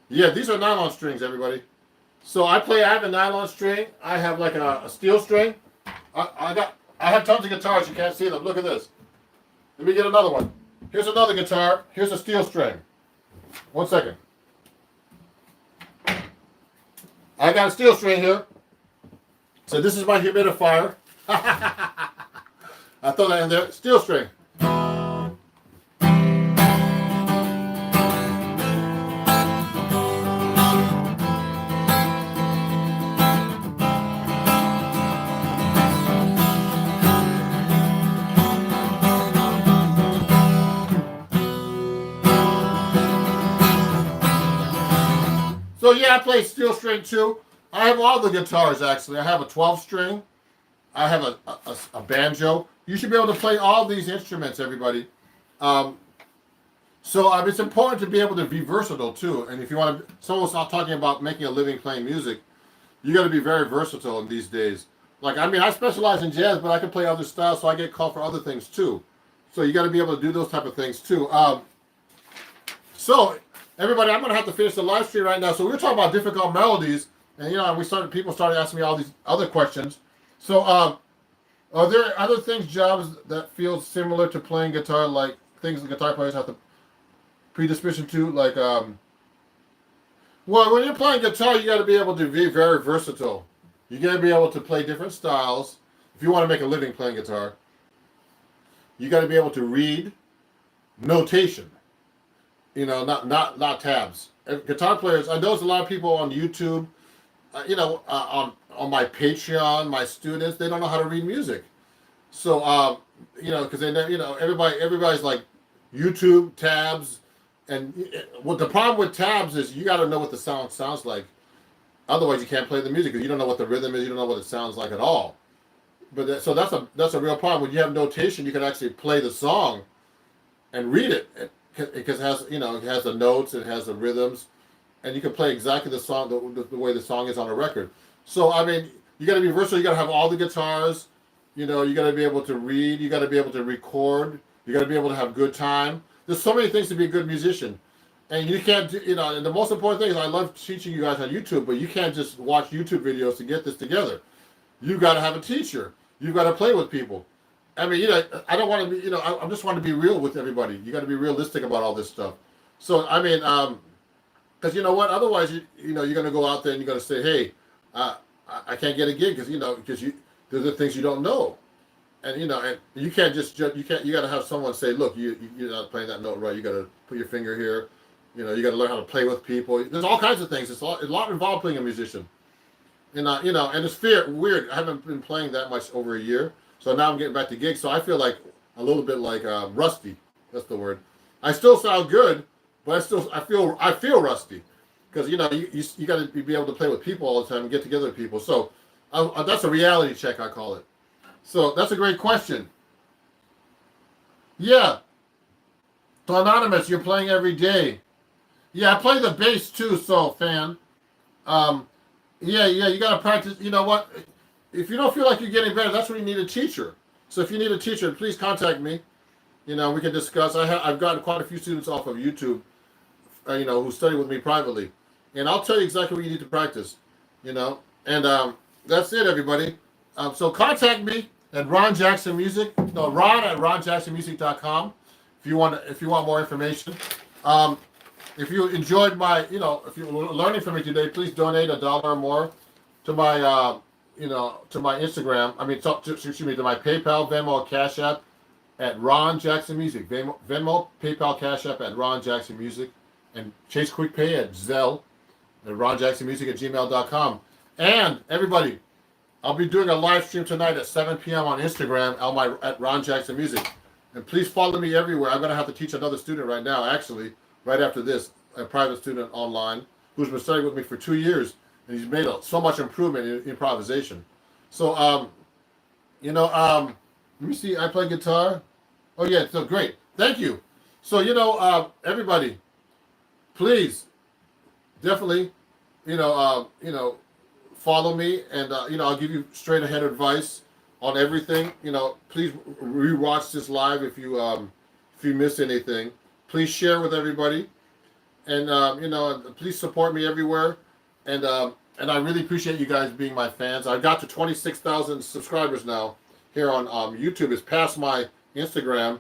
Yeah, these are nylon strings, everybody. So I have a nylon string. I have like a steel string. I have tons of guitars. You can't see them. Look at this. Let me get another one. Here's another guitar. Here's a steel string. 1 second. I got a steel string here. So this is my humidifier. I throw that in there. Steel string. So yeah, I play steel string too. I have all the guitars actually. I have a 12-string. I have a banjo. You should be able to play all these instruments, everybody. It's important to be able to be versatile too. And if you want to, someone's not talking about making a living playing music, you got to be very versatile in these days. Like, I specialize in jazz, but I can play other styles, so I get called for other things too. So you got to be able to do those type of things too. So everybody, I'm going to have to finish the live stream right now. So we were talking about difficult melodies, and people started asking me all these other questions. So are there other jobs that feel similar to playing guitar, like things the guitar players have to predisposition to, like well, when you're playing guitar, you got to be able to be very versatile. You got to be able to play different styles. If you want to make a living playing guitar, you got to be able to read notation. Not tabs. Guitar players, I notice a lot of people on YouTube, on my Patreon, my students, they don't know how to read music. So, because they never, everybody's like YouTube tabs, and what the problem with tabs is you got to know what the sound sounds like. Otherwise, you can't play the music because you don't know what the rhythm is. You don't know what it sounds like at all. But so that's a real problem. When you have notation, you can actually play the song and read it because it has it has the notes, it has the rhythms, and you can play exactly the song the way the song is on a record. So I mean, you got to be versatile. You got to have all the guitars. You got to be able to read. You got to be able to record. You got to be able to have good time. There's so many things to be a good musician, and you can't. And the most important thing is I love teaching you guys on YouTube, but you can't just watch YouTube videos to get this together. You got to have a teacher. You've got to play with people. I mean, I don't want to be, I just want to be real with everybody. You got to be realistic about all this stuff. So, I mean, because you know what? Otherwise, you're going to go out there and you're going to say, hey, I can't get a gig because there's the things you don't know. And, and you can't just, you got to have someone say, look, you're not playing that note right. You got to put your finger here. You got to learn how to play with people. There's all kinds of things. It's a lot involved playing a musician. And, and it's weird. I haven't been playing that much over a year. So now I'm getting back to gigs. So I feel like a little bit like rusty. That's the word. I still sound good, but I feel rusty because you got to be able to play with people all the time and get together with people. So that's a reality check, I call it. So that's a great question. Yeah. So Anonymous, you're playing every day. Yeah, I play the bass too. So fan. Yeah, you got to practice. You know what? If you don't feel like you're getting better, that's when you need a teacher. So if you need a teacher, please contact me. We can discuss. I've gotten quite a few students off of YouTube, who study with me privately. And I'll tell you exactly what you need to practice, And that's it, everybody. So contact me at Ron Jackson Music. No, Ron at ronjacksonmusic.com if you want more information. If you enjoyed my, if you're learning from me today, please donate $1 or more to my, to my Instagram. I mean, to my PayPal, Venmo, Cash App at Ron Jackson Music. Venmo, PayPal, Cash App at Ron Jackson Music, and Chase Quick Pay at Zelle at ronjacksonmusic@gmail.com. And everybody, I'll be doing a live stream tonight at 7 p.m. on Instagram at Ron Jackson Music. And please follow me everywhere. I'm going to have to teach another student right now, actually. Right after this, a private student online who's been studying with me for 2 years, and he's made so much improvement in improvisation. So, let me see. I play guitar. Oh yeah, so great. Thank you. So everybody, please, definitely, follow me, and I'll give you straight ahead advice on everything. Please rewatch this live if you miss anything. Please share with everybody, and please support me everywhere, and I really appreciate you guys being my fans. I got to 26,000 subscribers now here on YouTube. It's past my Instagram,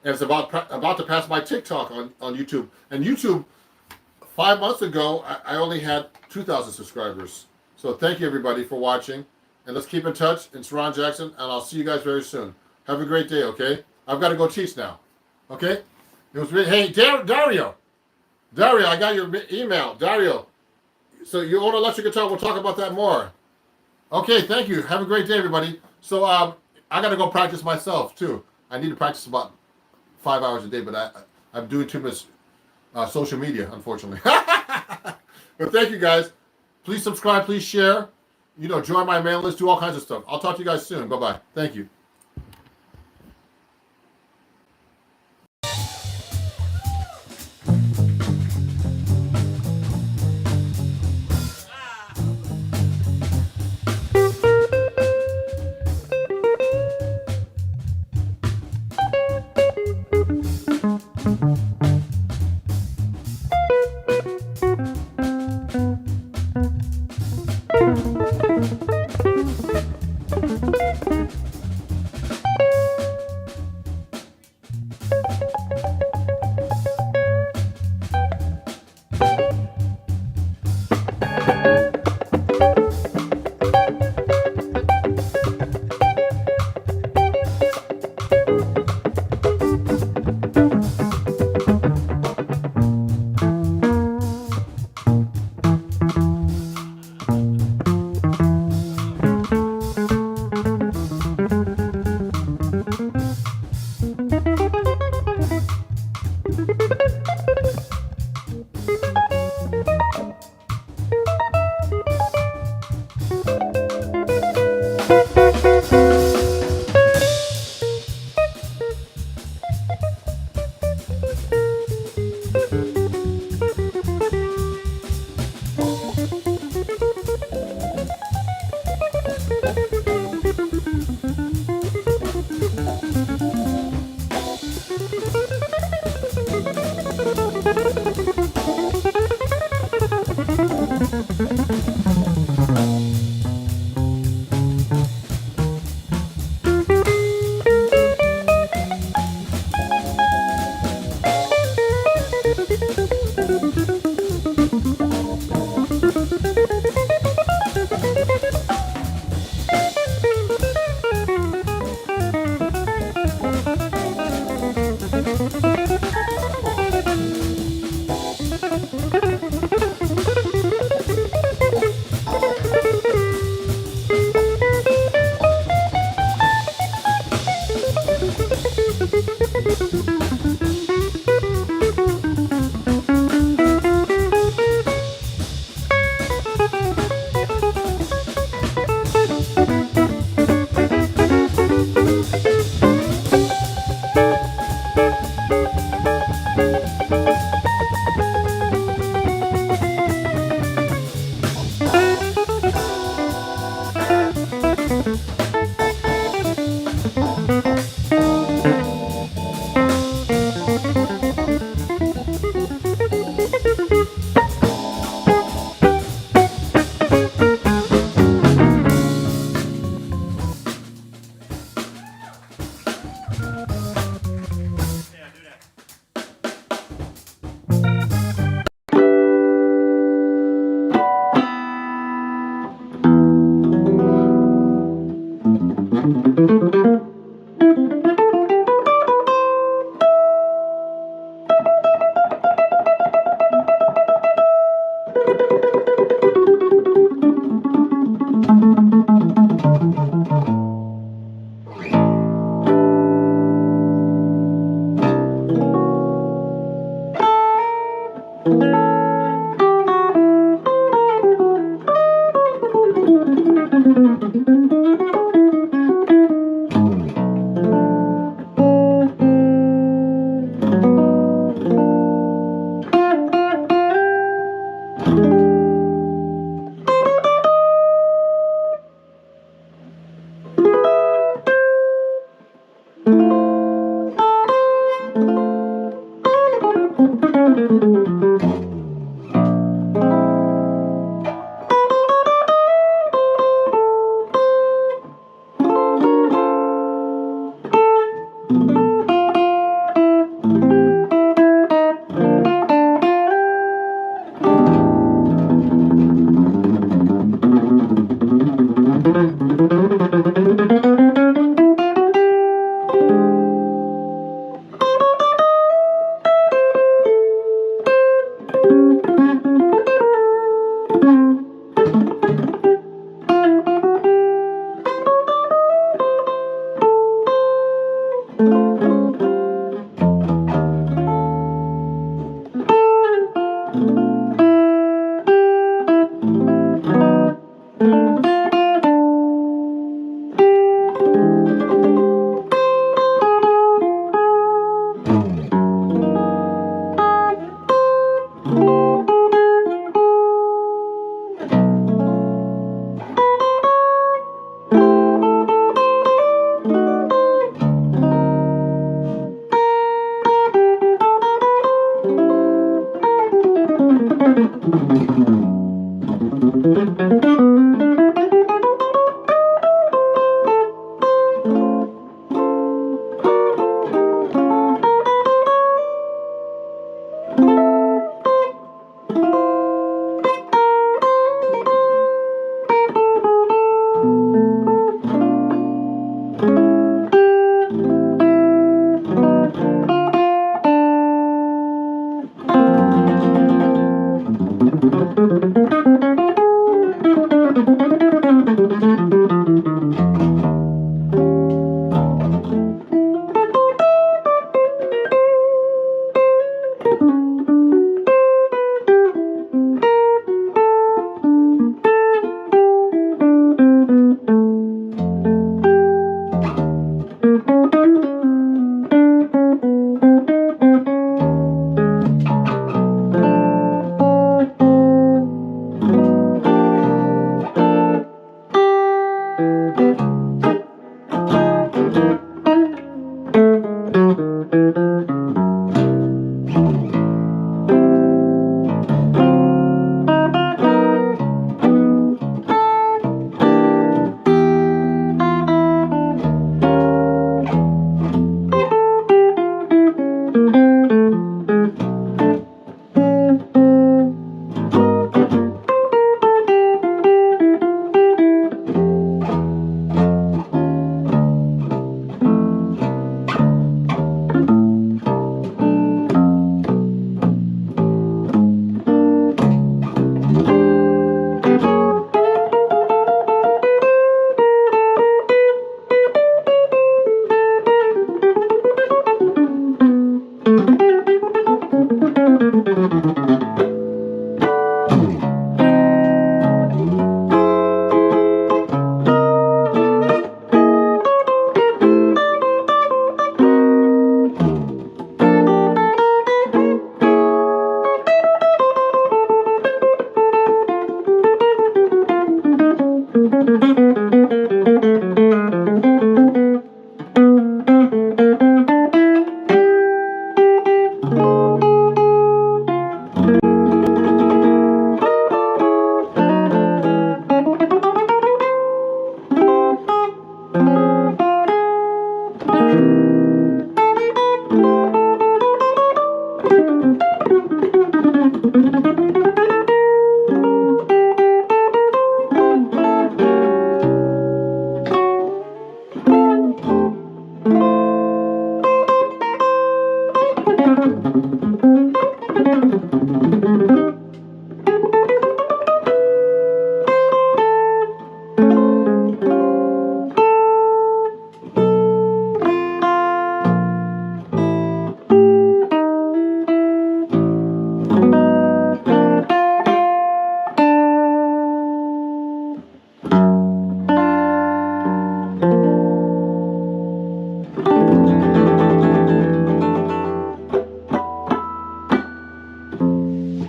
and it's about to pass my TikTok on YouTube. And YouTube, 5 months ago, I only had 2,000 subscribers. So thank you everybody for watching, and let's keep in touch. It's Ron Jackson, and I'll see you guys very soon. Have a great day. Okay, I've got to go teach now. Okay. It was really, hey, Dario, I got your email, Dario. So you own an electric guitar. We'll talk about that more. Okay, thank you. Have a great day, everybody. So I got to go practice myself, too. I need to practice about 5 hours a day, but I'm doing too much social media, unfortunately. But thank you, guys. Please subscribe. Please share. Join my mailing list. Do all kinds of stuff. I'll talk to you guys soon. Bye-bye. Thank you.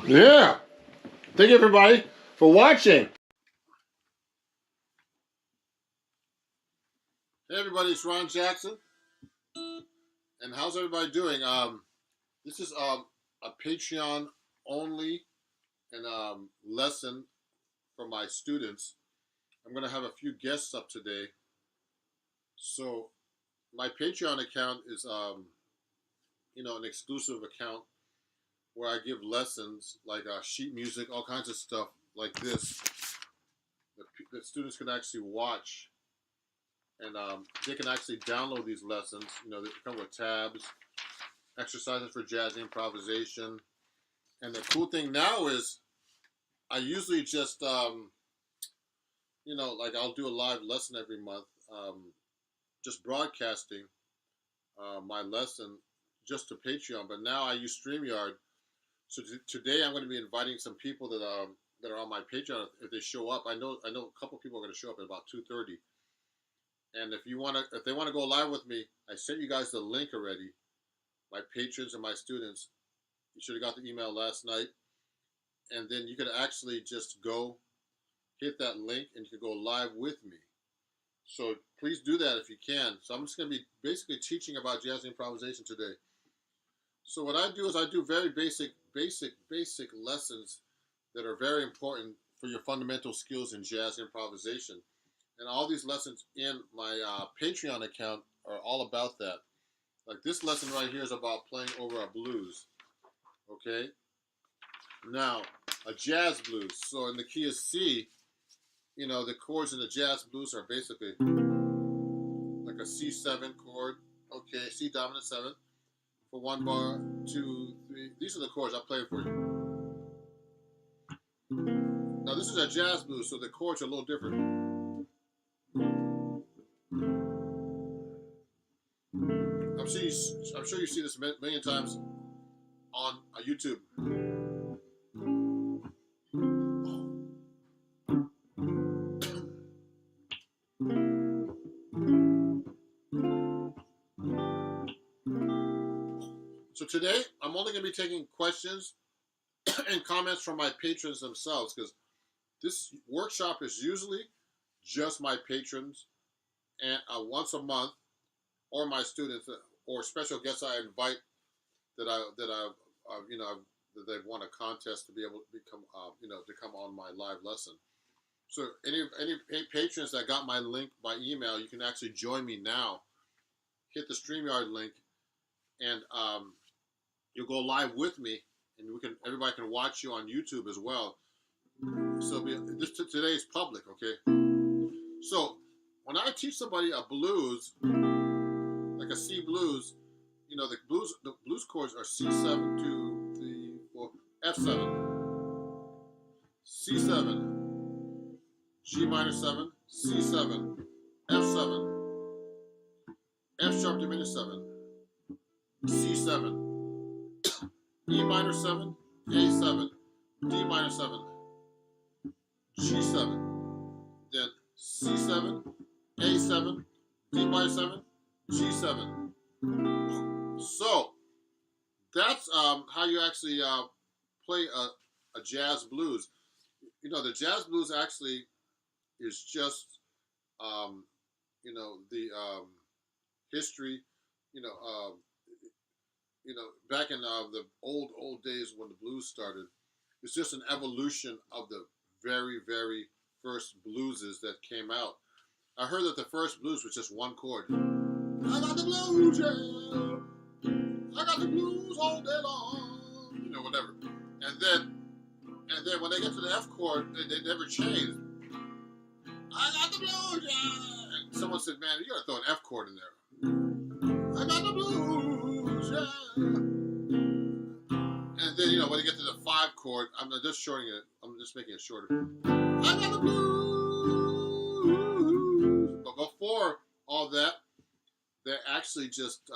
Yeah. Thank you, everybody, for watching. Hey, everybody, it's Ron Jackson. And how's everybody doing? This is a Patreon only and lesson for my students. I'm going to have a few guests up today. So my Patreon account is, an exclusive account where I give lessons like sheet music, all kinds of stuff like this that students can actually watch, and they can actually download these lessons. They come with tabs, exercises for jazz improvisation, and the cool thing now is I usually just I'll do a live lesson every month, just broadcasting my lesson just to Patreon. But now I use StreamYard. So today I'm going to be inviting some people that are on my Patreon. If they show up, I know a couple people are going to show up at about 2:30. And if they want to go live with me, I sent you guys the link already. My patrons and my students, you should have got the email last night. And then you could actually just go hit that link and you can go live with me. So please do that if you can. So I'm just going to be basically teaching about jazz improvisation today. So what I do is I do very basic lessons that are very important for your fundamental skills in jazz improvisation. And all these lessons in my Patreon account are all about that. Like this lesson right here is about playing over a blues. Okay? Now, a jazz blues. So in the key of C, the chords in the jazz blues are basically like a C7 chord. Okay, C dominant 7 for 1 bar, 2, 3. These are the chords I played for you. Now this is a jazz blues, so the chords are a little different. I'm sure you see this a million times on YouTube. So today, I'm only going to be taking questions and comments from my patrons themselves, because this workshop is usually just my patrons, and once a month, or my students, or special guests I invite that they've won a contest to be able to become to come on my live lesson. So any patrons that got my link by email, you can actually join me now. Hit the StreamYard link, and you'll go live with me, and everybody can watch you on YouTube as well. So today is public, okay? So when I teach somebody a blues, like a C blues, the blues chords are C7, 2, 3, 4, F7, C7, G minor 7, C7, F7, F sharp diminished 7, C7, E minor 7, A7, D minor 7, G7, then C7, A7, D minor 7, G7. So that's how you actually play a jazz blues. The jazz blues actually is just the history. You know, um, back in the old days when the blues started, it's just an evolution of the very very first blueses that came out. I heard that the first blues was just one chord. I got the blues, yeah. I got the blues all day long. Whatever. And then when they get to the F chord, they never changed. I got the blues, yeah. And someone said, "Man, you gotta throw an F chord in there." I got the blues, yeah. And then when they get to the 5 chord, I'm just shortening it. I'm just making it shorter. I got the blues. But before all that, they actually just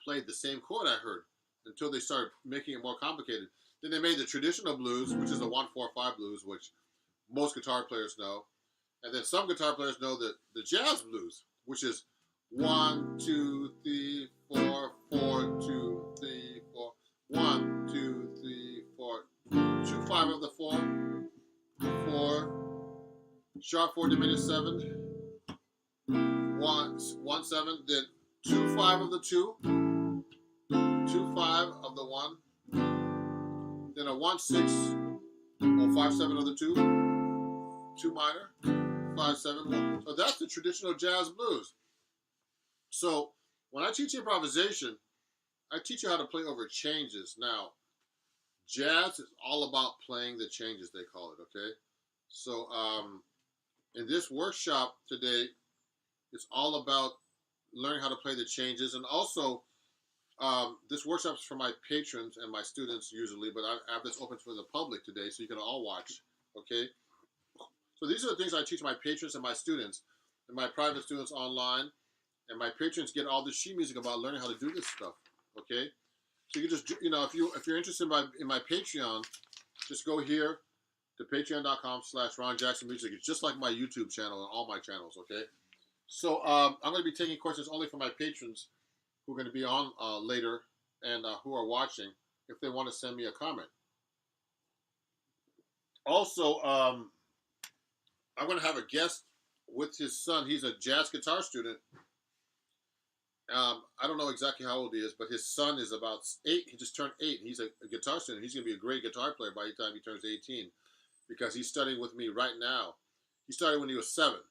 played the same chord I heard until they started making it more complicated. Then they made the traditional blues, which is the 1-4-5 blues, which most guitar players know. And then some guitar players know the jazz blues, which is 1, 2, 3, 4, 4, 2, 3, 4, 1, 2, 3, 4, 2, 5 of the 4, 4, sharp 4 diminished 7, 1, 1 7, then 2 5 of the 2, 2 5 of the 1, then a 1 6 or 5 7 of the 2, 2 minor, 5 7. 1. So that's the traditional jazz blues. So when I teach improvisation, I teach you how to play over changes. Now, jazz is all about playing the changes, they call it, okay? So in this workshop today, it's all about learning how to play the changes. And also, this workshop is for my patrons and my students usually, but I have this open for the public today, so you can all watch, okay? So these are the things I teach my patrons and my students, and my private students online. And my patrons get all this sheet music about learning how to do this stuff, okay? So you can just, if you're interested in my Patreon, just go here to patreon.com/Ron Jackson Music. It's just like my YouTube channel and all my channels, okay? So I'm going to be taking questions only from my patrons who are going to be on later and who are watching if they want to send me a comment. Also, I'm going to have a guest with his son. He's a jazz guitar student. I don't know exactly how old he is, but his son is about 8. He just turned 8. He's a guitar student. He's going to be a great guitar player by the time he turns 18 because he's studying with me right now. He started when he was 7.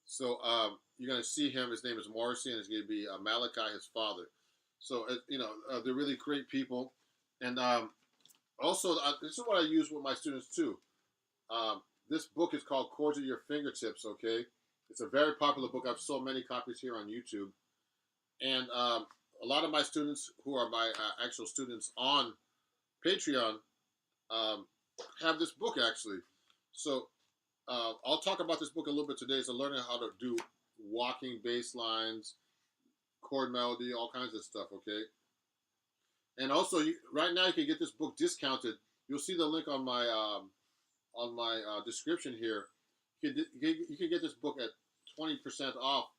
So you're going to see him. His name is Morrissey, and it's going to be Malachi, his father. So, they're really great people. And also, this is what I use with my students, too. This book is called Chords at Your Fingertips, okay? It's a very popular book. I have so many copies here on YouTube. And a lot of my students who are my actual students on Patreon have this book, actually. So I'll talk about this book a little bit today. So learning how to do walking bass lines, chord melody, all kinds of stuff, okay? And also, right now you can get this book discounted. You'll see the link on my description here. You can get this book at 20% off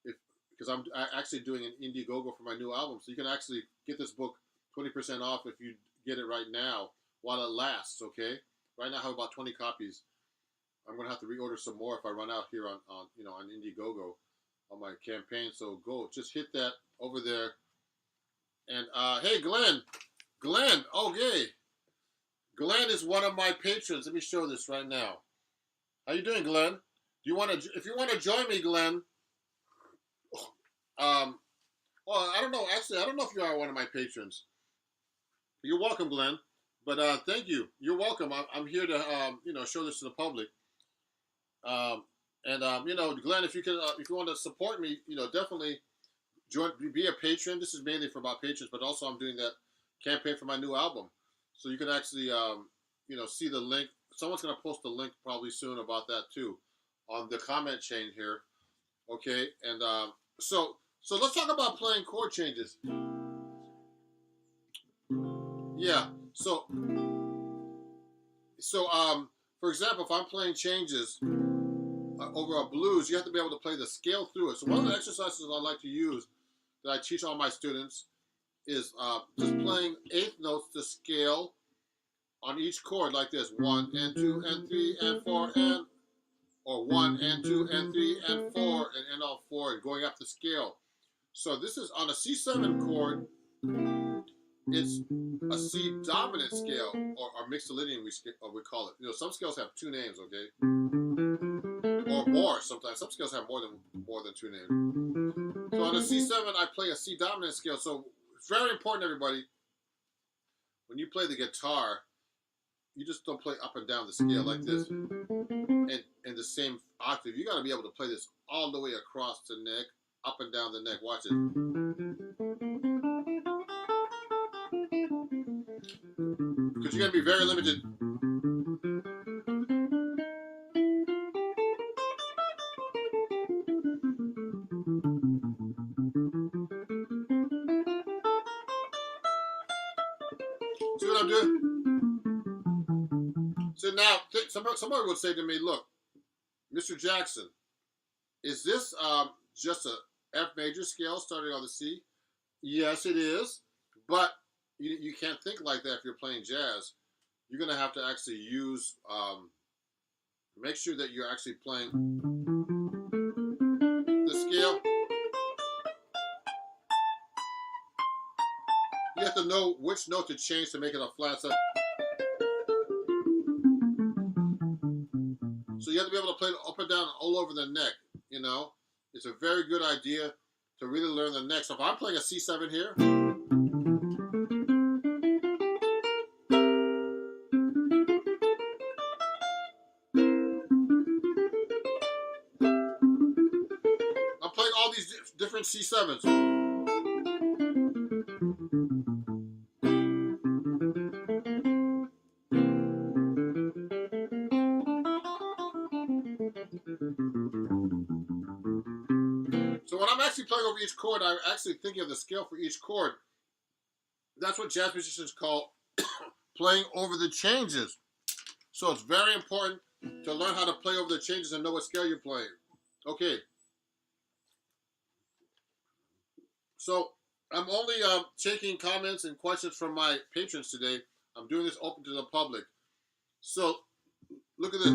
because I'm actually doing an Indiegogo for my new album. So you can actually get this book 20% off if you get it right now while it lasts, okay? Right now I have about 20 copies. I'm gonna have to reorder some more if I run out here on on Indiegogo on my campaign. So go, just hit that over there. And hey, Glenn, okay, Glenn is one of my patrons. Let me show this right now. How you doing, Glenn? Do you want to? If you want to join me, Glenn. Um, well, I don't know. Actually, I don't know if you are one of my patrons. You're welcome, Glenn. But thank you. You're welcome. I'm here to show this to the public. Um, and Glenn, if you can, if you want to support me, definitely join, be a patron. This is mainly for my patrons, but also I'm doing that campaign for my new album. So you can actually, see the link. Someone's gonna post a link probably soon about that too, on the comment chain here. Okay, and so let's talk about playing chord changes. Yeah. So for example, if I'm playing changes over a blues, you have to be able to play the scale through it. So one of the exercises I like to use that I teach all my students is just playing eighth notes to scale on each chord like this: 1 and 2 and 3 and 4 and, or 1 and 2 and 3 and 4 and end on 4 and going up the scale. So this is on a C7 chord. It's a C dominant scale, or mixolydian we call it. Some scales have two names, okay, or more. Sometimes some scales have more than two names. So on a C7, I play a C dominant scale. So it's very important, everybody. When you play the guitar, you just don't play up and down the scale like this, and in the same octave. You got to be able to play this all the way across the neck, up and down the neck. Watch it. Because you're going to be very limited. See what I'm doing? So now, somebody would say to me, look, Mr. Jackson, is this just a F major scale starting on the C? Yes, it is. But you can't think like that if you're playing jazz. You're going to have to actually use, make sure that you're actually playing the scale. You have to know which note to change to make it a flat set. So you have to be able to play it up and down all over the neck. It's a very good idea to really learn the neck. So if I'm playing a C7 here, I'm playing all these different C7s. So when I'm actually playing over each chord, I'm actually thinking of the scale for each chord. That's what jazz musicians call playing over the changes. So it's very important to learn how to play over the changes and know what scale you're playing. Okay. So I'm only taking comments and questions from my patrons today. I'm doing this open to the public. So look at this.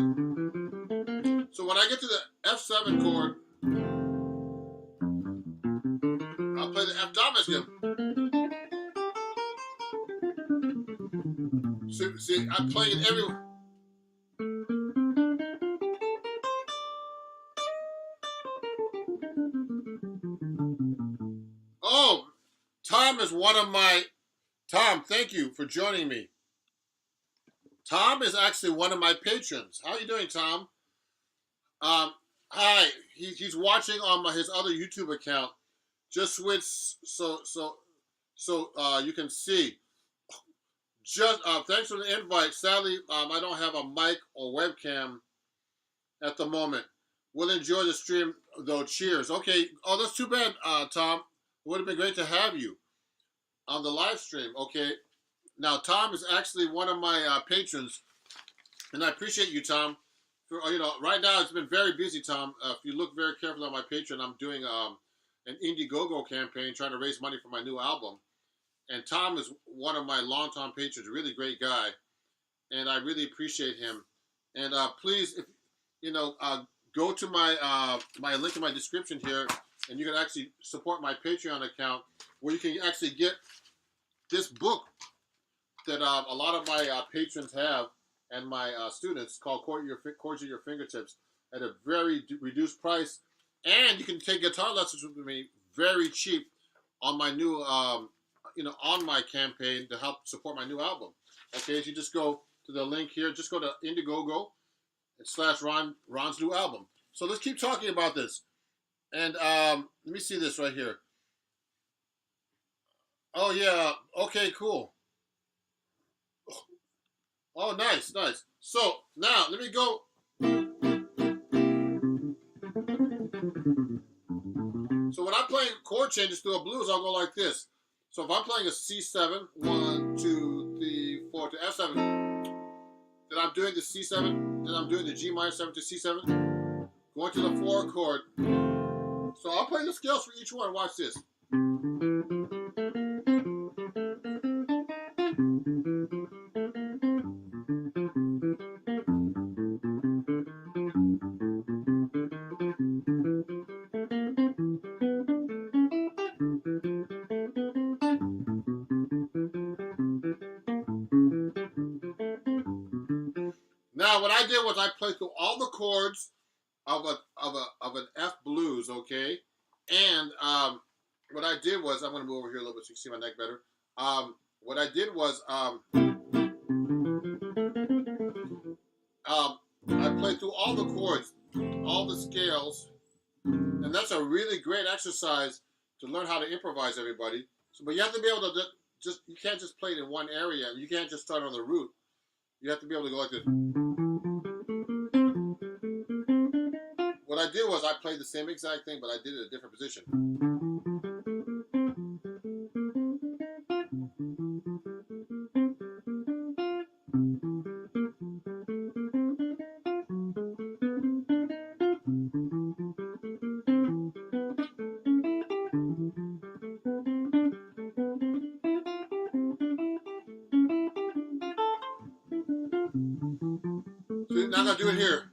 So when I get to the F7 chord, I'll play the F dominant again. See, I'm playing it everywhere. Oh, Tom is one of my... Tom, thank you for joining me. Tom is actually one of my patrons. How are you doing, Tom? Hi. He's watching on his other YouTube account. Just switch so you can see. Just thanks for the invite. Sadly, I don't have a mic or webcam at the moment. We'll enjoy the stream though. Cheers. Okay. Oh, that's too bad, Tom. It would have been great to have you on the live stream. Okay. Now, Tom is actually one of my patrons, and I appreciate you, Tom. For, right now it's been very busy, Tom. If you look very carefully on my Patreon, I'm doing an Indiegogo campaign trying to raise money for my new album. And Tom is one of my longtime patrons, a really great guy, and I really appreciate him. And please, go to my link in my description here, and you can actually support my Patreon account, where you can actually get this book that a lot of my patrons have, and my students, called Chords at Your Fingertips, at a very reduced price. And you can take guitar lessons with me very cheap on my new, on my campaign to help support my new album. Okay, so you just go to the link here. Just go to Indiegogo / Ron's new album. So let's keep talking about this. And let me see this right here. Oh yeah. Okay. Cool. Oh, nice, nice. So now let me go. So when I'm playing chord changes through a blues, I'll go like this. So if I'm playing a C7, 1, 2, 3, 4 to F7, then I'm doing the C7, then I'm doing the G minor 7 to C7, going to the 4 chord. So I'll play the scales for each one. Watch this. Now what I did was I played through all the chords of an F blues, okay? And what I did was, I'm going to move over here a little bit so you can see my neck better. What I did was I played through all the chords, all the scales, and that's a really great exercise to learn how to improvise, everybody. So, but you have to be able to you can't just play it in one area. You can't just start on the root. You have to be able to go like this. What I did was I played the same exact thing, but I did it in a different position. So now I'm going to do it here.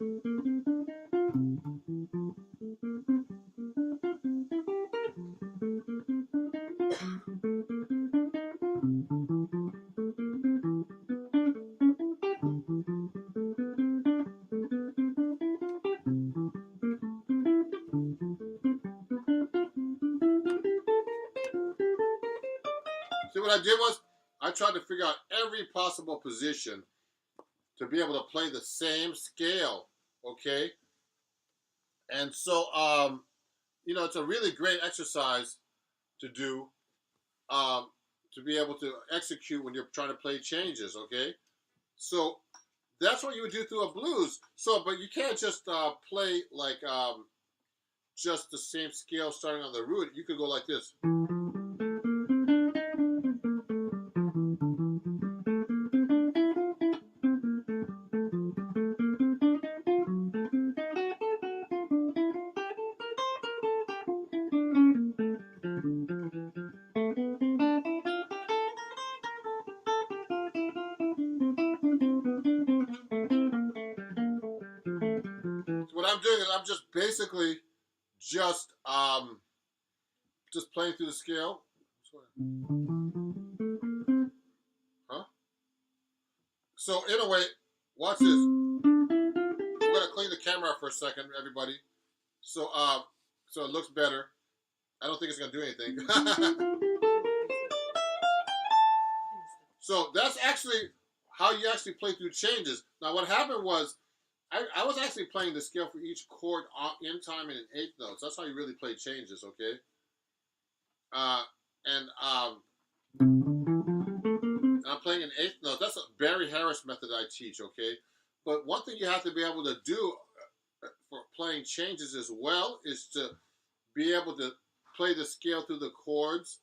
See, what I did was I tried to figure out every possible position to be able to play the same scale, okay? And so, it's a really great exercise to do, to be able to execute when you're trying to play changes, okay? So that's what you would do through a blues. So, but you can't just play like just the same scale starting on the root. You could go like this. What I'm doing is I'm just basically just playing through the scale. Huh? So in a way, watch this. We're gonna clean the camera up for a second, everybody. So so it looks better. I don't think it's gonna do anything. So that's actually how you actually play through changes. Now what happened was I was actually playing the scale for each chord in time and in eighth notes. That's how you really play changes, okay? And I'm playing an eighth note. That's a Barry Harris method I teach, okay? But one thing you have to be able to do for playing changes as well is to be able to play the scale through the chords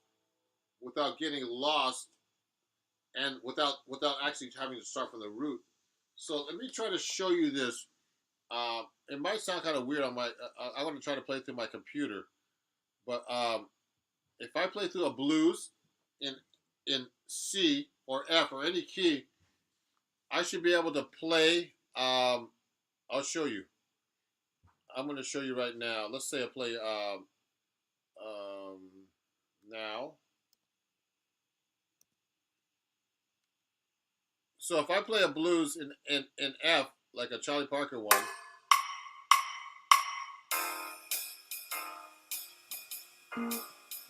without getting lost and without actually having to start from the root. So let me try to show you this. It might sound kind of weird on my. I'm going to try to play through my computer, but if I play through a blues in C or F or any key, I should be able to play. I'll show you. I'm going to show you right now. Let's say I play um, now. So if I play a blues in F, like a Charlie Parker one,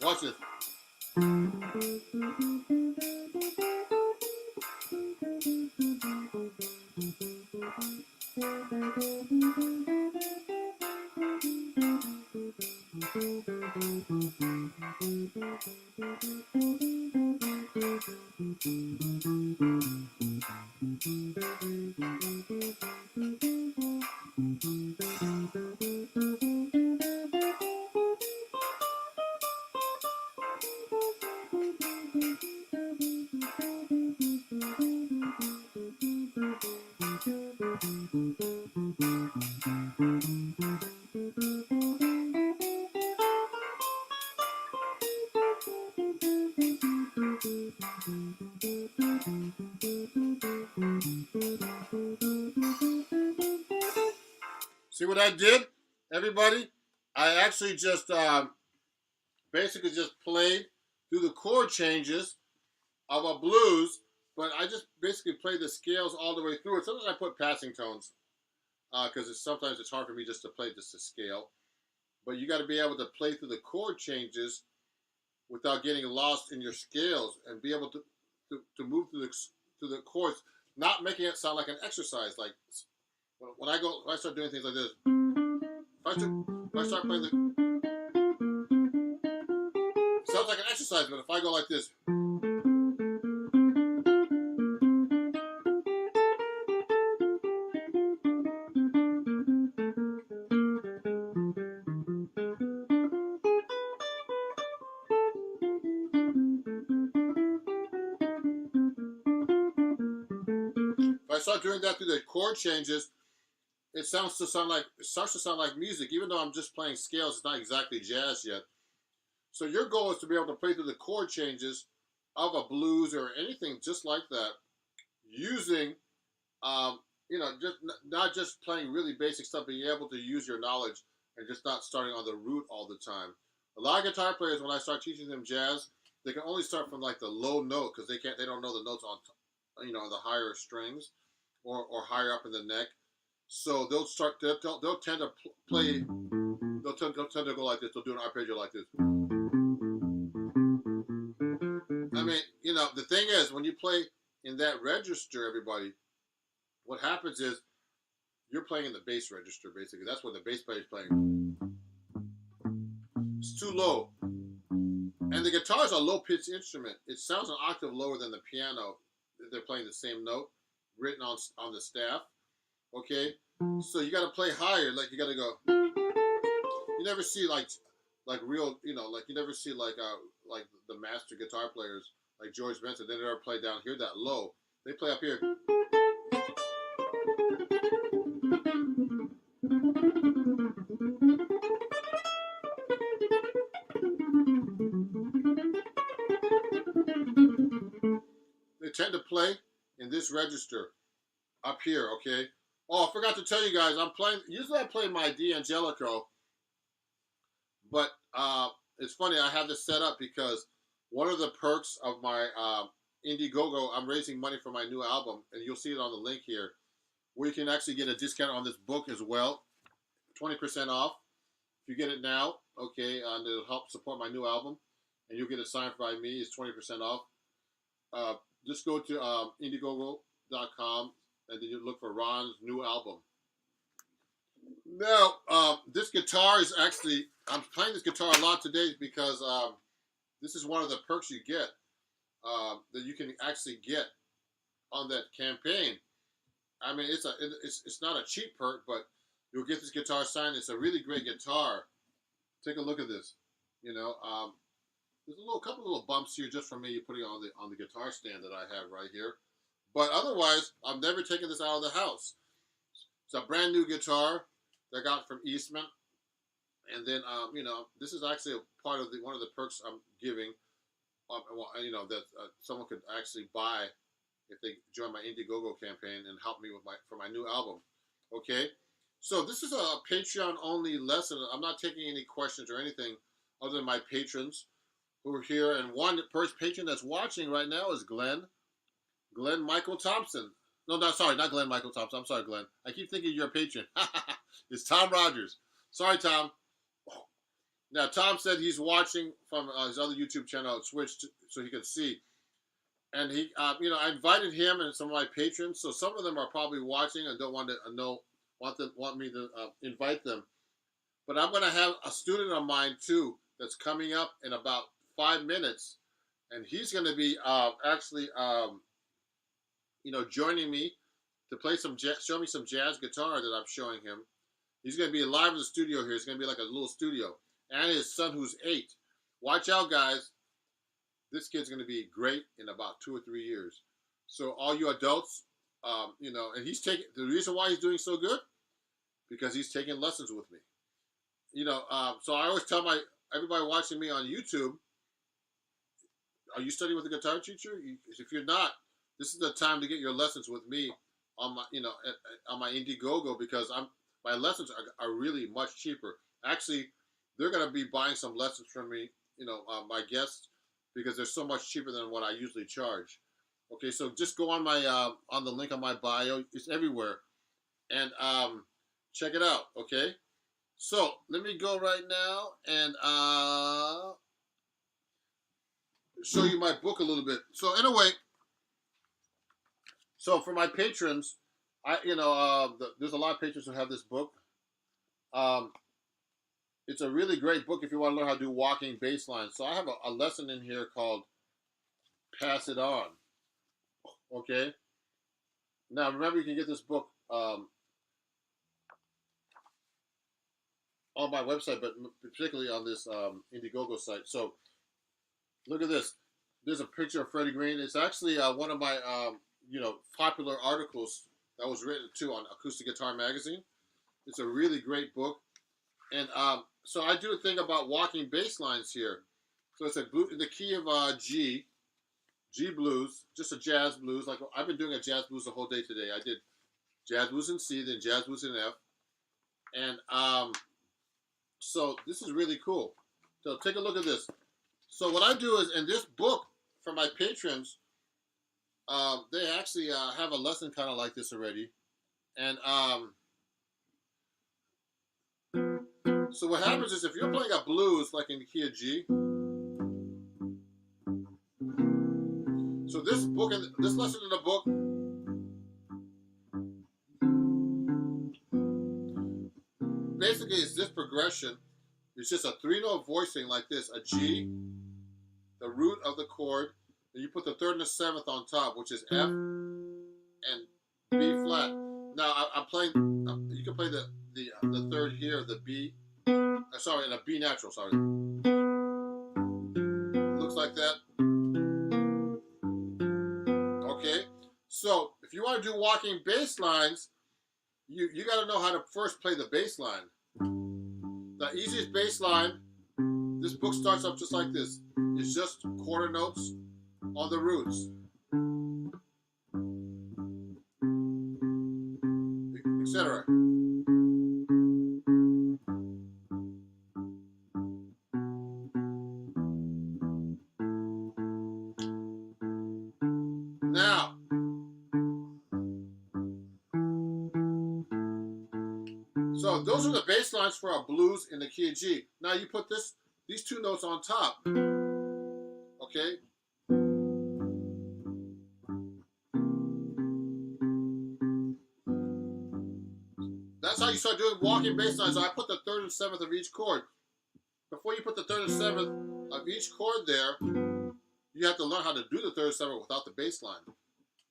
watch this. See what I did, everybody? I actually just basically just played through the chord changes of a blues, but I just basically played the scales all the way through it. Sometimes I put passing tones because sometimes it's hard for me just to play just a scale. But you got to be able to play through the chord changes without getting lost in your scales and be able to move through the chords, not making it sound like an exercise. Like when I start doing things like this, if I start playing it sounds like an exercise. But if I go like this, if I start doing that through the chord changes, it starts to sound like music, even though I'm just playing scales. It's not exactly jazz yet. So your goal is to be able to play through the chord changes of a blues or anything just like that, using just not just playing really basic stuff, being able to use your knowledge and just not starting on the root all the time. A lot of guitar players, when I start teaching them jazz, they can only start from like the low note because they don't know the notes on the higher strings or higher up in the neck. So they'll tend to play. They'll tend to go like this. They'll do an arpeggio like this. I mean, the thing is, when you play in that register, everybody, what happens is you're playing in the bass register, basically. That's what the bass player is playing. It's too low. And the guitar is a low-pitched instrument. It sounds an octave lower than the piano. They're playing the same note written on the staff. Okay? So you got to play higher. Like, you got to go. You never see, like real, like you never see, like the master guitar players, like George Benson. They never play down here that low. They play up here. They tend to play in this register up here, okay? Oh, I forgot to tell you guys, usually I play my D'Angelico, but it's funny, I have this set up because one of the perks of my Indiegogo, I'm raising money for my new album, and you'll see it on the link here, where you can actually get a discount on this book as well, 20% off. If you get it now, okay, and it'll help support my new album, and you'll get it signed by me. It's 20% off. Just go to Indiegogo.com, and then you look for Ron's new album. Now, this guitar is actually, I'm playing this guitar a lot today because this is one of the perks you get that you can actually get on that campaign. I mean, it's not a cheap perk, but you'll get this guitar signed. It's a really great guitar. Take a look at this. There's a couple little bumps here just from me putting it on the guitar stand that I have right here. But otherwise, I've never taken this out of the house. It's a brand new guitar that I got from Eastman. And then, this is actually a part of one of the perks I'm giving. That someone could actually buy if they join my Indiegogo campaign and help me for my new album. Okay, So this is a Patreon only lesson. I'm not taking any questions or anything other than my patrons who are here. And one first patron that's watching right now is Glenn. Glenn Michael Thompson. No, no, sorry, not Glenn Michael Thompson. I'm sorry, Glenn. I keep thinking you're a patron. It's Tom Rogers. Sorry, Tom. Now, Tom said he's watching from his other YouTube channel, switched so he could see. And he, I invited him and some of my patrons. So some of them are probably watching and don't want to know, want me to invite them. But I'm going to have a student of mine too that's coming up in about 5 minutes, and he's going to be joining me to play show me some jazz guitar that I'm showing him. He's going to be live in the studio here. It's going to be like a little studio, and his son who's 8. Watch out, guys. This kid's going to be great in about 2 or 3 years. So all you adults, and he's taking the reason why he's doing so good because he's taking lessons with me. So I always tell everybody watching me on YouTube, are you studying with a guitar teacher? If you're not, this is the time to get your lessons with me on my, on my Indiegogo because my lessons are really much cheaper. Actually, they're going to be buying some lessons from me, my guests, because they're so much cheaper than what I usually charge. Okay, so just go on my on the link on my bio. It's everywhere, and check it out. Okay. So let me go right now and show you my book a little bit. So anyway, so for my patrons, there's a lot of patrons who have this book. It's a really great book if you want to learn how to do walking bass lines. So I have a lesson in here called Pass It On. Okay. Now remember, you can get this book on my website, but particularly on this Indiegogo site. So look at this. There's a picture of Freddie Green. It's actually one of my popular articles that was written too on Acoustic Guitar Magazine. It's a really great book, and so I do a thing about walking bass lines here. So it's in the key of G blues, just a jazz blues. Like I've been doing a jazz blues the whole day today. I did jazz blues in C, then jazz blues in F, and so this is really cool. So take a look at this. So what I do is in this book for my patrons, they actually have a lesson kind of like this already, and so what happens is if you're playing a blues like in the key of G, so this lesson in the book basically is this progression. It's just a 3-note voicing like this: a G, the root of the chord, and you put the 3rd and the 7th on top, which is F and B flat. Now I'm playing. You can play the 3rd here, the B. Sorry, and a B natural. Sorry. Looks like that. Okay. So if you want to do walking bass lines, you got to know how to first play the bass line. The easiest bass line. This book starts up just like this. It's just quarter notes on the roots, etc. Now, so those are the bass lines for our blues in the key of G. Now you put these 2 notes on top. Okay. That's how you start doing walking bass lines. So I put the 3rd and 7th of each chord. Before you put the 3rd and 7th of each chord there, you have to learn how to do the 3rd and 7th without the bass line.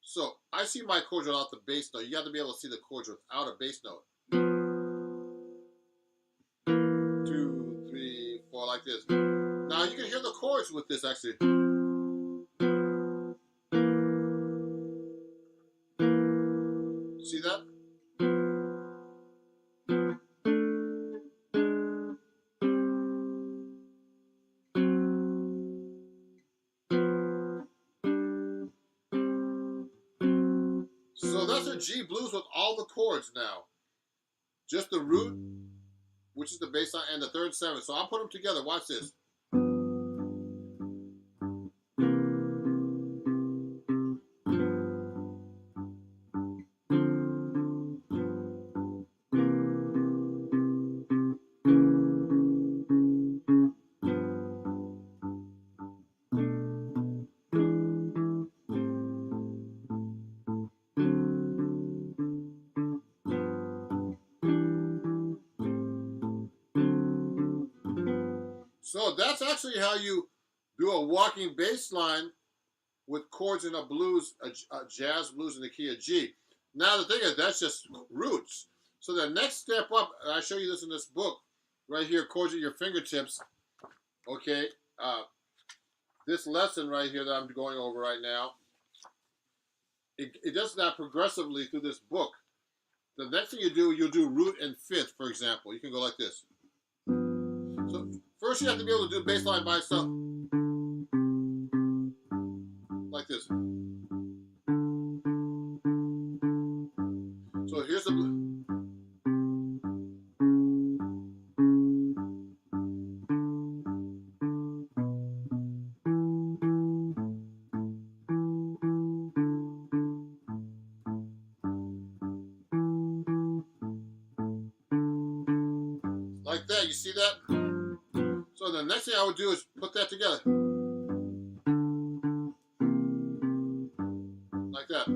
So I see my chords without the bass note. You have to be able to see the chords without a bass note. 2, 3, 4, like this. Now you can hear the chords with this actually. See that? So that's a G blues with all the chords now. just the root, which is the bass line, and the third seventh. So I'll put them together. Watch this. So that's actually how you do a walking bass line with chords in a blues, a jazz blues in the key of G. Now the thing is, that's just roots. So the next step up, and I show you this in this book, right here, chords at your fingertips. Okay, this lesson right here that I'm going over right now, it does that progressively through this book. The next thing you do, you'll do root and fifth, for example. You can go like this. So first you have to be able to do bass line by itself, like this. So here's the. Like that, you see that? So the next thing I would do is put that together. Like that.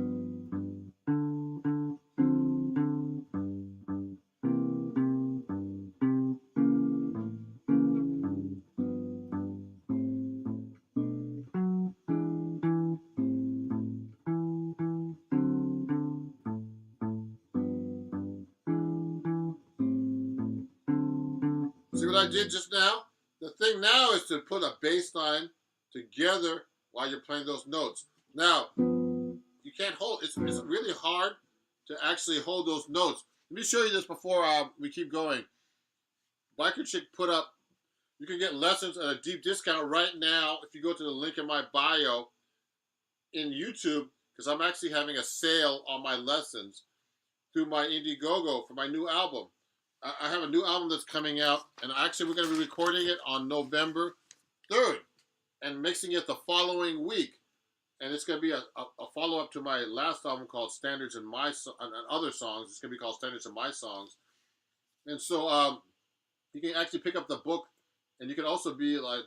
See what I did just now? The thing now is to put a bass line together while you're playing those notes. Now, you can't hold, it's really hard to actually hold those notes. Let me show you this before we keep going. Biker Chick put up, you can get lessons at a deep discount right now if you go to the link in my bio in YouTube, because I'm actually having a sale on my lessons through my Indiegogo for my new album. I have a new album that's coming out, and actually we're going to be recording it on November 3rd and mixing it the following week. And it's going to be a follow-up to my last album called Standards in My and Other Songs. It's going to be called Standards in My Songs. And so you can actually pick up the book, and you can also be like,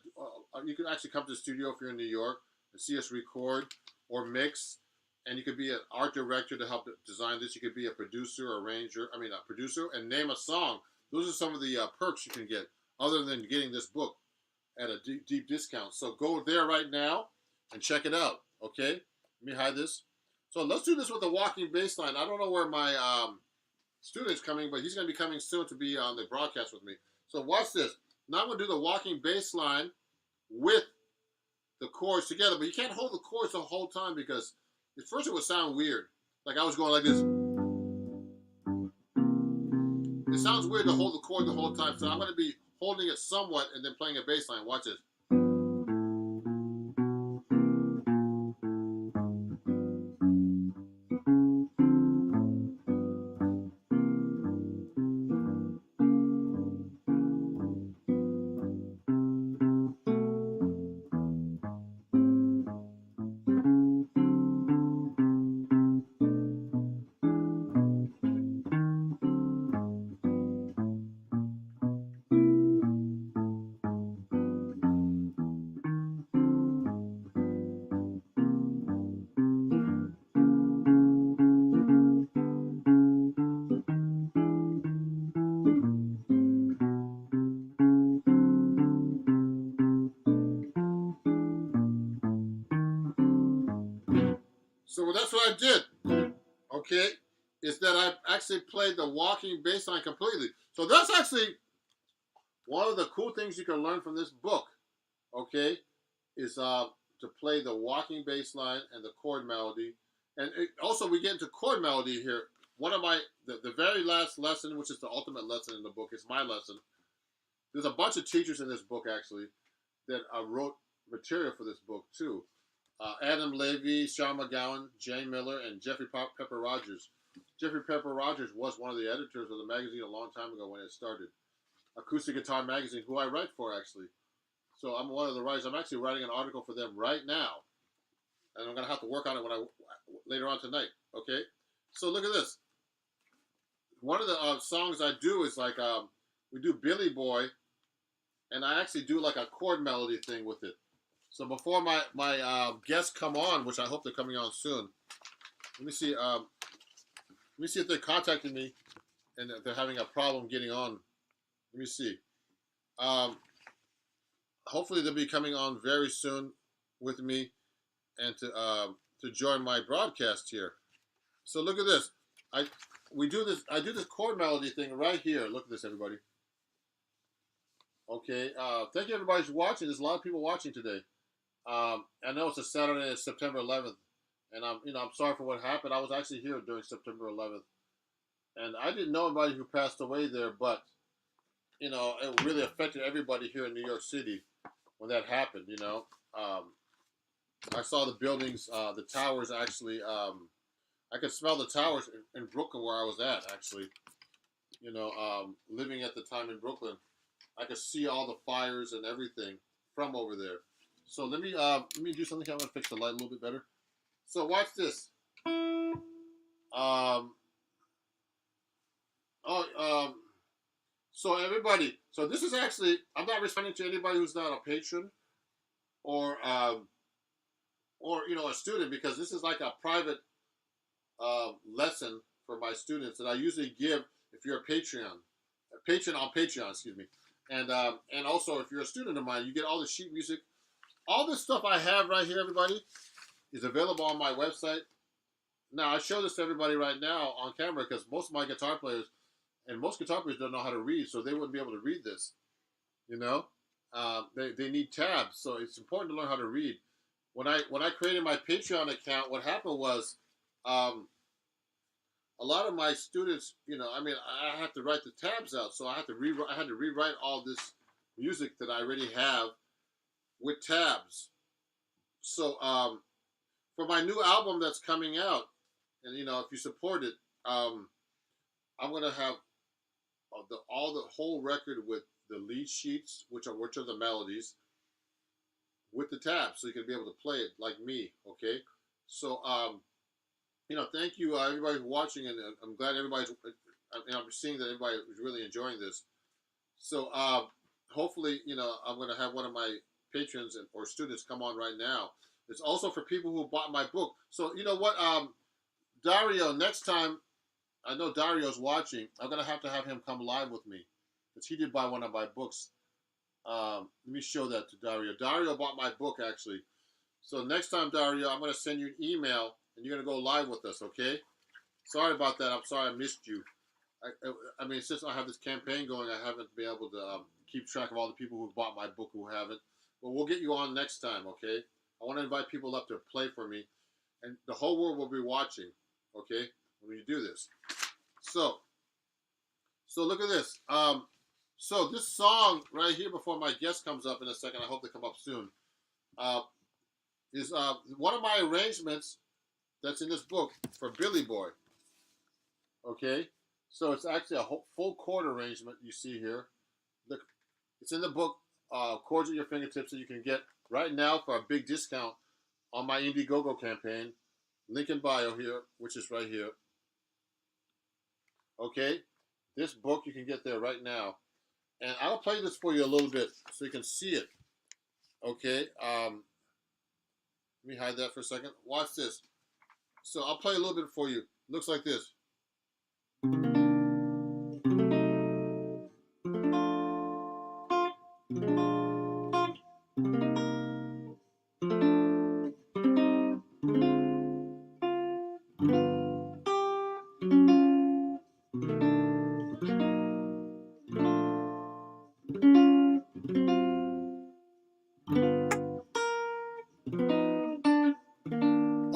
you can actually come to the studio if you're in New York and see us record or mix. And you could be an art director to help design this. You could be a producer, arranger, a producer, and name a song. Those are some of the perks you can get other than getting this book at a deep discount. So go there right now and check it out, okay? Let me hide this. So let's do this with the walking bass line. I don't know where my student's coming, but he's going to be coming soon to be on the broadcast with me. So watch this. Now I'm going to do the walking bass line with the chords together, but you can't hold the chords the whole time because at first it would sound weird. Like I was going like this. It sounds weird to hold the chord the whole time, so I'm going to be holding it somewhat and then playing a bass line. Watch this. So that's what I did, okay, is that I actually played the walking bass line completely. So that's actually one of the cool things you can learn from this book, okay, is to play the walking bass line and the chord melody. And also we get into chord melody here. One of the very last lesson, which is the ultimate lesson in the book, is my lesson. There's a bunch of teachers in this book, actually, that wrote material for this book, too. Adam Levy, Sean McGowan, Jay Miller, and Jeffrey Pepper Rogers. Jeffrey Pepper Rogers was one of the editors of the magazine a long time ago when it started. Acoustic Guitar Magazine, who I write for actually. So I'm one of the writers. I'm actually writing an article for them right now, and I'm gonna have to work on it later on tonight. Okay. So look at this. One of the songs I do is like we do Billy Boy, and I actually do like a chord melody thing with it. So before my guests come on, which I hope they're coming on soon, let me see. Let me see if they're contacting me and they're having a problem getting on. Let me see. Um, Hopefully they'll be coming on very soon with me and to join my broadcast here. So look at this. I we do this. I do this chord melody thing right here. Look at this, everybody. Okay. Thank you, everybody, who's watching. There's a lot of people watching today. I know it's a Saturday, it's September 11th, and I'm sorry for what happened. I was actually here during September 11th, and I didn't know anybody who passed away there, but it really affected everybody here in New York City when that happened. I saw the buildings, the towers actually. I could smell the towers in Brooklyn where I was at actually. Living at the time in Brooklyn, I could see all the fires and everything from over there. So let me do something. I'm gonna fix the light a little bit better. So watch this. Um, oh, so everybody. So this is actually. I'm not responding to anybody who's not a patron or a student, because this is like a private lesson for my students that I usually give if you're a patron on Patreon, excuse me, and also if you're a student of mine, you get all the sheet music. All this stuff I have right here, everybody, is available on my website. Now, I show this to everybody right now on camera because most of my guitar players and most guitar players don't know how to read, so they wouldn't be able to read this. You know, they need tabs, so it's important to learn how to read. When I created my Patreon account, what happened was a lot of my students, I had to write the tabs out, so I had to rewrite all this music that I already have with tabs. So for my new album that's coming out, and if you support it, I'm gonna have the whole record with the lead sheets, which are the melodies, with the tabs, so you can be able to play it like me. Okay, so thank you everybody for watching, and I'm glad everybody's. I'm seeing that everybody is really enjoying this. So hopefully, I'm gonna have one of my patrons or students come on right now. It's also for people who bought my book. So you know what, Dario, next time, I know Dario's watching. I'm gonna have to have him come live with me because he did buy one of my books. Let me show that to Dario. Dario bought my book actually. So next time, Dario, I'm gonna send you an email and you're gonna go live with us. Okay? Sorry about that. I'm sorry I missed you. I mean, since I have this campaign going, I haven't been able to keep track of all the people who bought my book who haven't. But we'll get you on next time. Okay? I want to invite people up to play for me, and the whole world will be watching. Okay? When you do this. So look at this. So this song right here, before my guest comes up in a second, I hope they come up soon, is one of my arrangements that's in this book for Billy Boy. Okay, so it's actually a full chord arrangement you see here. Look, it's in the book, Chords at Your Fingertips, that you can get right now for a big discount on my Indiegogo campaign. Link in bio here, which is right here. Okay, this book you can get there right now, and I'll play this for you a little bit so you can see it. Okay, let me hide that for a second. Watch this. So I'll play a little bit for you. Looks like this.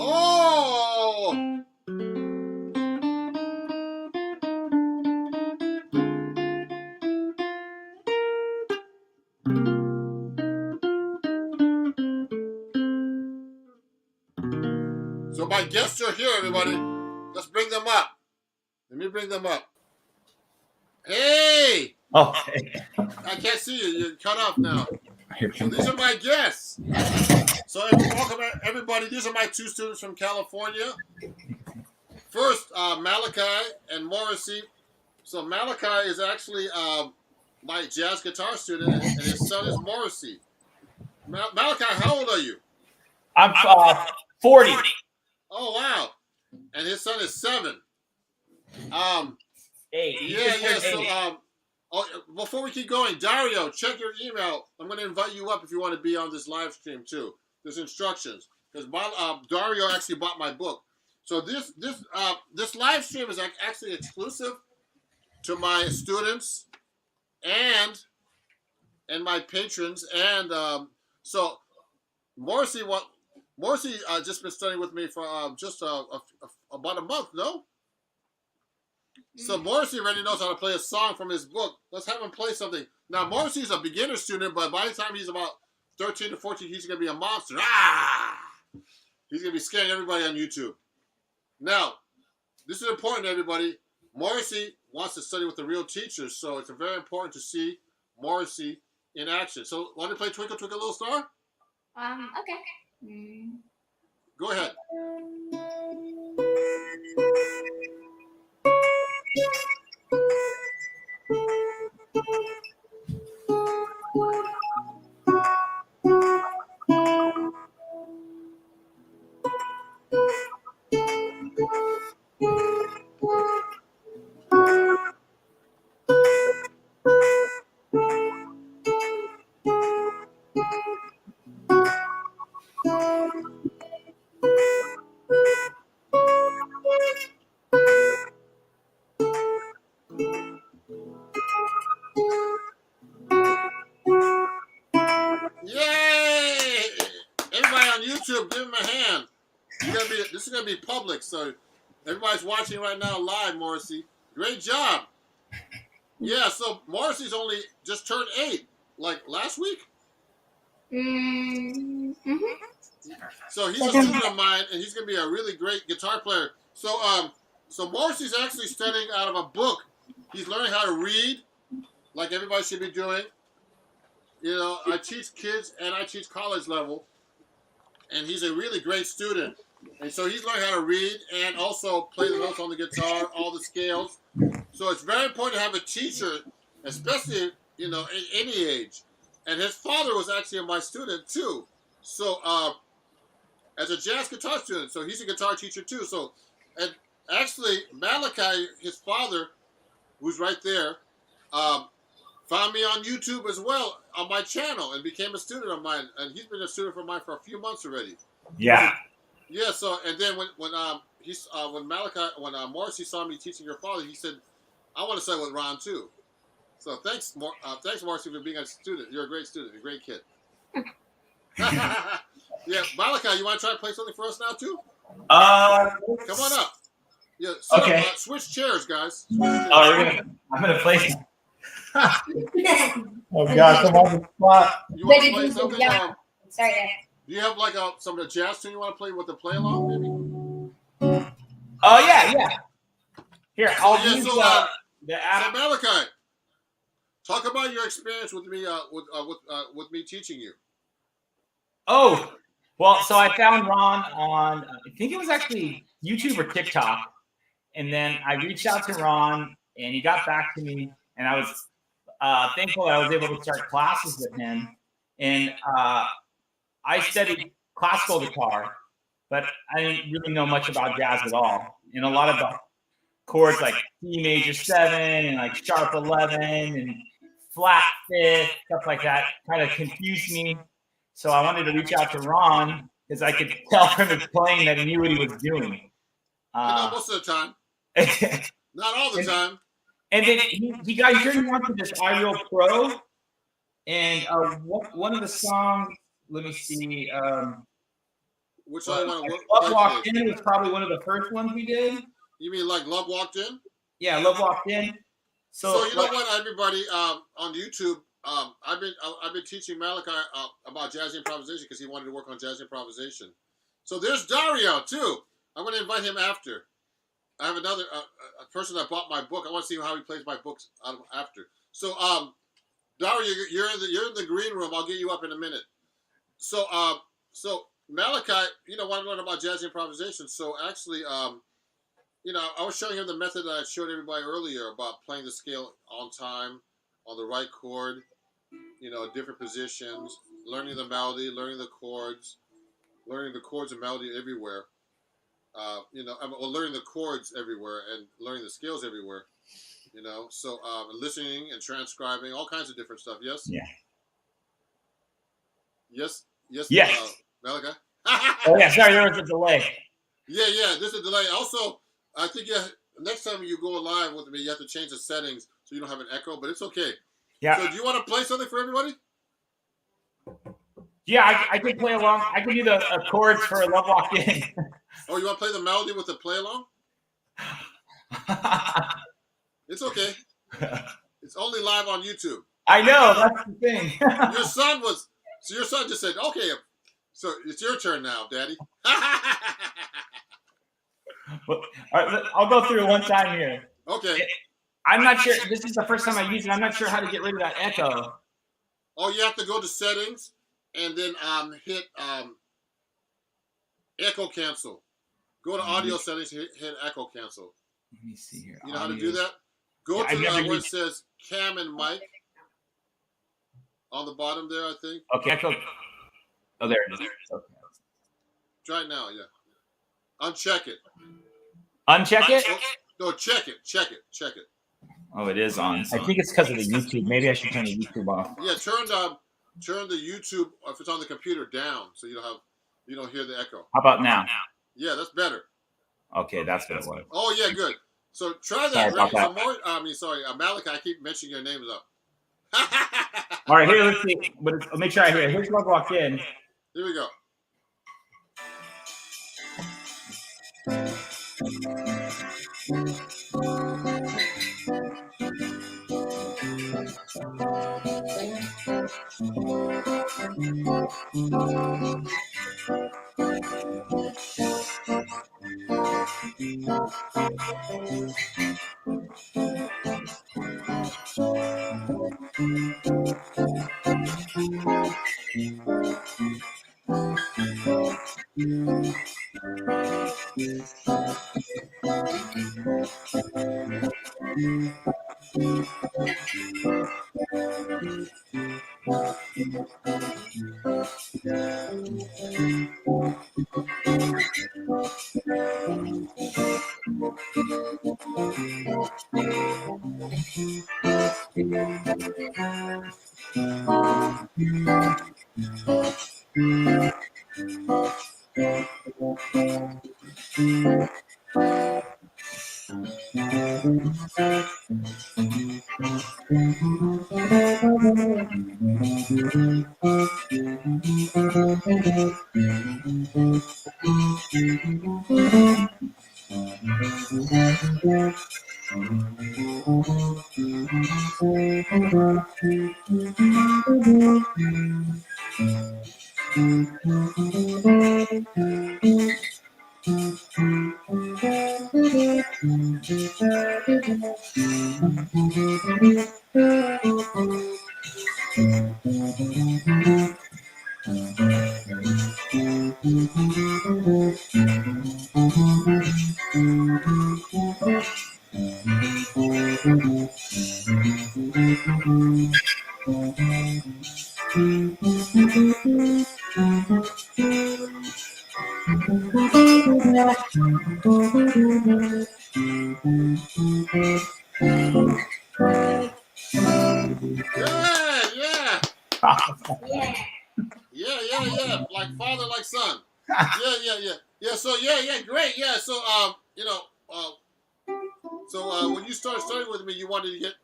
Oh! So my guests are here, everybody. Let's bring them up. Let me bring them up. Hey! Okay. I can't see you. You're cut off now. Here, So these are my guests. So welcome everybody. These are my two students from California. First, Malachi and Morrissey. So Malachi is actually my jazz guitar student, and his son is Morrissey. Malachi, how old are you? I'm 40. Oh wow! And his son is 7. Eight. Yeah. So before we keep going, Dario, check your email. I'm going to invite you up if you want to be on this live stream too. There's instructions because Dario actually bought my book. So this live stream is actually exclusive to my students and my patrons. And so Morrissey just been studying with me for just about a month. No. So Morrissey already knows how to play a song from his book. Let's have him play something. Now Morrissey's a beginner student, but by the time he's about 13 to 14, he's gonna be a monster. He's gonna be scaring everybody on YouTube. Now, this is important, everybody. Morrissey wants to study with the real teachers, so it's very important to see Morrissey in action. So, want to play Twinkle Twinkle Little Star? Okay. Go ahead. Yay! Everybody on YouTube, give him a hand. This is gonna be public, so everybody's watching right now live. Morrissey, great job. Yeah, so Morrissey's only just turned 8, like last week. So he's a student of mine, and he's gonna be a really great guitar player. So Morrissey's actually studying out of a book. He's learning how to read, like everybody should be doing. You know, I teach kids and I teach college level, and he's a really great student. And so he's learning how to read and also play the notes on the guitar, all the scales. So it's very important to have a teacher, especially, you know, at any age. And his father was actually my student too. So as a jazz guitar student, so he's a guitar teacher too. So, and actually Malachi, his father, who's right there, found me on YouTube as well on my channel and became a student of mine. And he's been a student of mine for a few months already. Yeah. Yeah. So and then when Morrissey saw me teaching your father, he said, "I want to study with Ron too." So thanks Morrissey for being a student. You're a great student, a great kid. Yeah, Malachi, you want to try to play something for us now too? Come on up. Yeah. Okay. Switch chairs, guys. I'm gonna play. Oh gosh, I'm on the spot. You want to play something? Yeah. Sorry. Do you have like some of the jazz tune you want to play with the play along, maybe? Oh yeah. Here, I'll use so, the app. So Malachi, talk about your experience with me with me teaching you. Oh, well, so I found Ron on I think it was actually YouTube or TikTok, and then I reached out to Ron, and he got back to me, and I was thankful that I was able to start classes with him. And I studied classical guitar, but I didn't really know much about jazz at all. And a lot of the chords like C major 7 and like sharp 11 and flat 5th, stuff like that, kind of confused me. So I wanted to reach out to Ron because I could tell from his playing that he knew what he was doing. Most of the time. Not all the time. And then he got turned on to this iReal Pro. And one of the songs, let me see. Which one? Love Walked In was probably one of the first ones we did. You mean like Love Walked In? Yeah, Love Walked In. So you know what, everybody on YouTube, I've been teaching Malachi about jazz improvisation because he wanted to work on jazz improvisation. So there's Dario too. I'm going to invite him after. I have another a person that bought my book. I want to see how he plays my books after. So, Dario, you're in the green room. I'll get you up in a minute. So, so Malachi, want to learn about jazz improvisation. So actually, I was showing him the method that I showed everybody earlier about playing the scale on time, on the right chord, different positions, learning the melody, learning the chords and melody everywhere. Learning the chords everywhere and learning the scales everywhere. So listening and transcribing all kinds of different stuff. Yes. Yeah. Yes. Yes. Yes. Malachi. Oh yeah. Sorry, there was a delay. Yeah. There's a delay. Also, I think next time you go live with me, you have to change the settings so you don't have an echo. But it's okay. Yeah. So, do you want to play something for everybody? Yeah, I can play along. I can do the chords for Love Walked In. Oh, you want to play the melody with the play along? It's okay. It's only live on YouTube. I know, that's the thing. Your son just said, okay, so it's your turn now, Daddy. All right, I'll go through it one time here. Okay. I'm not sure. This is the first time I use it. I'm not sure how to get rid of that echo. Oh, you have to go to settings and then hit echo cancel. Go to audio settings, hit echo cancel. Let me see here. You know how to do that? Go to where it says cam and mic on the bottom there, I think. Okay, echo. Oh, there it is. Okay. Try it now, yeah. Uncheck it. Uncheck it? No, check it. Oh, it is on. I think it's because of the YouTube. Maybe I should turn the YouTube off. Yeah, turn the YouTube, if it's on the computer, down so you don't hear the echo. How about now? Yeah, that's better. Okay, that's what it was. Oh yeah, good. So try that. Malachi, I keep mentioning your names up. All right, here, let's see. Let me try here. Here's Love Walked In. Here we go. Yeah. Like father, like son. Yeah. So great. Yeah. So when you started studying with me, you wanted to get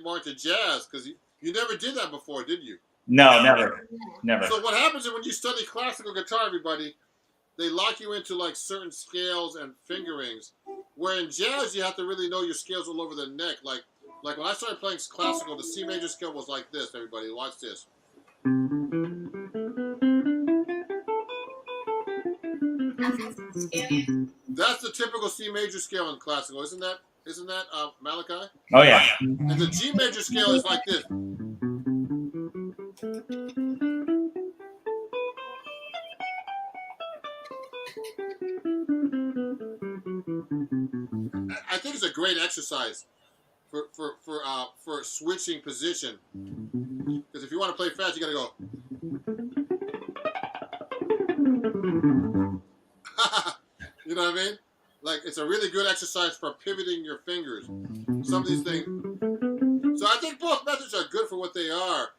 more into jazz because you never did that before, did you? No, never. So what happens is when you study classical guitar, everybody, they lock you into like certain scales and fingerings. Where in jazz, you have to really know your scales all over the neck. Like when I started playing classical, the C major scale was like this. Everybody, watch this. That's the typical C major scale in classical, isn't that Malachi? Oh yeah. And the G major scale is like this. I think it's a great exercise for switching position. Because if you want to play fast, you got to go. You know what I mean? Like, it's a really good exercise for pivoting your fingers. Some of these things. So I think both methods are good for what they are.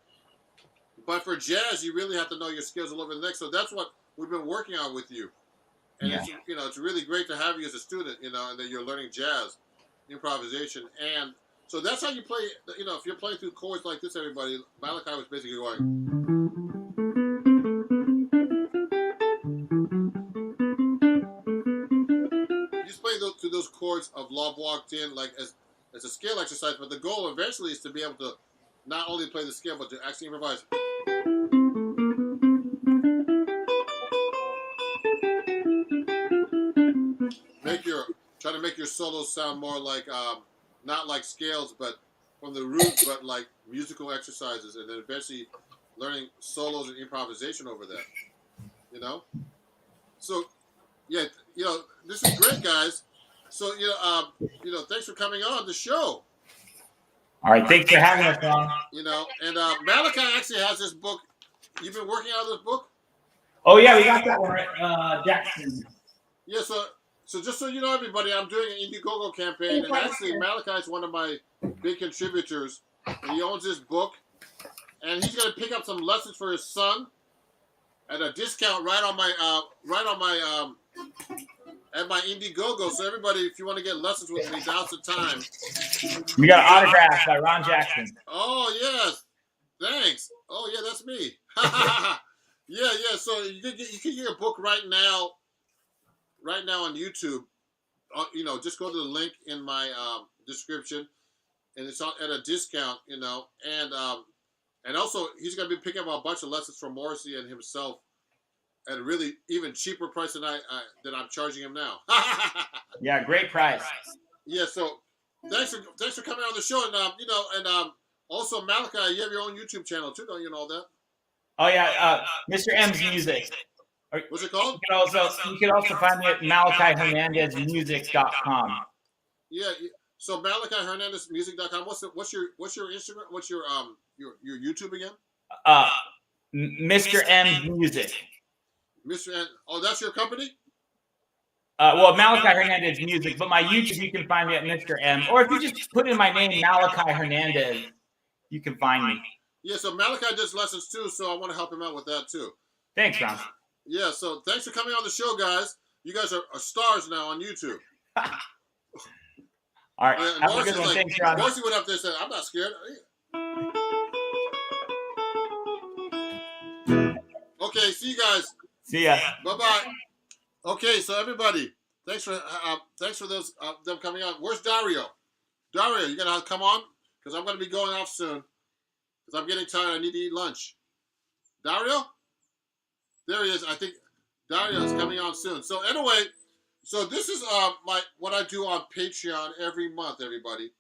But for jazz, you really have to know your skills all over the neck. So that's what we've been working on with you. And Yeah. it's really great to have you as a student, and that you're learning jazz, improvisation. And so that's how you play, if you're playing through chords like this, everybody, Malachi was basically going. He's playing through those chords of Love Walked In, like as a scale exercise, but the goal eventually is to be able to not only play the scale, but to actually improvise. Try to make your solos sound more like, not like scales, but from the roots, but like musical exercises, and then eventually learning solos and improvisation over that. So, yeah, this is great, guys. So, thanks for coming on the show. All right, thanks for having us, Ron. And Malachi actually has this book. You've been working on this book? Oh yeah, we got that one right, Jackson. Yeah, so just so you know, everybody, I'm doing an Indiegogo campaign, and actually Malachi is one of my big contributors. And he owns this book, and he's going to pick up some lessons for his son at a discount right on my at my Indiegogo. So everybody, if you want to get lessons with me, now's the time. We got autographs by Ron Jackson. Oh yes, thanks. Oh yeah, that's me. yeah. So you can get a book right now on YouTube. Just go to the link in my description, and it's at a discount. And also he's going to be picking up a bunch of lessons from Morrissey and himself at a really even cheaper price than I'm charging him now. Yeah, great price. Yeah, so thanks for coming on the show, and also Malachi, you have your own YouTube channel too, don't you know that? Oh yeah, Mr. M's Music. What's it called? You can also find me at MalachiHernandezMusic.com. Yeah, so MalachiHernandezMusic.com. What's your Instagram? What's your YouTube again? Mr. M's Music. Mr. N. Oh, that's your company? Well, Malachi Hernandez Music, but my YouTube, you can find me at Mr. M. Or if you just put in my name, Malachi Hernandez, you can find me. Yeah, so Malachi does lessons too, so I want to help him out with that too. Thanks, Ron. Yeah, so thanks for coming on the show, guys. You guys are stars now on YouTube. All right, have a good one. Thanks, Ron. Marcy went up there and said, I'm not scared. Okay, see you guys. See ya. Bye-bye. Okay, so everybody, thanks for those them coming on. Where's Dario? Dario, you gonna come on? Because I'm gonna be going off soon. Because I'm getting tired. I need to eat lunch. Dario? There he is. I think Dario is coming on soon. So anyway, so this is what I do on Patreon every month, everybody.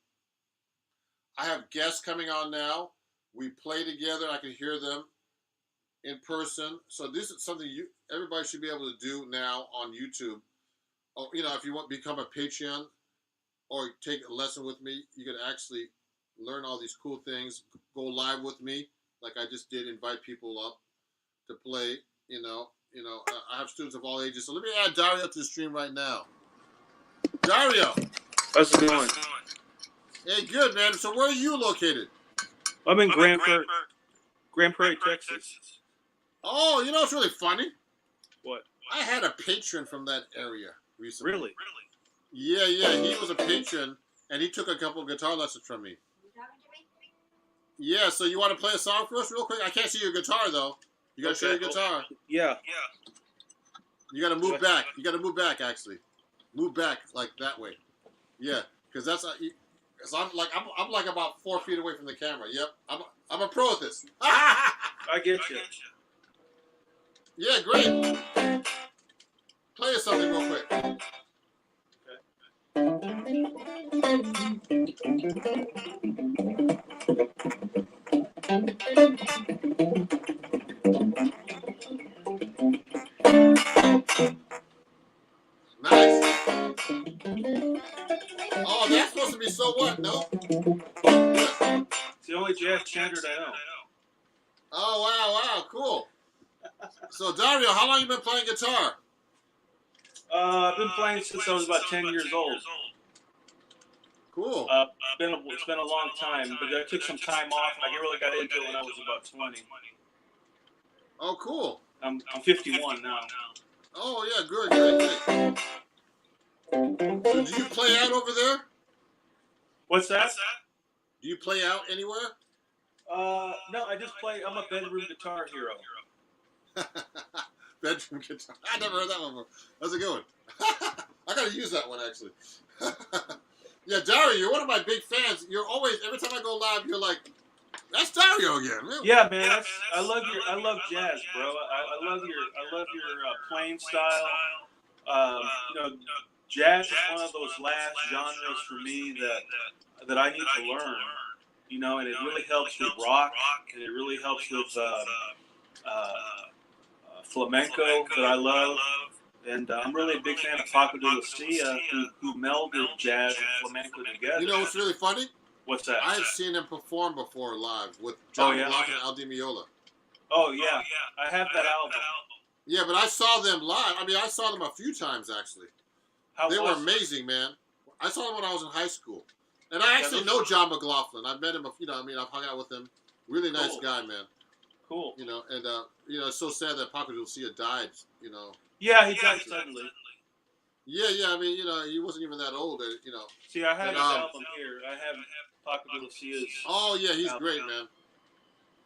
I have guests coming on now. We play together. I can hear them in person. So this is something everybody should be able to do now on YouTube. Or, if you want to become a Patreon or take a lesson with me, you can actually learn all these cool things. Go live with me, like I just did. Invite people up to play. I have students of all ages. So let me add Dario to the stream right now. Dario, how's it going? Hey, good man. So where are you located? I'm in Grand Prairie, Texas. Oh, it's really funny. What? I had a patron from that area recently. Really? Yeah. He was a patron, and he took a couple of guitar lessons from me. Yeah, so you want to play a song for us real quick? I can't see your guitar, though. You got to show your guitar. Yeah. You got to move back. You got to move back, actually. Move back, like that way. Yeah, because that's... Cause I'm like about 4 feet away from the camera. Yep, I'm a pro at this. I get you. Yeah, great. Play us something real quick. Nice. Oh, that's supposed to be So What? No? It's the only jazz standard I know. Oh, wow, cool. So, Dario, how long you been playing guitar? I've been playing since I was about 10 years old. Cool. It's been a long time, but I took some time off, and I really got into it when I was about 20. Oh, cool. I'm 51 now. Oh, yeah, good. So, do you play out over there? What's that? Do you play out anywhere? No, I just play. I'm a bedroom guitar hero. Bedroom guitar. I never heard that one before. That's a good one. I gotta use that one actually. Yeah, Dario, you're one of my big fans. You're always, every time I go live, you're like, that's Dario again. Yeah, man. I love jazz, bro. I love your playing style. You know, jazz is one of those last genres for me that I need to learn. You know, and it really helps with rock, and it really helps with flamenco that I love. And I'm really a big fan of Paco de Lucia, who melded jazz and flamenco together. You know what's really funny? What's that? I have seen him perform before live with John yeah? Block and Al Di Meola. Oh, yeah. I have that album. Yeah, but I saw them live. I mean, I saw them a few times, actually. They were amazing, man. I saw them when I was in high school. And I actually know John McLaughlin. I've met him, you know, I mean, I've hung out with him. Really nice guy, man. Cool. You know, and, you know, it's so sad that Paco de Lucia died, you know. Yeah, he died suddenly. Yeah, I mean, you know, he wasn't even that old, you know. See, I have his album here. I have Paco de Lucia's. Oh, yeah, he's great, man.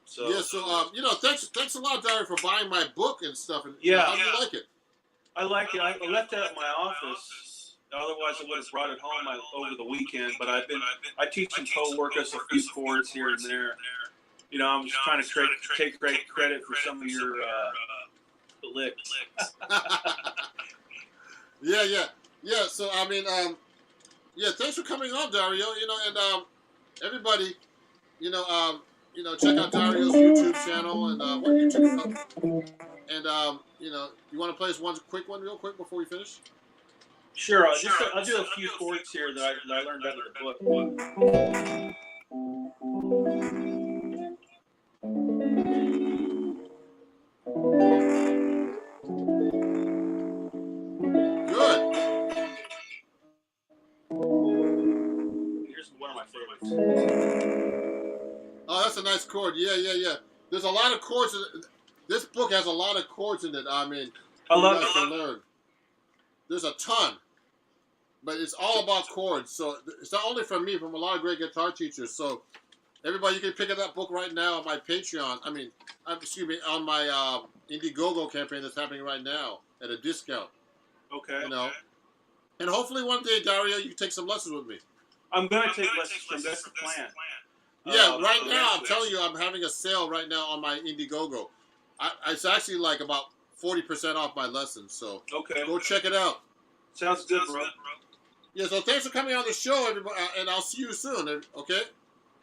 So, yeah, so, you know, thanks a lot, Dario, for buying my book and stuff. And, yeah. How do you like it? I like it. I left it at my office. Otherwise, I would have brought it home over the weekend. But I teach some co-workers a few chords here and there. You know, I'm just trying to take great credit for some of your licks. Yeah. So I mean, yeah. Thanks for coming on, Dario. You know, and everybody, you know, check out Dario's YouTube channel and what YouTube. And you know, you want to play us one quick one, real quick, before we finish? Sure. I'll do a few chords here that I learned out of the book. Good. Here's one of my favorites. Oh, that's a nice chord. Yeah. There's a lot of chords. This book has a lot of chords in it. I mean, I love to learn. There's a ton, but it's all about chords. So it's not only from me, from a lot of great guitar teachers. So everybody, you can pick up that book right now on my Patreon. I mean, excuse me, on my Indiegogo campaign that's happening right now at a discount. Okay. You know, and hopefully one day, Dario, you can take some lessons with me. I'm gonna take lessons from. That's the plan. Yeah, right now I'm telling you, I'm having a sale right now on my Indiegogo. It's actually like about 40% off my lessons. So okay, go check it out. Sounds good, bro. Yeah, so thanks for coming on the show, everybody, and I'll see you soon. Okay.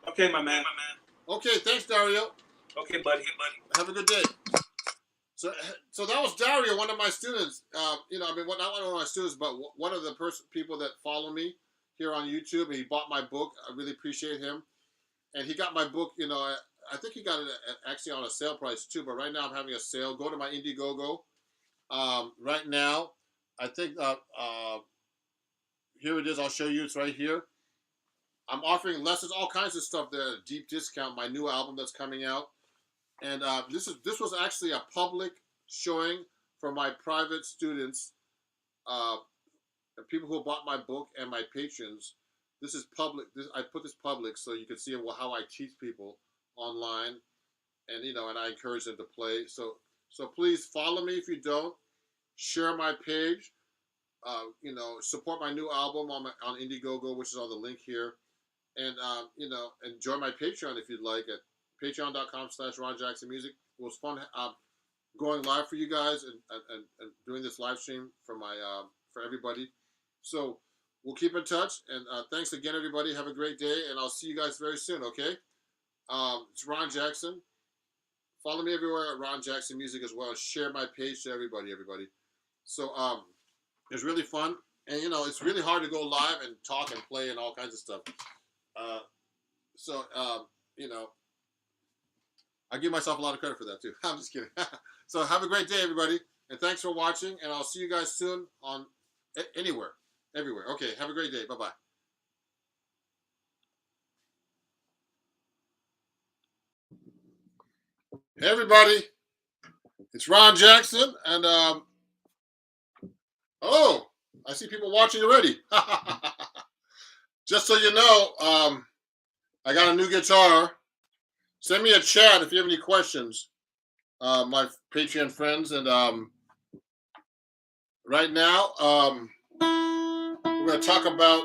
Okay, my man. Okay, thanks, Dario. Okay, buddy. Have a good day. So that was Dario, one of my students. You know, I mean, not one of my students, but one of the people that follow me here on YouTube. He bought my book. I really appreciate him. And he got my book, you know, I think he got it actually on a sale price too, but right now I'm having a sale. Go to my Indiegogo. Right now, I think, here it is. I'll show you. It's right here. I'm offering lessons, all kinds of stuff there, at a deep discount. My new album that's coming out. And this was actually a public showing for my private students, people who bought my book and my patrons. This is public. I put this public so you can see how I teach people online, and you know, and I encourage them to play. So please follow me if you don't. Share my page. You know, support my new album on Indiegogo, which is on the link here, and you know, and join my Patreon if you'd like at patreon.com/RonJacksonMusic. It was fun going live for you guys and doing this live stream for my for everybody. So we'll keep in touch, and thanks again, everybody. Have a great day, and I'll see you guys very soon. Okay? It's Ron Jackson. Follow me everywhere at Ron Jackson Music as well. Share my page to everybody. So it's really fun, and it's really hard to go live and talk and play and all kinds of stuff. So I give myself a lot of credit for that too. I'm just kidding. So have a great day, everybody, and thanks for watching. And I'll see you guys soon on everywhere. Okay, have a great day. Bye-bye. Hey, everybody, it's Ron Jackson, and oh, I see people watching already. Just so you know, I got a new guitar. Send me a chat if you have any questions, my Patreon friends. And right now, we're going to talk about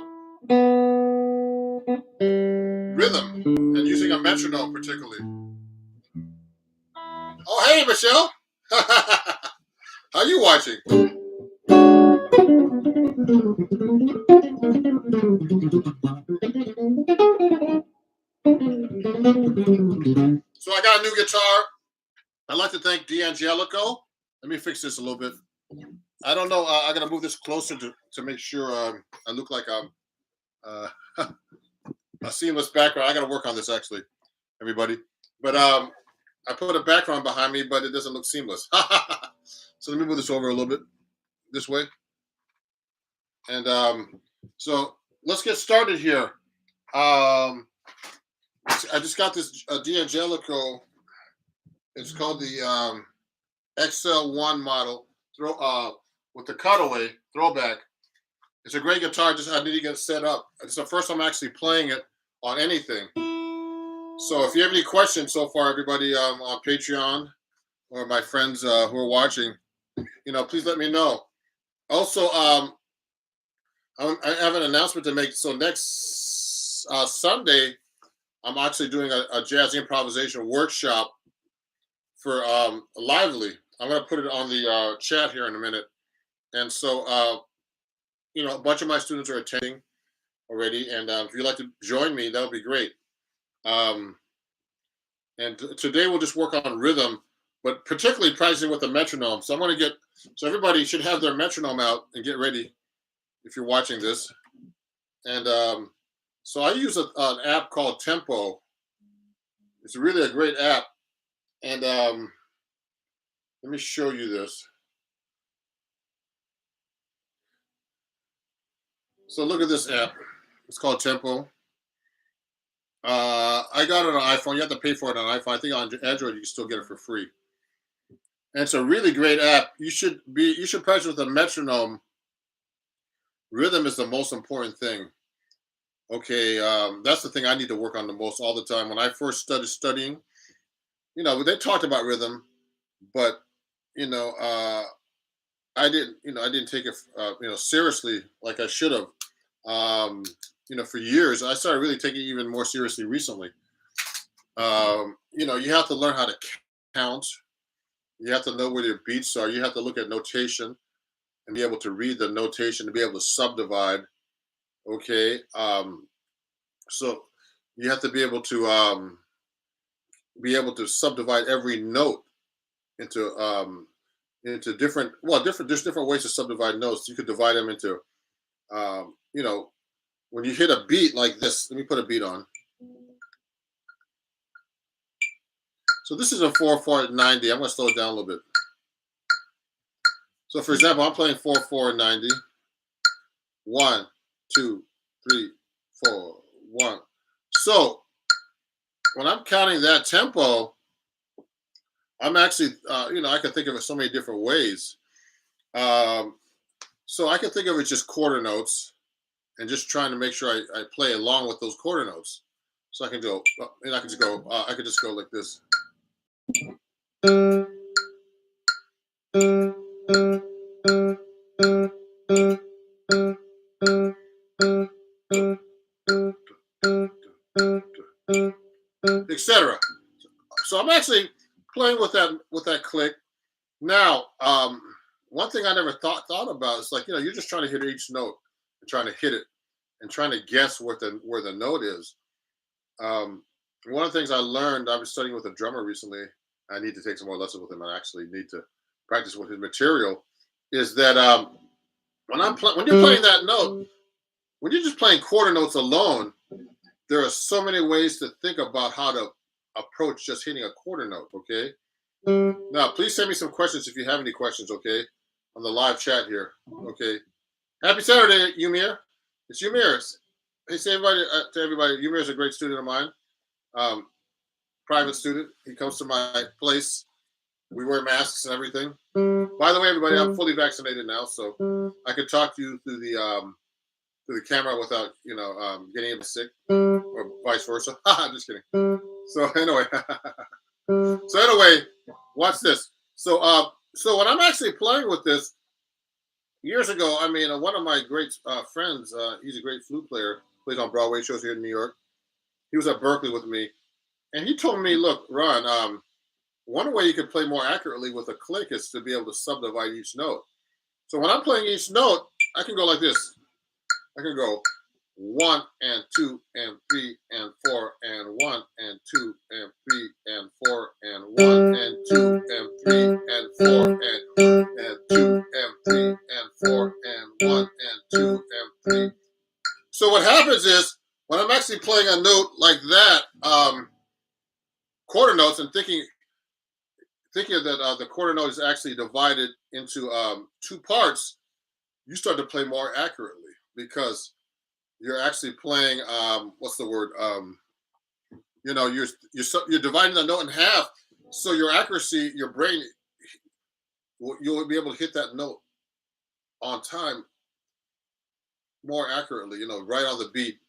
rhythm and using a metronome particularly. Oh, hey, Michelle. How you watching? So I got a new guitar. I'd like to thank D'Angelico. Let me fix this a little bit. I don't know. I got to move this closer to make sure I look like I'm a seamless background. I got to work on this, actually, everybody. But I put a background behind me, but it doesn't look seamless. So let me move this over a little bit this way. And so let's get started here. I just got this D'Angelico. It's called the XL1 model with the cutaway throwback. It's a great guitar. Just I need to get it set up. It's the first time I'm actually playing it on anything. So if you have any questions so far, everybody on Patreon or my friends who are watching, please let me know. Also, I have an announcement to make. So next Sunday, I'm actually doing a jazz improvisation workshop for Lively. I'm going to put it on the chat here in a minute. And so, a bunch of my students are attending already. And if you'd like to join me, that would be great. And today we'll just work on rhythm, but particularly practicing with the metronome. So I'm going to so everybody should have their metronome out and get ready if you're watching this. And so I use an app called Tempo. It's really a great app. And let me show you this. So look at this app. It's called Tempo. I got it on iPhone. You have to pay for it on iPhone. I think on Android you can still get it for free. And it's a really great app. You should practice with a metronome. Rhythm is the most important thing. Okay, that's the thing I need to work on the most all the time. When I first started studying, they talked about rhythm, but I didn't take it seriously like I should have. For years. I started really taking it even more seriously recently. You have to learn how to count. You have to know where your beats are. You have to look at notation and be able to read the notation to be able to subdivide. Okay. So you have to be able to subdivide every note into different. There's different ways to subdivide notes. You could divide them into, when you hit a beat like this. Let me put a beat on. So this is a 4/4 90. I'm going to slow it down a little bit. So for example, I'm playing 4/4 90. 1, 2, 3, 4, 1. So when I'm counting that tempo, I'm actually, I can think of it so many different ways. So I can think of it just quarter notes and just trying to make sure I play along with those quarter notes. So I can go, and I can just go like this. Etc. So I'm actually playing with that click, Now, one thing I never thought about is like, you're just trying to hit each note and trying to hit it and trying to guess where the note is. One of the things I learned, I was studying with a drummer recently. I need to take some more lessons with him. I actually need to practice with his material. Is that when you're playing that note, when you're just playing quarter notes alone, there are so many ways to think about how to approach just hitting a quarter note. Okay. Now, please send me some questions if you have any questions. Okay, on the live chat here. Okay. Happy Saturday, Umir. It's Umir. Hey, say everybody to everybody. Umir is a great student of mine. Private student. He comes to my place. We wear masks and everything. By the way, everybody, I'm fully vaccinated now, so I could talk to you through the camera without getting sick or vice versa. I'm just kidding. So anyway, watch this. So when I'm actually playing with this, years ago, I mean, one of my great friends, he's a great flute player, plays on Broadway shows here in New York. He was at Berkeley with me, and he told me, "Look, Ron, one way you can play more accurately with a click is to be able to subdivide each note. So when I'm playing each note, I can go like this. I can go 1 and 2 and 3 and 4 and 1 and 2 and 3 and 4 and 1 and 2 and 3 and 4 and 2 and 3 and 4 and 1 and 2 and 3." So what happens is when I'm actually playing a note like that, quarter notes, and thinking that the quarter note is actually divided into two parts, you start to play more accurately because you're actually playing what's the word? You're dividing the note in half, so your accuracy, your brain, you'll be able to hit that note on time more accurately. Right on the beat.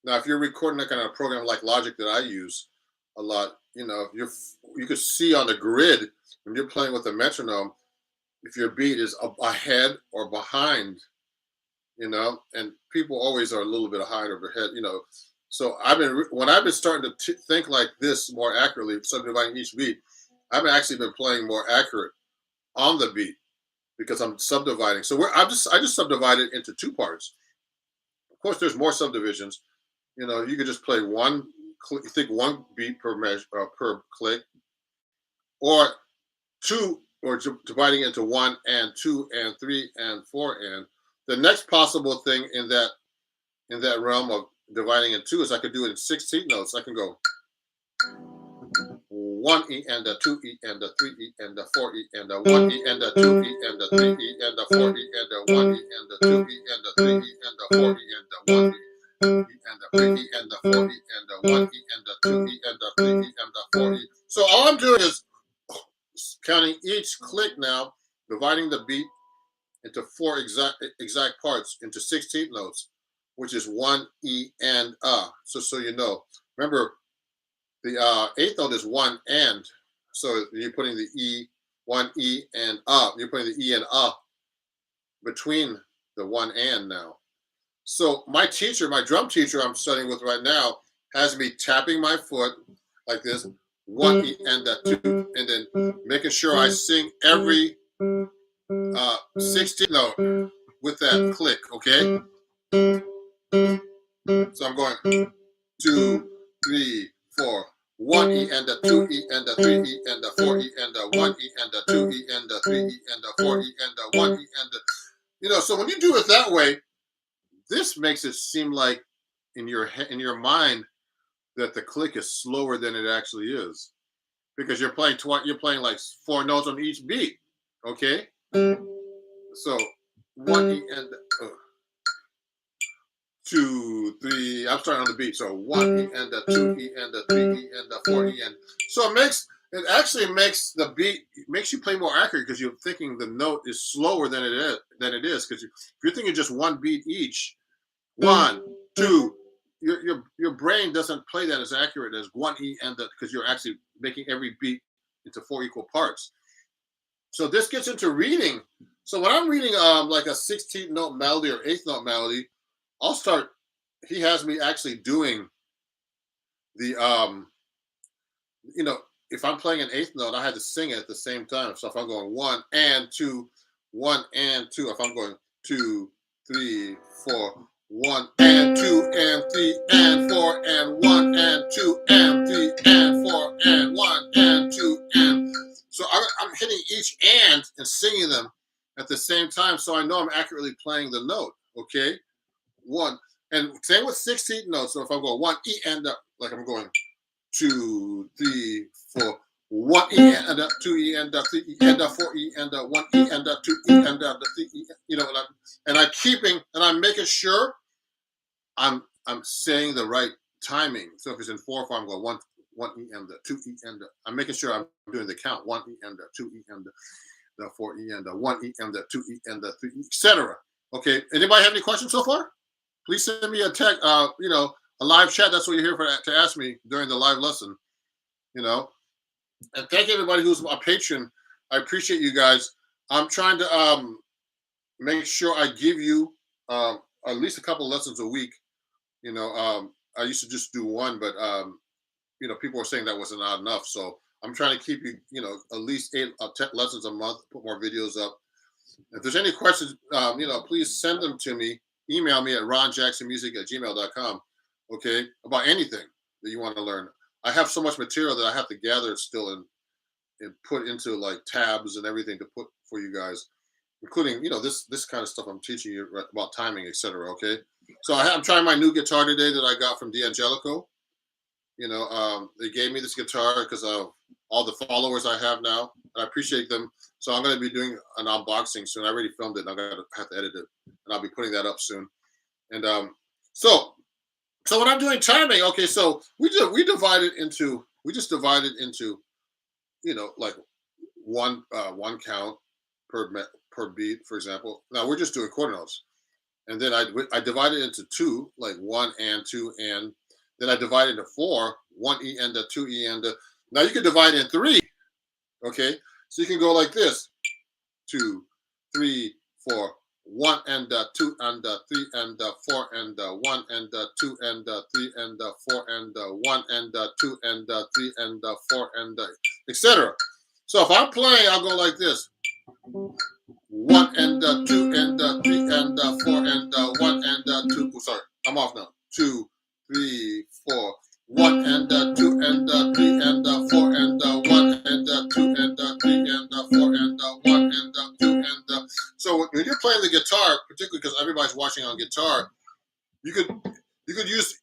Now, if you're recording that kind of program like Logic that I use a lot, you could see on the grid when you're playing with a metronome if your beat is ahead or behind, and people always are a little bit ahead or ahead, So when I've been starting to think like this more accurately, subdividing each beat, I've actually been playing more accurate on the beat because I'm subdividing. So I just subdivided into two parts. Of course, there's more subdivisions. You could just play one beat per measure per click, or two, or dividing into 1 and 2 and 3 and 4 and the next possible thing in that realm of dividing in two is I could do it in 16 notes. I can go 1 E and a 2 E and a 3 E and a 4 E and a 1 E and a 2 E and a 3 E and a 4 E and a 1 E and a 2 E and a 3 E and a 4 E and a 1 E and a 3 E and a 4 E and a 1 E and a 2 E and a 3 E and a 4 E. So all I'm doing is counting each click now, dividing the beat into four exact parts into 16 notes, which is 1 E and So you know. Remember, the eighth note is 1 and. So you're putting the E, 1 E and You're putting the E and between the 1 and now. So my drum teacher I'm studying with right now, has me tapping my foot like this, 1 E and a 2, and then making sure I sing every 16th note with that click, okay? So I'm going 2, 3, 4. 1 E and a 2 E and a 3 E and a 4 E and a 1 E and a 2 E and a 3 E and a 4 E and a 1 E and a. So when you do it that way, this makes it seem like in your mind that the click is slower than it actually is, because you're playing like 4 notes on each beat, okay? So 1 E and 2, 3. I'm starting on the beat. So 1 E and a 2 E and a 3 E and a 4 E and. So it actually makes the beat, makes you play more accurate because you're thinking the note is slower than it is because if you're thinking just one beat each, 1, 2, your brain doesn't play that as accurate as 1 E and because you're actually making every beat into 4 equal parts. So this gets into reading. So when I'm reading like a 16th note melody or 8th note melody, he has me actually doing the if I'm playing an eighth note, I had to sing it at the same time. So if I'm going 1 and 2, 1 and 2, if I'm going 2, 3, 4, 1 and 2 and 3 and 4 and 1 and 2 and 3 and 4 and 1 and 2 and so I'm hitting each and singing them at the same time, so I know I'm accurately playing the note. Okay, 1 and same with 16th notes. So if I'm going 1 E and up, like I'm going 2, 3, 4. 1 E and up, 2 E and up, 3 E and up, 4 E and up, 1 E and up, 2 E and up, 3 E, you know, and I'm making sure I'm saying the right timing. So if it's in 4/4, I'm going 1 E and up, 2 E and up. I'm making sure I'm doing the count. 1 E and up, 2 E and up, 4 E and up, 1 E and up, 2 E and up, 3 E, etc. Okay. Anybody have any questions so far? Please send me a text. A live chat. That's what you're here for, to ask me during the live lesson. You know. And thank you everybody who's a patron. I appreciate you guys. I'm trying to make sure I give you at least a couple of lessons a week. You know, I used to just do one, but people were saying that wasn't not enough. So I'm trying to keep you, at least 8 10 lessons a month. Put more videos up. If there's any questions, please send them to me. Email me at ronjacksonmusic@gmail.com. Okay, about anything that you want to learn. I have so much material that I have to gather still and put into like tabs and everything to put for you guys, including this kind of stuff I'm teaching you about timing, etc. Okay, so I'm trying my new guitar today that I got from D'Angelico. They gave me this guitar because of all the followers I have now, and I appreciate them. So I'm going to be doing an unboxing soon. I already filmed it, and I'm going to have to edit it, and I'll be putting that up soon. And so when I'm doing timing, okay, so we just divided into like one count per beat, for example. Now we're just doing quarter notes, and then I divided into 2, like 1 and 2 and. Then I divide into 4, 1 E and a 2 E and a. Now you can divide in 3. Okay, so you can go like this: 2, 3, 4, 1 and 2 and 3 and 4 and 1 and 2 and 3 and 4 and 1 and 2 and 3 and 4 and etc. So if I'm playing, I'll go like this: 1 and 2 and 3 and 4 and 1 and 2. Oh, sorry, I'm off now. 2, 3, 4, 1 and 2 and 3 and 4 and 1 and 2 and 3 and 4 and 1 and 2 and so when you're playing the guitar, particularly because everybody's watching on guitar, you could use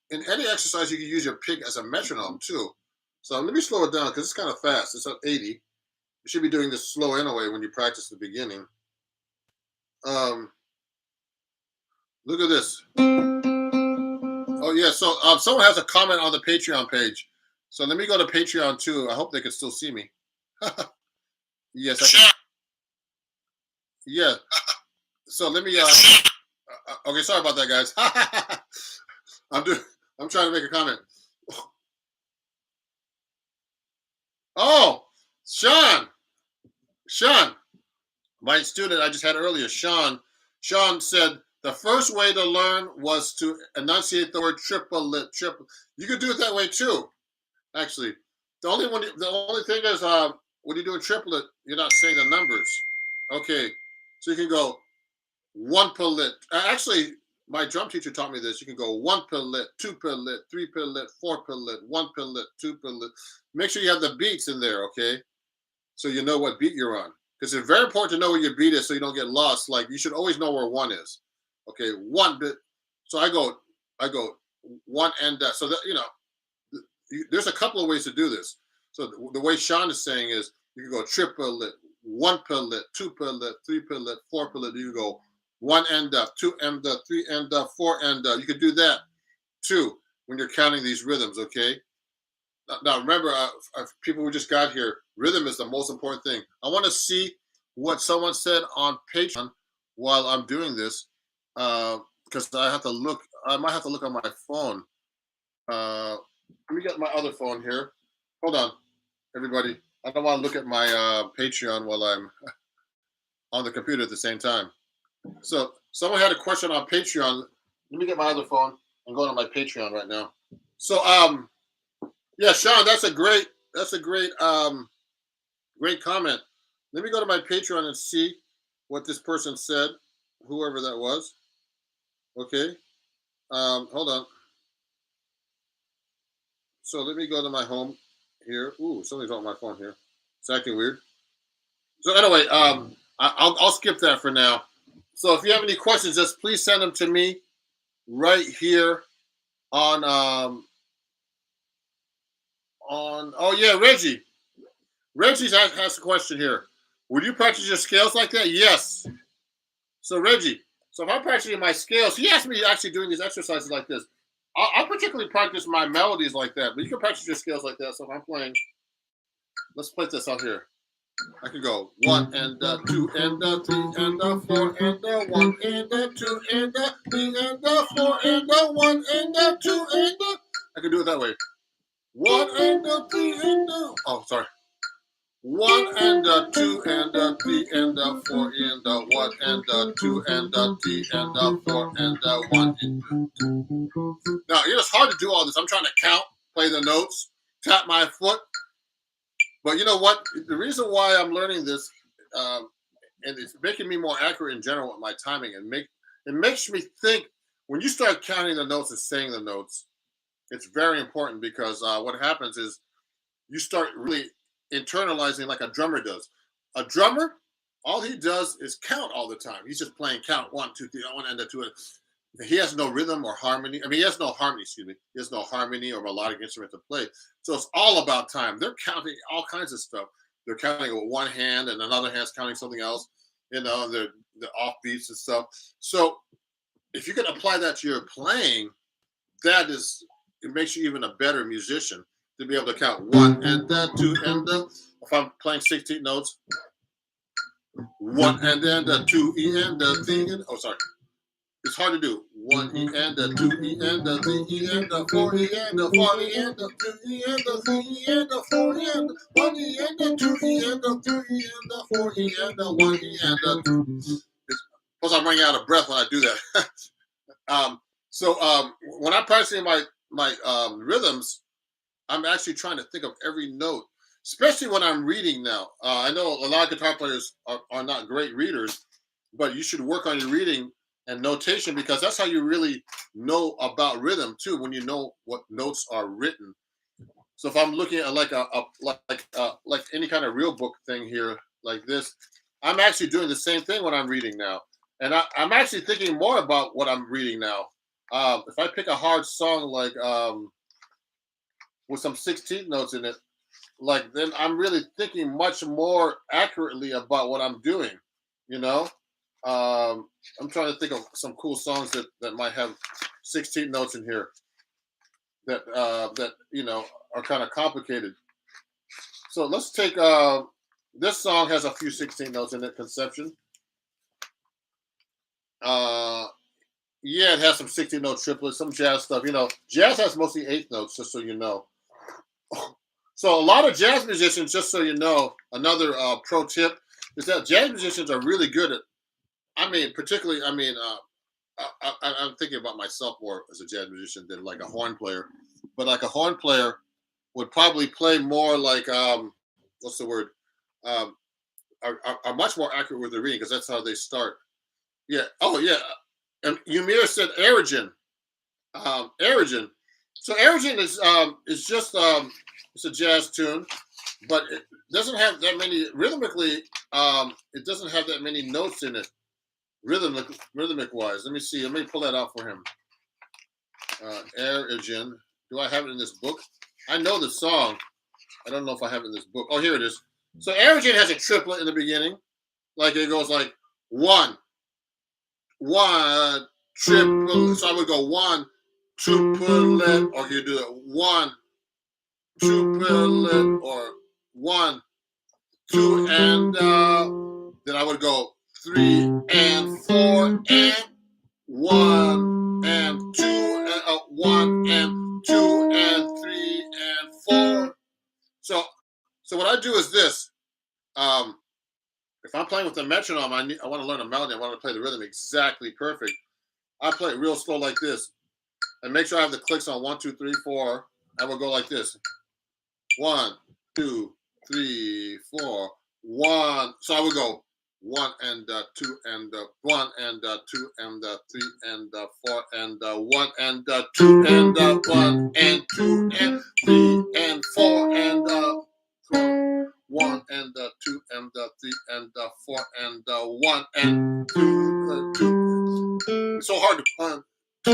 in any exercise you could use your pick as a metronome too. So let me slow it down because it's kind of fast. It's at 80. You should be doing this slow anyway when you practice the beginning. Look at this. Oh yeah, so someone has a comment on the Patreon page. So let me go to Patreon too. I hope they can still see me. Yes, I can. Yeah. So let me okay, sorry about that, guys. I'm trying to make a comment. Oh, Sean, my student I just had earlier, Sean said the first way to learn was to enunciate the word triplet. You could do it that way too. Actually, the only thing is when you're doing triplet, you're not saying the numbers. Okay, so you can go 1 pellet. Actually, my drum teacher taught me this. You can go 1 pellet, 2 pellet, 3 pellet, 4 pellet, 1 pellet, 2 pellet. Make sure you have the beats in there, okay? So you know what beat you're on. Because it's very important to know where your beat is so you don't get lost. Like you should always know where 1 is. Okay, 1 bit. So I go 1 and so that there's a couple of ways to do this. So the way Sean is saying is you can go triplet, 1 pellet, 2 pellet, 3 pellet, 4 pellet. You can go 1 and 2 and 3 and 4 and you can do that too when you're counting these rhythms. Okay. Now remember, people who just got here, rhythm is the most important thing. I want to see what someone said on Patreon while I'm doing this, because I have to look. I might have to look on my phone. Let me get my other phone here. Hold on, everybody. I don't want to look at my Patreon while I'm on the computer at the same time. So someone had a question on Patreon. Let me get my other phone and go to my Patreon right now. So yeah, Sean, that's a great That's a great great comment. Let me go to my Patreon and see what this person said, whoever that was. Okay. Hold on. So let me go to my home here. Ooh, something's on my phone here. It's acting weird. So anyway, I'll skip that for now. So if you have any questions, just please send them to me right here on. Oh yeah, Reggie. Reggie has a question here. Would you practice your scales like that? Yes. So Reggie, so if I'm practicing my scales, he asked me actually doing these exercises like this. I'll particularly practice my melodies like that, but you can practice your scales like that. So if I'm playing, let's play this out here. I can go 1 and 2 and 3 and 4 and 1 and 2 and 3 and 4 and 1 and 2 and I can do it that way. 1 and 3 and oh sorry. 1 and 2 and 3 and 4 and 1 and 2 and 3 and 4 and 1. Now it's hard to do all this. I'm trying to count, play the notes, tap my foot. But you know what? The reason why I'm learning this, and it's making me more accurate in general with my timing, and it makes me think. When you start counting the notes and saying the notes, it's very important because what happens is you start really internalizing like a drummer does. A drummer, all he does is count all the time. He's just playing count 1, 2, 3, 1 and 2. He has no rhythm or harmony. I mean, he has no harmony. Excuse me. He has no harmony or melodic instrument to play. So it's all about time. They're counting all kinds of stuff. They're counting with one hand, and another hand's counting something else. You know, the offbeats and stuff. So if you can apply that to your playing, it makes you even a better musician to be able to count 1 and 2 and if I'm playing 16 notes, 1 and then 2 E and 3 and oh sorry. It's hard to do. 1 E and 2 E and 3 E and 4 E and 4 E and 2 E and 3 E and 4 E and 1 E and 2 E and 3 E and 4 E and 1 E and 2. Plus, I'm running out of breath when I do that. So when I'm practicing my rhythms, I'm actually trying to think of every note, especially when I'm reading now. I know a lot of guitar players are not great readers, but you should work on your reading and notation because that's how you really know about rhythm too. When you know what notes are written. So if I'm looking at like any kind of real book thing here like this, I'm actually doing the same thing when I'm reading now, and I'm actually thinking more about what I'm reading now. If I pick a hard song like with some 16th notes in it, like then I'm really thinking much more accurately about what I'm doing. You know. I'm trying to think of some cool songs that might have 16 notes in here that are kind of complicated. So let's take this song has a few 16 notes in it, Conception. Yeah, it has some 16 note triplets, some jazz stuff. Jazz has mostly 8th notes, just so you know. So a lot of jazz musicians, just so you know, another pro tip is that jazz musicians are really good at I'm thinking about myself more as a jazz musician than like a horn player. But like a horn player would probably play more like what's the word? Are much more accurate with the reading because that's how they start. Yeah. Oh yeah. And Ymir said Aerogen. Aerogen. So Aerogen is just it's a jazz tune, but it doesn't have that many rhythmically. It doesn't have that many notes in it. Rhythmic wise, let me see. Let me pull that out for him. Aerogen. Do I have it in this book? I know the song. I don't know if I have it in this book. Oh, here it is. So Aerogen has a triplet in the beginning. Like it goes like 1, 1, triple. So I would go 1, triplet, or you do it 1, triplet, or 1, 2, and then I would go 3 and 4 and 1 and 2 and 1 and 2 and 3 and 4. So what I do is this. If I'm playing with a metronome, I want to learn a melody. I want to play the rhythm exactly perfect. I play it real slow like this, and make sure I have the clicks on 1, 2, 3, 4. I will go like this. 1, 2, 3, 4, 1. So I would go 1 and 2 and 1 and 2 and 3 and 4 and 1 and 2 and 1 and 2 and 3 and 4 and 1 and 2 and 3 and 4 and 1 and 2. It's so hard to pun. 3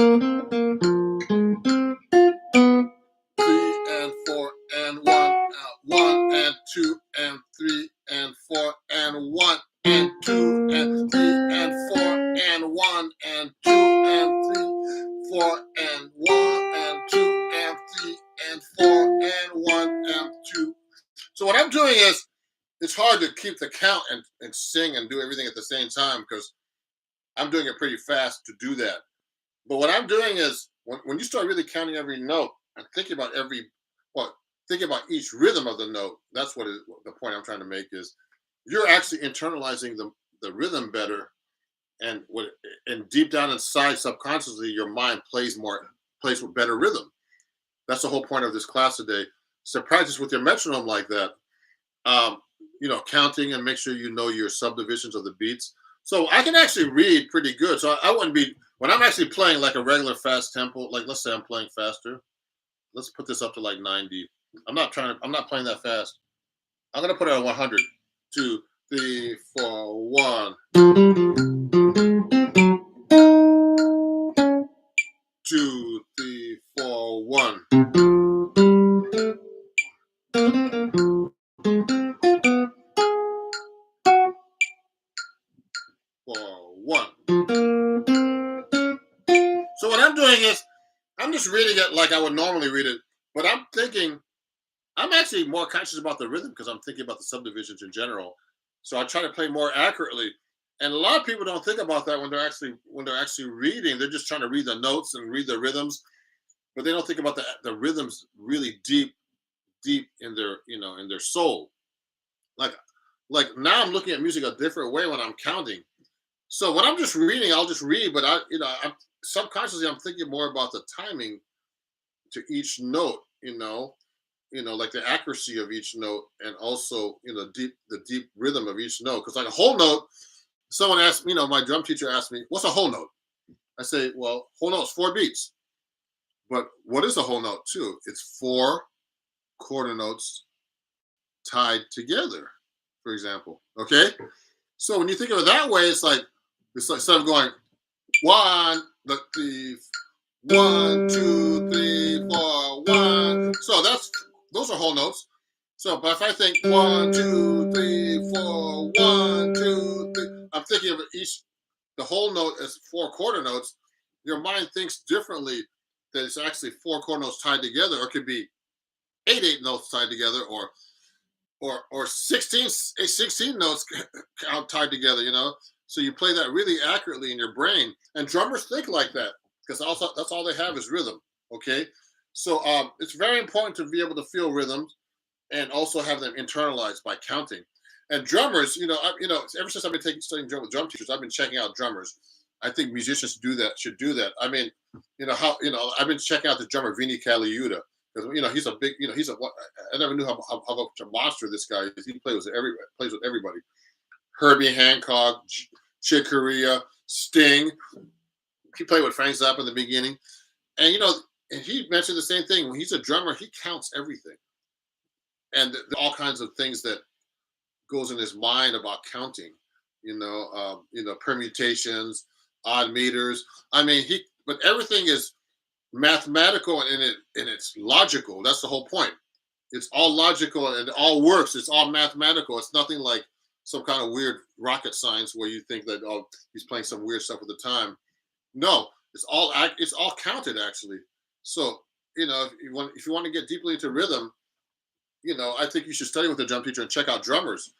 and 4 and 1 and 2 and 3 and 4 and 1 and 2 and 3 and 4 and 1 and 2 and 3, 4 and 1 and 2 and 3 and 4 and 1 and 2. So what I'm doing is, it's hard to keep the count and sing and do everything at the same time because I'm doing it pretty fast to do that. But what I'm doing is, when you start really counting every note and thinking about thinking about each rhythm of the note, that's the point I'm trying to make is, you're actually internalizing the rhythm better, and deep down inside subconsciously, your mind plays with better rhythm. That's the whole point of this class today. So practice with your metronome like that. Counting and make sure you know your subdivisions of the beats. So I can actually read pretty good. So I wouldn't be, when I'm actually playing like a regular fast tempo, like let's say I'm playing faster. Let's put this up to like 90. I'm not playing that fast. I'm going to put it at 100. 2, 3, 4, 1. 2, 3, 4, 1. 4, 1. So what I'm doing is, I'm just reading it like I would normally read it, but I'm actually more conscious about the rhythm because I'm thinking about the subdivisions in general. So I try to play more accurately. And a lot of people don't think about that when they're actually reading. They're just trying to read the notes and read the rhythms, but they don't think about the rhythms really deep in their soul. Like now I'm looking at music a different way when I'm counting. So when I'm just reading, I'll just read, but I'm subconsciously I'm thinking more about the timing to each note, like the accuracy of each note, and also the deep rhythm of each note. Because like a whole note, someone asked me, my drum teacher asked me, "What's a whole note?" I say, "Well, whole note's 4 beats." But what is a whole note too? It's 4 quarter notes tied together, for example. Okay, so when you think of it that way, it's like instead of going 1, 2, 3, 4, 1. So those are whole notes. So, but if I think 1, 2, 3, 4, 1, 2, 3, I'm thinking of the whole note as 4 quarter notes. Your mind thinks differently, that it's actually 4 quarter notes tied together, or it could be 8 notes tied together, or 16 notes tied together. So you play that really accurately in your brain, and drummers think like that because that's all they have is rhythm. Okay, so it's very important to be able to feel rhythms and also have them internalized by counting. And drummers, ever since I've been studying drum with drum teachers, I've been checking out drummers. I think musicians should do that. I mean, I've been checking out the drummer Vinny Caliuta because he's a big, I never knew how much a monster this guy is. He plays with everybody. Herbie Hancock, Chick Corea, Sting. He played with Frank Zappa in the beginning, and and he mentioned the same thing. When he's a drummer, he counts everything, and all kinds of things that goes in his mind about counting. Permutations, odd meters. I mean, but everything is mathematical and it's logical. That's the whole point. It's all logical and it all works. It's all mathematical. It's nothing like some kind of weird rocket science where you think that he's playing some weird stuff at the time. No, it's all counted actually. So if you want to get deeply into rhythm, I think you should study with a drum teacher and check out drummers.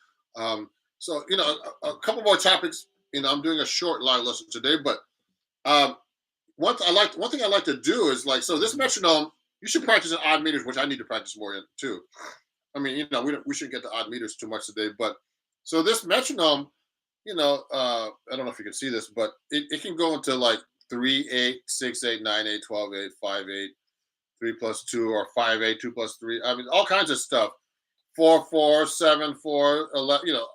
So a couple more topics. I'm doing a short live lesson today, but one thing I like to do is so this metronome. You should practice in odd meters, which I need to practice more in too. I mean, we shouldn't get to odd meters too much today, but so this metronome, I don't know if you can see this, but it can go into like 3/8, 6/8, 9/8, 12/8, 5/8, 3 + 2, or 5/8, 2 + 3. I mean, all kinds of stuff. 4-4, 7-4,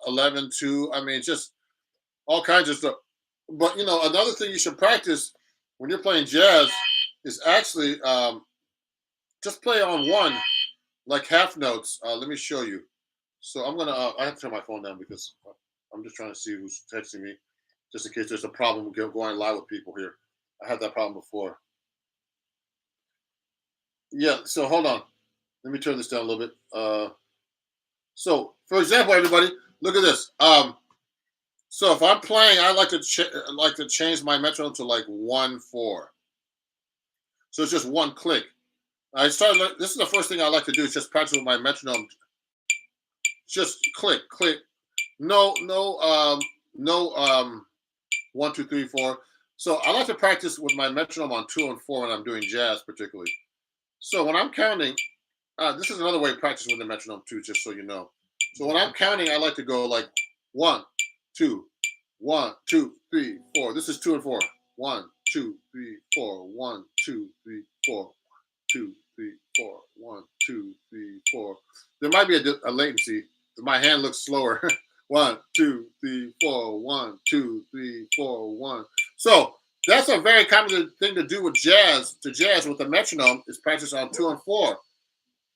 11-2. I mean, just all kinds of stuff. But another thing you should practice when you're playing jazz is actually just play on one, like half notes. Let me show you. So I'm gonna. I have to turn my phone down because I'm just trying to see who's texting me, just in case there's a problem going live with people here. I had that problem before. Yeah. So hold on. Let me turn this down a little bit. So for example, everybody, look at this. So if I'm playing, I like to change my metronome to like 1-4. So it's just one click. This is the first thing I like to do is just practice with my metronome. Just click. No, 1, 2, 3, 4. So I like to practice with my metronome on 2 and 4 when I'm doing jazz, particularly. So when I'm counting, this is another way to practice with the metronome too, just so you know. So when I'm counting, I like to go like 1, 2, 1, 2, 3, 4. This is 2 and 4. 1, 2, 3, 4. 1, 2, 3, 4. 2, 3, 4. 1, 2, 3, 4. There might be a latency. My hand looks slower. 1, 2, 3, 4. 1, 2, 3, 4. 1. So that's a very common thing to do with jazz. To jazz with the metronome is practice on 2 and 4.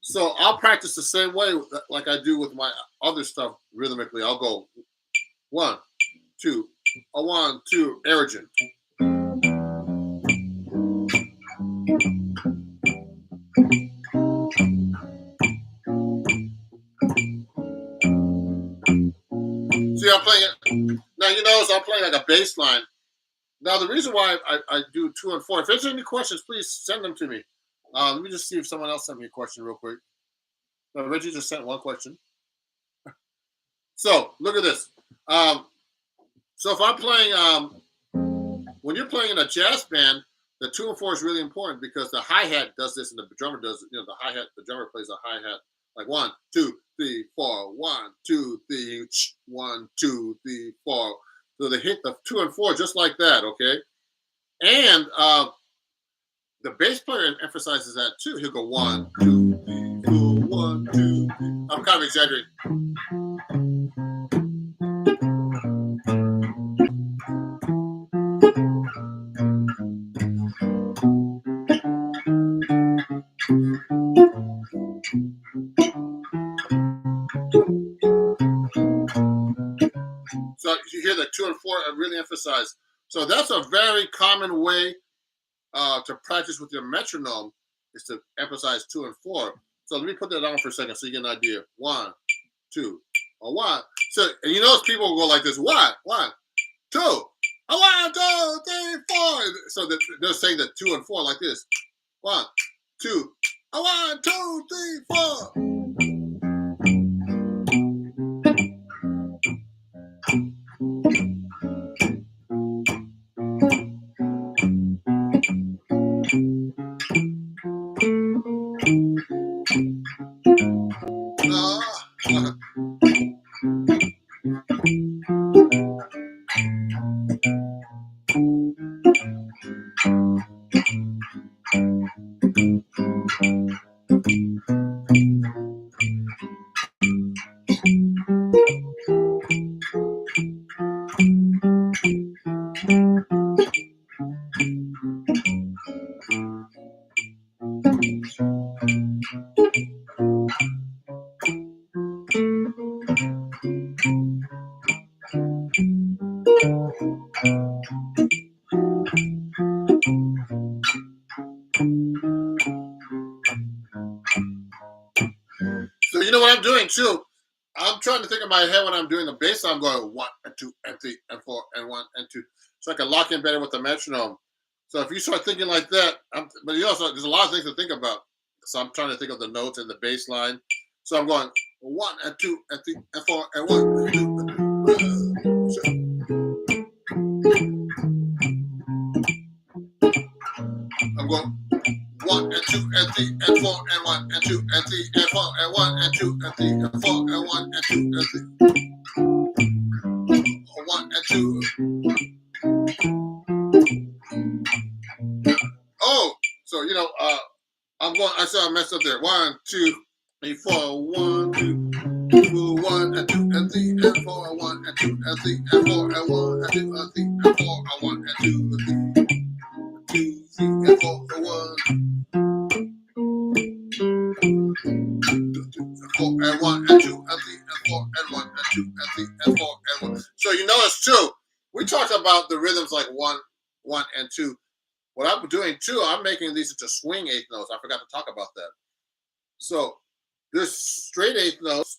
So I'll practice the same way like I do with my other stuff rhythmically. I'll go 1, 2, 1, 2, Aerogen. See, I'm playing it. Now, so I'm playing like a bass line. Now, the reason why I do 2 and 4, if there's any questions, please send them to me. Let me just see if someone else sent me a question real quick. No, Reggie just sent one question. So, look at this. So, if I'm playing, when you're playing in a jazz band, the 2 and 4 is really important because the hi-hat does this and the drummer does it. The hi-hat, the drummer plays a hi-hat. Like 1, 2, 3, 4. 1, 2, 3. 1, 2, 3, 4. So they hit the 2 and 4 just like that, okay? And the bass player emphasizes that too. He'll go 1, 2, 3, 4. 1, 2, 3. I'm kind of exaggerating. So you hear the 2 and 4 are really emphasized. So that's a very common way to practice with your metronome is to emphasize 2 and 4. So let me put that on for a second so you get an idea. 1, 2, 1. So and people will go like this. 1, 1, 2, 1, 2, 3, 4. So they're saying the 2 and 4 like this. 1, 2, 1, 2, 3, 4. So you know what I'm doing too? I'm trying to think in my head when I'm doing the bass. I'm going 1 and 2 and 3 and 4 and 1 and 2, so I can lock in better with the metronome. So if you start thinking like that, but there's a lot of things to think about. So I'm trying to think of the notes and the bass line. So I'm going 1 and 2 and 3 and 4 and 1 and 2 and 3. I'm going 1 and 2 and 3 and 4 and 1 and 2 and 3 and 4 and 1 and 2 and 3 and 4 and 1 and 2 and 3. 1 and 2. Oh, so I'm going. I saw I messed up there. 1, 2, 3, 4. 1, 2. 1 and 2 and 3 and 4 and 1 and 2 and 3 and 4 and 1 and 2 and 3 and 4 and 1 and 2 and 3 2 3 and 4 and 1 4 and 1 and 2 and 3 and 4 and 1 and 2 and 3 and 4 and 1. So you notice too, we talked about the rhythms like 1, 1 and 2. What I'm doing too, I'm making these into swing eighth notes. I forgot to talk about that. So there's straight eighth notes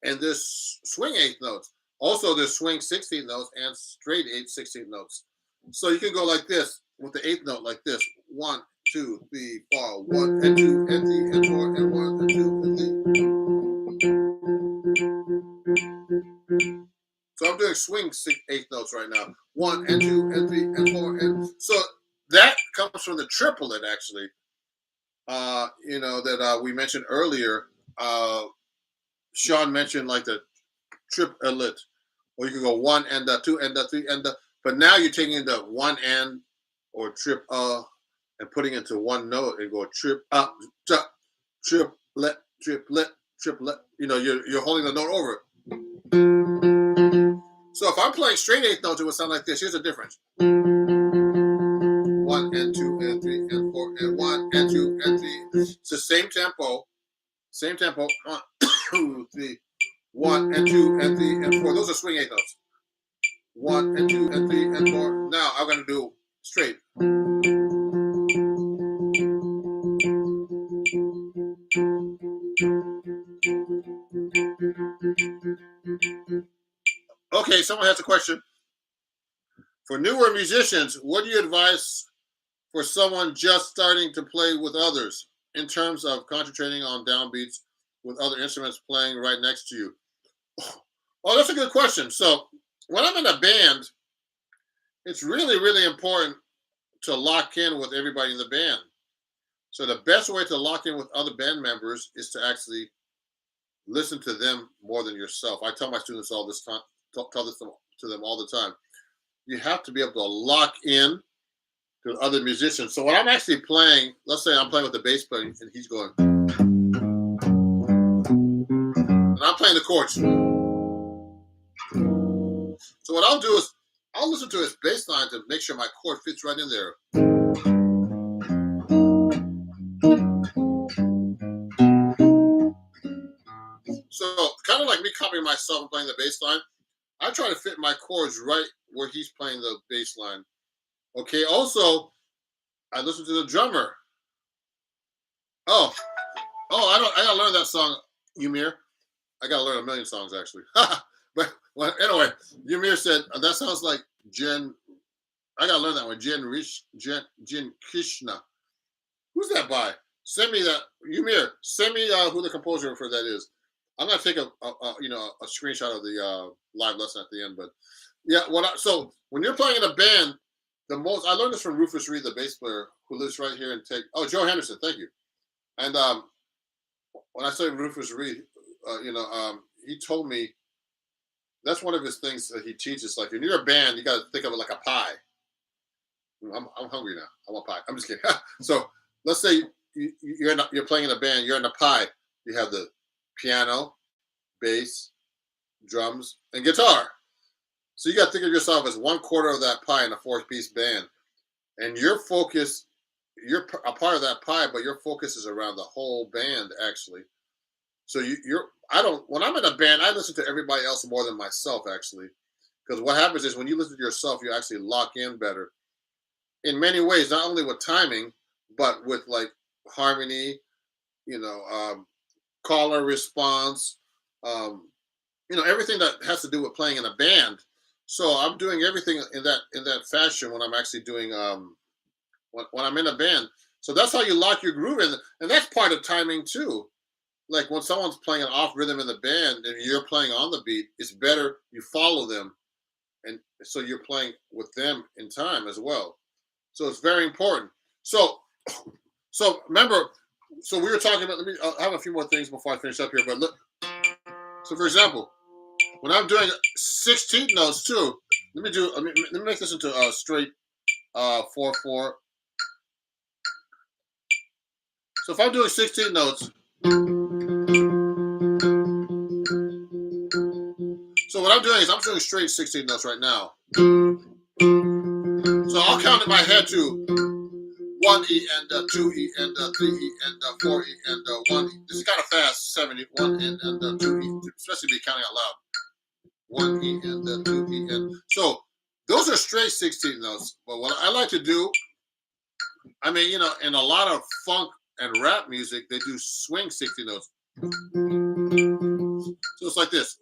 and there's swing eighth notes. Also, there's swing 16th notes and straight 16th notes. So you can go like this with the eighth note, like this: 1, 2, 3, 4, 1 and 2 and 3 and 4 and 1 and 2 and 3. So I'm doing swing eighth notes right now: 1 and 2 and 3 and 4 and so that comes from the triplet actually. That we mentioned earlier. Sean mentioned like the triplet, or you can go 1 and 2 and 3 and but now you're taking the 1 and or trip and putting into one note and go triplet. You're holding the note over it. So if I'm playing straight eighth notes, it would sound like this. Here's the difference: 1 and 2 and 3 and 4 and 1 and 2 and 3. It's the same tempo. 1, 2, 3, 1 and 2 and 3 and 4. Those are swing eighth notes. 1 and 2 and 3 and 4. Now I'm going to do straight. Okay, someone has a question. For newer musicians, what do you advise for someone just starting to play with others in terms of concentrating on downbeats with other instruments playing right next to you? Oh, that's a good question. So when I'm in a band, it's really, really important to lock in with everybody in the band. So the best way to lock in with other band members is to actually listen to them more than yourself. I tell my students all this time, tell this to them all the time. You have to be able to lock in to other musicians. So when I'm actually playing, let's say I'm playing with the bass player and he's going, and I'm playing the chords. So what I'll do is I'll listen to his bass line to make sure my chord fits right in there. So kind of like me copying myself and playing the bass line, I try to fit my chords right where he's playing the bass line. Okay, also, I listen to the drummer. I gotta learn that song, Ymir. I gotta learn a million songs actually. But anyway, Ymir said that sounds like Jen. I gotta learn that one. Jen Krishna. Who's that by? Send me that, Ymir. Send me who the composer for that is. I'm gonna take a screenshot of the live lesson at the end. But yeah, so when you're playing in a band, I learned this from Rufus Reed, the bass player who lives right here in Joe Henderson. Thank you. And when I say Rufus Reed, he told me that's one of his things that he teaches. Like, when you're a band, you got to think of it like a pie. I'm hungry now. I want pie. I'm just kidding. So let's say you're playing in a band. You're in a pie. You have the piano, bass, drums, and guitar. So you got to think of yourself as 1/4 of that pie in a 4-piece band, and your focus. You're a part of that pie, but your focus is around the whole band, actually. So when I'm in a band, I listen to everybody else more than myself, actually. Because what happens is when you listen to yourself, you actually lock in better. In many ways, not only with timing, but with like harmony, caller response, everything that has to do with playing in a band. So I'm doing everything in that fashion when I'm actually doing when I'm in a band. So that's how you lock your groove in. And that's part of timing too. Like when someone's playing an off rhythm in the band and you're playing on the beat, it's better you follow them. And so you're playing with them in time as well. So it's very important. So remember, so we were talking about, I have a few more things before I finish up here, but look. So for example, when I'm doing 16th notes too, let me make this into a straight 4/4. So if I'm doing 16 notes, So what I'm doing is I'm doing straight 16 notes right now. So I'll count in my head to 1 E and 2 E and 3 E and 4 E and 1 E. This is kind of fast. 1 E and 2 E, especially if you're counting out loud. 1 E and 2 E and so those are straight 16 notes. But what I like to do, I mean, you know, in a lot of funk and rap music, they do swing 16 notes. So it's like this.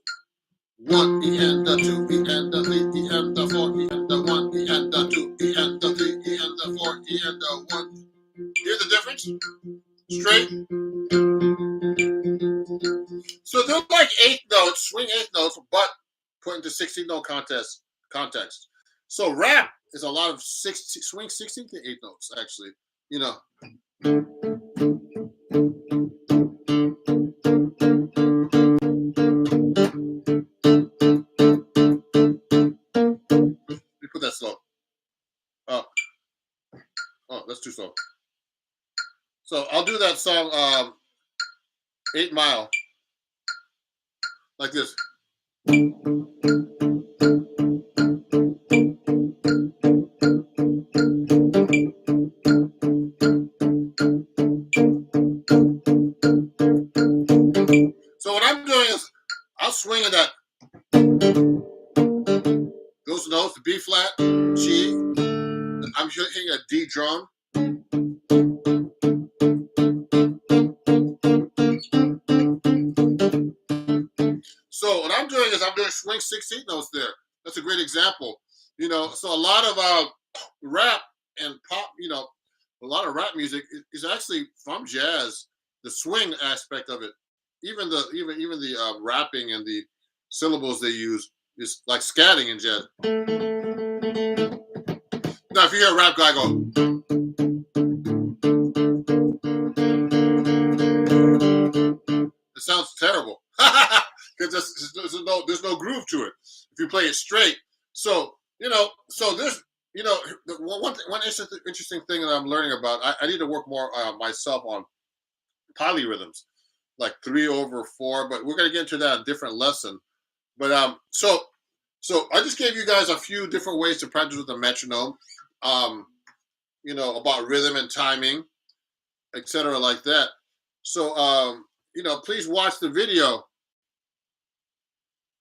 1 E and 2 E and 3 E and 4 E and 1 E and 2 E and 3 E and 4 E and 1. Hear the difference? Straight. So they're like 8 notes, swing 8 notes, but put into 16 note context. So rap is a lot of swing 16 to 8 notes, actually. You know. Let me put that slow. Oh, that's too slow. So I'll do that song 8 Mile. Like this. So what I'm doing is I'll swing at that. Those notes, the B flat, G. I'm hitting a D drum. So what I'm doing is I'm doing swing 16 notes there. That's a great example. You know, so a lot of rap and pop, you know, a lot of rap music is actually from jazz. The swing aspect of it, even the rapping and the syllables they use is like scatting in jazz. Now, if you hear a rap guy go, it sounds terrible because there's no groove to it. If you play it straight, so you know, so there's you know one interesting thing that I'm learning about. I need to work more myself on polyrhythms, like 3/4. But we're gonna get into that in a different lesson. But so I just gave you guys a few different ways to practice with the metronome. You know, about rhythm and timing, etc., like that. So you know, please watch the video.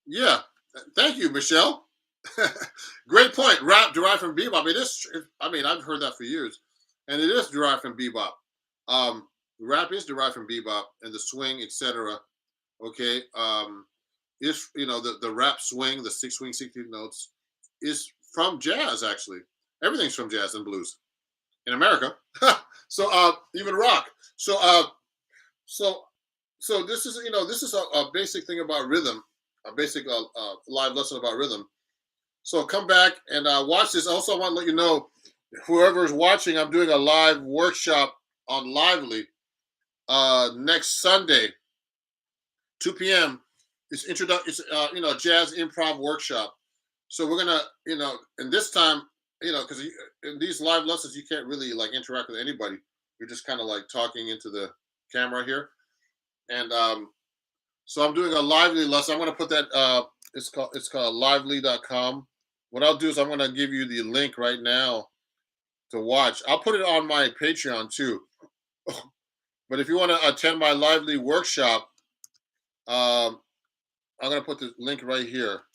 Yeah, thank you, Michelle. Great point. Rap derived from bebop. It is. I mean, I've heard that for years, and it is derived from bebop. Rap is derived from bebop and the swing, etc. Okay. If you know the rap swing, the 16 notes, is from jazz. Actually, everything's from jazz and blues in America. So even rock. So this is this is a basic thing about rhythm, a basic live lesson about rhythm. So come back and watch this. Also, I want to let you know, whoever is watching, I'm doing a live workshop on Lively next Sunday, 2 p.m. It's jazz improv workshop. So we're gonna and this time because in these live lessons you can't really like interact with anybody. You're just kind of like talking into the camera here, and so I'm doing a Lively lesson. I'm gonna put that. It's called lively.com. What I'll do is I'm going to give you the link right now to watch. I'll put it on my Patreon too. But if you want to attend my Lively workshop, I'm going to put the link right here.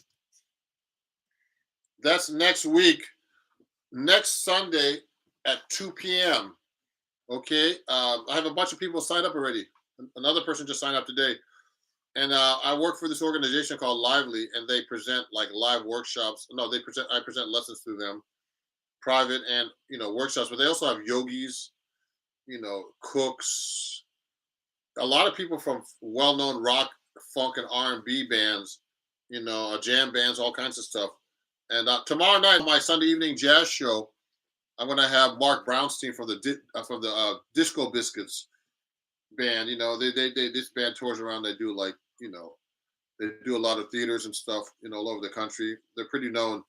That's next week, next Sunday at 2 p.m. Okay. I have a bunch of people signed up already. Another person just signed up today. And I work for this organization called Lively, and they present like live workshops. No, I present lessons through them, private and workshops. But they also have yogis, cooks, a lot of people from well-known rock, funk, and R&B bands, jam bands, all kinds of stuff. And tomorrow night, my Sunday evening jazz show, I'm going to have Mark Brownstein from the Disco Biscuits band. This band tours around. They do like they do a lot of theaters and stuff all over the country. They're pretty known.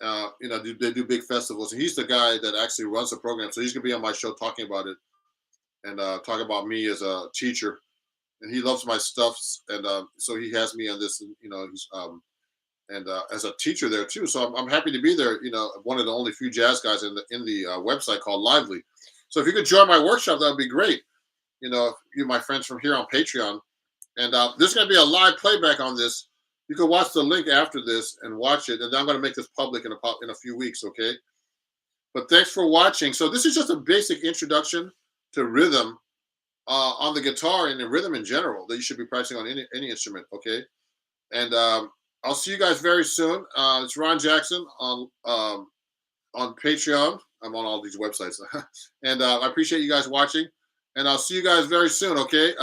They do big festivals, and he's the guy that actually runs the program. So he's gonna be on my show talking about it and talk about me as a teacher. And he loves my stuff, and so he has me on this. He's and as a teacher there too. So I'm happy to be there. One of the only few jazz guys in the website called Lively. So if you could join my workshop, that would be great. You, my friends from here on Patreon, and there's going to be a live playback on this. You can watch the link after this and watch it, and then I'm going to make this public in a few weeks. Okay. But thanks for watching. So this is just a basic introduction to rhythm on the guitar and the rhythm in general that you should be practicing on any instrument. Okay. And I'll see you guys very soon. It's Ron Jackson on Patreon. I'm on all these websites. And I appreciate you guys watching. And I'll see you guys very soon, okay?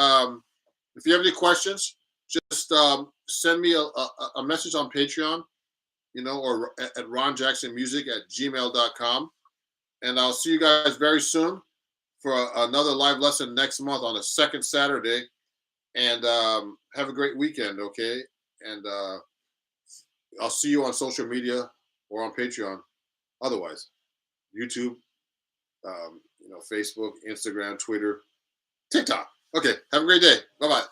If you have any questions, just send me a message on Patreon, or at ronjacksonmusic@gmail.com. And I'll see you guys very soon for another live lesson next month on the second Saturday. And have a great weekend, okay? And I'll see you on social media or on Patreon. Otherwise, YouTube, Facebook, Instagram, Twitter, TikTok. Okay, have a great day. Bye-bye.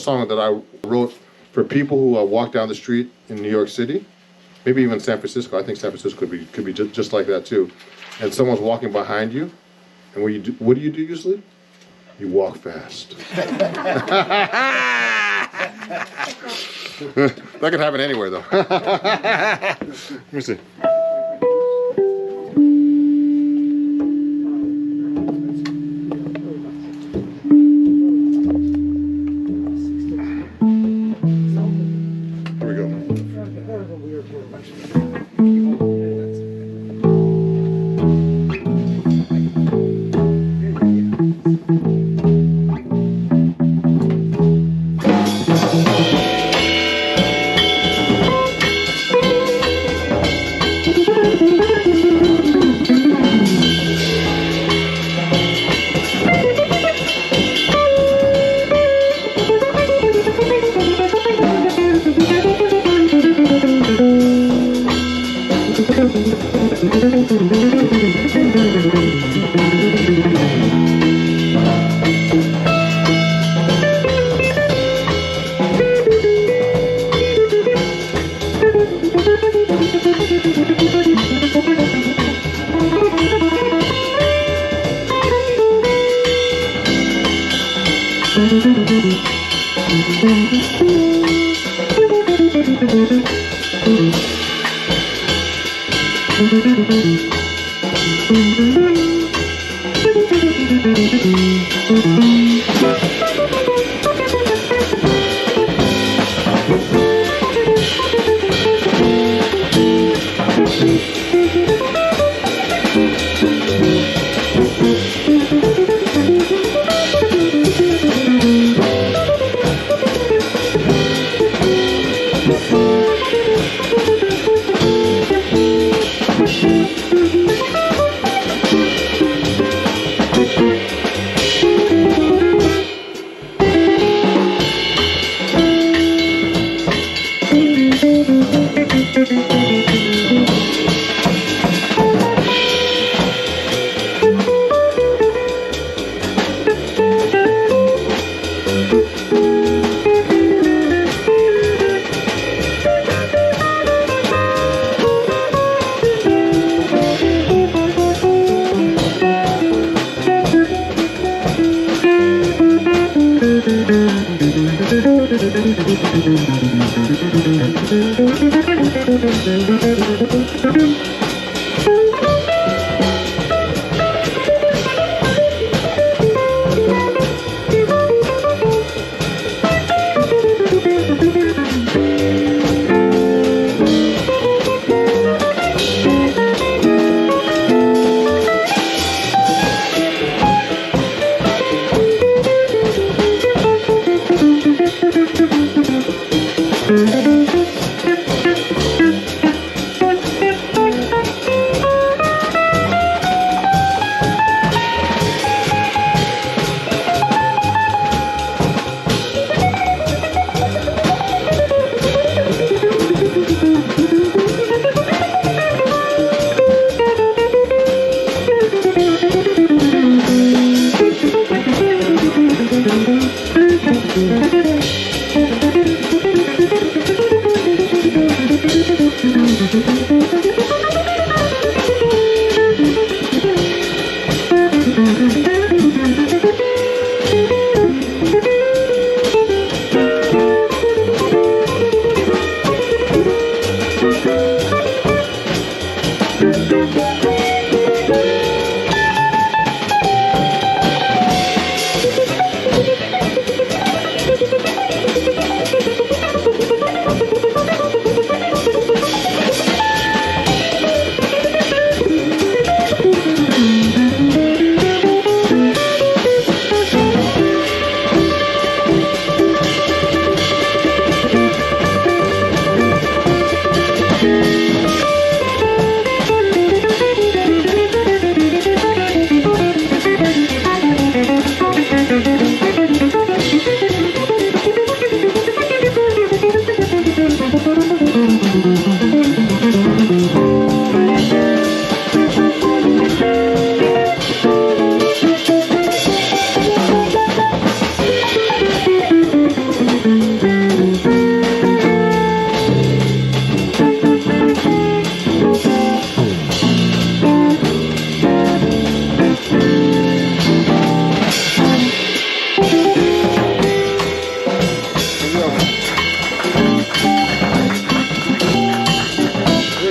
song that I wrote for people who walk down the street in New York City, maybe even San Francisco. I think San Francisco could be just like that too. And someone's walking behind you, and what do you do usually? You walk fast. That could happen anywhere, though. Let me see. Here we go.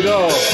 go.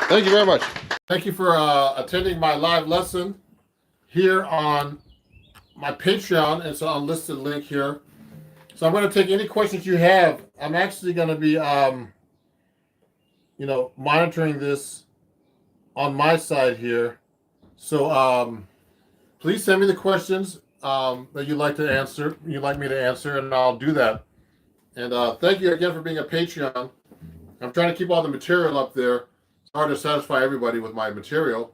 Thank you very much. Thank you for attending my live lesson here on my Patreon. It's an unlisted link here. So I'm going to take any questions you have. I'm actually going to be, monitoring this on my side here. So please send me the questions that you'd like to answer. You'd like me to answer, and I'll do that. And thank you again for being a Patreon. I'm trying to keep all the material up there. It's hard to satisfy everybody with my material,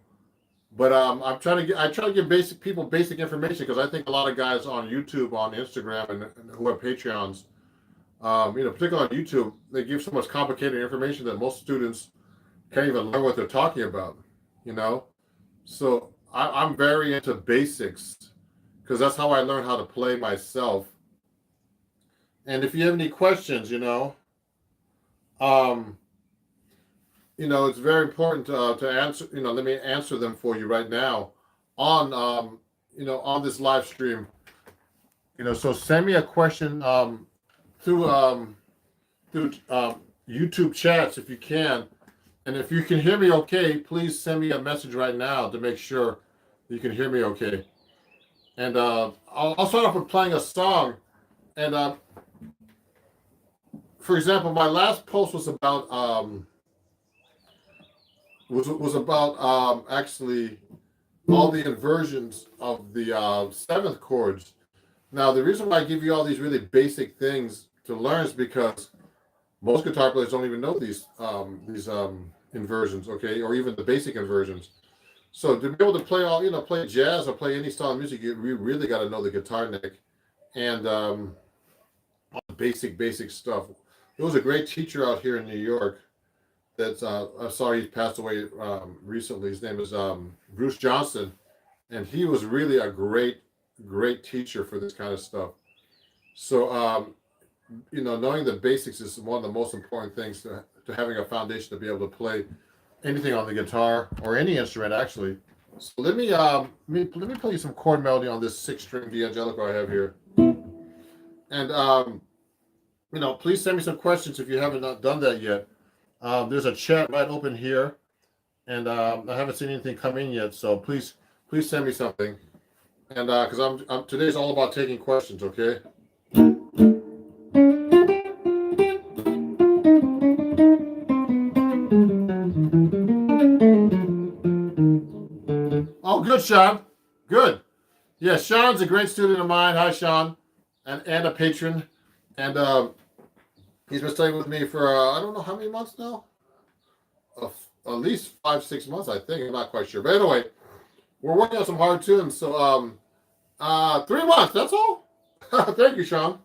but I try to give basic information because I think a lot of guys on YouTube, on Instagram, and who have Patreons, particularly on YouTube, they give so much complicated information that most students can't even learn what they're talking about. So I'm very into basics because that's how I learned how to play myself. And if you have any questions, it's very important to answer. Let me answer them for you right now on on this live stream. So send me a question through YouTube chats if you can, and if you can hear me okay, please send me a message right now to make sure you can hear me okay. And I'll start off with playing a song. And for example, my last post was about actually all the inversions of the seventh chords. Now, the reason why I give you all these really basic things to learn is because most guitar players don't even know these inversions, okay, or even the basic inversions. So to be able to play play jazz or play any style of music, you really got to know the guitar neck and all the basic stuff. There was a great teacher out here in New York that's I'm sorry he passed away recently. His name is Bruce Johnson, and he was really a great teacher for this kind of stuff. So knowing the basics is one of the most important things to having a foundation to be able to play anything on the guitar or any instrument actually. So let me play you some chord melody on this 6-string D'Angelico I have here. And please send me some questions if you haven't done that yet. There's a chat right open here, and I haven't seen anything come in yet. So please send me something, and because today's all about taking questions. Okay. Oh, good, Sean. Good. Yeah, Sean's a great student of mine. Hi, Sean, and a patron, and he's been studying with me for I don't know how many months now. At least 5-6 months, I think. I'm not quite sure, but anyway, we're working on some hard tunes. So 3 months. That's all. Thank you, Sean.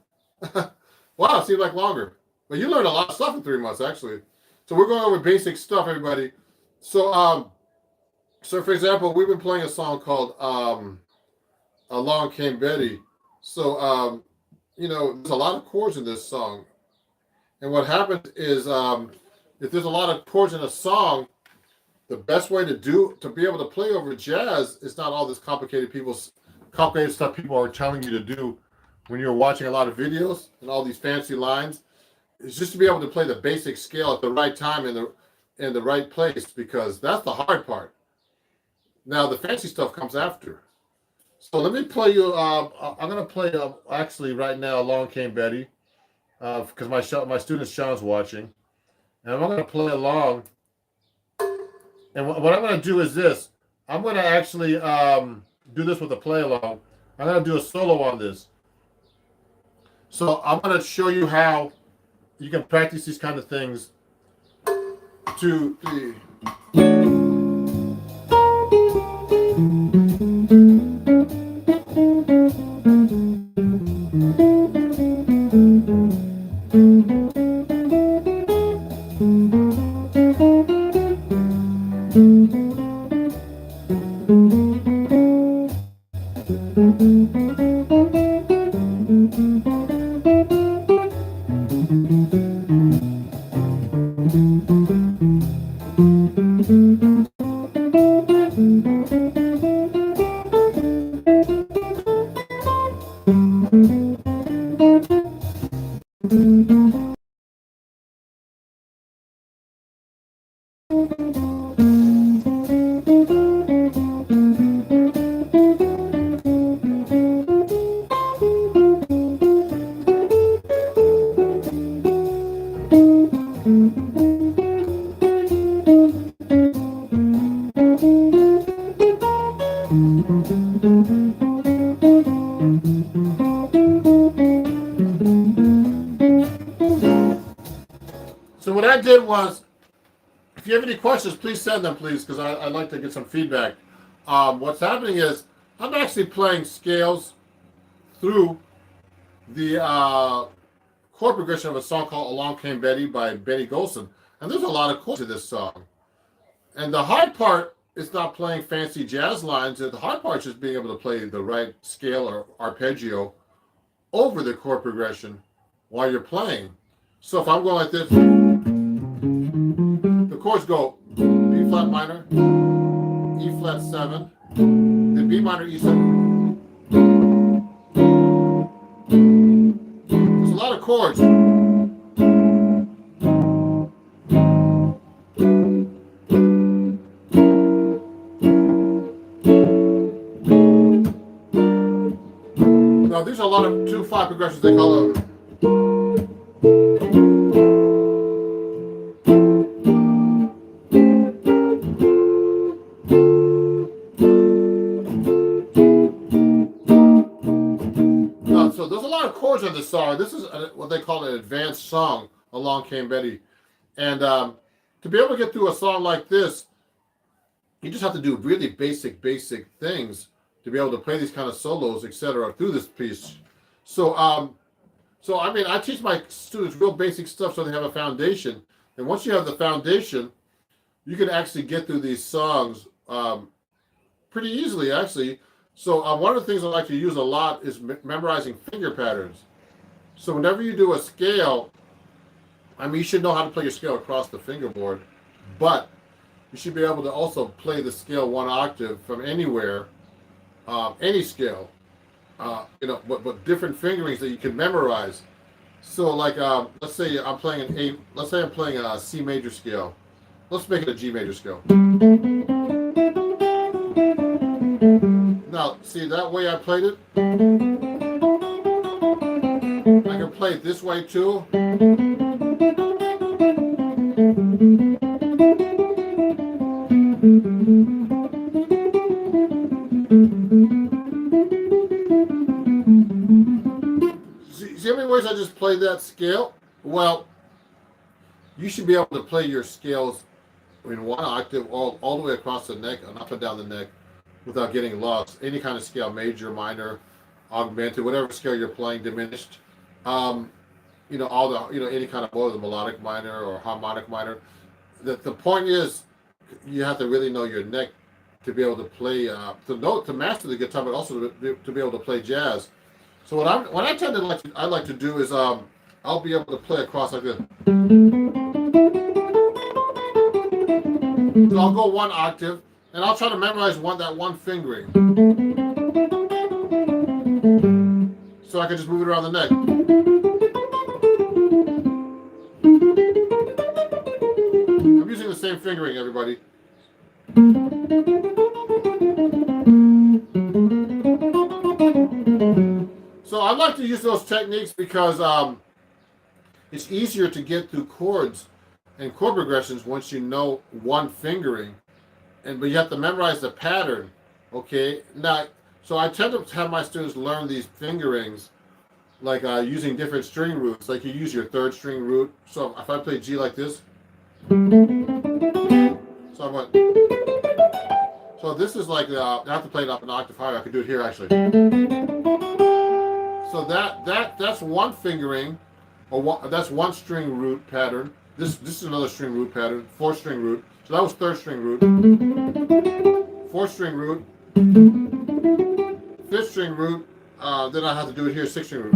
Wow, it seems like longer, but you learned a lot of stuff in 3 months, actually. So we're going over basic stuff, everybody. So so for example, we've been playing a song called "Along Came Betty." So there's a lot of chords in this song. And what happens is, if there's a lot of chords in a song, the best way to be able to play over jazz is not all this complicated stuff people are telling you to do when you're watching a lot of videos and all these fancy lines. It's just to be able to play the basic scale at the right time in the right place, because that's the hard part. Now the fancy stuff comes after. So let me play you. I'm going to play actually right now. "Along Came Betty." Because my student Sean's watching, and I'm going to play along. And what I'm going to do is this. I'm going to actually do this with a play along. I'm going to do a solo on this. So I'm going to show you how you can practice these kind of things. 2, 3. So what I did was, if you have any questions, please send them, please, because I'd like to get some feedback. What's happening is I'm actually playing scales through the chord progression of a song called Along Came Betty by Benny Golson. And there's a lot of chords to this song. And the hard part is not playing fancy jazz lines. The hard part is just being able to play the right scale or arpeggio over the chord progression while you're playing. So if I'm going like this, the chords go B flat minor, E flat 7, then B minor, E7. There's a lot of chords. Now, these are a lot of 2/5 progressions. They call them. So there's a lot of chords on this song. This is what they call an advanced song, Along Came Betty. And to be able to get through a song like this, you just have to do really basic things to be able to play these kind of solos, etc., through this piece. So, I mean, I teach my students real basic stuff so they have a foundation. And once you have the foundation, you can actually get through these songs pretty easily, actually. So one of the things I like to use a lot is memorizing finger patterns. So whenever you do a scale, I mean, you should know how to play your scale across the fingerboard, but you should be able to also play the scale one octave from anywhere, any scale, but different fingerings that you can memorize. So like, let's say I'm playing a C major scale. Let's make it a G major scale. Now, see that way I played it? I can play it this way too. See how many ways I just played that scale? Well, you should be able to play your scales in one octave all the way across the neck and up and down the neck without getting lost. Any kind of scale, major, minor, augmented, whatever scale you're playing, diminished. All the, any kind of mode, the melodic minor or harmonic minor. The point is, you have to really know your neck to be able to play, to master the guitar, but also to be able to play jazz. So what I like to do is I'll be able to play across like this. So I'll go one octave, and I'll try to memorize that one fingering. So I can just move it around the neck. I'm using the same fingering, everybody. So I like to use those techniques because it's easier to get through chords and chord progressions once you know one fingering, but you have to memorize the pattern. Okay, now so I tend to have my students learn these fingerings, like using different string roots. Like you use your third string root. So if I play G like this, so I went. So this is like I have to play it up an octave higher. I could do it here actually. So that's one fingering, that's one string root pattern. This is another string root pattern, fourth string root. So that was third string root, fourth string root, fifth string root. Then I have to do it here, sixth string root.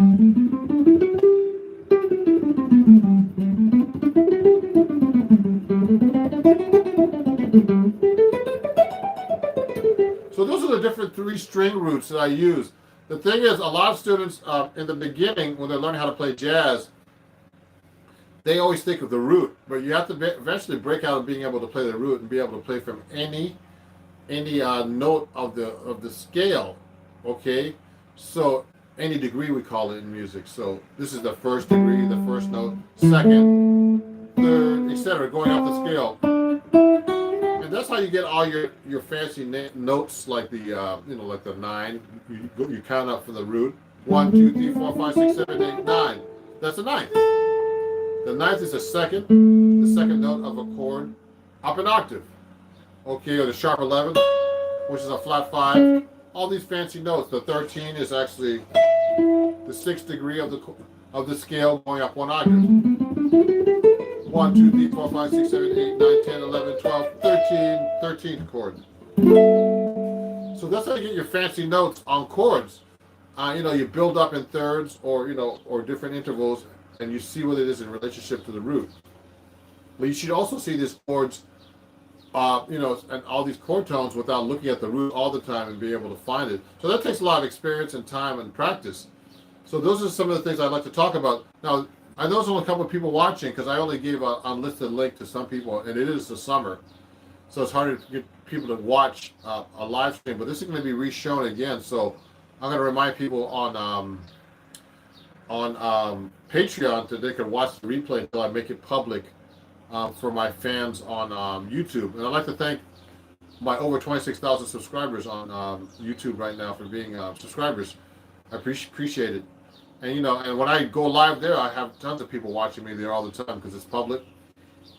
So those are the different three string roots that I use. The thing is, a lot of students in the beginning, when they're learning how to play jazz, they always think of the root, but you have to eventually break out of being able to play the root and be able to play from any note of the scale. Okay, so any degree we call it in music. So this is the first degree, the first note, second, third, etc., going up the scale. And that's how you get all your fancy notes, like the like the 9. You count up from the root. 1, 2, 3, 4, 5, 6, 7, 8, 9. That's a ninth. The ninth is the second note of a chord up an octave. Okay, or the sharp 11, which is a flat 5. All these fancy notes. The 13 is actually the 6th degree of the scale going up 1 octave. 1, 2, 3, 4, 5, 6, 7, 8, 9, 10, 11, 12, 13, 13th chord. So that's how you get your fancy notes on chords. You build up in thirds or different intervals, and you see what it is in relationship to the root. But you should also see these chords, and all these chord tones without looking at the root all the time and be able to find it. So that takes a lot of experience and time and practice. So those are some of the things I'd like to talk about. Now, I know there's only a couple of people watching because I only gave an unlisted link to some people, and it is the summer. So it's harder to get people to watch a live stream, but this is going to be re-shown again. So I'm going to remind people on Patreon that they can watch the replay until I make it public for my fans on YouTube. And I'd like to thank my over 26,000 subscribers on YouTube right now for being subscribers. I appreciate it. And and when I go live there, I have tons of people watching me there all the time because it's public,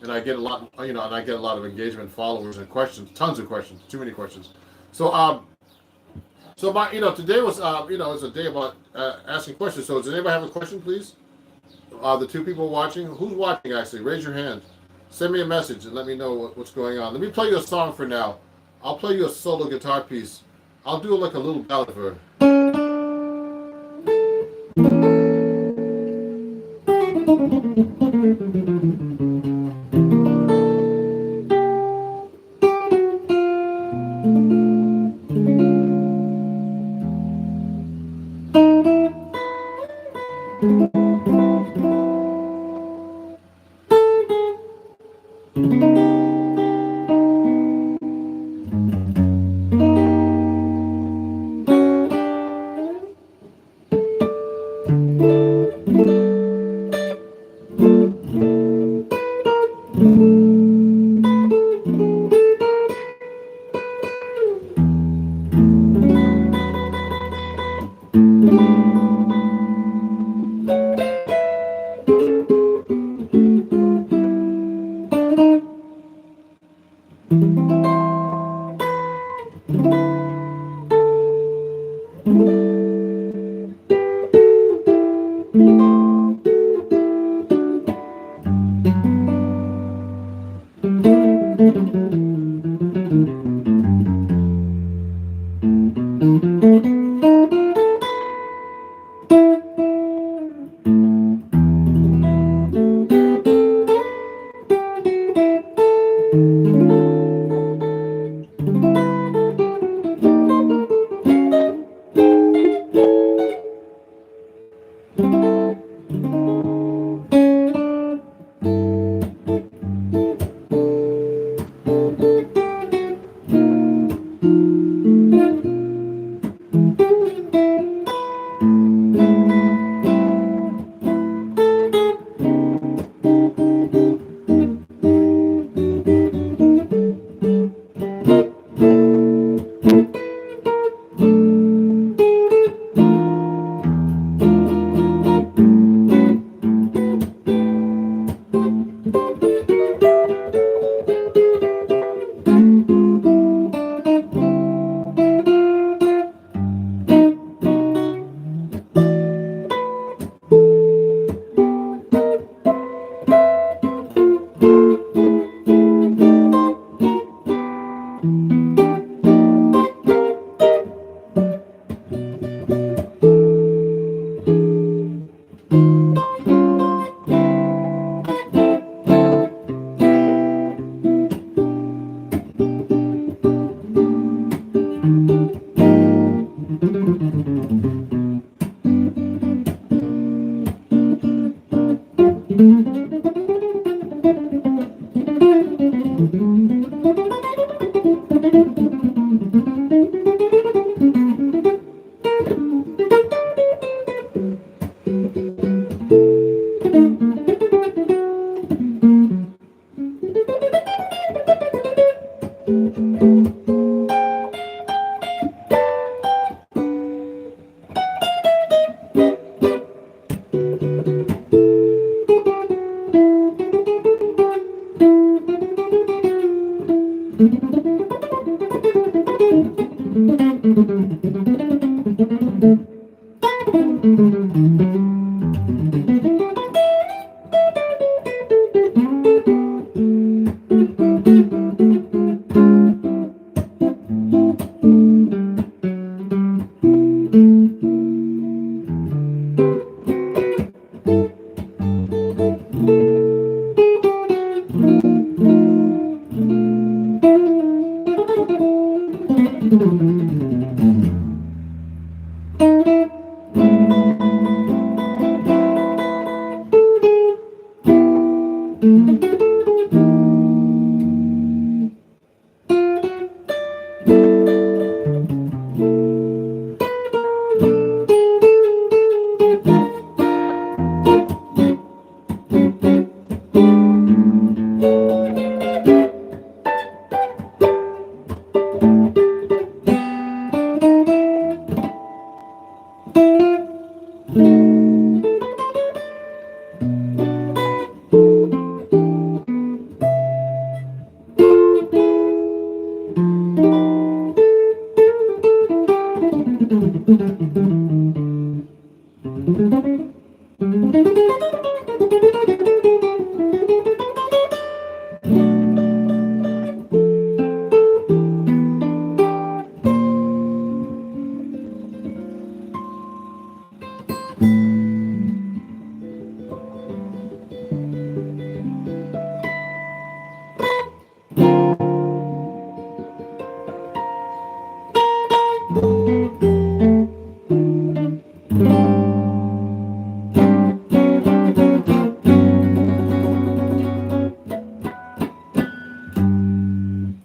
and I get a lot, and I get a lot of engagement, followers, and questions, tons of questions, too many questions. So my, today was, it's a day about asking questions. So does anybody have a question, please? The 2 people watching, who's watching actually? Raise your hand. Send me a message and let me know what's going on. Let me play you a song for now. I'll play you a solo guitar piece. I'll do like a little ballad for her.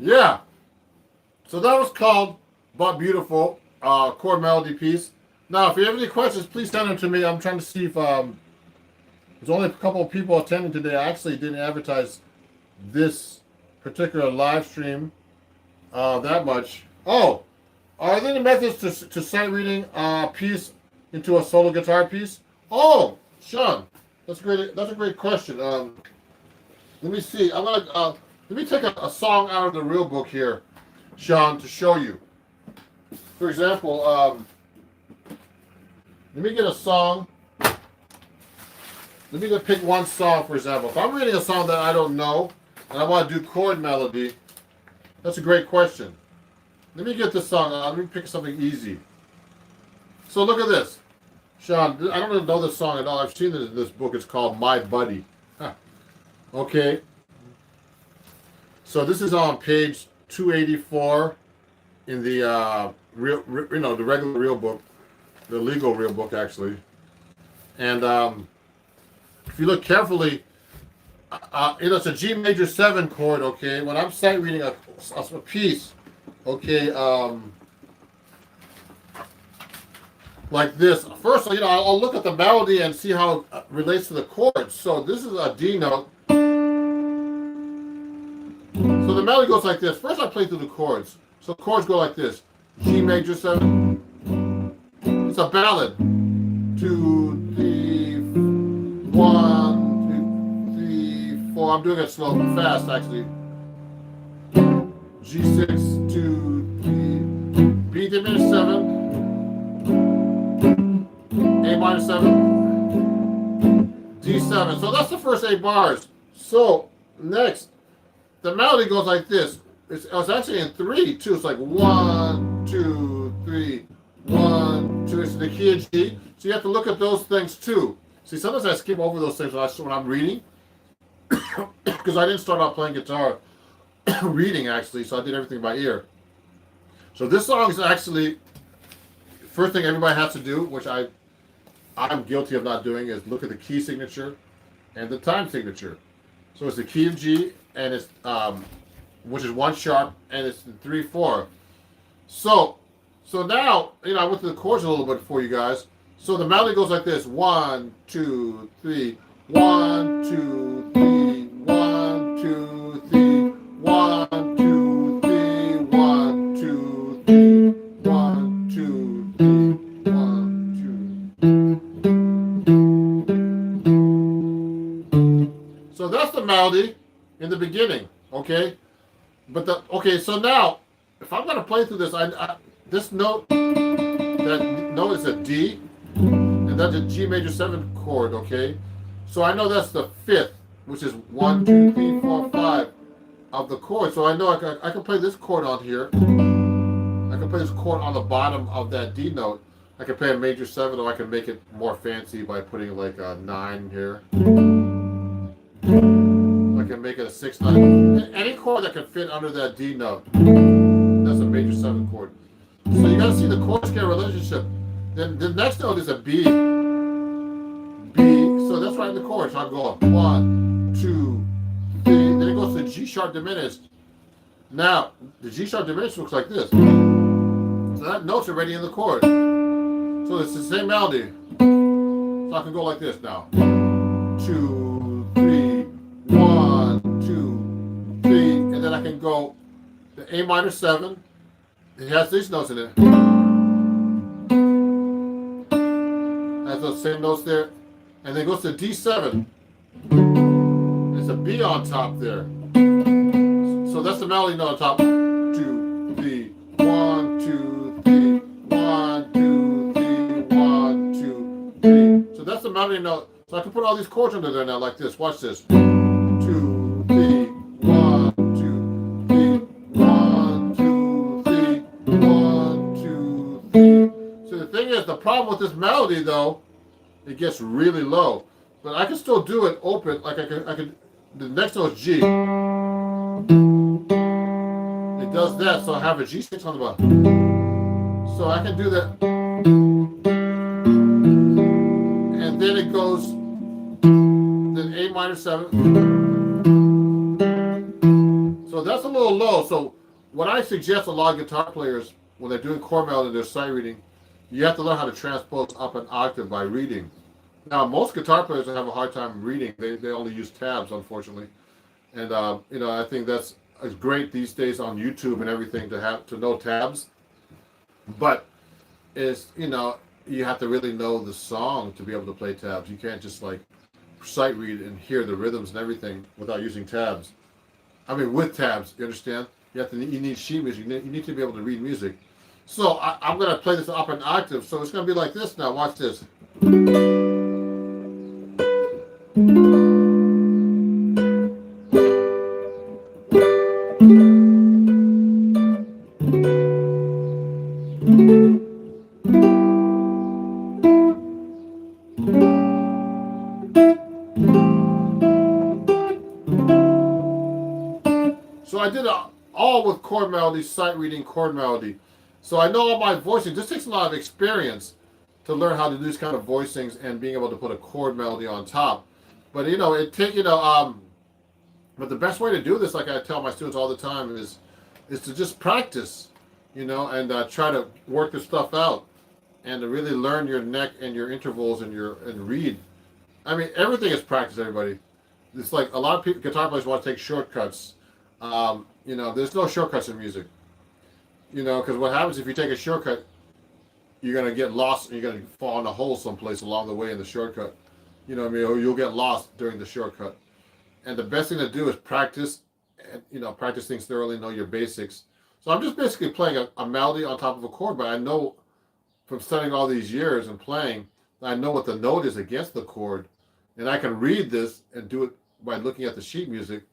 Yeah. So that was called But Beautiful, chord melody piece. Now, if you have any questions, please send them to me. I'm trying to see if there's only a couple of people attending today. I actually didn't advertise this particular live stream that much. Oh, are there any methods to sight reading a piece into a solo guitar piece? Oh, Sean, that's great. That's a great question. Let me see. I'm gonna let me take a song out of the real book here, Sean, to show you. For example, let me get a song. Let me just pick one song, for example. If I'm reading a song that I don't know and I want to do chord melody, that's a great question. Let me get this song. Let me pick something easy. So look at this. Sean, I don't even know this song at all. I've seen it in this book. It's called My Buddy. Huh. Okay. So this is on page 284 in the the regular real book, the legal real book actually. And if you look carefully, it's a G major 7 chord. Okay, when I'm sight reading a piece, okay, like this. First, I'll look at the melody and see how it relates to the chords. So this is a D note. So the melody goes like this. First, I play through the chords. So the chords go like this: G major 7. It's a ballad. 2, 3, 1, 2, 3, 4. I'm doing it slow, fast actually. G6, 2, 3. B diminished 7. A minor 7. D7. So that's the first 8 bars. So next, the melody goes like this. It's actually in 3 too. It's like 1, 2, 3, 1, 2. It's the key of G. So you have to look at those things too. See, sometimes I skip over those things when I'm reading because I didn't start out playing guitar reading actually. So I did everything by ear. So this song is actually first thing everybody has to do, which I'm guilty of not doing, is look at the key signature and the time signature. So it's the key of G, and it's which is 1 sharp, and it's 3, 4. So now I went through the chords a little bit for you guys. So the melody goes like this: 1, 2, 3, 1, 2, 3, 1, 2, 3, 1, 2, 3, 1, 2, 3, 1, 2, 3, 1, 2. So that's the melody in the beginning, okay? So now, if I'm gonna play through this, this note, that note is a D, and that's a G major 7 chord, okay? So I know that's the 5th, which is 1, 2, 3, 4, 5 of the chord. So I know I can play this chord on here. I can play this chord on the bottom of that D note. I can play a major 7, or I can make it more fancy by putting like a 9 here. I can make it a 6, 9. Any chord that can fit under that D note. That's a major 7 chord. So you gotta see the chord scale relationship. Then the next note is a B. B. So that's right in the chord. So I'm going 1, 2, 3. Then it goes to G sharp diminished. Now the G sharp diminished looks like this. So that note's already in the chord. So it's the same melody. So I can go like this now. 2, 3, 1, 2, 3, and then I can go the A minor 7. It has these notes in it. Has those same notes there, and then it goes to D7. There's a B on top there. So that's the melody note on top. 2, 3, 1, 2, 3, 1, 2, 3, 1, 2, 3. So that's the melody note. So I can put all these chords under there now, like this. Watch this. 2, 3, 1, 2, 3, 1, 2, 3, 1, 2, 3. So the thing is, the problem with this melody though, it gets really low. But I can still do it open. Like I could. The next note is G. It does that, so I have a G6 on the bottom. So I can do that. And then it goes, then A minor 7. So that's a little low. So what I suggest a lot of guitar players, when they're doing chord melody, they're sight reading, you have to learn how to transpose up an octave by reading. Now, most guitar players have a hard time reading. They only use tabs, unfortunately. And, I think that's great these days on YouTube and everything to know tabs. But you have to really know the song to be able to play tabs. You can't just like sight read and hear the rhythms and everything without using tabs. I mean, with tabs, you understand? You need sheet music. You need to be able to read music. So I'm going to play this up an octave. So it's going to be like this now. Watch this. So I did all with chord melody, sight reading, chord melody. So I know all my voicing. This takes a lot of experience to learn how to do these kind of voicings and being able to put a chord melody on top. But but the best way to do this, like I tell my students all the time, is to just practice, and try to work this stuff out, and to really learn your neck and your intervals and read. I mean, everything is practice, everybody. It's like a lot of people, guitar players want to take shortcuts. There's no shortcuts in music. Because what happens if you take a shortcut, you're going to get lost and you're going to fall in a hole someplace along the way in the shortcut. Or you'll get lost during the shortcut. And the best thing to do is practice, and, practice things thoroughly, know your basics. So I'm just basically playing a melody on top of a chord, but I know from studying all these years and playing, I know what the note is against the chord. And I can read this and do it by looking at the sheet music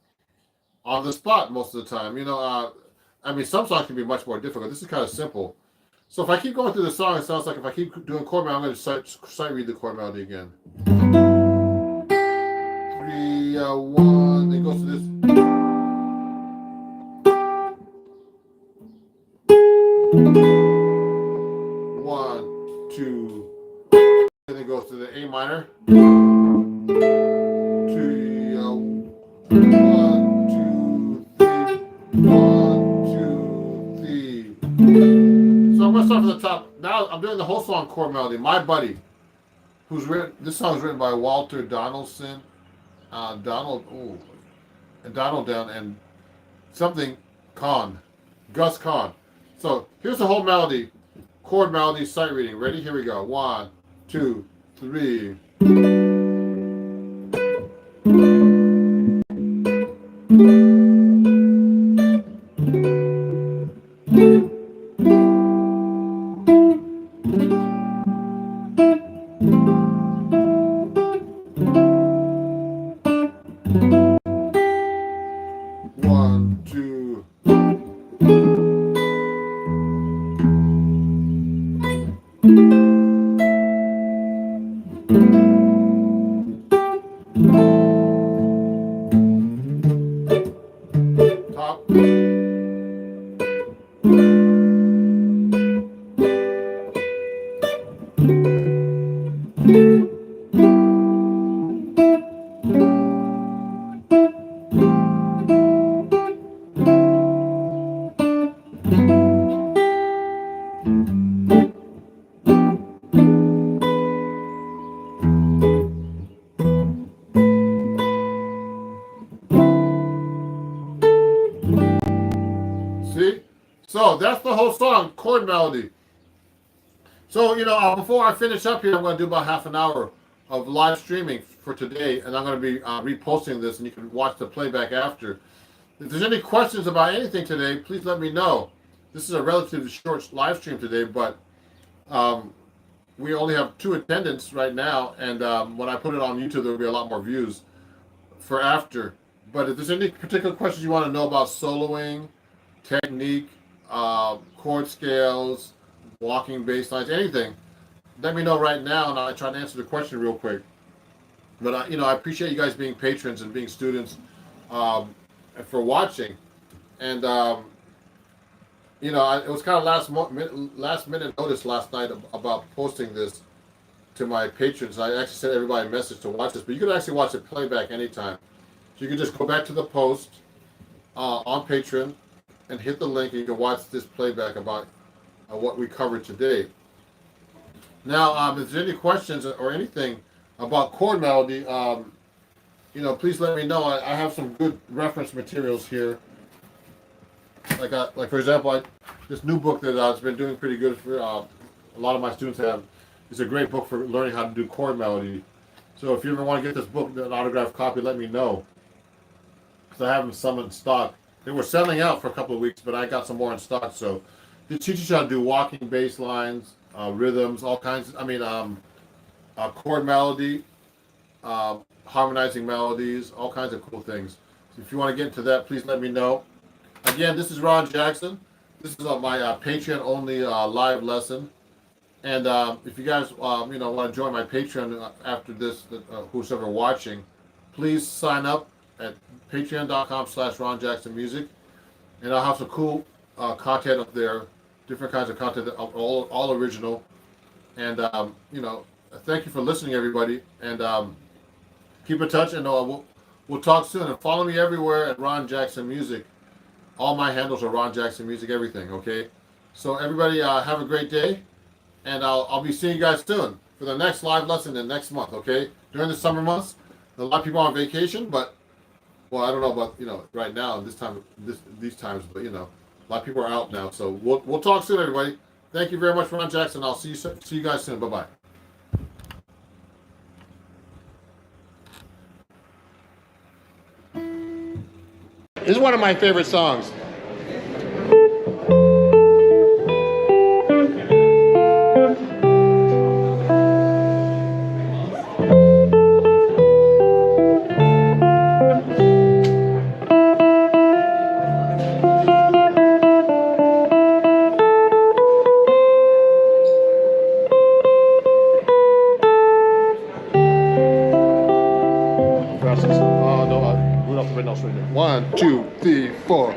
on the spot most of the time. Some songs can be much more difficult. This is kind of simple. So if I keep going through the song, it sounds like if I keep doing chord melody, I'm going to sight read the chord melody again. 3, 1, it goes to this. One, 2, and then it goes to the A minor. 3, 1, 2, 3, 1, 2, 3. So I'm gonna start from the top. Now I'm doing the whole song chord melody. My Buddy, this song is written by Walter Donaldson, Donald down and something Gus Kahn. So here's the whole melody, chord melody, sight reading. Ready? Here we go. 1, 2, 3. Top. See? So that's the whole song, chord melody. So, before I finish up here, I'm going to do about half an hour of live streaming for today, and I'm going to be reposting this, and you can watch the playback after. If there's any questions about anything today, please let me know. This is a relatively short live stream today, but we only have 2 attendants right now, and when I put it on YouTube, there will be a lot more views for after. But if there's any particular questions you want to know about soloing, technique, chord scales, walking bass lines, anything, let me know right now, and I'll try to answer the question real quick. But I appreciate you guys being patrons and being students, and for watching. And it was kind of last minute notice last night about posting this to my patrons. I actually sent everybody a message to watch this, but you can actually watch it playback anytime. So you can just go back to the post on Patreon and hit the link, and you can watch this playback about what we covered today. Now, if there's any questions or anything about chord melody, please let me know. I have some good reference materials here. Like for example, this new book that has been doing pretty good for a lot of my students have. It's a great book for learning how to do chord melody. So if you ever want to get this book, an autographed copy, let me know. Because I have them some in stock. They were selling out for a couple of weeks, but I got some more in stock. So it teaches you how to do walking bass lines, rhythms, all kinds. Chord melody, harmonizing melodies, all kinds of cool things. So if you want to get into that, please let me know. Again, this is Ron Jackson. This is my Patreon only live lesson. And if you guys want to join my Patreon after this, who's ever watching, please sign up at patreon.com/Ron Jackson Music, and I'll have some cool content up there, different kinds of content, all original. And thank you for listening, everybody. And keep in touch, and we'll talk soon. And follow me everywhere at Ron Jackson Music. All my handles are Ron Jackson Music, everything. Okay. So everybody, have a great day, and I'll be seeing you guys soon for the next live lesson in next month. Okay. During the summer months, a lot of people are on vacation, but I don't know about right now these times, but a lot of people are out now. So we'll talk soon, everybody. Thank you very much, Ron Jackson. I'll see you guys soon. Bye bye. This is one of my favorite songs. One, two, three, four.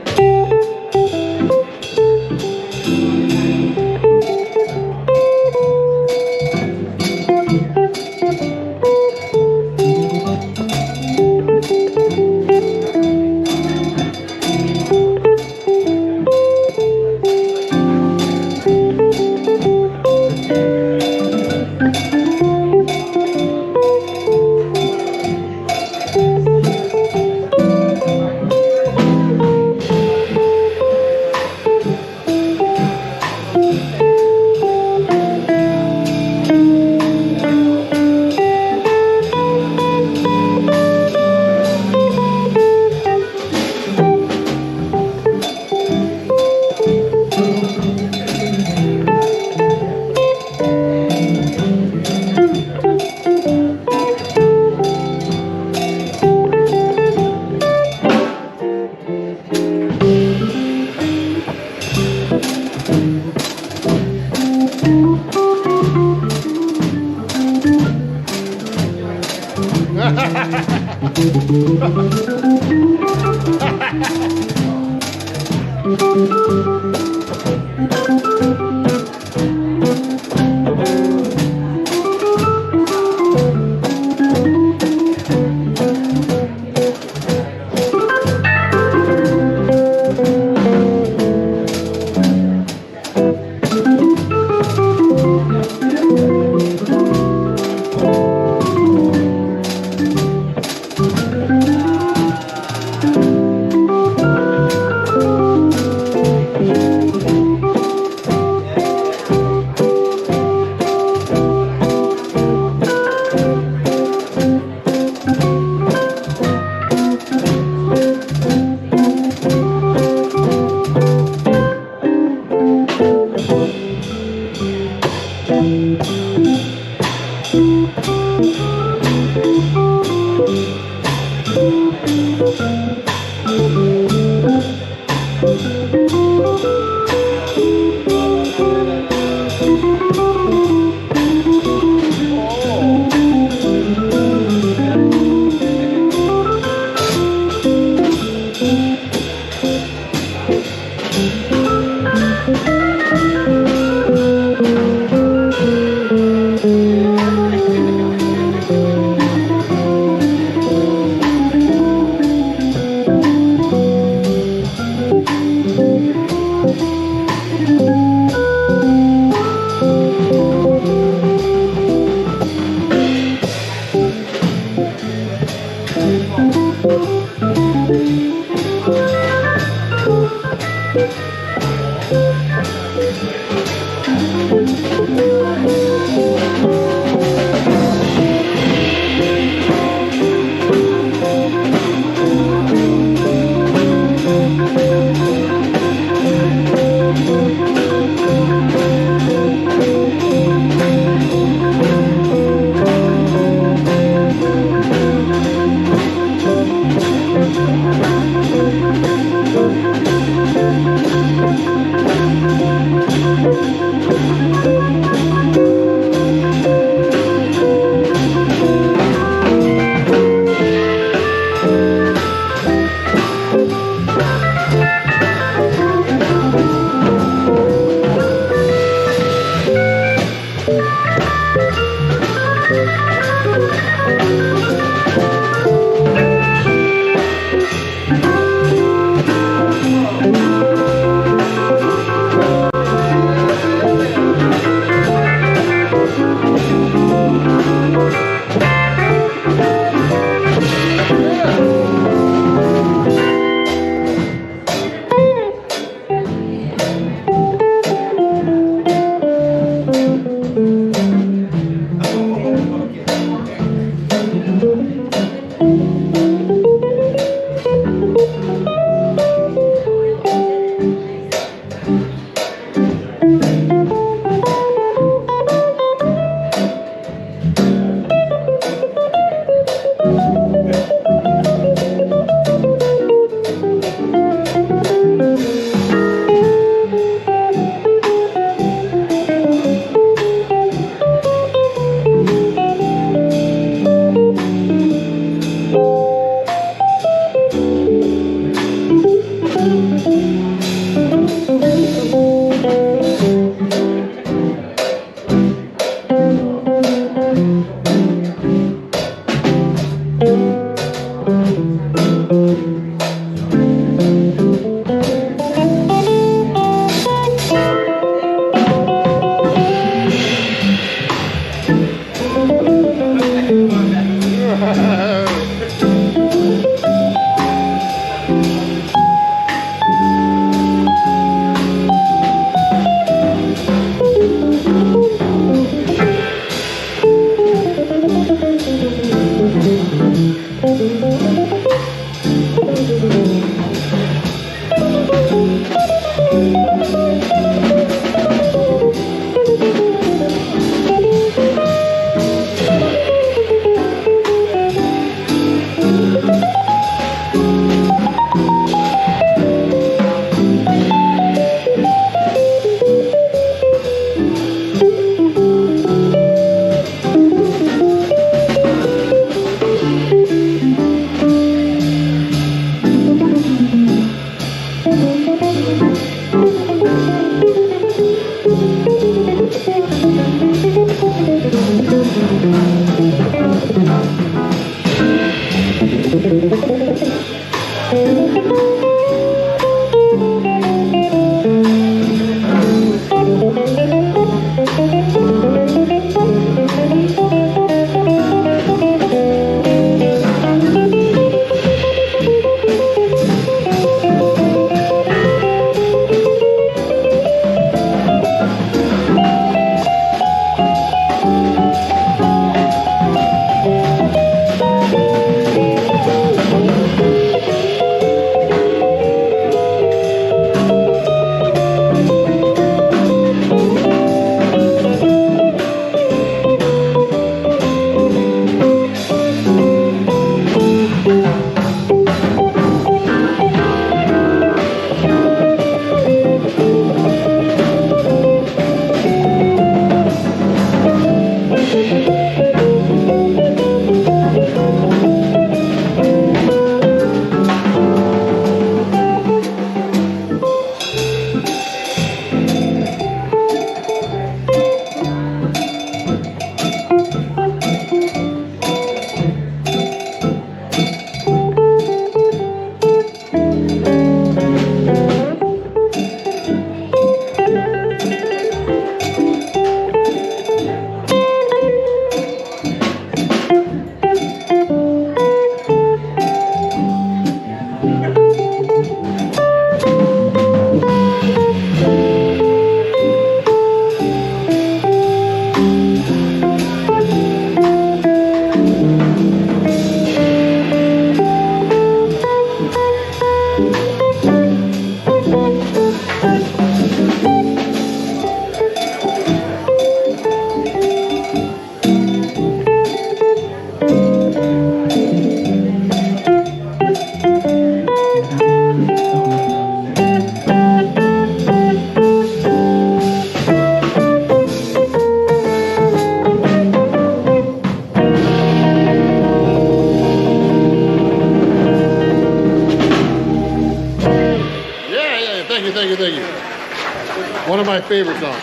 my favorite song.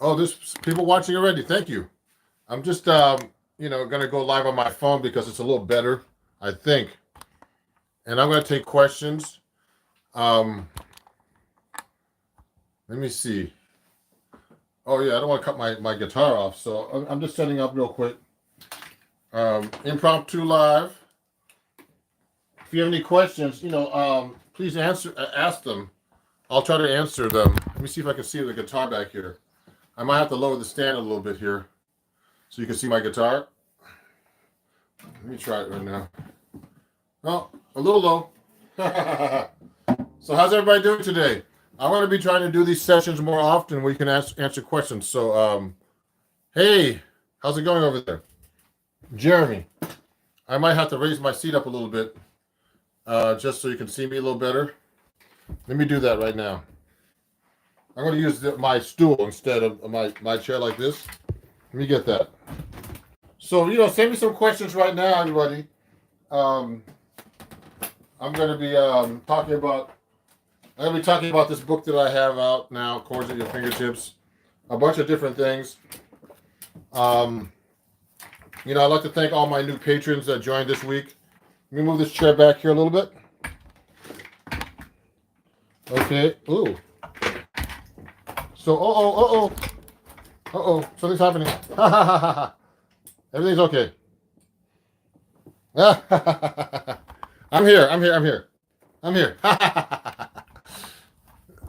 Oh, there's people watching already. Thank you. I'm just gonna go live on my phone because it's a little better, I think. And I'm gonna take questions. Let me see. Oh yeah, I don't want to cut my guitar off, so I'm just setting up real quick. Impromptu live. If you have any questions, please ask them. I'll try to answer them. Let me see if I can see the guitar back here. I might have to lower the stand a little bit here so you can see my guitar. Let me try it right now. Oh, a little low. So how's everybody doing today? I'm going to be trying to do these sessions more often where you can answer questions. So, hey, how's it going over there? Jeremy, I might have to raise my seat up a little bit just so you can see me a little better. Let me do that right now. I'm going to use my stool instead of my chair like this. Let me get that. So, send me some questions right now, everybody. I'm going to be talking about this book that I have out now, Chords at Your Fingertips, a bunch of different things. I'd like to thank all my new patrons that joined this week. Let me move this chair back here a little bit. Okay. Ooh. So, something's happening. Everything's okay. I'm here.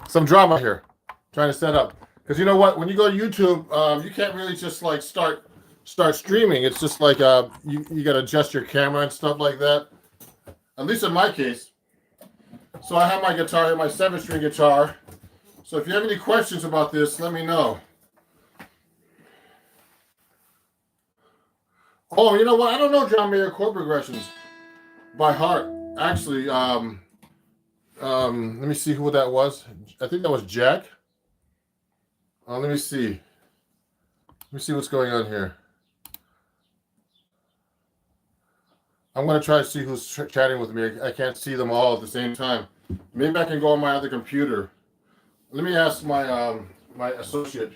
Some drama here. Trying to set up. Because you know what? When you go to YouTube, you can't really just like start streaming. It's just like you got to adjust your camera and stuff like that. At least in my case. So I have my guitar here, my 7-string guitar. So if you have any questions about this, let me know. Oh, you know what? I don't know John Mayer chord progressions by heart. Actually, let me see who that was. I think that was Jack. Let me see. Let me see what's going on here. I'm going to try to see who's chatting with me. I can't see them all at the same time. Maybe I can go on my other computer. Let me ask my my associate.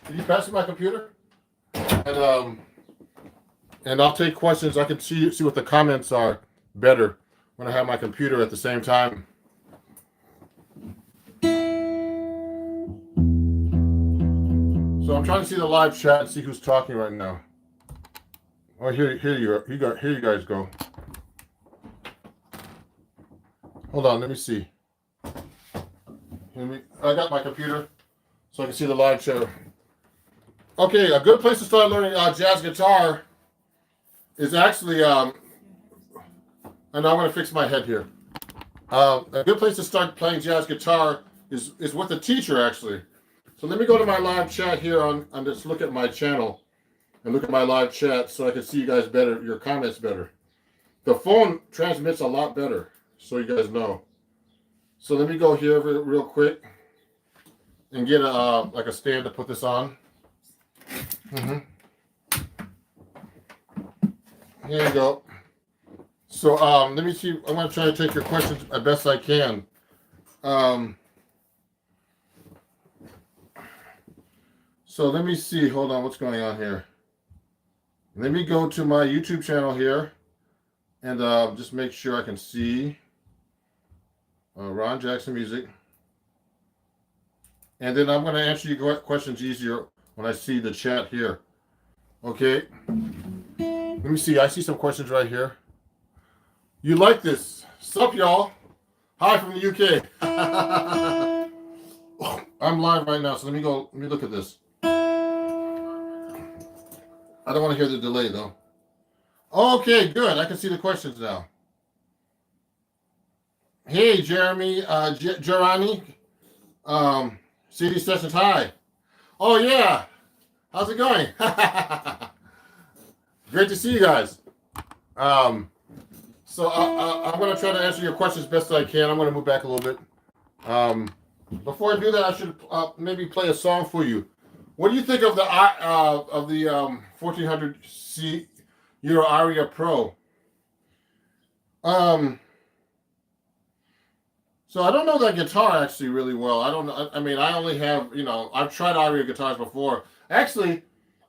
Can you pass me my computer? And I'll take questions. I can see what the comments are better when I have my computer at the same time. So I'm trying to see the live chat and see who's talking right now. Oh, here you guys go. Hold on, let me see. I got my computer so I can see the live chat. Okay, a good place to start learning jazz guitar is actually, and I'm going to fix my head here. A good place to start playing jazz guitar is with a teacher, actually. So let me go to my live chat here and just look at my channel and look at my live chat so I can see you guys better, your comments better. The phone transmits a lot better, so you guys know. So let me go here real quick and get a stand to put this on. Here you go. So let me see. I'm going to try to take your questions as best I can. So let me see. Hold on. What's going on here? Let me go to my YouTube channel here and just make sure I can see Ron Jackson Music. And then I'm going to answer your questions easier when I see the chat here. Okay. Let me see. I see some questions right here. You like this? Sup, y'all? Hi from the UK. I'm live right now, so let me look at this. I don't want to hear the delay, though. Okay, good. I can see the questions now. Hey, Jeremy, Gerani, CD Sessions, hi. Oh, yeah. How's it going? Great to see you guys. So I'm going to try to answer your questions best I can. I'm going to move back a little bit. Before I do that, I should maybe play a song for you. What do you think of the 1400 Euro Aria Pro? So I don't know that guitar actually really well. I don't know. I mean, I only have, I've tried Ira guitars before. Actually,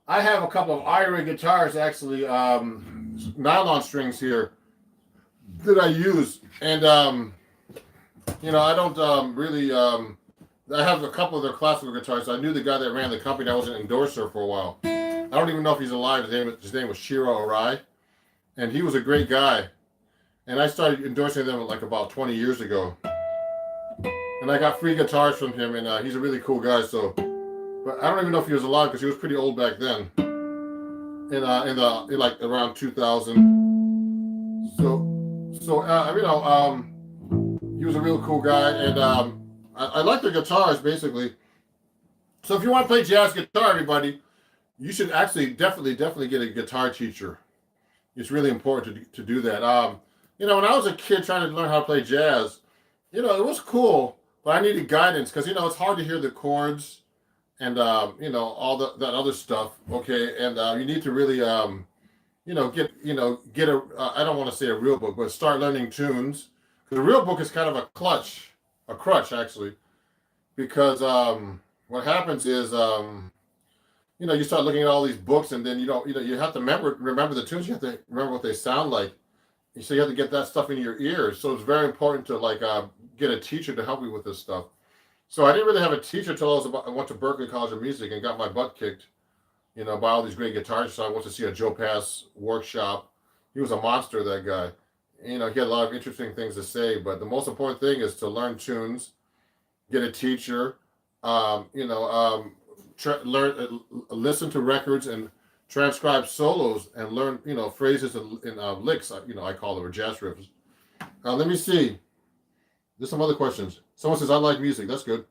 I have a couple of Ira guitars, actually, nylon strings here that I use. And, I don't really, I have a couple of their classical guitars. I knew the guy that ran the company. I was an endorser for a while. I don't even know if he's alive. His name was Shiro Arai. And he was a great guy. And I started endorsing them like about 20 years ago. And I got free guitars from him, and he's a really cool guy. So, but I don't even know if he was alive because he was pretty old back then. In like around 2000. He was a real cool guy, and I like the guitars basically. So if you want to play jazz guitar, everybody, you should actually definitely get a guitar teacher. It's really important to do that. When I was a kid trying to learn how to play jazz, it was cool. But I needed guidance because it's hard to hear the chords and all that other stuff. Okay, and you need to really get a I don't want to say a real book, but start learning tunes. Because a real book is kind of a crutch actually, because what happens is you start looking at all these books and then you have to remember the tunes. You have to remember what they sound like. So you have to get that stuff in your ears. So it's very important to get a teacher to help you with this stuff. So I didn't really have a teacher until I went to Berklee College of Music and got my butt kicked, by all these great guitarists. So I went to see a Joe Pass workshop. He was a monster, that guy. He had a lot of interesting things to say. But the most important thing is to learn tunes, get a teacher, listen to records and transcribe solos and learn, phrases and licks. I call them, or jazz riffs. Let me see. There's some other questions. Someone says, I like music. That's good.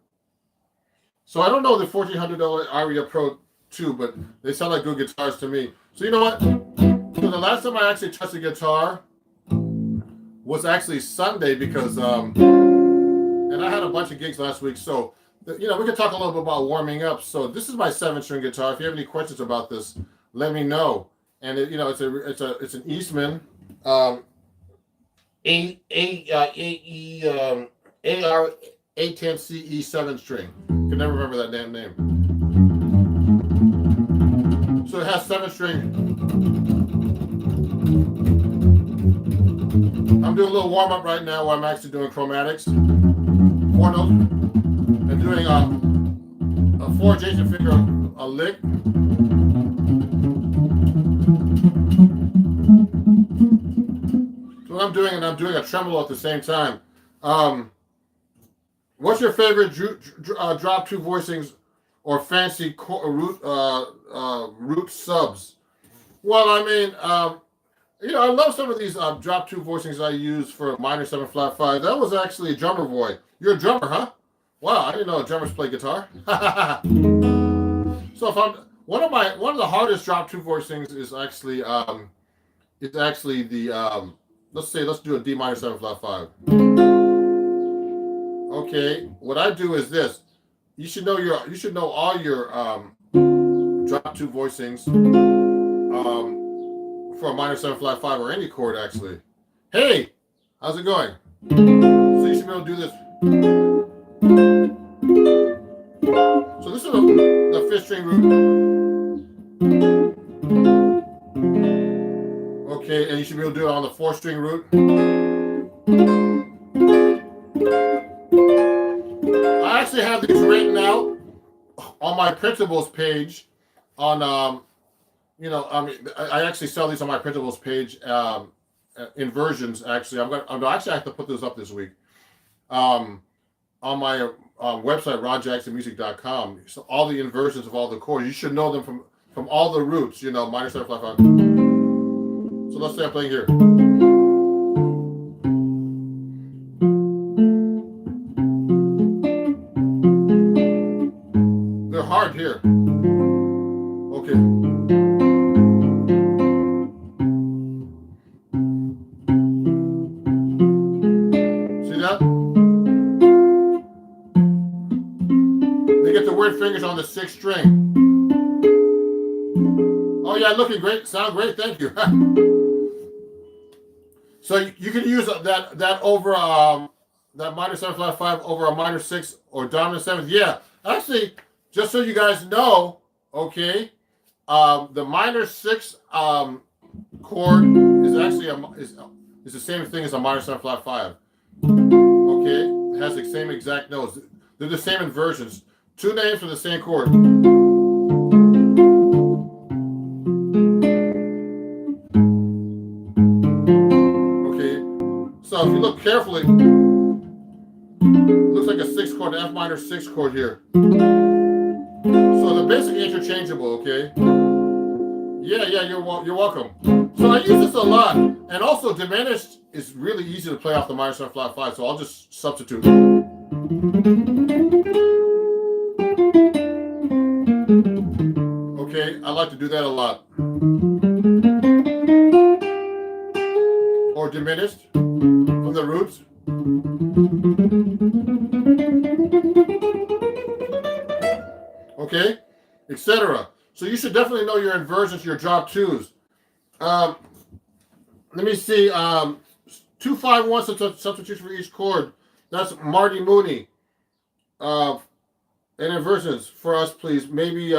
So I don't know the $1,400 Aria Pro 2, but they sound like good guitars to me. So you know what? So the last time I actually touched a guitar was actually Sunday because, and I had a bunch of gigs last week. So, we can talk a little bit about warming up. So this is my 7-string guitar. If you have any questions about this, let me know. And it's an Eastman AR A10CE 7-string. Can never remember that damn name. So it has 7-string. I'm doing a little warm up right now while I'm actually doing chromatics. 4 notes. And doing a 4 adjacent finger a lick. So what I'm doing, and I'm doing a tremolo at the same time. What's your favorite drop 2 voicings or fancy root subs? Well, I mean, I love some of these drop 2 voicings I use for minor 7 flat 5. That was actually a drummer boy. You're a drummer, huh? Wow, I didn't know drummers play guitar. So if I'm one of the hardest drop 2 voicings is actually the let's do a D minor 7 flat 5. Okay, what I do is this. You should know all your drop 2 voicings for a minor 7 flat 5 or any chord actually. Hey, how's it going? So you should be able to do this. So this is the 5th string root. Okay, and you should be able to do it on the 4th string root. I actually have these written out on my printables page on I actually sell these on my printables page in versions. Actually, I'm actually have to put those up this week on my website, rodjacksonmusic.com. So all the inversions of all the chords, you should know them from all the roots. Minor 7 flat 5. So let's say I'm playing here. They're hard here. Okay. See that? They get the weird fingers on the 6th string. Oh yeah, looking great. Sound great. Thank you. So you can use that over that minor 7 flat 5 over a minor 6 or dominant 7th? Yeah. Actually, just so you guys know, okay, the minor 6 chord is actually is the same thing as a minor 7 flat 5. Okay, it has the same exact notes. They're the same inversions. Two names for the same chord. Okay, so if you look carefully, it looks like a 6 chord, an F minor 6 chord here. So they're basically interchangeable, okay? Yeah, you're welcome. So I use this a lot. And also diminished is really easy to play off the minor 7 flat 5, so I'll just substitute. Okay, I like to do that a lot. Or diminished from the roots. Okay, etc. So you should definitely know your inversions, your drop twos. Let me see. 2-5-1 substitution for each chord. That's Marty Mooney. And inversions for us, please. Maybe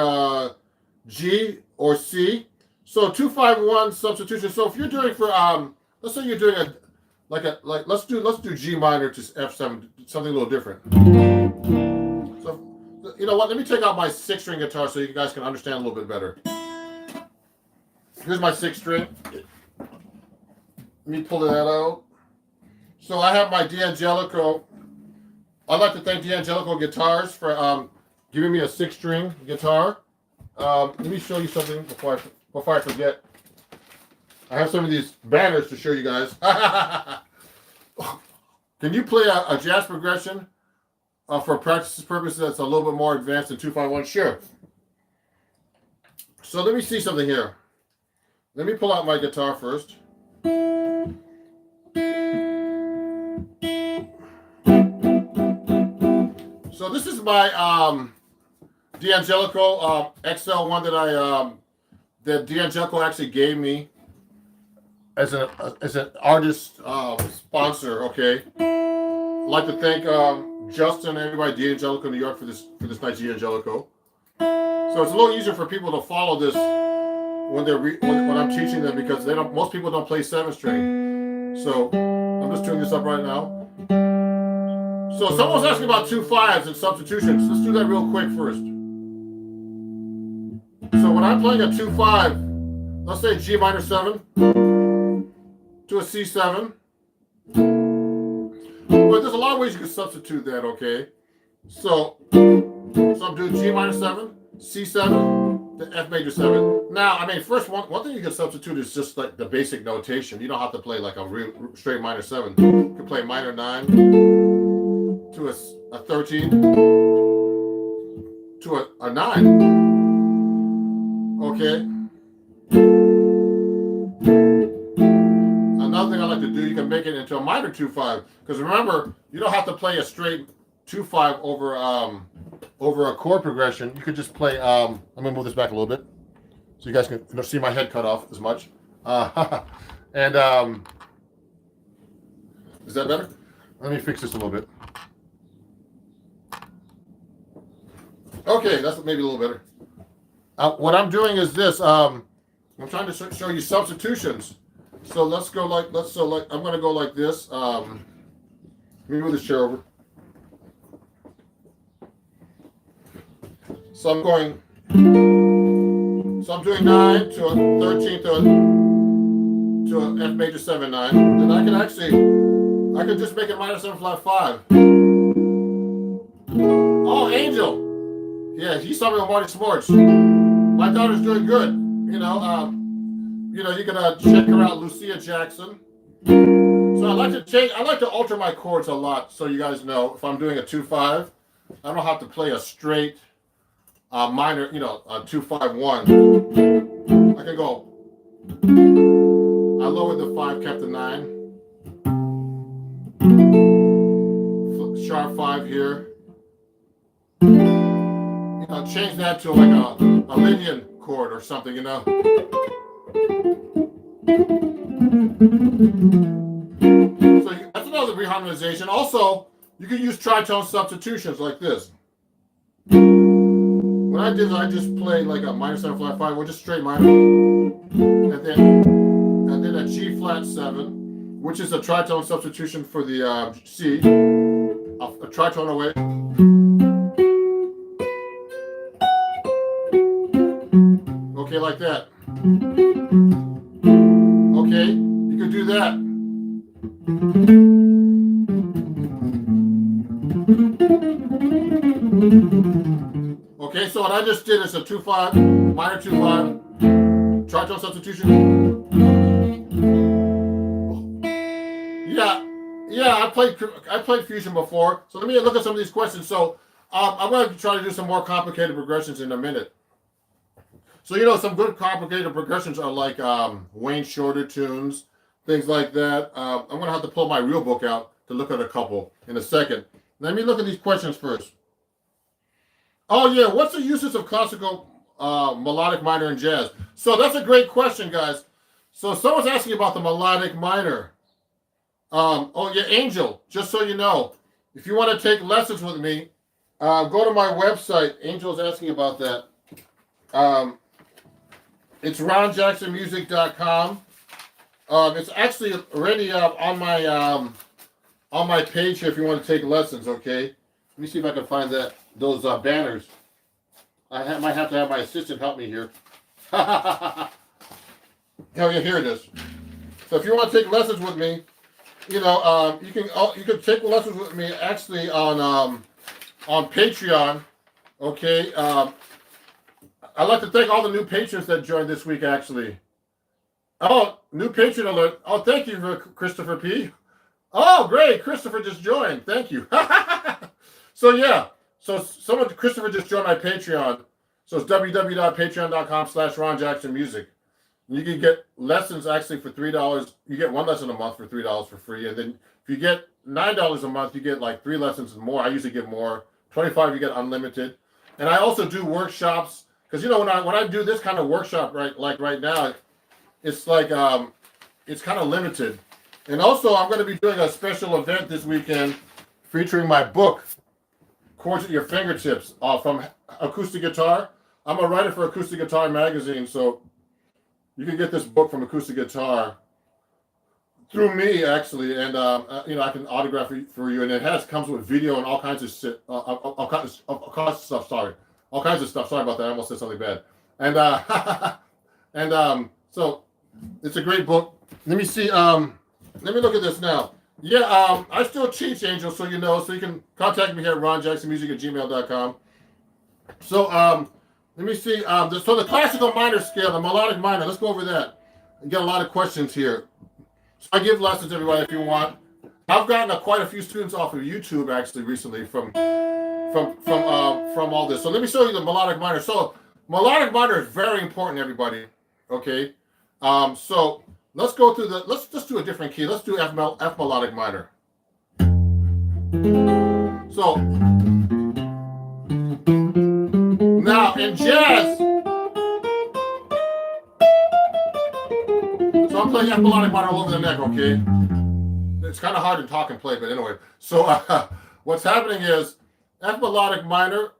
G or C. So 2-5-1 substitution. So if you're doing for let's say you're doing let's do G minor to F7, something a little different. So you know what? Let me take out my 6-string guitar so you guys can understand a little bit better. Here's my 6-string. Let me pull that out. So I have my D'Angelico. I'd like to thank D'Angelico Guitars for giving me a 6-string guitar. Let me show you something before I forget. I have some of these banners to show you guys. Can you play a jazz progression for practice purposes that's a little bit more advanced than 2-5-1? Sure. So let me see something here. Let me pull out my guitar first. So this is my D'Angelico XL one that D'Angelico actually gave me as an artist sponsor. Okay, I'd like to thank Justin and everybody D'Angelico New York for this nice D'Angelico. So it's a little easier for people to follow this when when I'm teaching them, because most people don't play 7-string. So I'm just tuning this up right now. So someone was asking about 2-5s and substitutions. Let's do that real quick first. So when I'm playing a 2-5, let's say G minor 7 to a C7. Well, there's a lot of ways you can substitute that, okay? So I'm doing G minor 7, C7, to F major 7. Now, I mean, first one thing you can substitute is just like the basic notation. You don't have to play like a real straight minor 7. You can play minor 9 to a 13 to a 9. Okay. Another thing I like to do, you can make it into a minor 2-5, because remember, you don't have to play a straight 2-5 over a chord progression. You could just play. I'm gonna move this back a little bit so you guys can see my head cut off as much. And is that better? Let me fix this a little bit. Okay, that's maybe a little better. What I'm doing is this. I'm trying to show you substitutions. So I'm going to go like this. Let me move this chair over. So I'm doing 9 to a 13 to a F major 7 9. Then I can just make it minor 7 flat 5. Oh, Angel. Yeah, he saw me on Marty Sports. My daughter's doing good. You can check her out, Lucia Jackson. So I like to alter my chords a lot, so you guys know if I'm doing a 2-5, I don't have to play a straight minor, a 2-5-1. I can go. I lowered the 5, kept the 9. Sharp 5 here. Change that to like a Lydian chord or something, So that's another reharmonization. Also, you can use tritone substitutions like this. When I did it, I just played like a minor 7 flat 5, or just straight minor, and then a G flat 7, which is a tritone substitution for the C, a tritone away. Okay, like that. Okay, you can do that. Okay, so what I just did is a 2-5, minor 2-5, tritone substitution. Yeah, I played fusion before. So let me look at some of these questions. So I'm going to try to do some more complicated progressions in a minute. So some good complicated progressions are like Wayne Shorter tunes, things like that. I'm going to have to pull my real book out to look at a couple in a second. Let me look at these questions first. Oh yeah, what's the uses of classical melodic minor in jazz? So that's a great question, guys. So someone's asking about the melodic minor. Oh yeah, Angel, just so you know, if you want to take lessons with me, go to my website. Angel's asking about that. It's ronjacksonmusic.com. It's actually already on my page here if you want to take lessons, okay? Let me see if I can find those banners. I might have to have my assistant help me here. Oh yeah, here it is. So if you want to take lessons with me, you can take lessons with me actually on Patreon, okay? I'd like to thank all the new patrons that joined this week, actually. Oh, new patron alert. Oh, thank you, Christopher P. Oh, great. Christopher just joined. Thank you. So, yeah. So, Christopher just joined my Patreon. So, it's www.patreon.com/RonJacksonMusic. You can get lessons actually for $3. You get one lesson a month for $3 for free. And then if you get $9 a month, you get like 3 lessons and more. I usually give more. $25, you get unlimited. And I also do workshops. Because when I do this kind of workshop right now, it's like it's kind of limited. And also I'm going to be doing a special event this weekend featuring my book, Chords at Your Fingertips, from Acoustic Guitar. I'm a writer for Acoustic Guitar magazine, so you can get this book from Acoustic Guitar through me actually, and I can autograph it for you. And it comes with video and all kinds of shit, all kinds of stuff. Sorry. All kinds of stuff. Sorry about that. I almost said something bad. And so it's a great book. Let me see. Let me look at this now. Yeah, I still teach, Angel, so you know. So you can contact me here at ronjacksonmusic@gmail.com. So let me see. So the classical minor scale, the melodic minor. Let's go over that. I get a lot of questions here. So I give lessons, everybody, if you want. I've gotten quite a few students off of YouTube actually recently from all this. So let me show you the melodic minor. So melodic minor is very important, everybody. Okay. So let's go through let's just do a different key. Let's do F melodic minor. So now in jazz, so I'm playing F melodic minor all over the neck, okay? It's kind of hard to talk and play, but anyway. So what's happening is F melodic minor,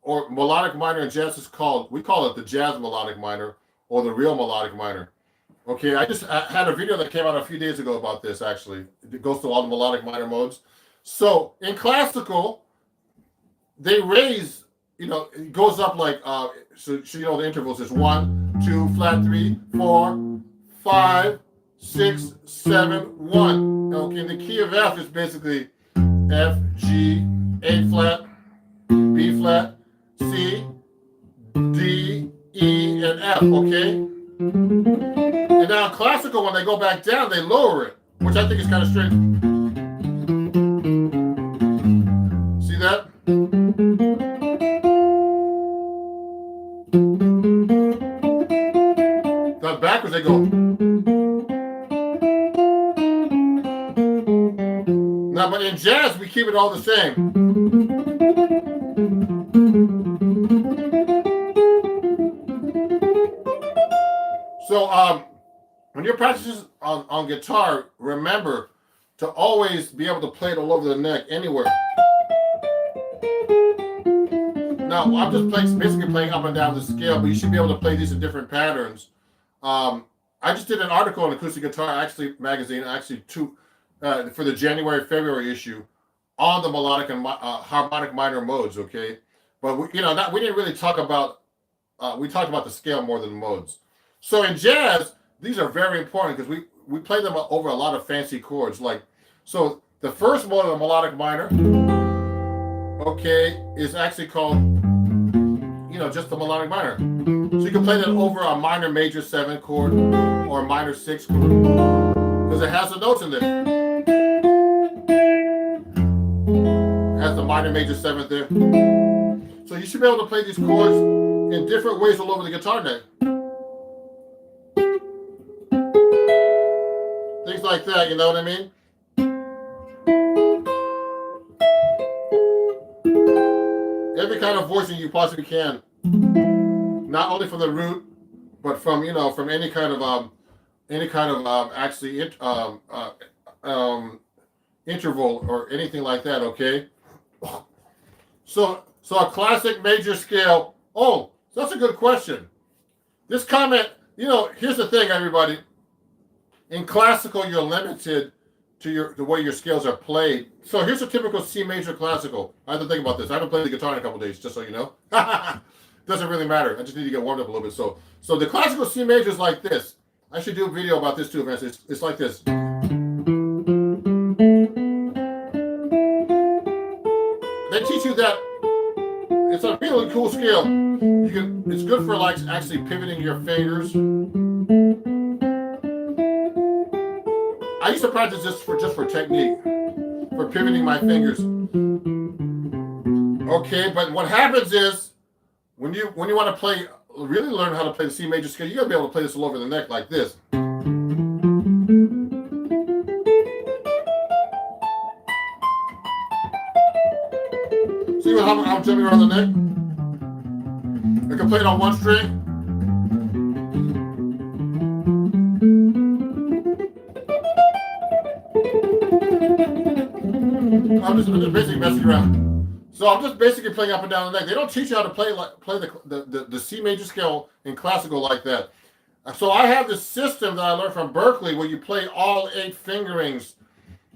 or melodic minor in jazz we call it the jazz melodic minor or the real melodic minor. Okay, I had a video that came out a few days ago about this actually. It goes through all the melodic minor modes. So in classical, they raise, it goes up like, so the intervals is 1, 2, flat 3, 4, 5, 6, 7, 1. Okay, the key of F is basically F, G, A flat, B flat, C, D, E, and F, okay? And now in classical, when they go back down, they lower it, which I think is kind of strange. See that? Now backwards they go. Now, but in jazz, we keep it all the same. So when you're practicing on guitar, remember to always be able to play it all over the neck anywhere. Now, I'm just basically playing up and down the scale, but you should be able to play these in different patterns. I just did an article on Acoustic Guitar magazine, for the January-February issue on the melodic and harmonic minor modes, okay? But we didn't really talk about, we talked about the scale more than modes. So in jazz, these are very important because we play them over a lot of fancy chords. So the first mode of the melodic minor, okay, is actually called, just the melodic minor. So you can play that over a minor major 7 chord or a minor 6 chord because it has the notes in there. It has the minor major 7th there. So you should be able to play these chords in different ways all over the guitar neck. Things like that, you know what I mean? Every kind of voicing you possibly can. Not only from the root, but from any kind of interval or anything like that, okay? So a classic major scale. Oh, that's a good question. This comment, here's the thing, everybody. In classical, you're limited to the way your scales are played. So here's a typical C major classical. I have to think about this. I haven't played the guitar in a couple of days, just so you know. Doesn't really matter. I just need to get warmed up a little bit. So the classical C major is like this. I should do a video about this too, man. It's like this. They teach you that it's a really cool scale. It's good for actually pivoting your fingers. I used to practice this just for technique, for pivoting my fingers. Okay, but what happens is when you want to really learn how to play the C major scale, you gotta be able to play this all over the neck like this. See how I'm jumping around the neck? I can play it on one string. I'm just basically messing around. So I'm just basically playing up and down the neck. They don't teach you how to play the C major scale in classical like that. So I have this system that I learned from Berkeley where you play all 8 fingerings.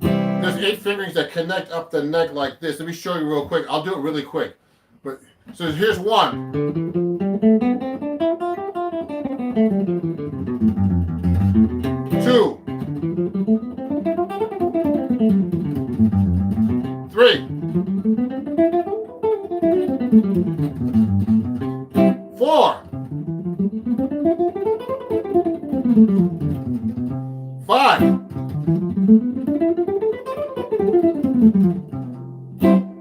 There's 8 fingerings that connect up the neck like this. Let me show you real quick. I'll do it really quick. So here's 1. 2. 3. 4. 5.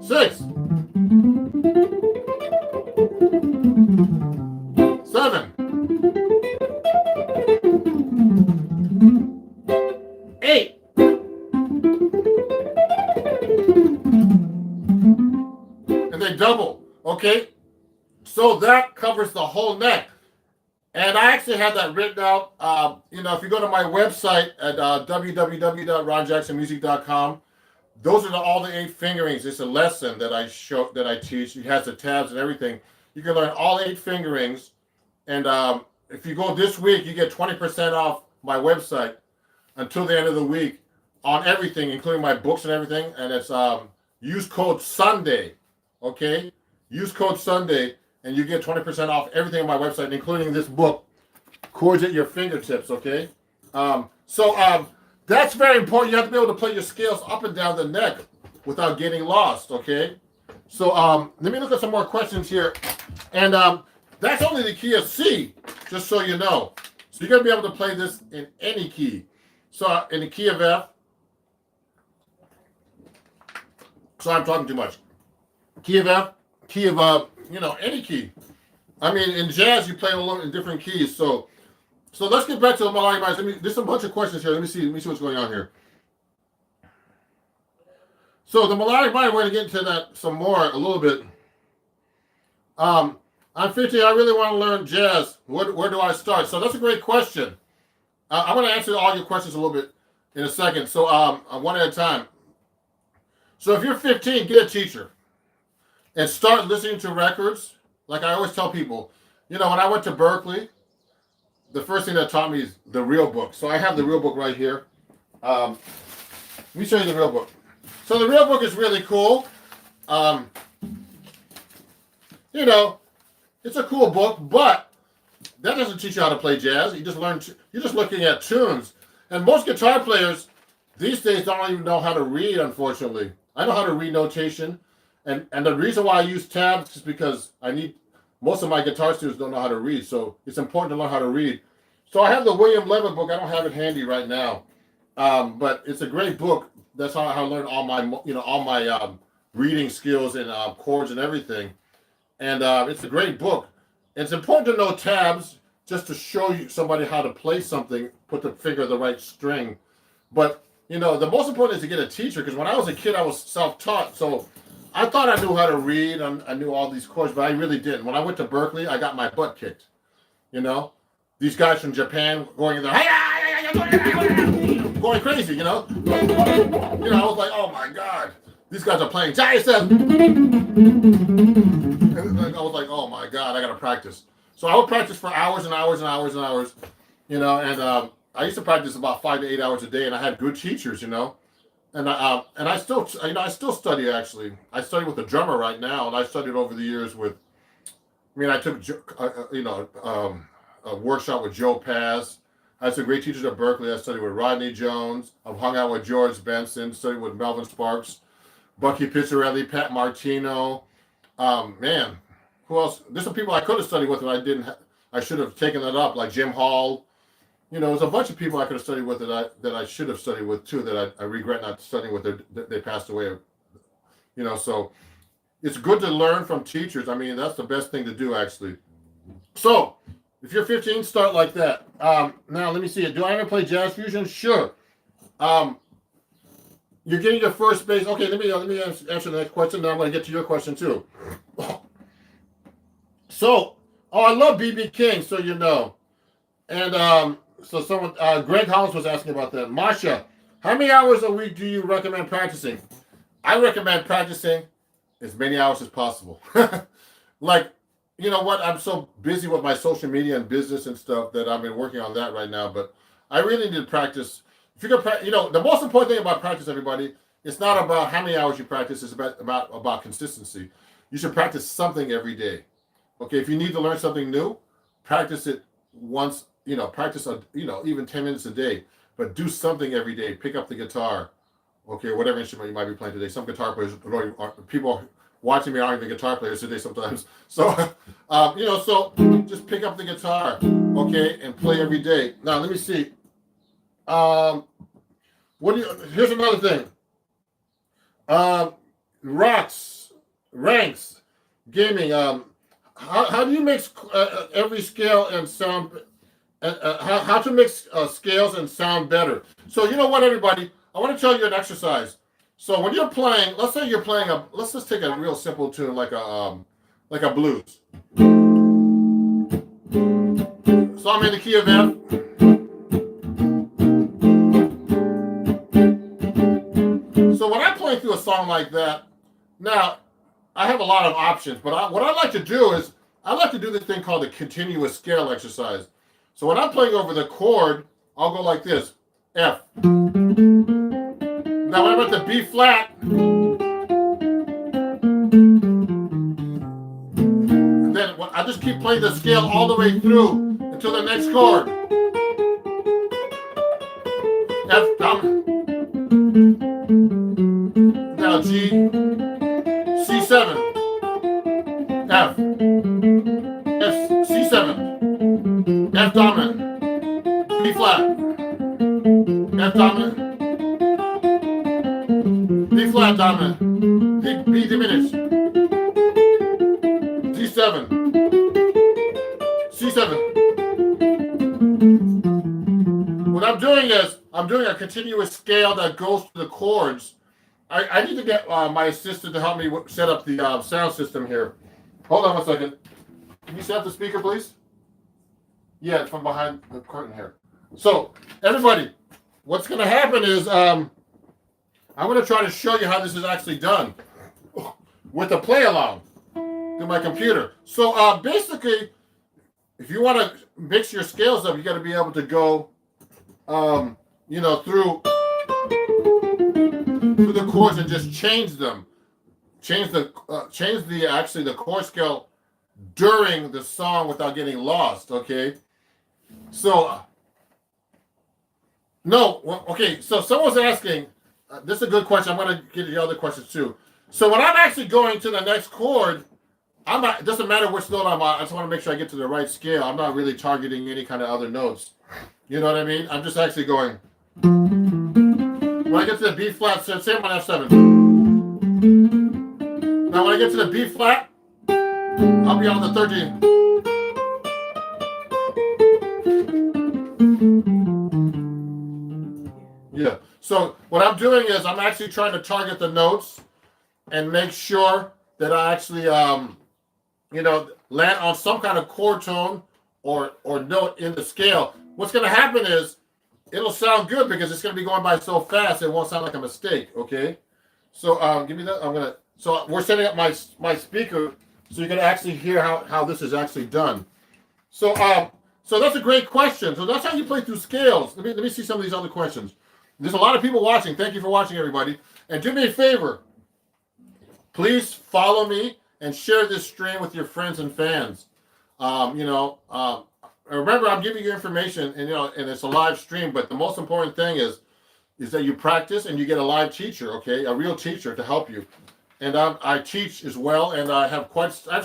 6. 7. 8. And they double, okay? So that covers the whole neck. And I actually have that written out. If you go to my website at www.ronjacksonmusic.com, those are all the 8 fingerings. It's a lesson that I teach. It has the tabs and everything. You can learn all 8 fingerings. And if you go this week, you get 20% off my website until the end of the week on everything, including my books and everything. And it's use code Sunday, okay? Use code Sunday, and you get 20% off everything on my website, including this book, Chords at Your Fingertips, okay? That's very important. You have to be able to play your scales up and down the neck without getting lost, okay? So let me look at some more questions here. And that's only the key of C, just so you know. So you're going to be able to play this in any key. So in the key of F. Sorry, I'm talking too much. Key of F, key of, any key. I mean, in jazz, you play along in different keys. So let's get back to the melodic minor. There's a bunch of questions here. Let me see what's going on here. So the melodic minor, we're going to get into that some more a little bit. I'm 50. I really want to learn jazz. Where do I start? So that's a great question. I'm going to answer all your questions a little bit. in a second. So one at a time. So if you're 15, get a teacher and start listening to records. Like I always tell people, when I went to Berkeley, the first thing that taught me is the real book. So I have the real book right here. Let me show you the real book. So the real book is really cool. It's a cool book, but that doesn't teach you how to play jazz. You just learn. You're just looking at tunes. And most guitar players these days don't even know how to read. Unfortunately, I know how to read notation, and the reason why I use tabs is because most of my guitar students don't know how to read. So it's important to learn how to read. So I have the William Levitt book. I don't have it handy right now, but it's a great book. That's how I learned all my reading skills and chords and everything. And it's a great book. It's important to know tabs just to show you somebody how to play something, put the finger on the right string. But, the most important is to get a teacher, because when I was a kid, I was self-taught. So I thought I knew how to read. I knew all these chords, but I really didn't. When I went to Berkeley, I got my butt kicked. These guys from Japan going in there, going crazy, I was like, oh my God, these guys are playing jazz. And I was like, oh my God, I got to practice. So I would practice for hours and hours and hours and hours, and I used to practice about 5 to 8 hours a day, and I had good teachers, and I still study actually. I study with a drummer right now, and I studied over the years with. I took a workshop with Joe Pass. I had some great teachers at Berkeley. I studied with Rodney Jones. I've hung out with George Benson. Studied with Melvin Sparks, Bucky Pizzarelli, Pat Martino. Who else? There's some people I could have studied with, and I didn't. I should have taken that up, like Jim Hall. There's a bunch of people I could have studied with that I should have studied with too. That I regret not studying with. They passed away. So it's good to learn from teachers. That's the best thing to do, actually. So if you're 15, start like that. Now let me see. Do I ever play jazz fusion? Sure. You're getting your first bass. Okay, let me answer the next question. Then I'm going to get to your question too. So, I love BB King, so you know. And so someone, Greg Hollins was asking about that. Masha, how many hours a week do you recommend practicing? I recommend practicing as many hours as possible. Like, you know what? I'm so busy with my social media and business and stuff that I've been working on that right now. But I really need to practice. If you're gonna, the most important thing about practice, everybody, it's not about how many hours you practice. It's about consistency. You should practice something every day. Okay, if you need to learn something new, practice it once. Practice even 10 minutes a day. But do something every day. Pick up the guitar. Okay, whatever instrument you might be playing today. Some guitar players, people watching me aren't even guitar players today sometimes. So, so just pick up the guitar, okay, and play every day. Now, let me see. Here's another thing. Ranks, gaming. How do you mix every scale and sound? How to mix scales and sound better? So you know what, everybody? I want to tell you an exercise. So when you're playing, let's say you're playing let's just take a real simple tune like a blues. So I'm in the key of F. So when I'm playing through a song like that, now I have a lot of options, but what I like to do is I like to do this thing called the continuous scale exercise. So when I'm playing over the chord, I'll go like this, F. Now when I'm at the B flat, and then I just keep playing the scale all the way through until the next chord. F dominant. Now G, C7, F, C7, F dominant, B flat, F dominant, B flat dominant, B diminished, D7, C7. What I'm doing is I'm doing a continuous scale that goes to the chords. I need to get my assistant to help me set up the sound system here. Hold on one second. Can you set up the speaker, please? Yeah, from behind the curtain here. So, everybody, what's going to happen is I'm going to try to show you how this is actually done with the play along through my computer. So basically, if you want to mix your scales up, you got to be able to go, you know, through the chords and just change them. Change the actually the chord scale during the song without getting lost. Okay. So no. Okay. So someone's asking. This is a good question. I'm going to get the other questions too. So when I'm actually going to the next chord, I'm not. It doesn't matter which note I'm on. I just want to make sure I get to the right scale. I'm not really targeting any kind of other notes. You know what I mean? I'm just actually going. When I get to the B flat, same on F7. Now when I get to the B flat, I'll be on the 13. Yeah. So what I'm doing is I'm actually trying to target the notes and make sure that I actually, you know, land on some kind of chord tone or note in the scale. What's going to happen is it'll sound good because it's going to be going by so fast it won't sound like a mistake. Okay. So give me that. So we're setting up my speaker so you can actually hear how this is actually done. So so that's a great question. So that's how you play through scales. Let me see some of these other questions. There's a lot of people watching. Thank you for watching, everybody. And do me a favor. Please follow me and share this stream with your friends and fans. You know, remember, I'm giving you information, and you know, and it's a live stream. But the most important thing is that you practice and you get a live teacher, okay, a real teacher to help you. And I teach as well, and I have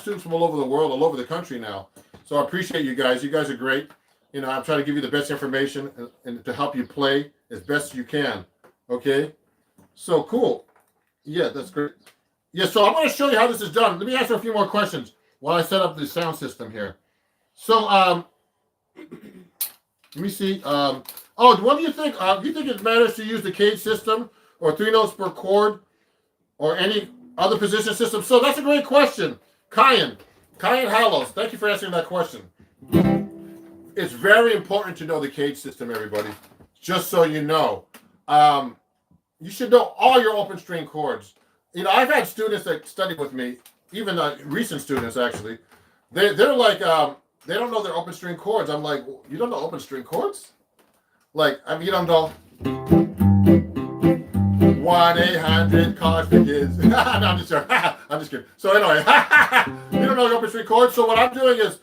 students from all over the world, all over the country now. So I appreciate you guys. You guys are great. You know, I'm trying to give you the best information and to help you play as best you can. Okay, so cool. Yeah, that's great. Yeah, so I'm going to show you how this is done. Let me answer a few more questions while I set up the sound system here. So, let me see. Oh, what do you think? Do you think it matters to use the cage system or 3 notes per chord or any other position system? So that's a great question. Kyan Hallows, thank you for answering that question. It's very important to know the cage system, everybody. Just so you know. You should know all your open string chords. You know, I've had students that study with me, even recent students actually. They're like, they don't know their open string chords. I'm like, you don't know open string chords? Like, I mean, you don't know 1-800-CORDS for kids. No, I'm just joking. I'm just kidding. So anyway, you don't know the open string chords. So what I'm doing is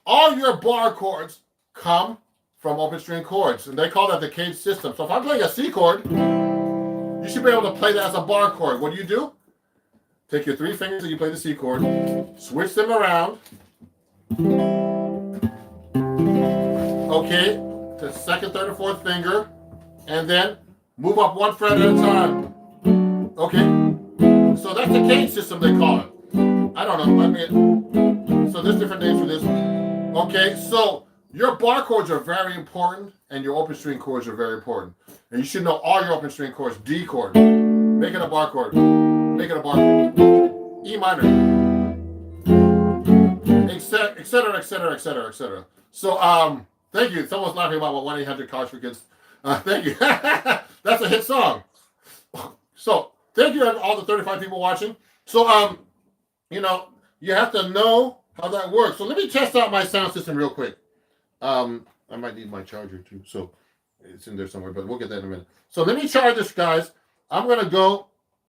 all your bar chords come from open string chords, and they call that the cage system. So if I'm playing a C chord, you should be able to play that as a bar chord. What do? Take your 3 fingers and you play the C chord, switch them around, okay, to the 2nd, 3rd, or 4th finger, and then move up 1 fret at a time. Okay, so that's the cage system they call it. I don't know. I mean, so there's different names for this. Okay, so your bar chords are very important, and your open string chords are very important. And you should know all your open string chords. D chord, make it a bar chord. Make it a bar chord. E minor, etc., etc., etc., etc. So, thank you. Someone's laughing about 1-800-CORDS for kids. Thank you. That's a hit song. So, thank you all the 35 people watching. So, you know, you have to know how that works. So let me test out my sound system real quick. I might need my charger too, so it's in there somewhere, but we'll get that in a minute. So let me charge this, guys. I'm going to go